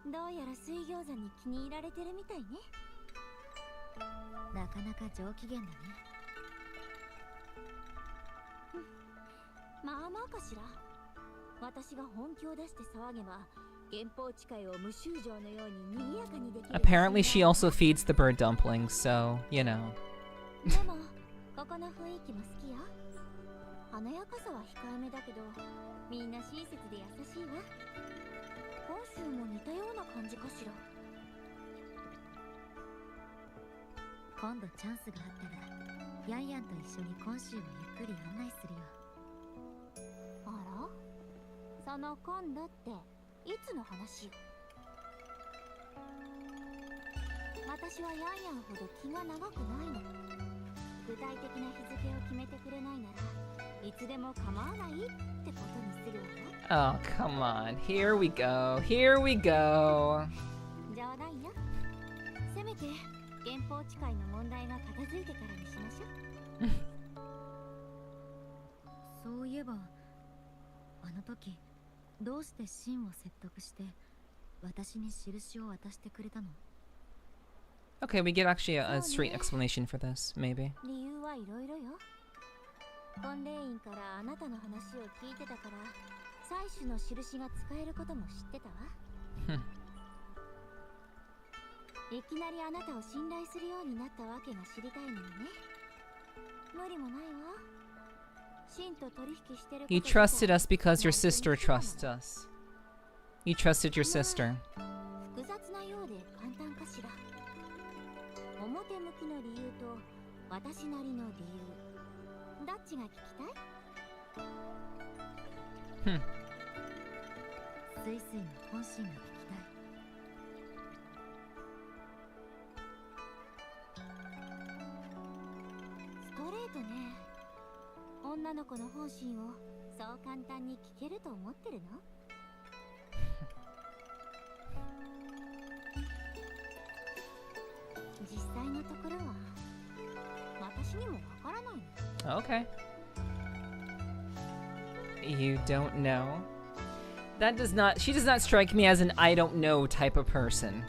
どうやら水餃子に気に入られてるみたいね。なかなか上機嫌だね。まあまあかしら。私が本気を出して騒げば、原宝地界を無修正のように賑やかにできる。Apparently she also feeds the bird dumplings, so, you know. でも、ここの雰囲気も好きよ。華やかさは控えめだけど、みんな親切で優しいわ。本州も似たような感じかしら。今度チャンスがあったら、ヤンヤンと一緒に本州をゆっくり案内するよ。あら？その今度っていつの話よ？私はヤンヤンほど気が長くないの。具体的な日付を決めてくれないならいつでも構わないってことにするわよ。Oh, come on. Here we go. Here we go. 冗談よ。せめて原宝地界の問題が片付いてからにしましょう。そういえば、あの時どうしてシンを説得して私に印を渡してくれたの？ Okay, we get actually a straight explanation for this, maybe. 理由はいろいろよ。婚礼院からあなたの話を聞いてたから、採取の印が使えることも知ってたわ。いきなりあなたを信頼するようになったわけが知りたいのよね。無理もないわ。シンと取引してること You trusted us because your sister trusts us. You trusted your sister. 複雑なようで簡単かしら。表向きの理由と私なりの理由、どっちが聞きたい？スイスイの本心が聞きたい。ストレートね。女の子の本心をそう簡単に聞けると思ってるの？実際のところは私にもわからないの。Okay. You don't know? That does not... She does not strike me as an I don't know type of person.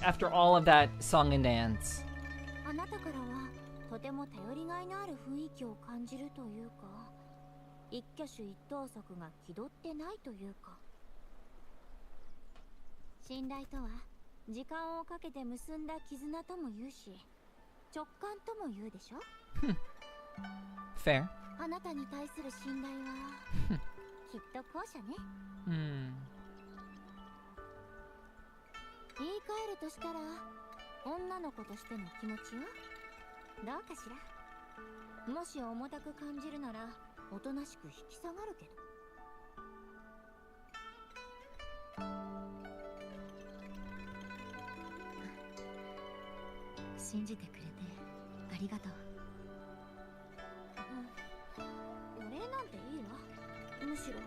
After all of that song and dance. あなたからはとても頼りがいのある雰囲気を感じるというか、一挙手一投足が気取ってないというか。信頼とは時間をかけて結んだ絆とも言うし、直感とも言うでしょ？ Fair. あなたに対する信頼はきっと後者ね。言い換えるとしたら、女の子としての気持ちはどうかしら。もし重たく感じるならおとなしく引き下がるけど。信じてくれてありがとう。お礼なんていいわ。むしろ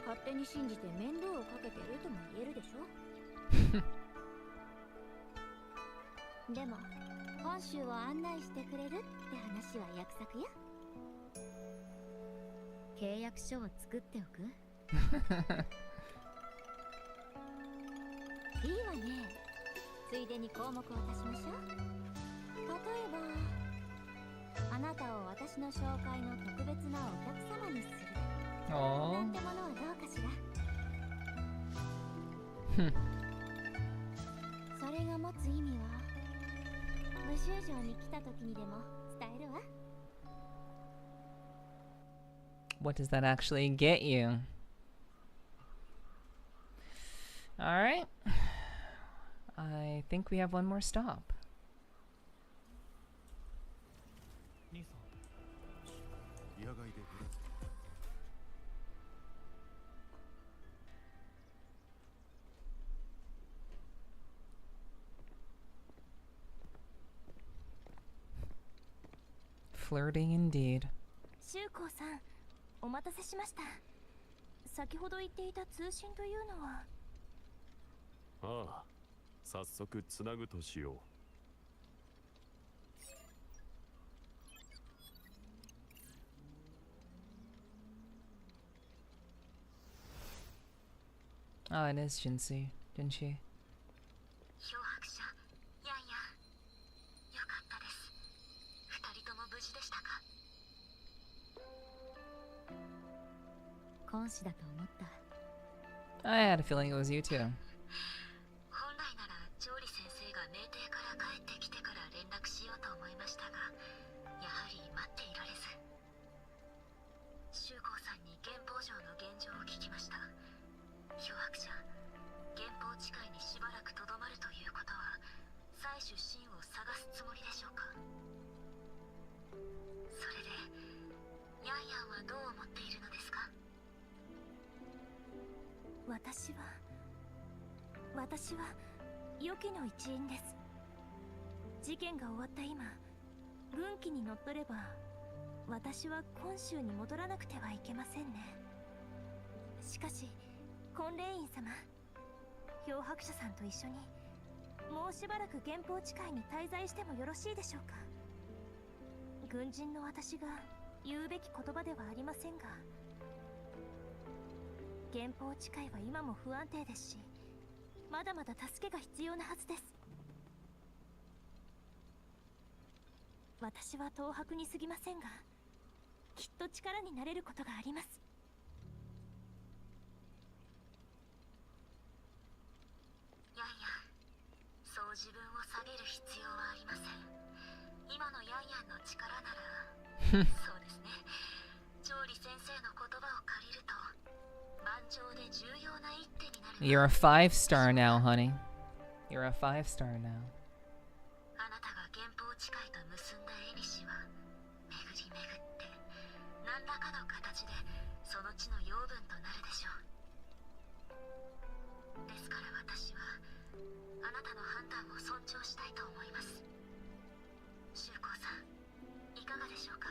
勝手に信じて面倒をかけてるとも言えるでしょ。でも本州を案内してくれるって話は約束よ。契約書を作っておく？いいわね。ついでに項目を足しましょう。例えばあなたを私の紹介の特別なお客様にする。Oh. なんてものはどうかしら。それが持つ意味は、無修正に来た時にでも伝えるわ。What does that actually get you? Alright. I think we have one more stop. Flirting indeed. 修子さん、お待たせしました。先ほど言っていた通信というのは。ああ、早速つなぐとしよう。Oh, it is Jinsei, didn't she? 漂白者やんやん、よかったです。二人とも無事でしたか？講師だと思った。I had a feeling it was you too. 本来なら調理先生が酩酊から帰ってきてから連絡しようと思いましたが、やはり待っていられず。修子さんに原宝城の現状を聞きました。漂白者、原宝地界にしばらくとどまるということは、採取真を探すつもりでしょうか？それで、ヤンヤンはどう思っているのですか？私は予期の一員です。事件が終わった今、軍機に乗っ取れば私は本州に戻らなくてはいけませんね。しかし婚礼院様、漂白者さんと一緒にもうしばらく原宝地界に滞在してもよろしいでしょうか。軍人の私が言うべき言葉ではありませんが、原宝地界は今も不安定ですし、まだまだ助けが必要なはずです。私は東博に過ぎませんが、きっと力になれることがあります。ヤンヤン、そう自分を下げる必要はありません。今のヤンヤンの力ならそうですね、調理先生の言葉を借りると万丈で重要な一手になる。 You're a 5-star now, honey. You're a 5-star now. あなたが原宝地界と結んだ縁は巡り巡って何らかの形でその地の養分となるでしょう。ですから私はあなたの判断を尊重したいと思います。修子さん、いかがでしょうか？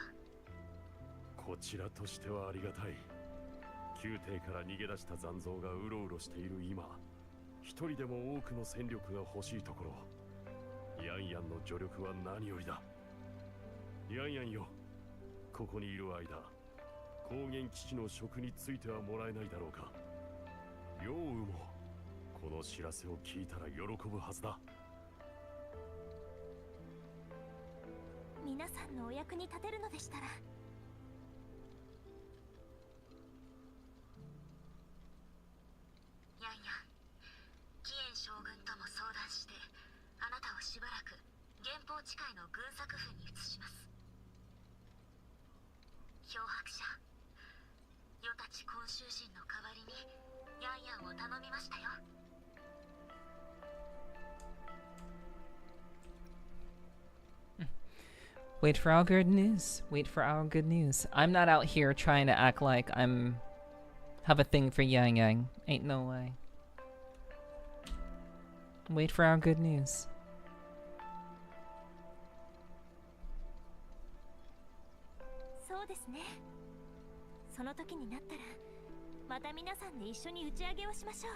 こちらとしてはありがたい。宮廷から逃げ出した残像がうろうろしている今、一人でも多くの戦力が欲しいところ、ヤンヤンの助力は何よりだ。ヤンヤンよ、ここにいる間、高原基地の職についてはもらえないだろうか。ヨウウもこの知らせを聞いたら喜ぶはずだ。皆さんのお役に立てるのでしたら。ヤンヤン、貴園将軍とも相談してあなたをしばらく原宝地界の軍作府に移します。漂白者、余たち昆虫人の代わりにヤンヤンを頼みましたよ。Wait for our good news. Wait for our good news. I'm not out here trying to act like I'm have a thing for Yang Yang. Ain't no way. Wait for our good news. そうですね。その時になったらまた皆さんで一緒に打ち上げをしましょう。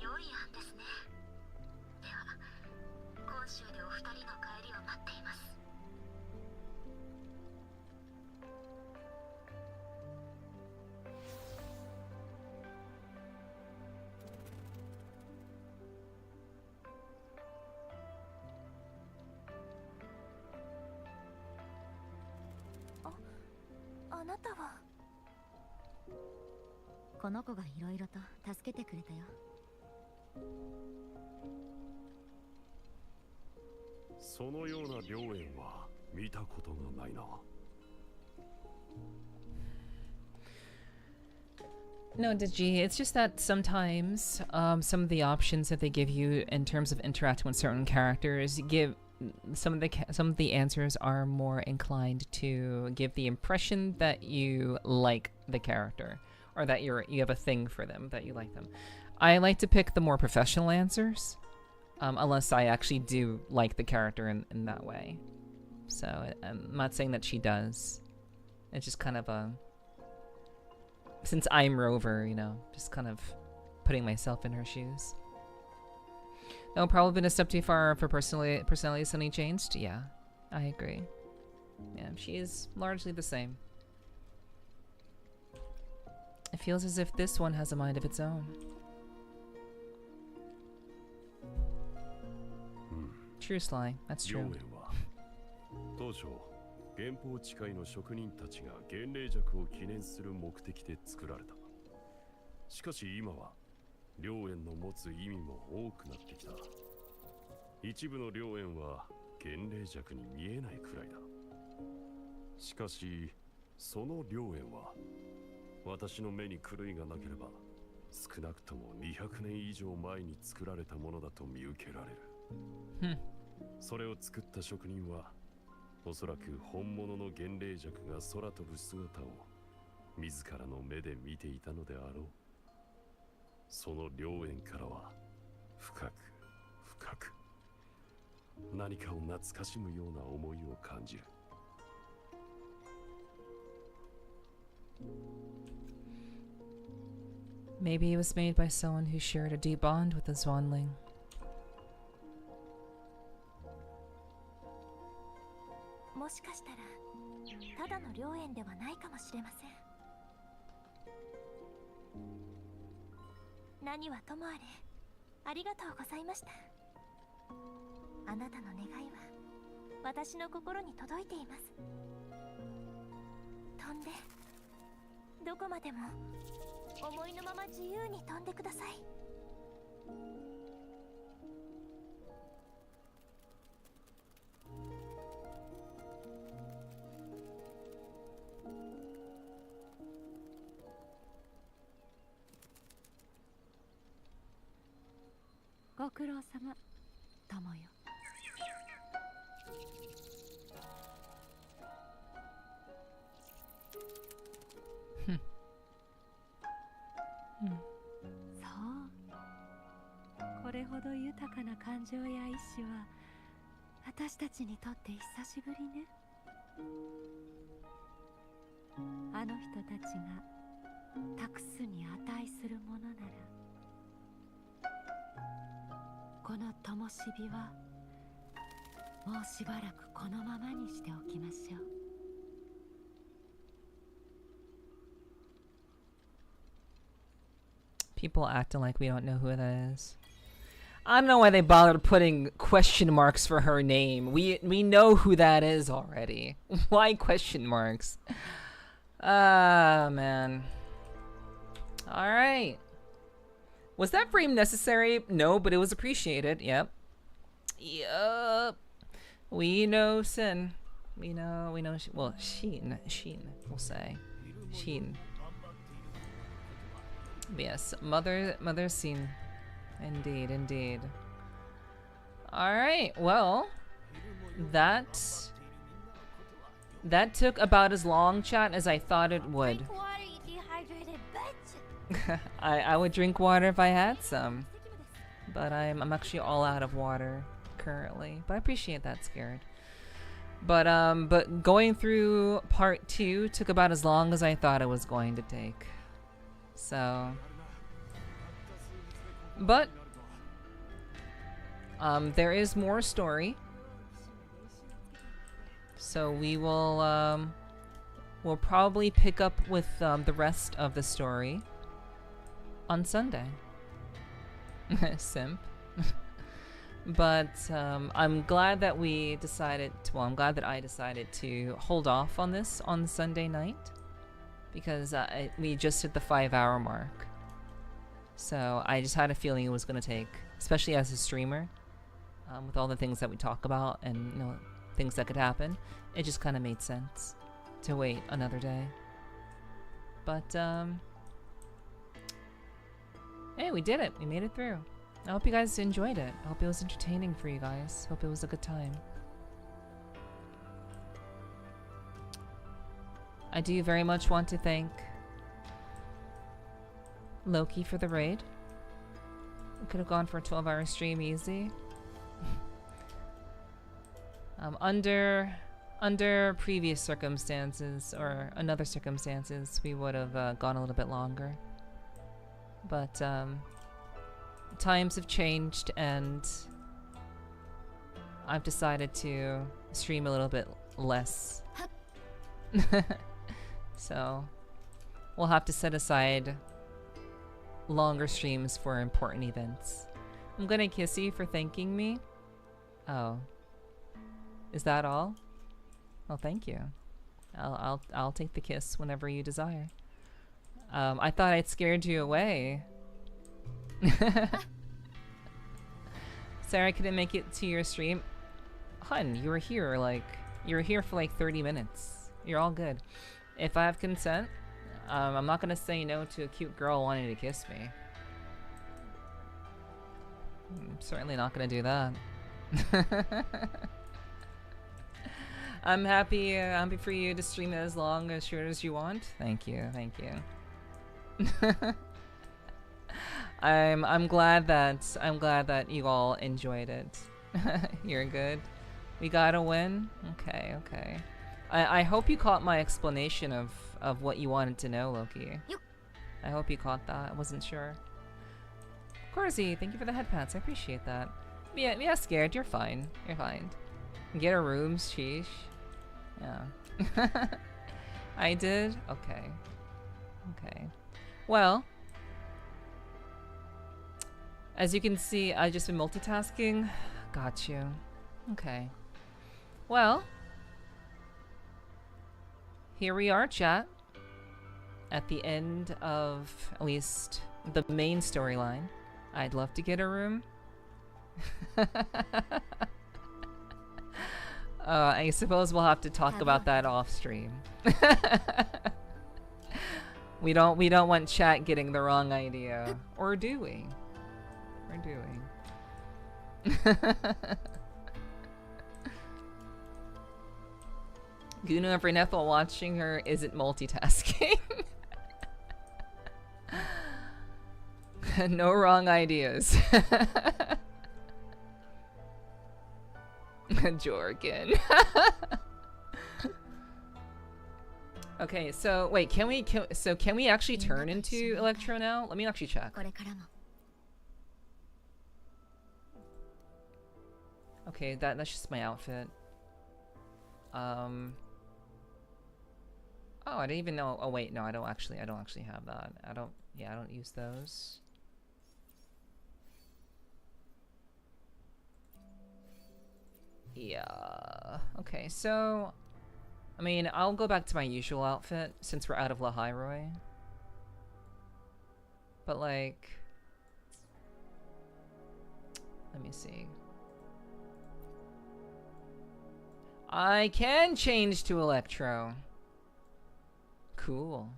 良い案ですね。では今週でお二人の帰りを待っています。なたは。この子がいろいろと助けてくれたよ。そのような良縁は見たことがないな。No, Digi, it's just that sometimes some of the options that they give you in terms of interacting with certain characters give some of the answers are more inclined to give the impression that you like the character or that you have a thing for them, that you like them. I like to pick the more professional answers, unless I actually do like the character in that way. So I'm not saying that she does. It's just kind of a... Since I'm Rover, you know, just kind of putting myself in her shoes. No, probably been a step too far for personality suddenly changed. Yeah, I agree. Yeah, she is largely the same. It feels as if this one has a mind of its own. True, Sly. That's true. 原宝地界の職人たちが幻霊弱を記念する目的で作られた。しかし今は良縁の持つ意味も多くなってきた。一部の良縁は幻霊弱に見えないくらいだ。しかしその良縁は私の目に狂いがなければ少なくとも200年以上前に作られたものだと見受けられる。それを作った職人はおそらく本物の幻霊弱が空飛ぶ姿を自らの目で見ていたのであろう。その良縁からは深く深く何かを懐かしむような思いを感じる。Maybe it was made by someone who shared a deep bond with the Swanling. もしかしたらただの良縁ではないかもしれません。何はともあれありがとうございました。あなたの願いは私の心に届いています。飛んでどこまでも思いのまま自由に飛んでください。ご苦労様、友よ。そう、これほど豊かな感情や意志は私たちにとって久しぶりね。あの人たちが託すに値するものならこの灯火はもうしばらくこのままにしておきましょう。People acting like we don't know who that is. I don't know why they bothered putting question marks for her name. We know who that is already. Why question marks? Ah, man. All right. Was that frame necessary? No, but it was appreciated. Yep. Yup. We know Sin. We know. Well, Sheen, we'll say. Sheen. Yes, Mother Sin. Indeed, indeed. All right. Well, that took about as long, chat, as I thought it would. I would drink water if I had some, but I'm actually all out of water currently. But I appreciate that, Scared. But going through part 2 took about as long as I thought it was going to take. So, but there is more story. So we will we'll probably pick up with the rest of the story on Sunday. Simp. But I'm glad that we decided to, well, I'm glad that I decided to hold off on this on Sunday night. because we just hit the 5-hour mark. So I just had a feeling it was gonna take, especially as a streamer, with all the things that we talk about and you know things that could happen. It just kind of made sense to wait another day. But hey, we did it. We made it through. I hope you guys enjoyed it. I hope it was entertaining for you guys. Hope it was a good time. I do very much want to thank Loki for the raid. We could have gone for a 12-hour stream easy. Under previous circumstances or another circumstances, we would have gone a little bit longer. But times have changed, and I've decided to stream a little bit less. So we'll have to set aside longer streams for important events. I'm gonna kiss you for thanking me. Oh, is that all? Well, thank you. I'll take the kiss whenever you desire. I thought I'd scared you away. Sorry I couldn't make it to your stream. Hun, you were here for like 30 minutes. You're all good. If I have consent, I'm not gonna say no to a cute girl wanting to kiss me. I'm certainly not gonna do that. I'm happy for you to stream it as long as short as you want. Thank you, thank you. I'm glad that you all enjoyed it. You're good. We got a win. Okay, okay. I hope you caught my explanation of what you wanted to know, Loki. Yep. I hope you caught that. I wasn't sure. Corsi, thank you for the head pats. I appreciate that. Yeah, scared. You're fine. You're fine. Get a room, sheesh. Yeah. I did? Okay. Okay. Well, as you can see, I've just been multitasking. Got you. Okay. Well, here we are, chat. At the end of at least the main storyline. I'd love to get a room. I suppose we'll have to talk about that off stream. We don't want chat getting the wrong idea. Or do we? Or do we? Guna and Verneth while watching her isn't multitasking. No wrong ideas. Jorgen. Okay, so wait, can we actually turn into Electro now? Let me actually check. Okay, that's just my outfit. Oh, I didn't even know. Oh wait, no, I don't actually have that. I don't use those. Yeah. Okay, so I mean, I'll go back to my usual outfit since we're out of Lahairoi. But like, let me see. I can change to Electro. Cool.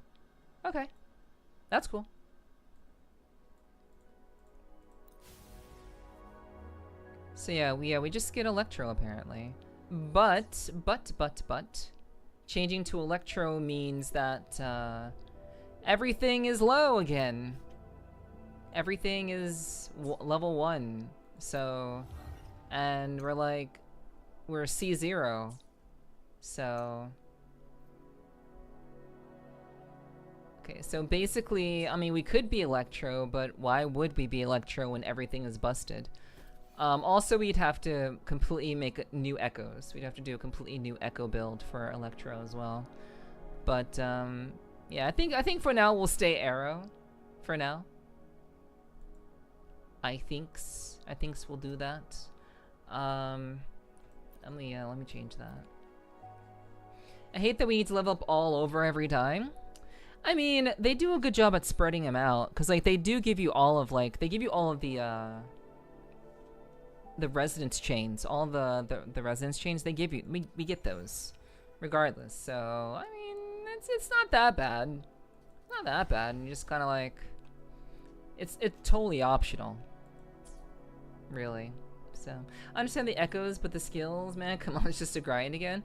Okay. That's cool. So yeah, we just get Electro apparently. But changing to Electro means that everything is low again. Everything is level 1. So, and we're C0. So okay, so basically, I mean, we could be Electro, but why would we be Electro when everything is busted? Also, we'd have to completely make new echoes. We'd have to do a completely new echo build for Electro as well. But yeah, I think for now we'll stay Arrow. For now, I thinks we'll do that. Let me change that. I hate that we need to level up all over every time. I mean, they do a good job at spreading them out, because like they do give you all of like the residence chains, all the residence chains. They give you, we get those regardless. So I mean, it's not that bad. Not that bad. And you just kind of like, it's totally optional, really. So I understand the echoes, but the skills, man, come on, it's just a grind again.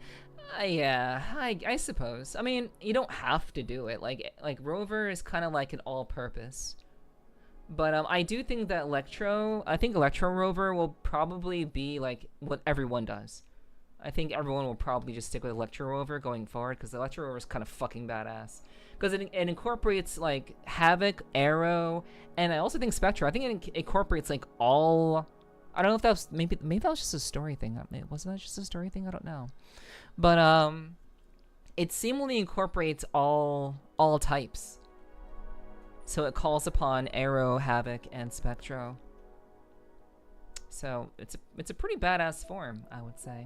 Yeah, I suppose. I mean, you don't have to do it. Like Rover is kind of like an all-purpose. But I do think that I think Electro Rover will probably be like what everyone does. I think everyone will probably just stick with Electro Rover going forward, because Electro Rover is kind of fucking badass. Because it incorporates like Havoc, Arrow, and I also think Spectra. I think it incorporates like all. I don't know if that was maybe that was just a story thing. Wasn't that just a story thing? I don't know. But it seemingly incorporates all types. So it calls upon Arrow, Havoc, and Spectro. So it's a pretty badass form, I would say.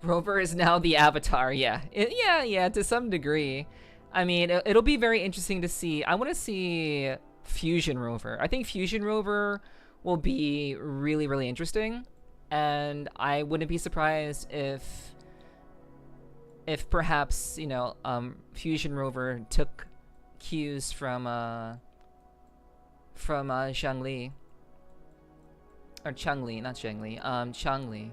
Rover is now the Avatar. Yeah, yeah, to some degree. I mean, it'll be very interesting to see. I want to see Fusion Rover. I think Fusion Rover will be really, really interesting, and I wouldn't be surprised if perhaps, you know, Fusion Rover took cues from Zhangli, or Changli, not Zhangli, Changli.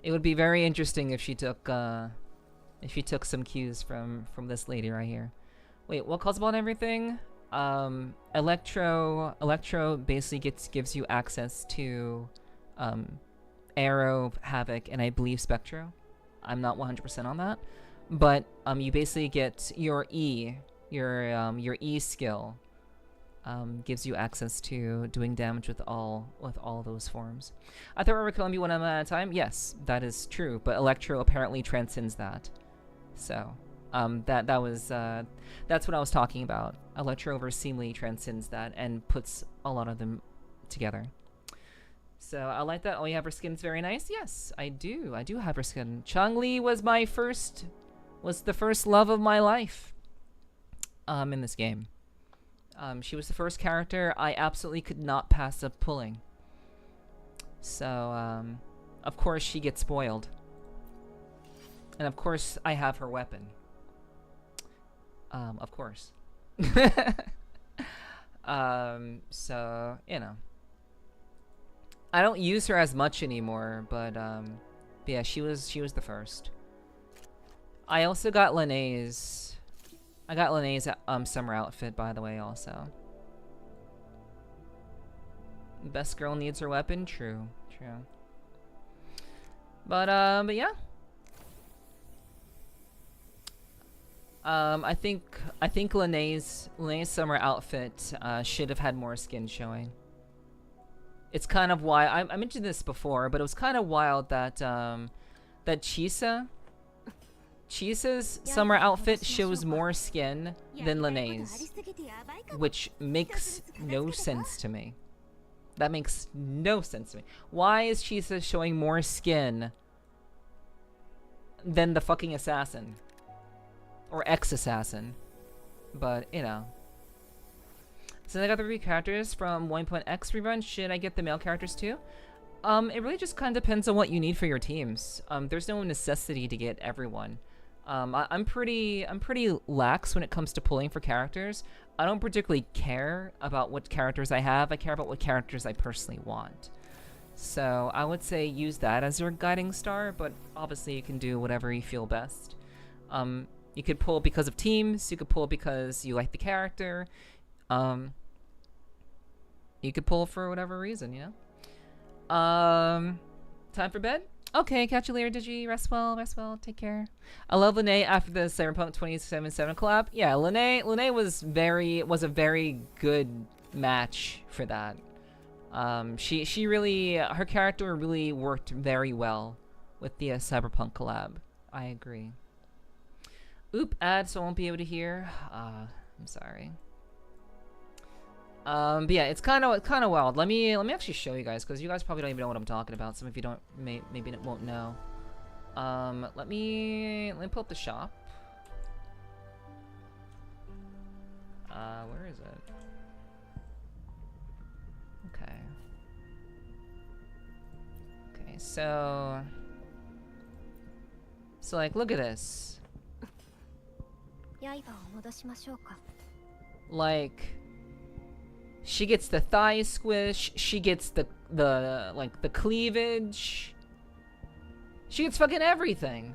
It would be very interesting if she took some cues from this lady right here. Wait, what calls upon everything? Electro basically gives you access to Arrow, Havoc, and I believe Spectro. I'm not 100% on that, but you basically get your E skill. Gives you access to doing damage with all those forms. I thought we were killing me one at a time. Yes, that is true, but Electro apparently transcends that. So that's what I was talking about. Electro seemingly transcends that and puts a lot of them together. So I like that. Oh, you have her skin's very nice. Yes, I do. I do have her skin. Changli was the first love of my life. In this game. She was the first character I absolutely could not pass up pulling. So, of course she gets spoiled. And of course I have her weapon. Of course. So, you know. I don't use her as much anymore, but yeah, she was the first. I also got Lene's summer outfit, by the way, also. Best girl needs her weapon. True. But yeah. I think Lene's summer outfit should have had more skin showing. It's kind of why I mentioned this before, but it was kind of wild that Chisa's summer outfit shows more skin than Lene's, which makes no sense to me. That makes no sense to me. Why is Chisa showing more skin than the fucking assassin? Or ex-assassin. But, you know. Since I got the 3 characters from 1.x rerun, should I get the male characters too? It really just kind of depends on what you need for your teams. There's no necessity to get everyone. I'm pretty lax when it comes to pulling for characters. I don't particularly care about what characters I have. I care about what characters I personally want. So I would say use that as your guiding star, but obviously you can do whatever you feel best. You could pull because of teams. You could pull because you like the character. You could pull for whatever reason, you know? Time for bed? Okay, catch you later, Digi. Rest well, take care. I love Lene after the Cyberpunk 2077 collab. Yeah, Lene was a very good match for that. She really, her character really worked very well with the Cyberpunk collab. I agree. Oop, ad, so I won't be able to hear. I'm sorry. But yeah, it's kind of wild. Let me actually show you guys, because you guys probably don't even know what I'm talking about. Some of you maybe won't know. Let me pull up the shop. Where is it? Okay. Okay, so like, look at this. Like, she gets the thigh squish, she gets the cleavage. She gets fucking everything.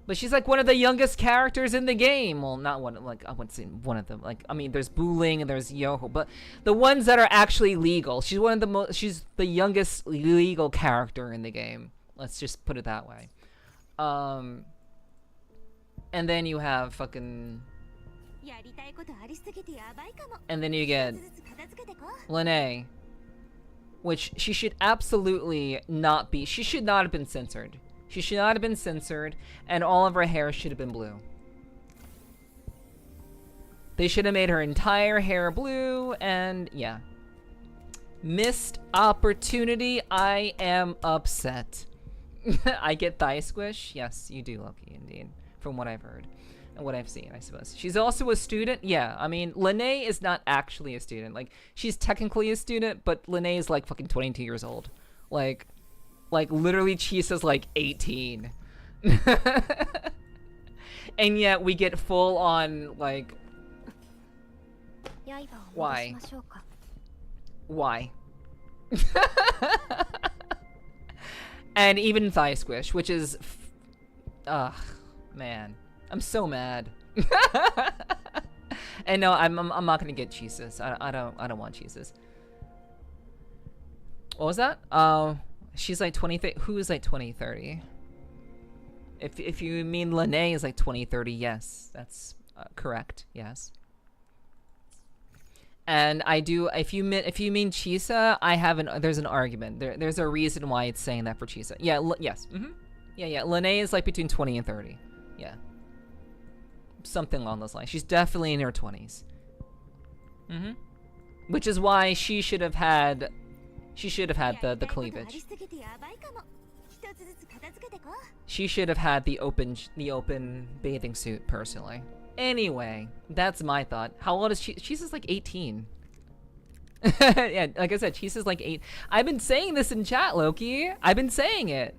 But she's like one of the youngest characters in the game. Well, not one, like, I wouldn't say one of them. Like, I mean, there's Booling and there's Yoho, but the ones that are actually legal. She's one of the she's the youngest legal character in the game. Let's just put it that way. And then you have fucking... And then you get Lene, which she should absolutely not be. She should not have been censored. She should not have been censored, and all of her hair should have been blue. They should have made her entire hair blue, and yeah. Missed opportunity. I am upset. I get thigh squish. Yes, you do, Loki, indeed. From what I've heard. And what I've seen, I suppose. She's also a student. Yeah, I mean, Lene is not actually a student. Like, she's technically a student, but Lene is like fucking 22 years old. Like literally Chisa's like 18. And yet we get full on, like... Why? Why? And even thigh squish, which is... Ugh, man. I'm so mad. And no, I'm not gonna get cheeses. I don't want cheeses. What was that? She's like 20. Who is like 2030? If you mean Lene is like 2030, yes, that's correct. Yes. And I do. If you mean Chisa, I have there's an argument. There's a reason why it's saying that for Chisa. Yeah. Yes. Yeah. Lene is like between 20 and 30. Yeah. Something along those lines. She's definitely in her 20s. Which is why she should have had the cleavage. She should have had the open bathing suit, personally. Anyway, that's my thought. How old is she? She's like 18. Yeah, like I said, she's like 8. I've been saying this in chat, Loki. I've been saying it.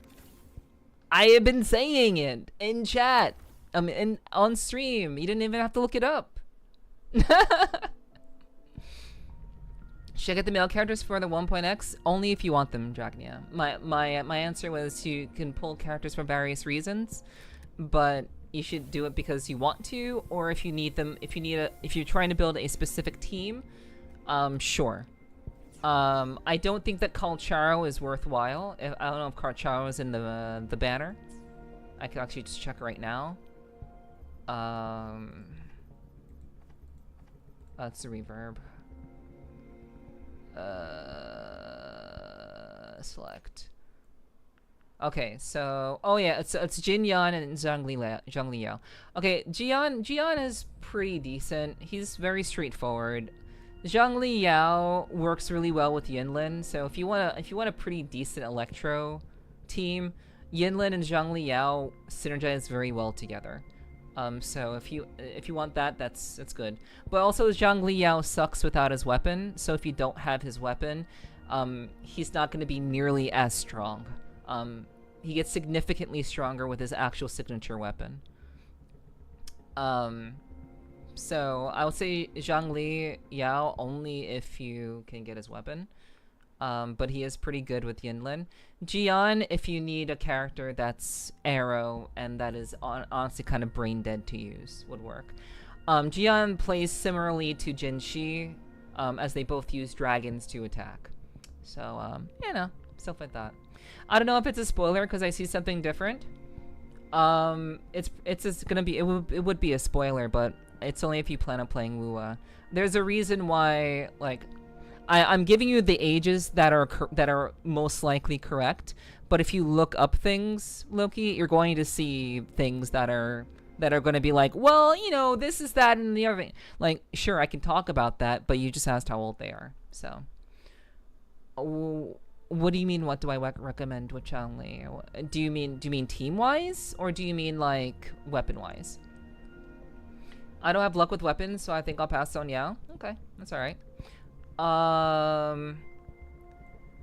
I have been saying it in chat. And on stream. You didn't even have to look it up. Should I get the male characters for the 1.x? Only if you want them, Dragnia. My answer was you can pull characters for various reasons, but you should do it because you want to, or if you need them, if you're trying to build a specific team, sure. I don't think that Calcharo is worthwhile. I don't know if Calcharo is in the banner. I could actually just check right now. That's the reverb. Select. Okay, so oh yeah, it's Jin Yan and Zhang Liao. Okay, Jian is pretty decent. He's very straightforward. Zhang Liao works really well with Yinlin, so if you want a pretty decent Electro team, Yinlin and Zhang Liao synergize very well together. So if you want that, that's good. But also Zhang Liao sucks without his weapon, so if you don't have his weapon, he's not going to be nearly as strong. He gets significantly stronger with his actual signature weapon. So I would say Zhang Liao only if you can get his weapon. But he is pretty good with Yinlin. Jian, if you need a character that's arrow and that is honestly kind of brain dead to use, would work. Jian plays similarly to Jinshi, as they both use dragons to attack. So, you know, stuff like that. I don't know if it's a spoiler because I see something different. It's just gonna be, it would be a spoiler, but it's only if you plan on playing WUWA. There's a reason why, like, I'm giving you the ages that are most likely correct, but if you look up things, Loki, you're going to see things that are going to be like, well, you know, this is that and the other thing. Like, sure, I can talk about that, but you just asked how old they are. So, What do you mean? What do I recommend with Changli? Do you mean team wise, or do you mean like weapon wise? I don't have luck with weapons, so I think I'll pass on Yao. Okay, that's all right.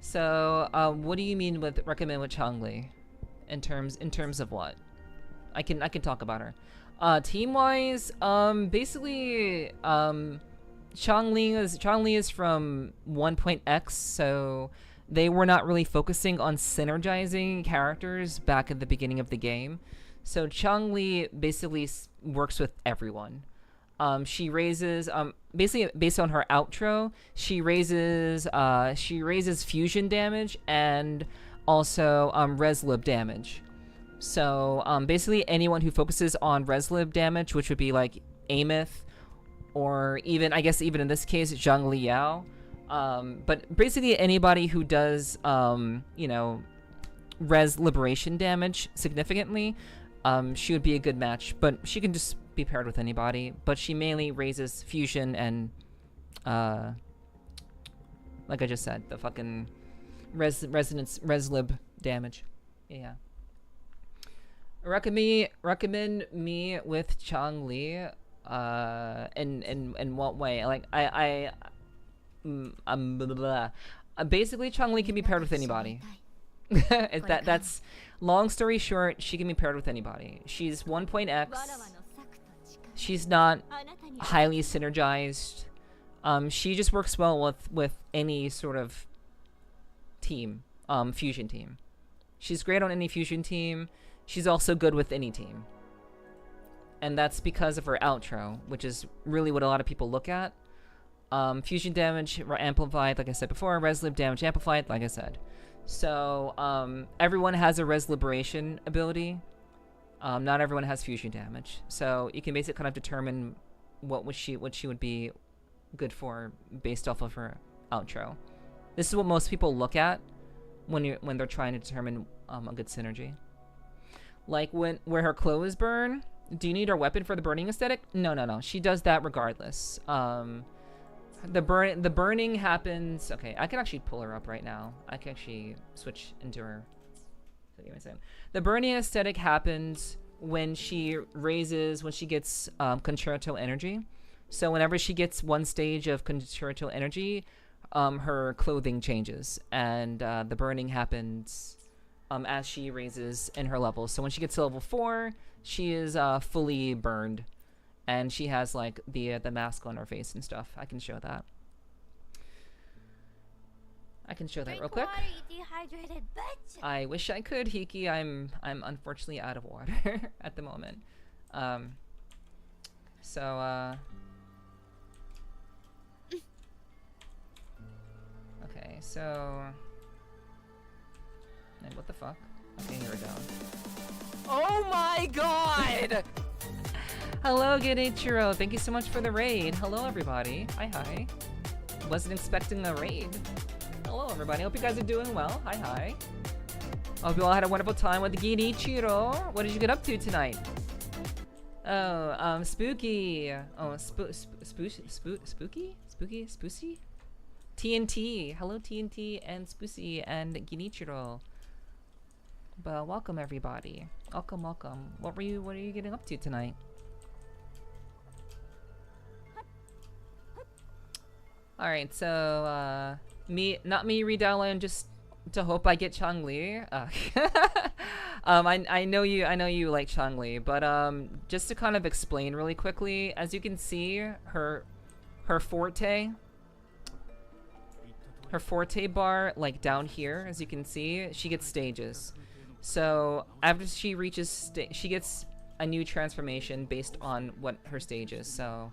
So what do you mean with recommend with Changli? In terms of what? I can talk about her. Team wise, basically, Changli is from 1.x, so they were not really focusing on synergizing characters back at the beginning of the game. So Changli basically works with everyone. She raises basically based on her outro, she raises fusion damage and also reslib damage. So basically anyone who focuses on reslib damage, which would be like Amith, or even, I guess even in this case, Zhang Liao. But basically anybody who does, you know, res liberation damage significantly, she would be a good match. But she can just be paired with anybody. But she mainly raises fusion and, like I just said, the fucking reslib damage. Yeah. Recommend me with Changli. In what way? Like basically Changli can be paired with anybody. That's long story short, she can be paired with anybody. She's 1.x. She's not highly synergized. She just works well with any sort of team, fusion team. She's great on any fusion team. She's also good with any team. And that's because of her outro, which is really what a lot of people look at. Fusion damage amplified, like I said before. Reslib damage amplified, like I said. So everyone has a res liberation ability. Not everyone has fusion damage. So you can basically kind of determine what she would be good for based off of her outro. This is what most people look at when they're trying to determine a good synergy. Like where her clothes burn. Do you need her weapon for the burning aesthetic? No. She does that regardless. The burning happens. Okay, I can actually pull her up right now. I can actually switch into her. The burning aesthetic happens when she gets concerto energy. So whenever she gets one stage of concerto energy, her clothing changes, and the burning happens as she raises in her levels. So when she gets to level 4, she is fully burned, and she has like the mask on her face and stuff. I can show that. Real quick. I wish I could, Hiki. I'm unfortunately out of water at the moment. Okay, so and what the fuck? Okay, here we go. Oh my god! Hello, Genichiro. Thank you so much for the raid. Hello, everybody. Hi. Wasn't expecting a raid. Hello, everybody. Hope you guys are doing well. Hi. Hope you all had a wonderful time with Genichiro. What did you get up to tonight? Oh, spooky. Oh, spooky? Spoosy? TNT. Hello, TNT and Spoosy and Genichiro. But welcome, everybody. Welcome. What are you getting up to tonight? Alright, so, not me redownloading just to hope I get Changli. I know you like Changli, but, just to kind of explain really quickly, as you can see, her forte bar, like down here, as you can see, she gets stages. So after she reaches she gets a new transformation based on what her stage is. So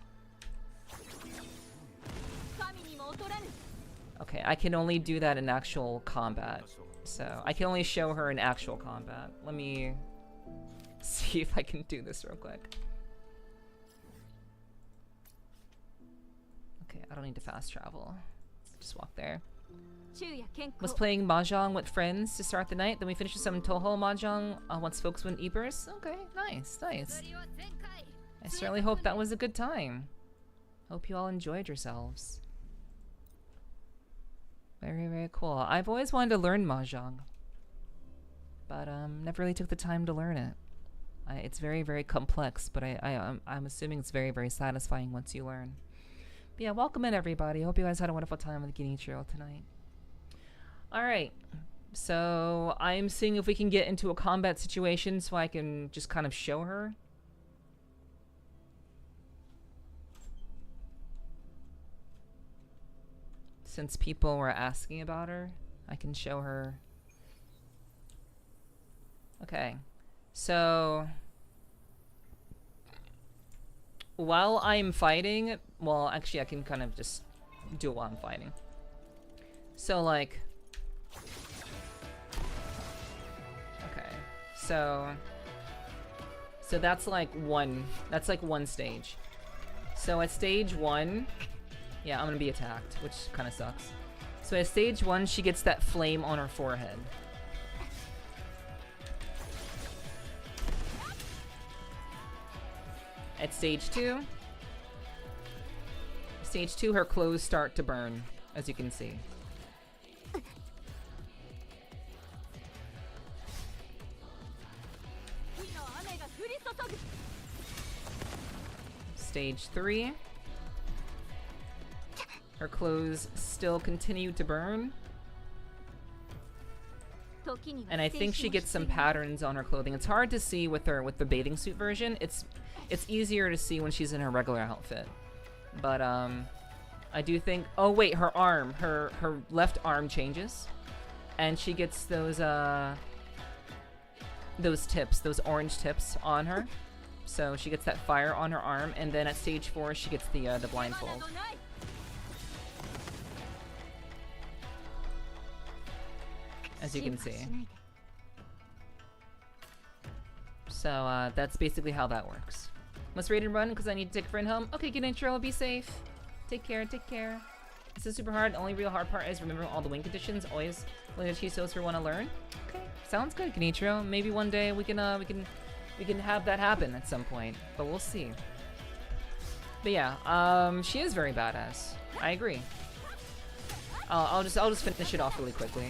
okay, I can only do that in actual combat. So I can only show her in actual combat. Let me see if I can do this real quick. Okay, I don't need to fast travel. Just walk there. Was playing mahjong with friends to start the night. Then we finished with some Toho mahjong once folks went Ebers. Okay, nice. I certainly hope that was a good time. Hope you all enjoyed yourselves. Very, very cool. I've always wanted to learn Mahjong, but never really took the time to learn it. It's very, very complex, but I'm assuming it's very, very satisfying once you learn. But yeah, welcome in everybody. Hope you guys had a wonderful time with Genichiro tonight. All right, so I'm seeing if we can get into a combat situation so I can just kind of show her. Since people were asking about her, I can show her. Okay, so while I'm fighting, well, actually I can kind of just do it while I'm fighting. So like, okay, so that's like one stage. So at stage 1, yeah, I'm gonna be attacked, which kind of sucks. So at stage 1, she gets that flame on her forehead. At stage 2, her clothes start to burn, as you can see. Stage 3, her clothes still continue to burn. And I think she gets some patterns on her clothing. It's hard to see with the bathing suit version. It's easier to see when she's in her regular outfit. But I do think, oh wait, her arm, her left arm changes, and she gets those tips, those orange tips on her. So she gets that fire on her arm, and then at stage 4 she gets the blindfold. As you can see. So that's basically how that works. Must raid and run because I need to take a friend home. Okay, good intro, be safe. Take care, take care. This is super hard. The only real hard part is remembering all the win conditions. Always looking at Chisos for want to learn. Okay, sounds good, Kenichiro. Maybe one day we can have that happen at some point, but we'll see. But yeah, she is very badass. I agree. I'll just finish it off really quickly.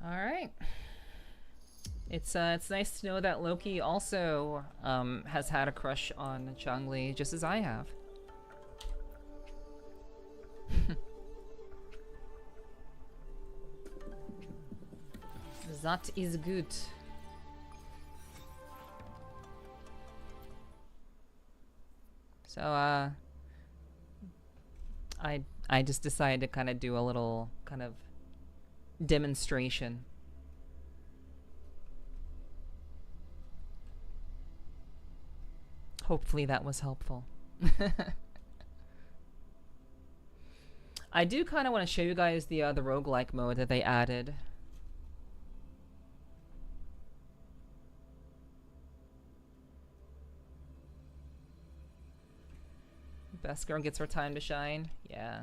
All right. It's nice to know that Loki also has had a crush on Changli, just as I have. That is good. So I just decided to kind of do a little kind of demonstration. Hopefully that was helpful. I do kind of want to show you guys the roguelike mode that they added. Best girl gets her time to shine. Yeah.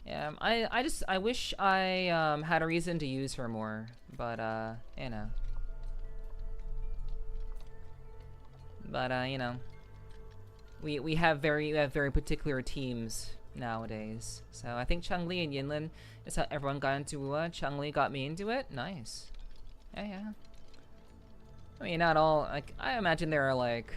Yeah, I wish I had a reason to use her more, but you know. But you know, we have very particular teams nowadays. So I think Changli and Yinlin is how everyone got into WUWA. Changli got me into it. Nice. Yeah. I mean, not all. Like, I imagine there are like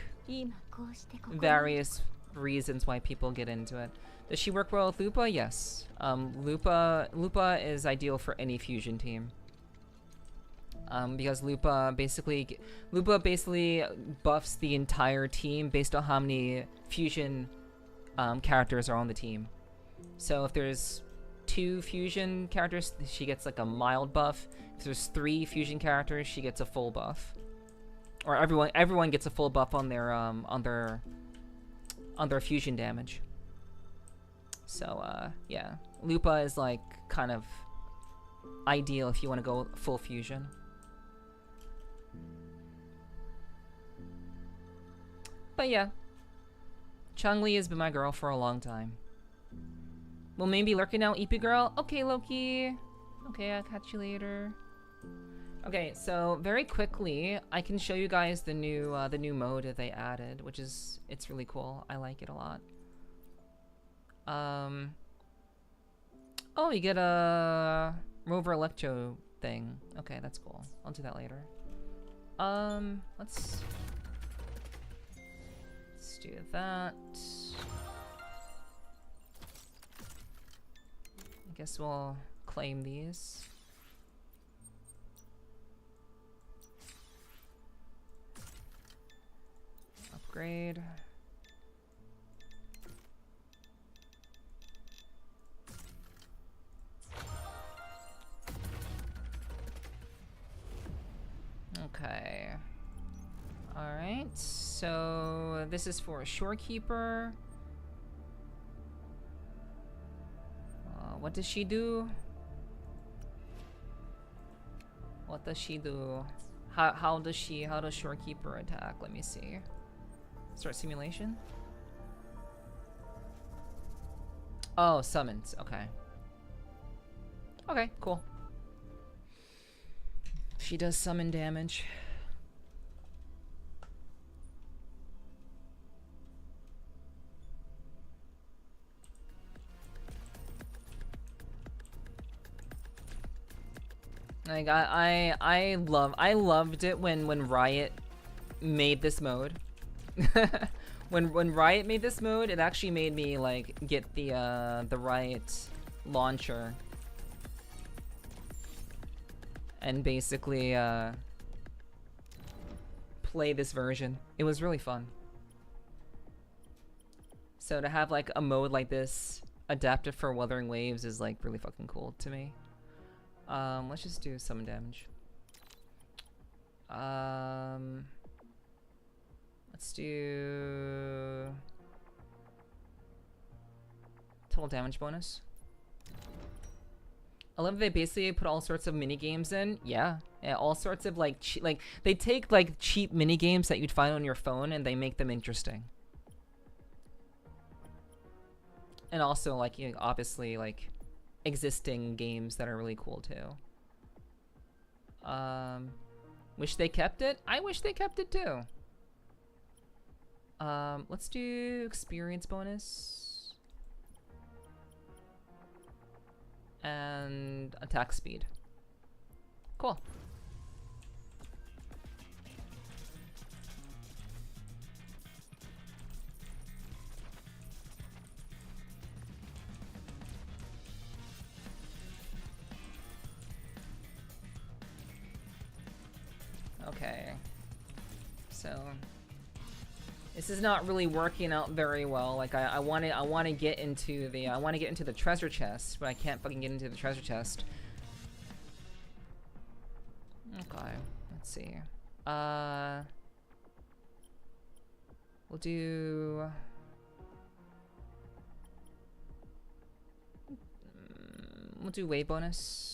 various reasons why people get into it. Does she work well with Lupa? Yes. Lupa is ideal for any fusion team. Because Lupa basically buffs the entire team based on how many fusion characters are on the team. So if there's 2 fusion characters, she gets like a mild buff. If there's 3 fusion characters, she gets a full buff. Or everyone gets a full buff on their fusion damage. So yeah, Lupa is like kind of ideal if you want to go full fusion. But yeah, Chun-Li has been my girl for a long time. Will maybe lurking now, EP girl? Okay, Loki. Okay, I'll catch you later. Okay, so very quickly, I can show you guys the new mode that they added, which is, it's really cool. I like it a lot. Oh, you get a Rover Electro thing. Okay, that's cool. I'll do that later. Let's do that. I guess we'll claim these. Upgrade. Okay. Alright, so this is for a shorekeeper. What does she do? What does she do? How does shorekeeper attack? Let me see. Start simulation? Oh, summons. Okay. Okay, cool. She does summon damage. Like I loved it when Riot made this mode. when Riot made this mode, it actually made me like get the Riot launcher and basically play this version. It was really fun. So to have like a mode like this adapted for Wuthering Waves is like really fucking cool to me. Let's just do some damage. Let's do total damage bonus. I love they basically put all sorts of mini games in. Yeah, all sorts of like they take like cheap mini games that you'd find on your phone and they make them interesting. And also like, you know, obviously like existing games that are really cool too. Wish they kept it? I wish they kept it too. Let's do experience bonus and attack speed. Cool. Okay, so this is not really working out very well. Like I want to get into the treasure chest, but I can't fucking get into the treasure chest. Okay, let's see. We'll do wave bonus.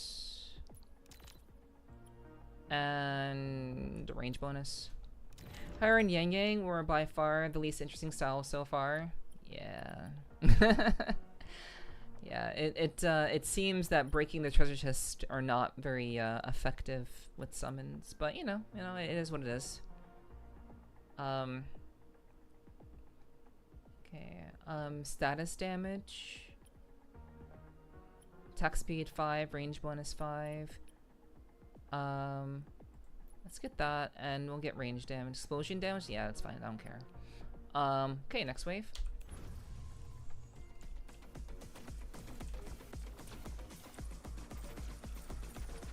And range bonus. Hire and Yang Yang were by far the least interesting style so far. Yeah. Yeah, it seems that breaking the treasure chest are not very effective with summons, but you know, it is what it is. Okay, status damage. Attack speed 5, range bonus 5. Let's get that, and we'll get range damage. Explosion damage? Yeah, that's fine. I don't care. Okay, next wave.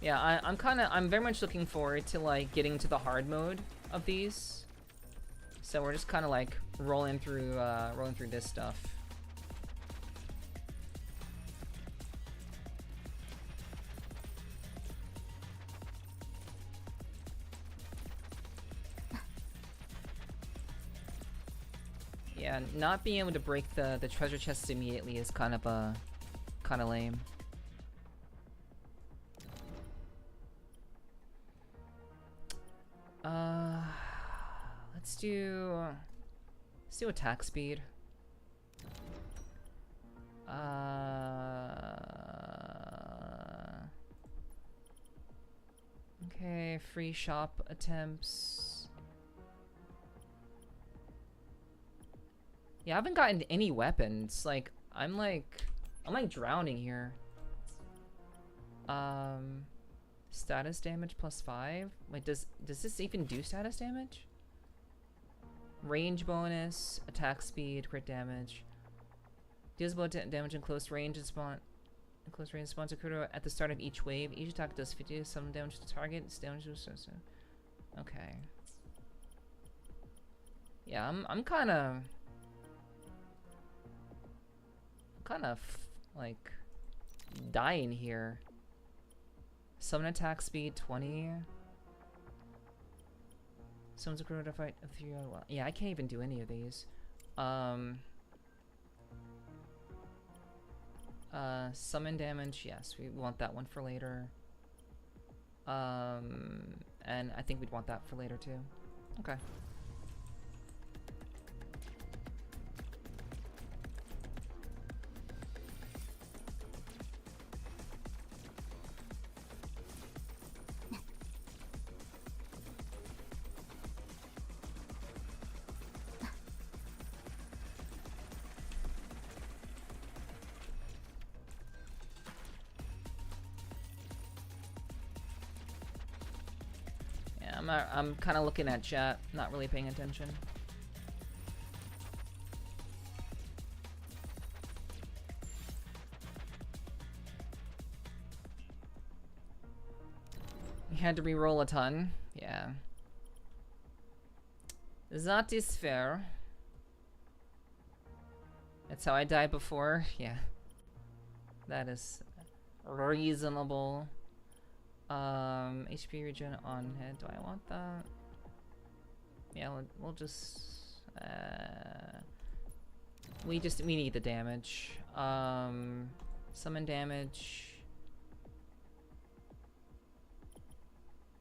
Yeah, I'm very much looking forward to like getting to the hard mode of these. So we're just kind of like rolling through this stuff. Yeah, not being able to break the treasure chests immediately is kind of lame. Let's do attack speed. Okay, free shop attempts. Yeah, I haven't gotten any weapons. Like, I'm like drowning here. Status damage +5. Wait, does this even do status damage? Range bonus, attack speed, crit damage. Deals blow damage in close range and spawns a critter at the start of each wave. Each attack does 50 some damage to the target. It's damage to okay. Yeah, I'm kind of like dying here. Summon attack speed 20. Summons a critter to fight a 3 out of well. Yeah, I can't even do any of these. Summon damage, yes, we want that one for later. And I think we'd want that for later too. Okay. I'm kind of looking at chat, not really paying attention. You had to re-roll a ton? Yeah. That is fair. That's how I died before? Yeah. That is reasonable. HP regen on head. Do I want that? Yeah, we'll just we need the damage. Summon damage.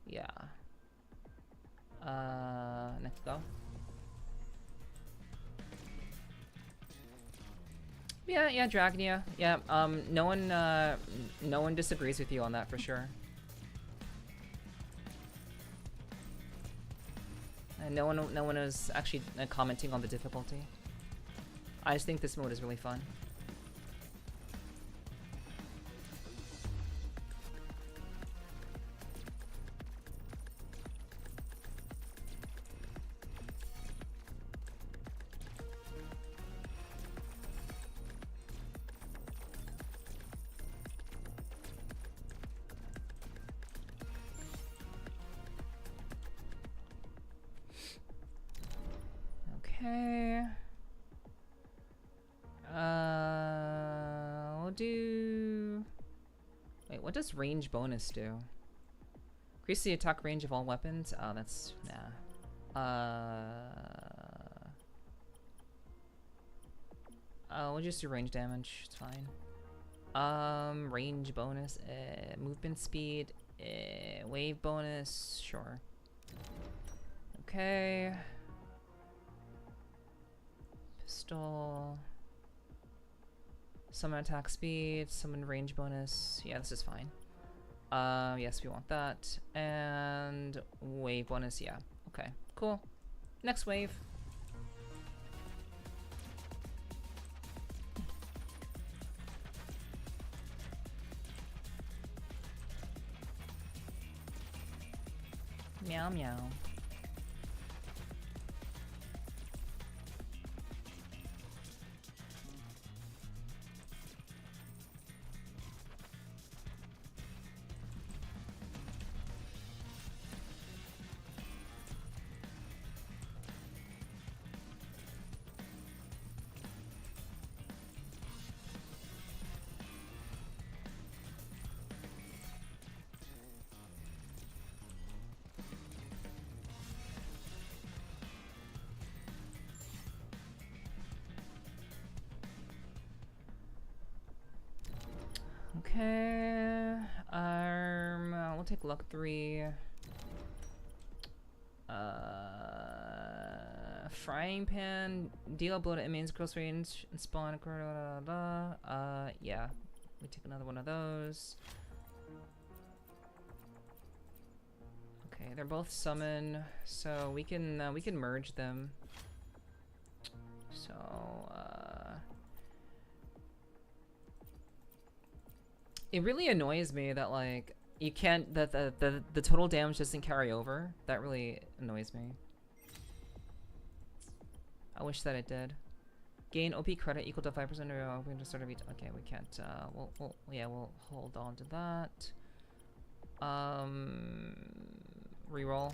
Yeah. Let's go. Yeah, Dragonia. Yeah, no one disagrees with you on that for sure. And no one is actually commenting on the difficulty. I just think this mode is really fun. Okay. We'll do... Wait, what does range bonus do? Increase the attack range of all weapons? Oh, that's... we'll just do range damage. It's fine. Range bonus. Movement speed. Wave bonus. Sure. Okay. Pistol. Summon attack speed, summon range bonus. Yeah, this is fine. Yes, we want that. And wave bonus, yeah. Okay, cool. Next wave. Meow meow. Okay. We'll take luck 3. Frying pan, deal a blow to enemies close range, and spawn. Yeah. We take another one of those. Okay, they're both summon, so we can merge them. So it really annoys me that like you can't the total damage doesn't carry over. That really annoys me. I wish that it did. Gain OP credit equal to 5% or we can just sort of okay, we can't we'll hold on to that. Reroll.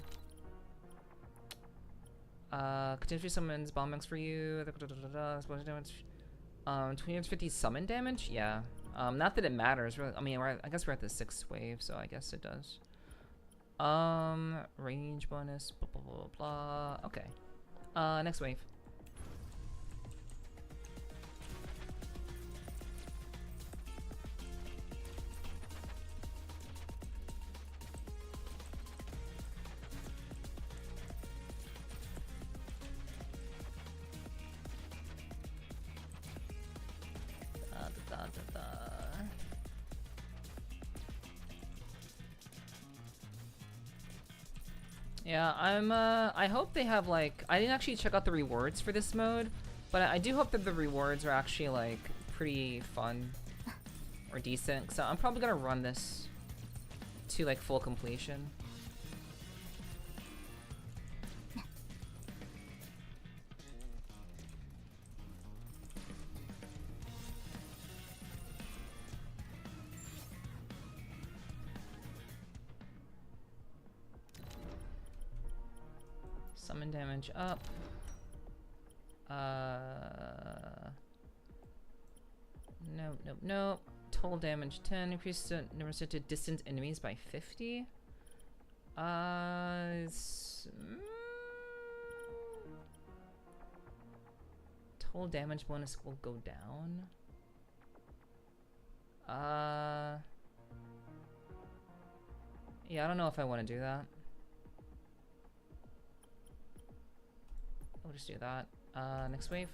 Continuously summons bomb X for you. Explosion damage. 250 summon damage? Yeah. Not that it matters, really. I mean, I guess we're at the 6th wave, so I guess it does. Range bonus, blah, blah, blah, blah. Okay. Next wave. Yeah, I hope they have like, I didn't actually check out the rewards for this mode, but I do hope that the rewards are actually like pretty fun or decent. So I'm probably gonna run this to like full completion. Summon damage up. No. Total damage 10. Increase the number set to distance enemies by 50. Total damage bonus will go down. Yeah, I don't know if I want to do that. We'll just do that. Next wave.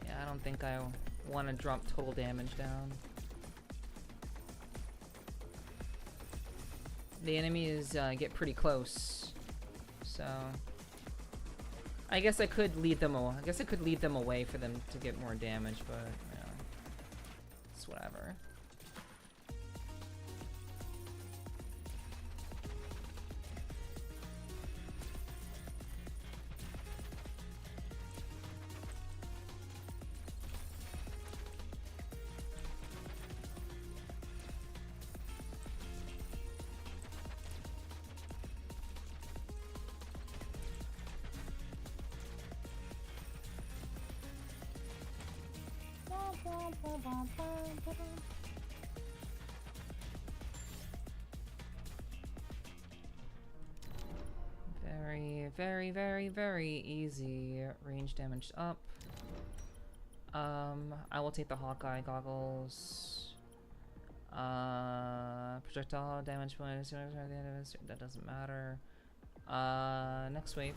Yeah, I don't think I want to drop total damage down. The enemies get pretty close, so I guess I could lead them away. I guess I could lead them away for them to get more damage, but you know, it's whatever. Very easy. Range damage up. I will take the Hawkeye goggles. Projectile damage bonus. That doesn't matter. Next wave.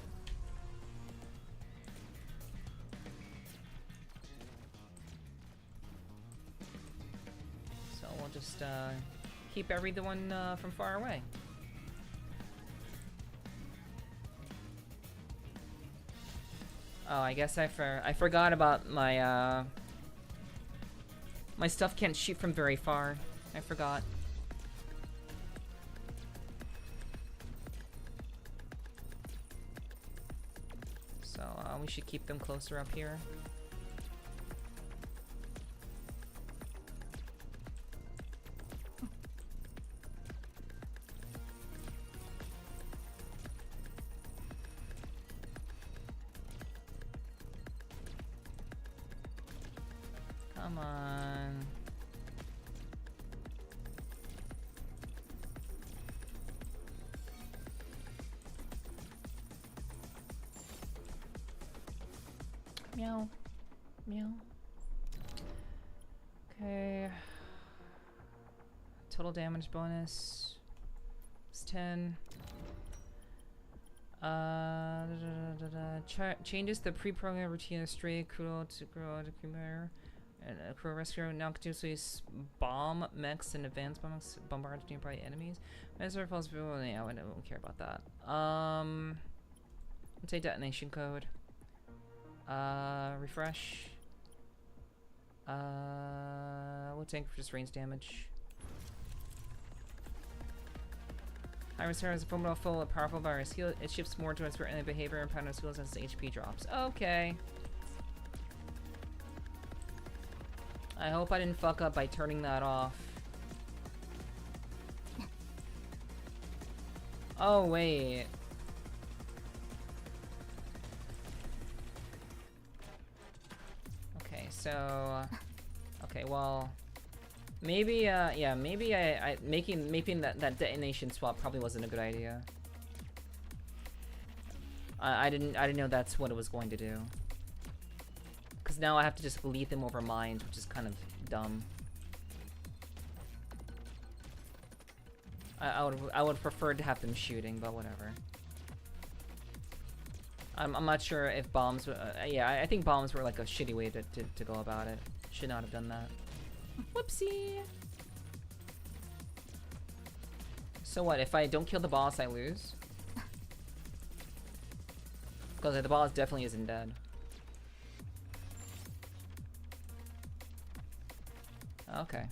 So we'll just keep everyone from far away. Oh, I guess I forgot about my my stuff can't shoot from very far. I forgot. So we should keep them closer up here. Come on. Meow. Meow. Okay. Total damage bonus is 10. Changes the pre-programmed routine of stray Kuro to Khmer and Kuro rescue now continuously bomb mechs and advanced bombs bombarded nearby enemies. Master falls below. Yeah, I don't care about that. Let's say detonation code. Refresh. We'll tank for just range damage. Iris Terror is a formidable foe, a powerful virus. It shifts more towards certain behavior and pattern of skills as its HP drops. Okay. I hope I didn't fuck up by turning that off. Oh, wait. Okay, so... okay, well... maybe, yeah, maybe making that detonation swap probably wasn't a good idea. I didn't know that's what it was going to do. Because now I have to just lead them over mines, which is kind of dumb. I would prefer to have them shooting, but whatever. I'm not sure if bombs. Yeah, I think bombs were like a shitty way to go about it. Should not have done that. Whoopsie. So what? If I don't kill the boss, I lose. Because the boss definitely isn't dead. Okay.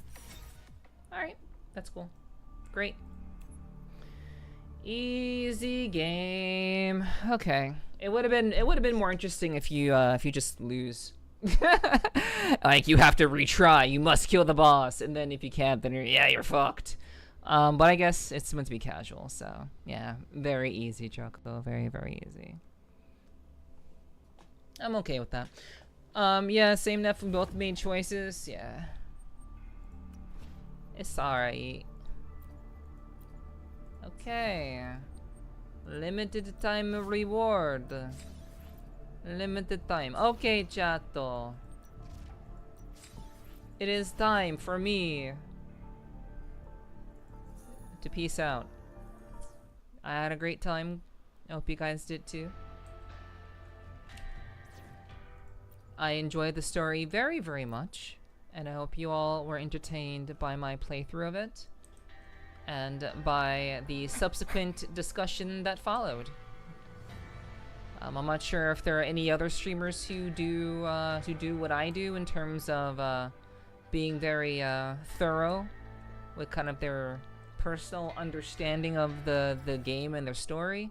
Alright. That's cool. Great. Easy game. Okay. It would have been more interesting if you just lose. Like you have to retry. You must kill the boss, and then if you can't, then you're fucked. But I guess it's meant to be casual, so yeah, very easy, Choco. Very, very easy. I'm okay with that. Yeah, same Nef. We both made choices. Yeah. It's alright. Okay. Limited time reward. Limited time. Okay, chato. It is time for me to peace out. I had a great time. I hope you guys did too. I enjoyed the story very, very much. And I hope you all were entertained by my playthrough of it. And by the subsequent discussion that followed. I'm not sure if there are any other streamers who do what I do in terms of being very thorough with kind of their personal understanding of the game and their story,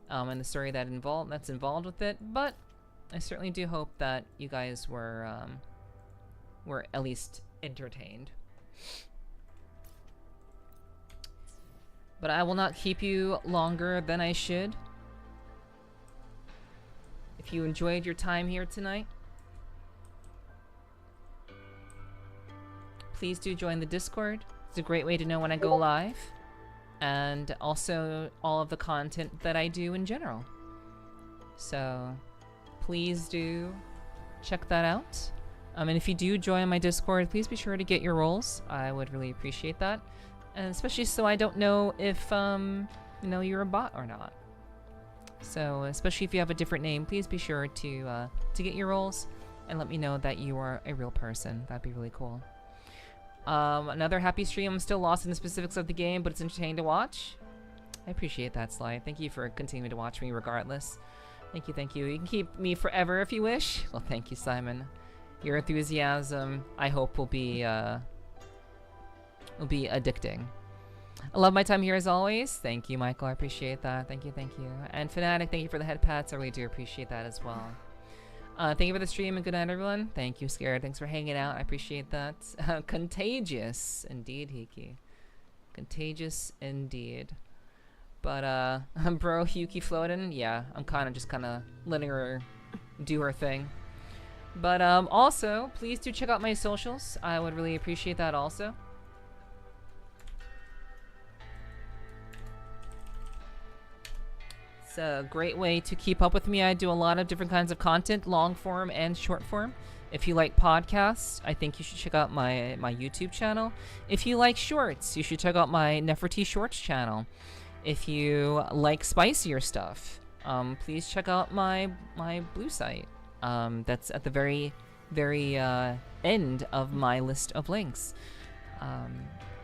and the story that's involved with it. But I certainly do hope that you guys were at least entertained. But I will not keep you longer than I should. If you enjoyed your time here tonight, please do join the Discord. It's a great way to know when I go live, and also all of the content that I do in general. So please do check that out. And if you do join my Discord, please be sure to get your roles. I would really appreciate that, and especially so I don't know if you know, you're a bot or not. So, especially if you have a different name, please be sure to get your roles and let me know that you are a real person. That'd be really cool. Another happy stream. I'm still lost in the specifics of the game, but it's entertaining to watch. I appreciate that, Sly. Thank you for continuing to watch me regardless. Thank you, thank you. You can keep me forever if you wish. Well, thank you, Simon. Your enthusiasm, I hope, will be addicting. I love my time here as always. Thank you, Michael. I appreciate that. Thank you, thank you. And Fnatic, thank you for the head pats. I really do appreciate that as well. Thank you for the stream and good night, everyone. Thank you, Scared. Thanks for hanging out. I appreciate that. Contagious, indeed, Hiki. Contagious, indeed. But bro, Yuki floating. Yeah, I'm kind of letting her do her thing. But also, please do check out my socials. I would really appreciate that also. It's a great way to keep up with me. I do a lot of different kinds of content, long form and short form. If you like podcasts, I think you should check out my YouTube channel. If you like shorts, you should check out my Nepherti Shorts channel. If you like spicier stuff, please check out my blue site. That's at the very end of my list of links.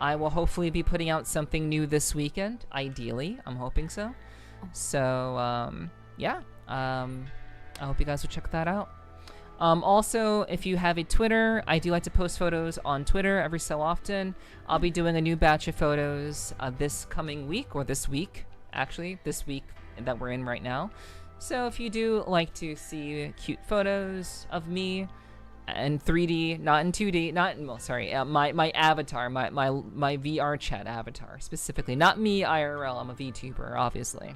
I will hopefully be putting out something new this weekend. Ideally, I'm hoping so. So yeah, I hope you guys will check that out. Also, if you have a Twitter, I do like to post photos on Twitter every so often. I'll be doing a new batch of photos this coming week, or this week, actually, this week that we're in right now. So if you do like to see cute photos of me in 3D, not in 2D, my avatar, my VR chat avatar specifically, not me IRL, I'm a VTuber, obviously.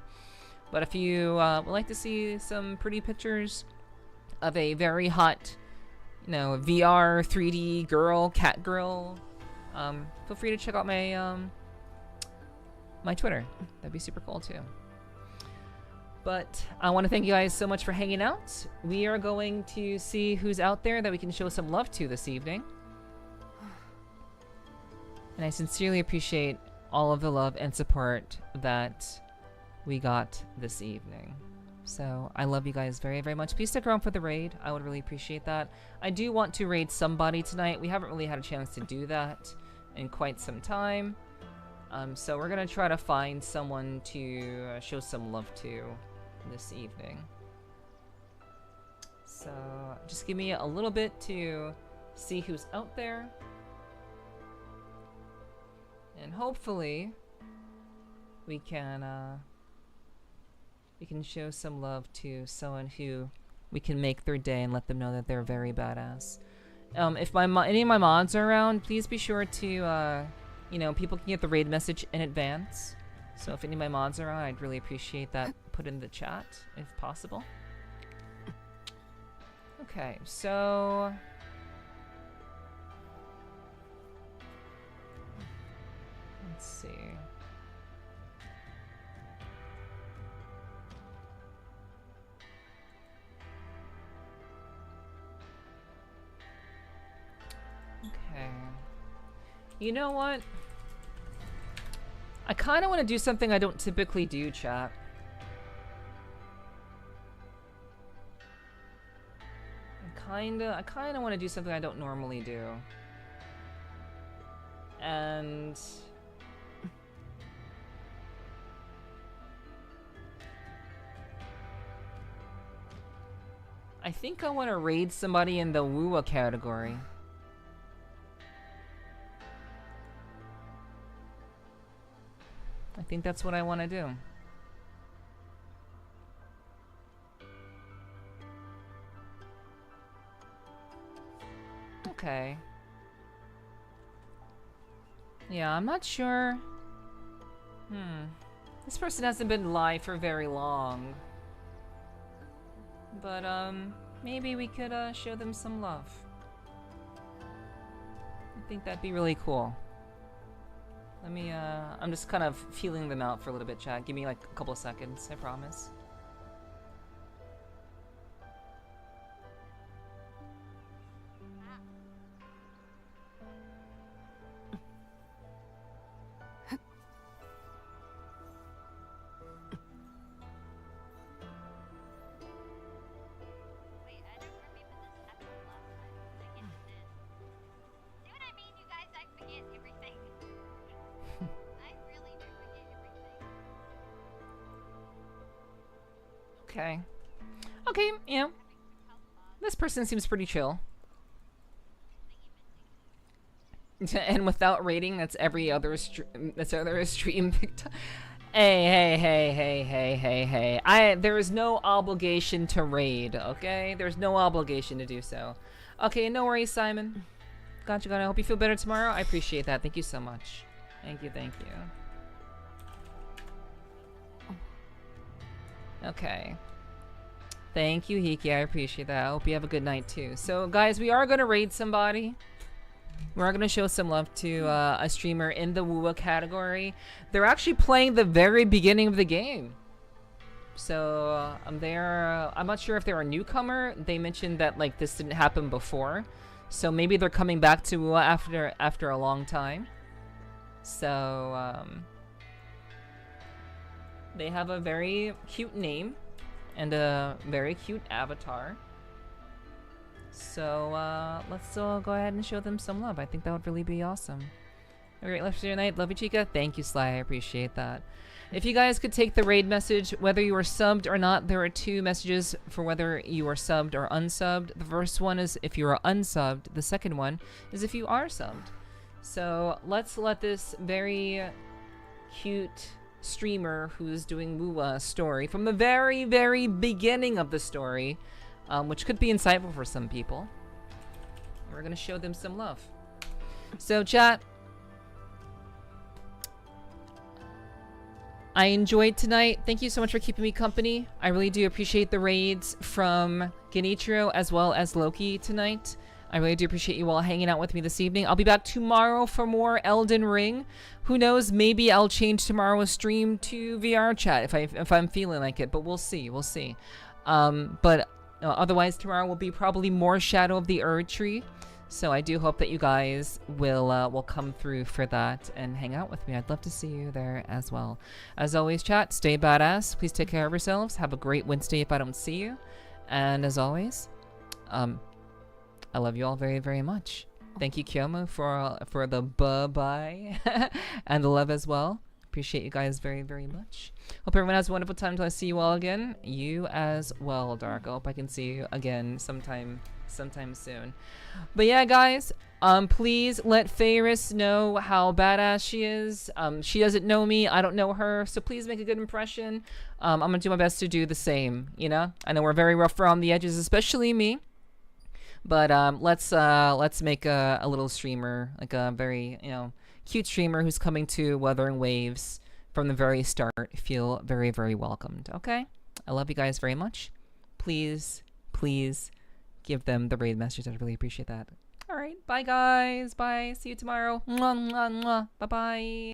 But if you would like to see some pretty pictures of a very hot, VR 3D cat girl, feel free to check out my my Twitter. That'd be super cool too. But I want to thank you guys so much for hanging out. We are going to see who's out there that we can show some love to this evening. And I sincerely appreciate all of the love and support that we got this evening. So I love you guys very, very much. Please stick around for the raid. I would really appreciate that. I do want to raid somebody tonight. We haven't really had a chance to do that in quite some time. So we're going to try to find someone to show some love to this evening. So just give me a little bit to see who's out there. And hopefully we can show some love to someone who we can make their day and let them know that they're very badass. If any of my mods are around, please be sure to, people can get the raid message in advance. So if any of my mods are around, I'd really appreciate that put in the chat, if possible. Okay, so let's see. Okay. You know what? I kind of want to do something I don't typically do, chat. I kind of want to do something I don't normally do. And I think I want to raid somebody in the WUWA category. I think that's what I want to do. Okay. Yeah, I'm not sure. This person hasn't been live for very long. But, maybe we could, show them some love. I think that'd be really cool. Let me, I'm just kind of feeling them out for a little bit, chat. Give me like a couple of seconds, I promise. Okay, yeah. This person seems pretty chill. And without rating, that's every other stream picked up. Hey. There is no obligation to raid, okay? There's no obligation to do so. Okay, no worries, Simon. Got you. I hope you feel better tomorrow. I appreciate that. Thank you so much. Thank you. Okay. Thank you, Hiki. I appreciate that. I hope you have a good night, too. So, guys, we are going to raid somebody. We are going to show some love to a streamer in the WUWA category. They're actually playing the very beginning of the game. So I'm not sure if they're a newcomer. They mentioned that like this didn't happen before, so maybe they're coming back to WUWA after a long time. So they have a very cute name and a very cute avatar. So let's go ahead and show them some love. I think that would really be awesome. Have a great rest of your night. Love you, Chica. Thank you, Sly. I appreciate that. If you guys could take the raid message, whether you are subbed or not, there are 2 messages for whether you are subbed or unsubbed. The first one is if you are unsubbed. The second one is if you are subbed. So let's let this very cute streamer who's doing WUWA story from the very, very beginning of the story, which could be insightful for some people. We're going to show them some love. So chat, I enjoyed tonight. Thank you so much for keeping me company. I really do appreciate the raids from Genichiro as well as Loki tonight. I really do appreciate you all hanging out with me this evening. I'll be back tomorrow for more Elden Ring. Who knows? Maybe I'll change tomorrow's stream to VR chat if I'm feeling like it. But we'll see. We'll see. Otherwise, tomorrow will be probably more Shadow of the Erdtree. So I do hope that you guys will come through for that and hang out with me. I'd love to see you there as well. As always, chat, stay badass. Please take care of yourselves. Have a great Wednesday if I don't see you. And as always, I love you all very, very much. Thank you, Kyomo, for the bye-bye and the love as well. Appreciate you guys very, very much. Hope everyone has a wonderful time until I see you all again. You as well, Dark. I hope I can see you again sometime soon. But yeah, guys, please let Ferris know how badass she is. She doesn't know me, I don't know her, so please make a good impression. I'm gonna do my best to do the same, you know? I know we're very rough around the edges, especially me. But let's make a little streamer, like a very, cute streamer who's coming to Wuthering Waves from the very start feel very, very welcomed, okay? I love you guys very much. Please give them the raid message. I'd really appreciate that. All right, bye guys. Bye. See you tomorrow. Mwah, mwah, mwah. Bye-bye.